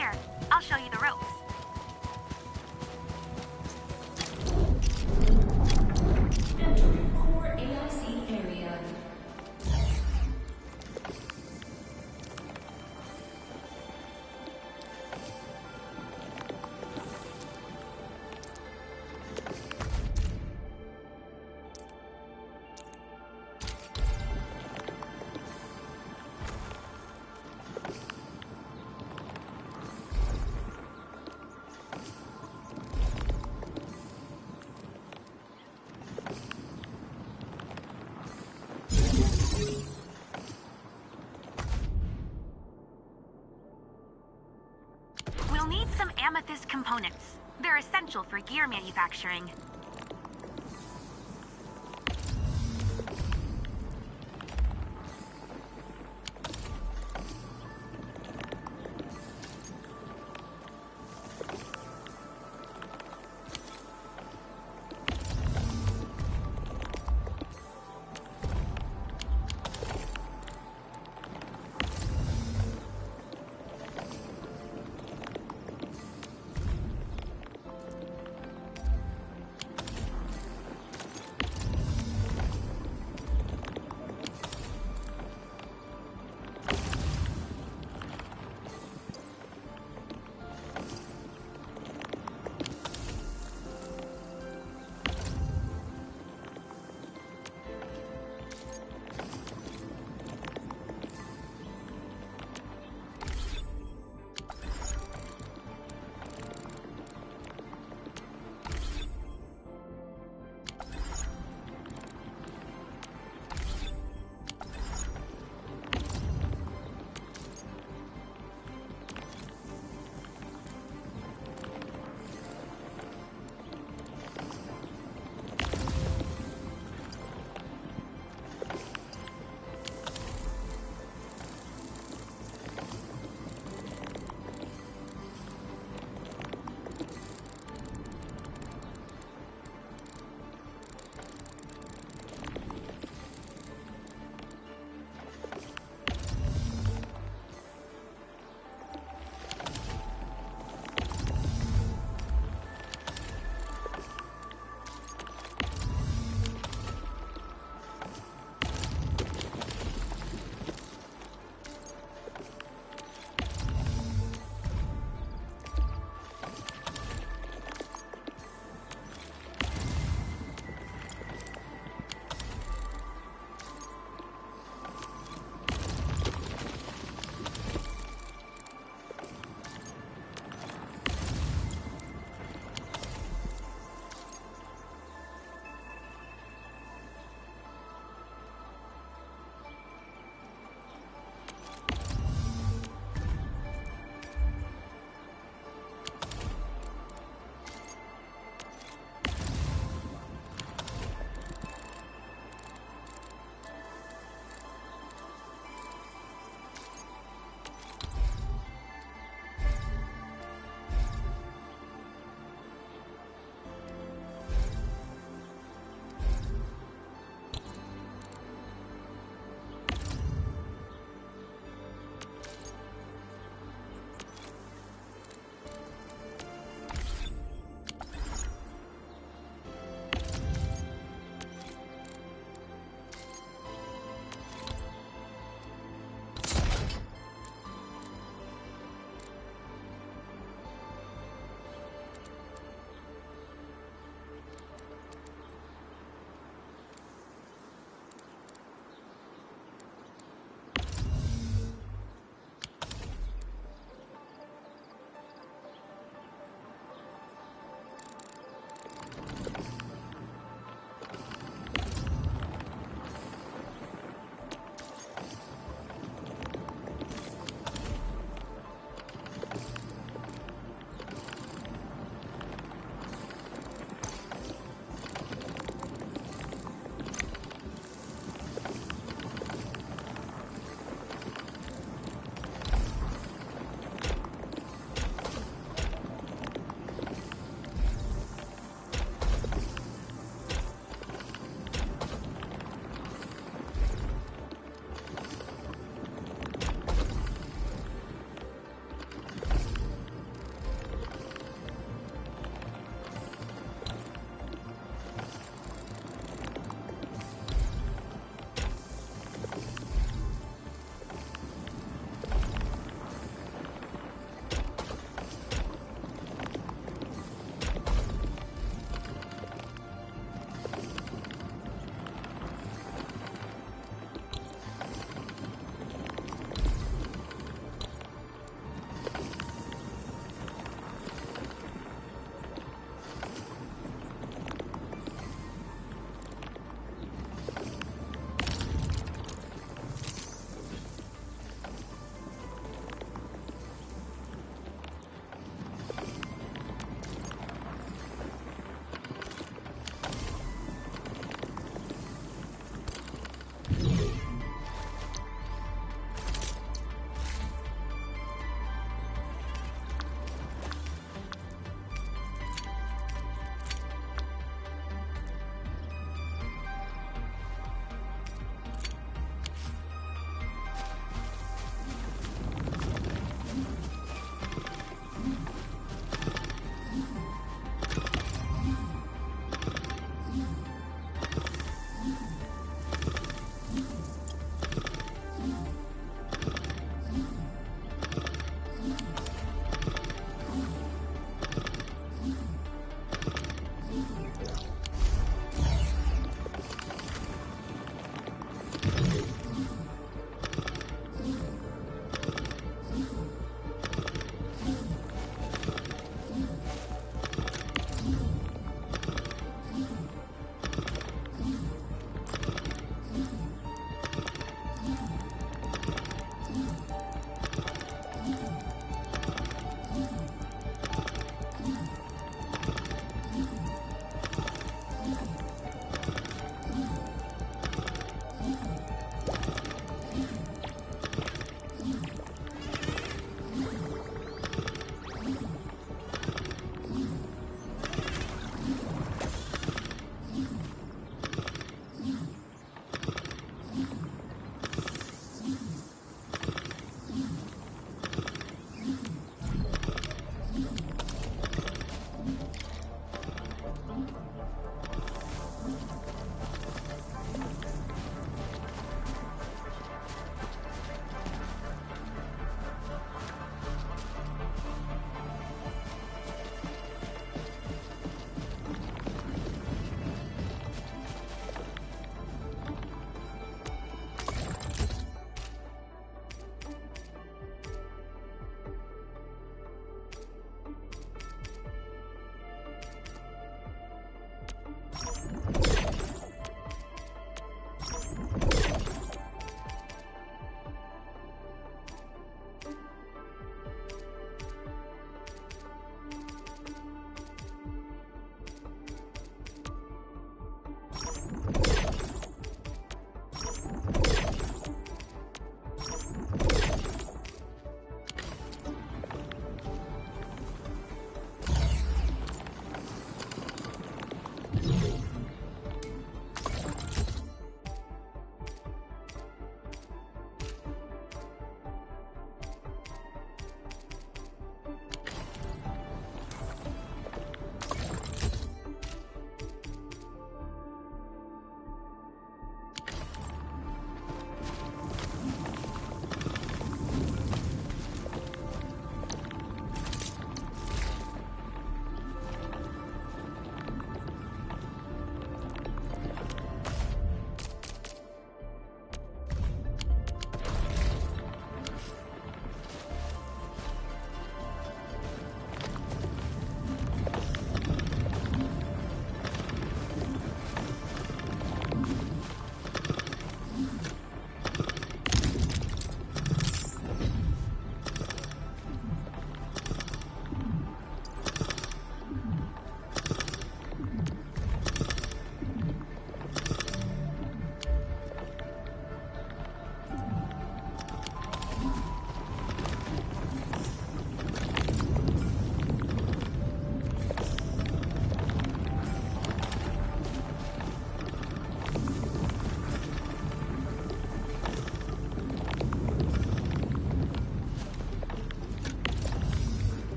Here, I'll show you the ropes. Entering core AIC area. We'll need some amethyst components. They're essential for gear manufacturing.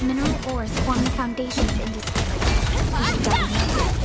Mineral ores form the foundation of industry. We should document it.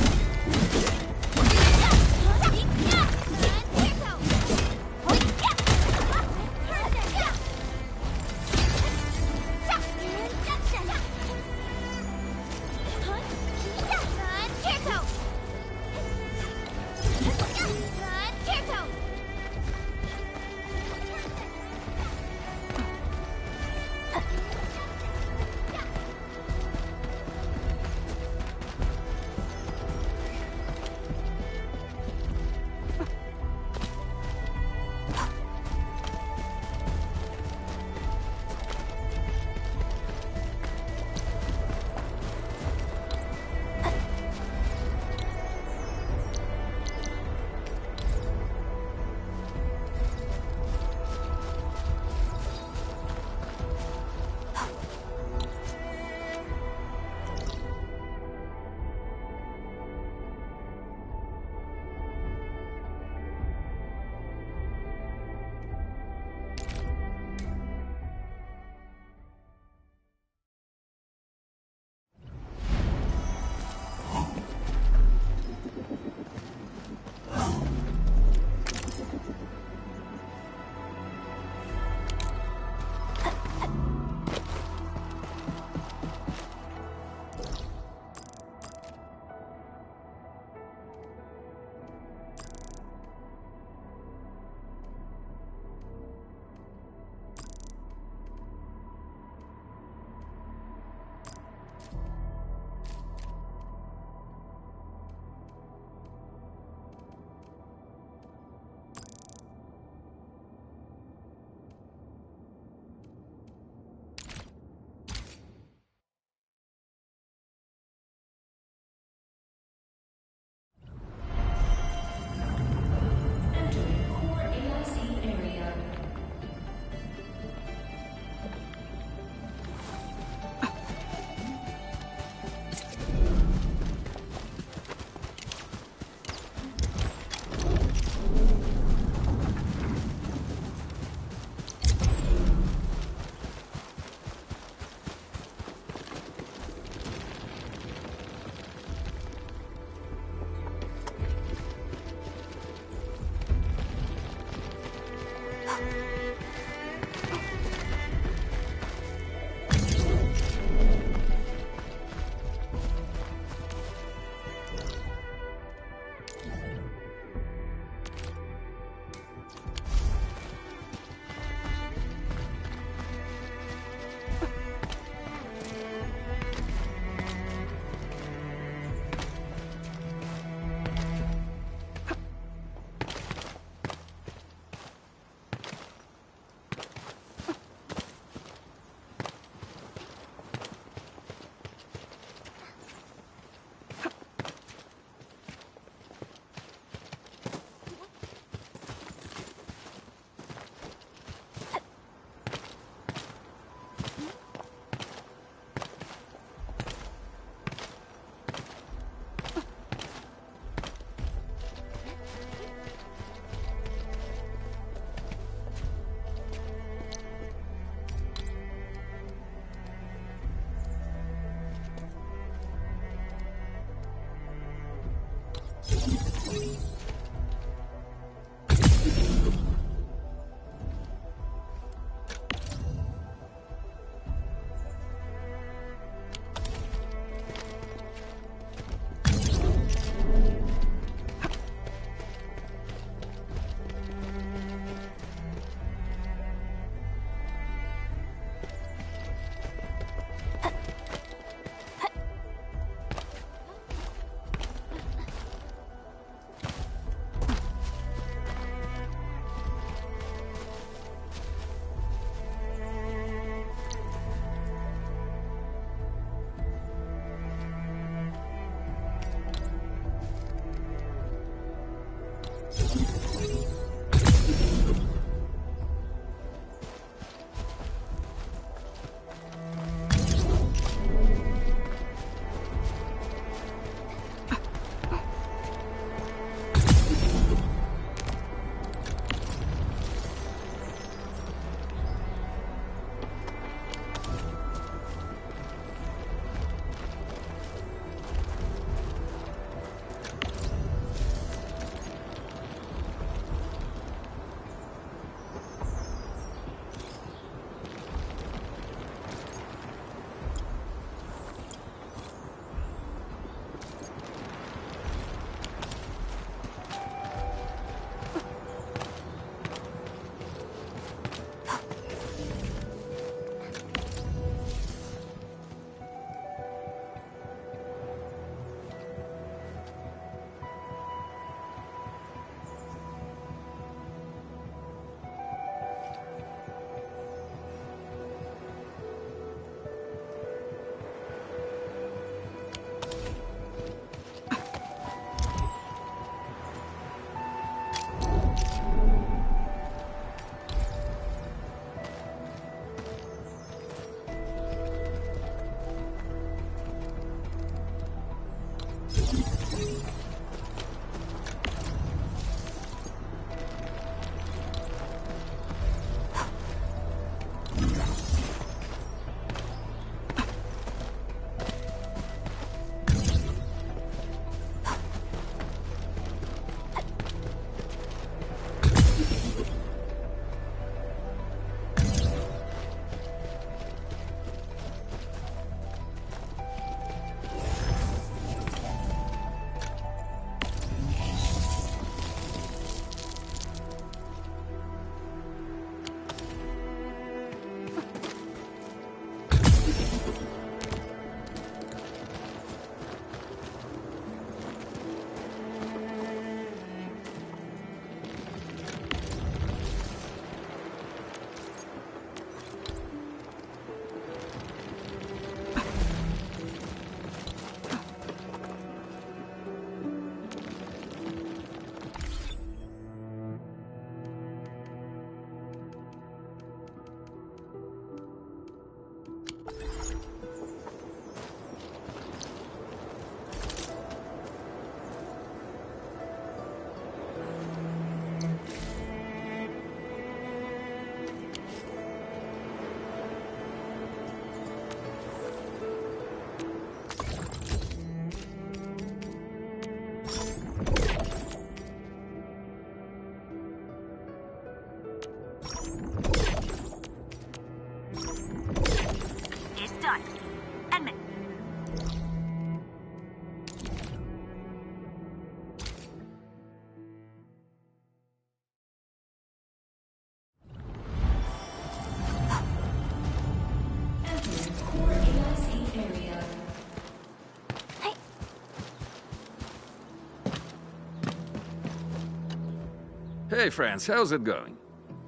Hey friends, how's it going?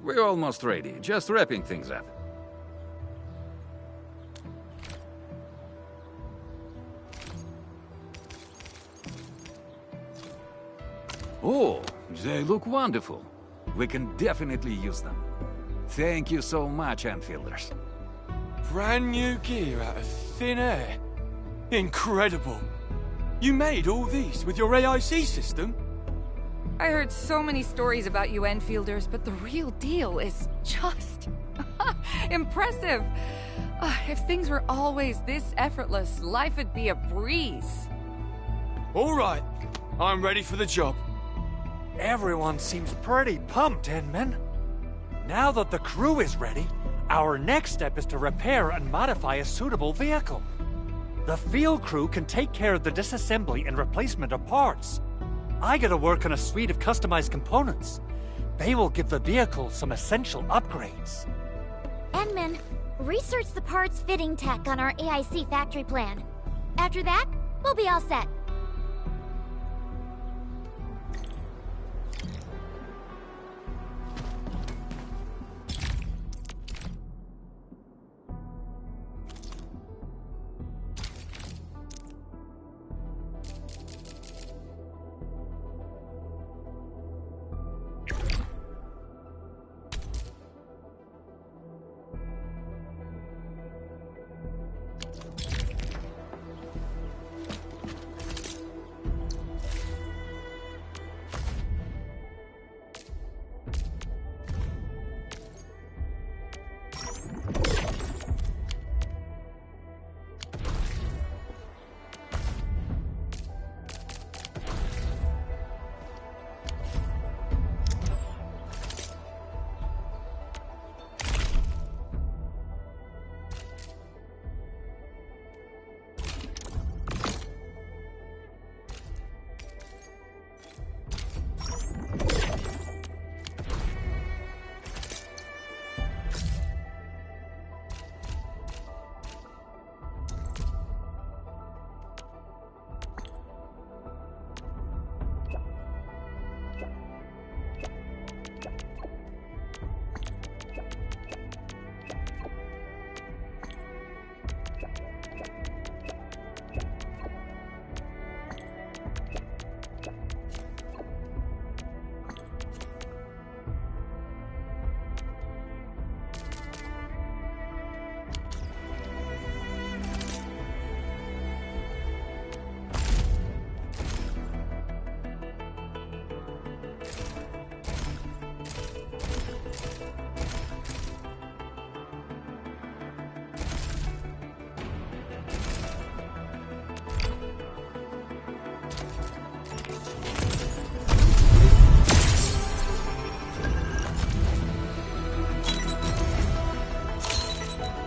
We're almost ready, just wrapping things up. Oh, they look wonderful. We can definitely use them. Thank you so much, Enfielders. Brand new gear out of thin air. Incredible. You made all these with your AIC system? I heard so many stories about you Enfielders, but the real deal is just impressive. If things were always this effortless, life would be a breeze. All right, I'm ready for the job. Everyone seems pretty pumped, Inman. Now that the crew is ready, our next step is to repair and modify a suitable vehicle. The field crew can take care of the disassembly and replacement of parts. I gotta work on a suite of customized components. They will give the vehicle some essential upgrades. Enman, research the parts fitting tech on our AIC factory plan. After that, we'll be all set.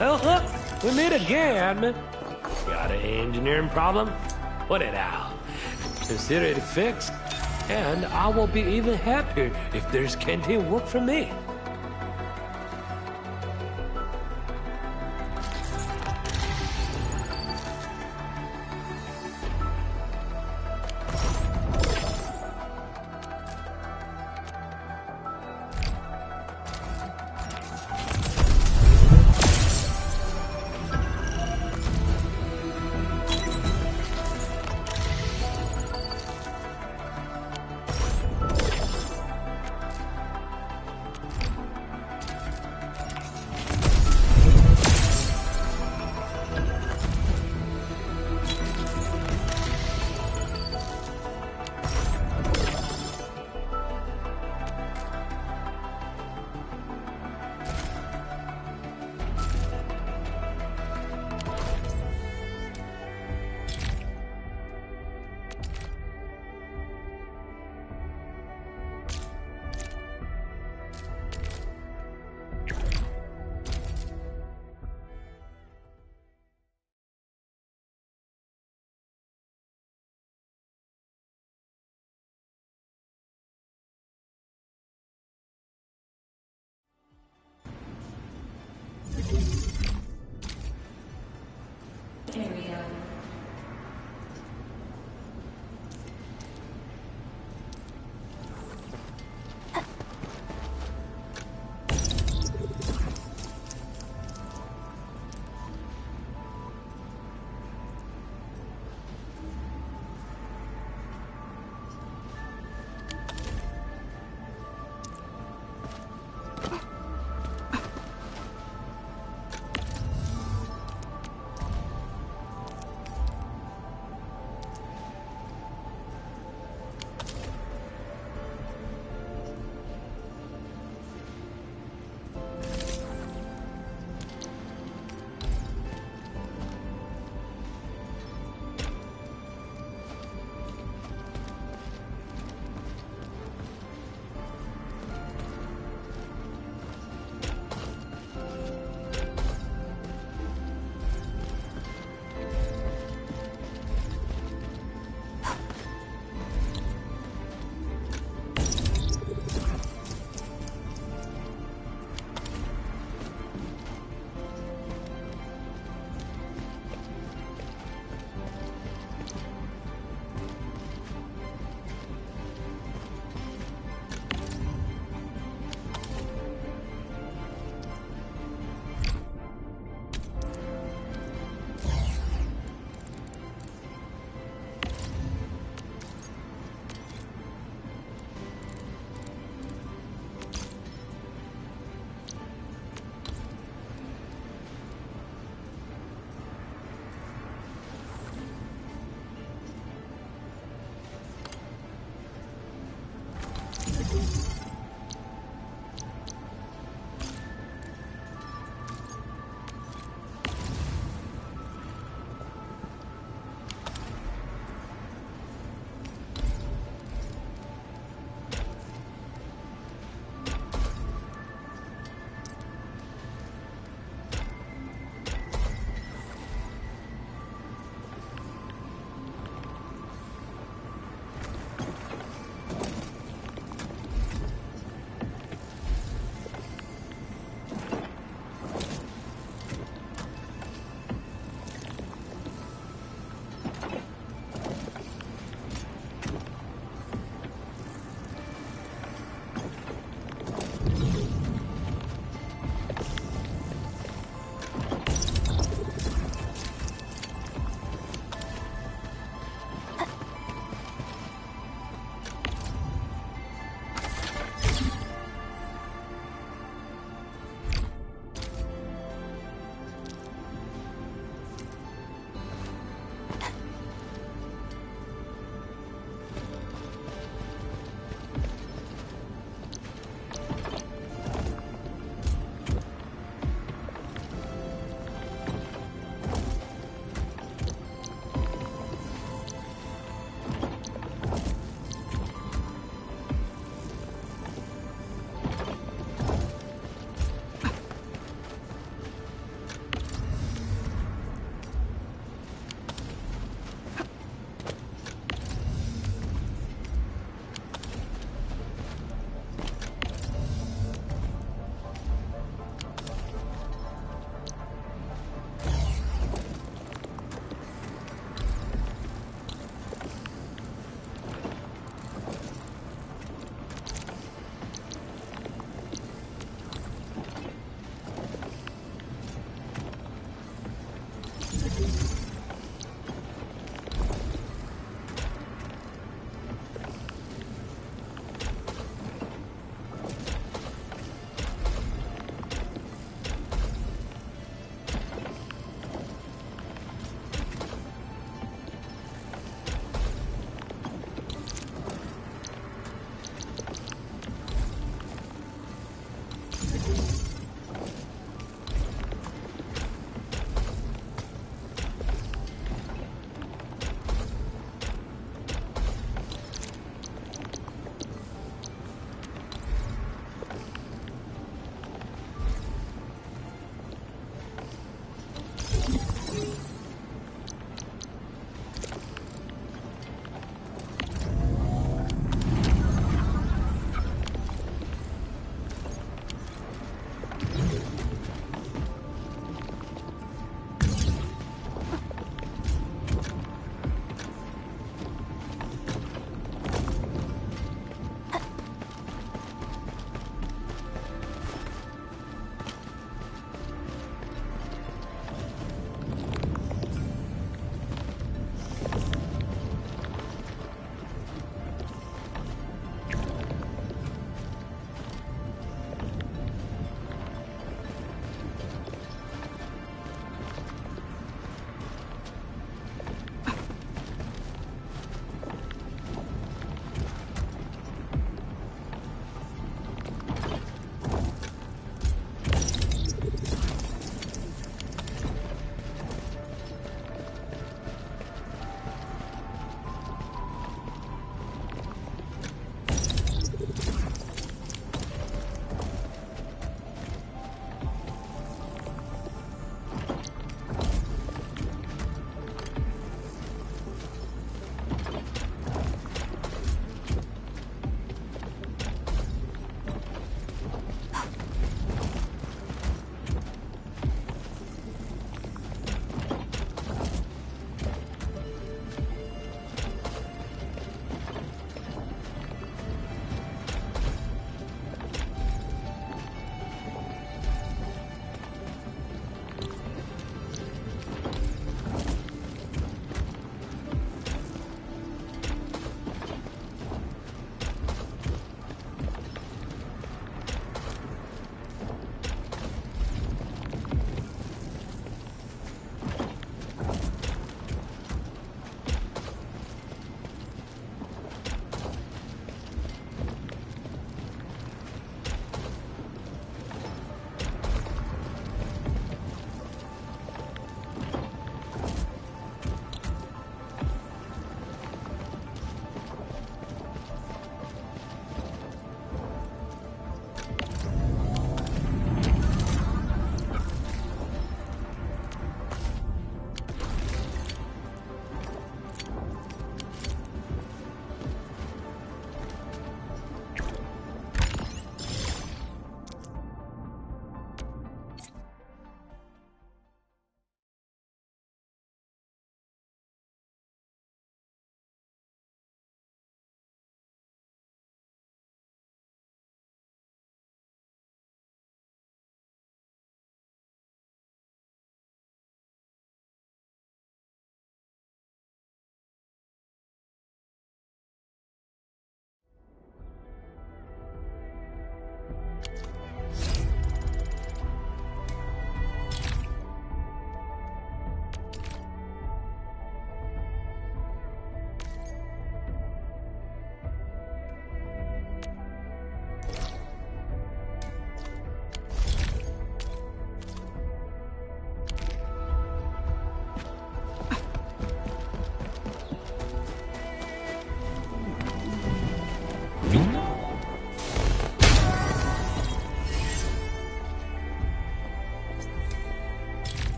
Well, look, we meet again. Got an engineering problem? What it out? Consider it fixed, and I will be even happier if there's canteen work for me.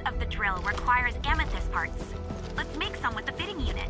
of the drill requires amethyst parts. Let's make some with the fitting unit.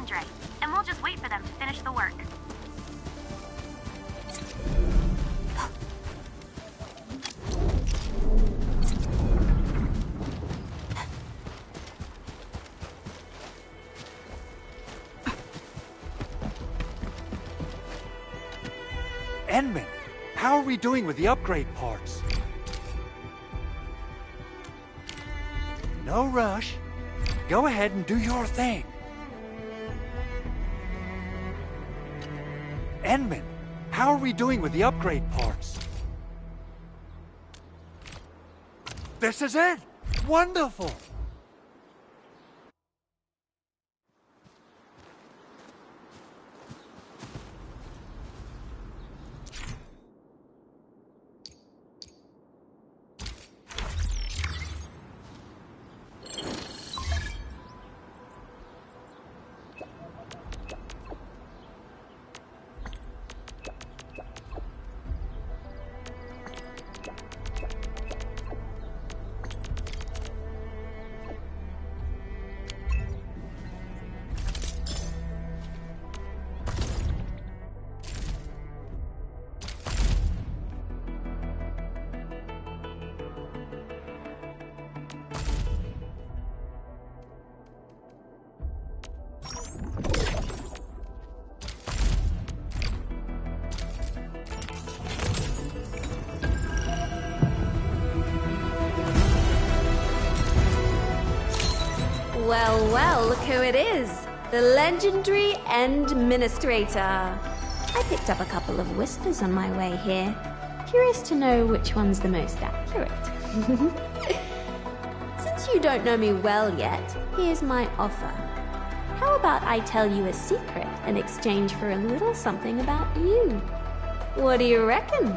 Andre, and we'll just wait for them to finish the work. Enman, how are we doing with the upgrade parts? No rush. Go ahead and do your thing. Enman, how are we doing with the upgrade parts? This is it! Wonderful! Well, well, look who it is. The legendary Administrator. I picked up a couple of whispers on my way here. Curious to know which one's the most accurate. Since you don't know me well yet, here's my offer. How about I tell you a secret in exchange for a little something about you? What do you reckon?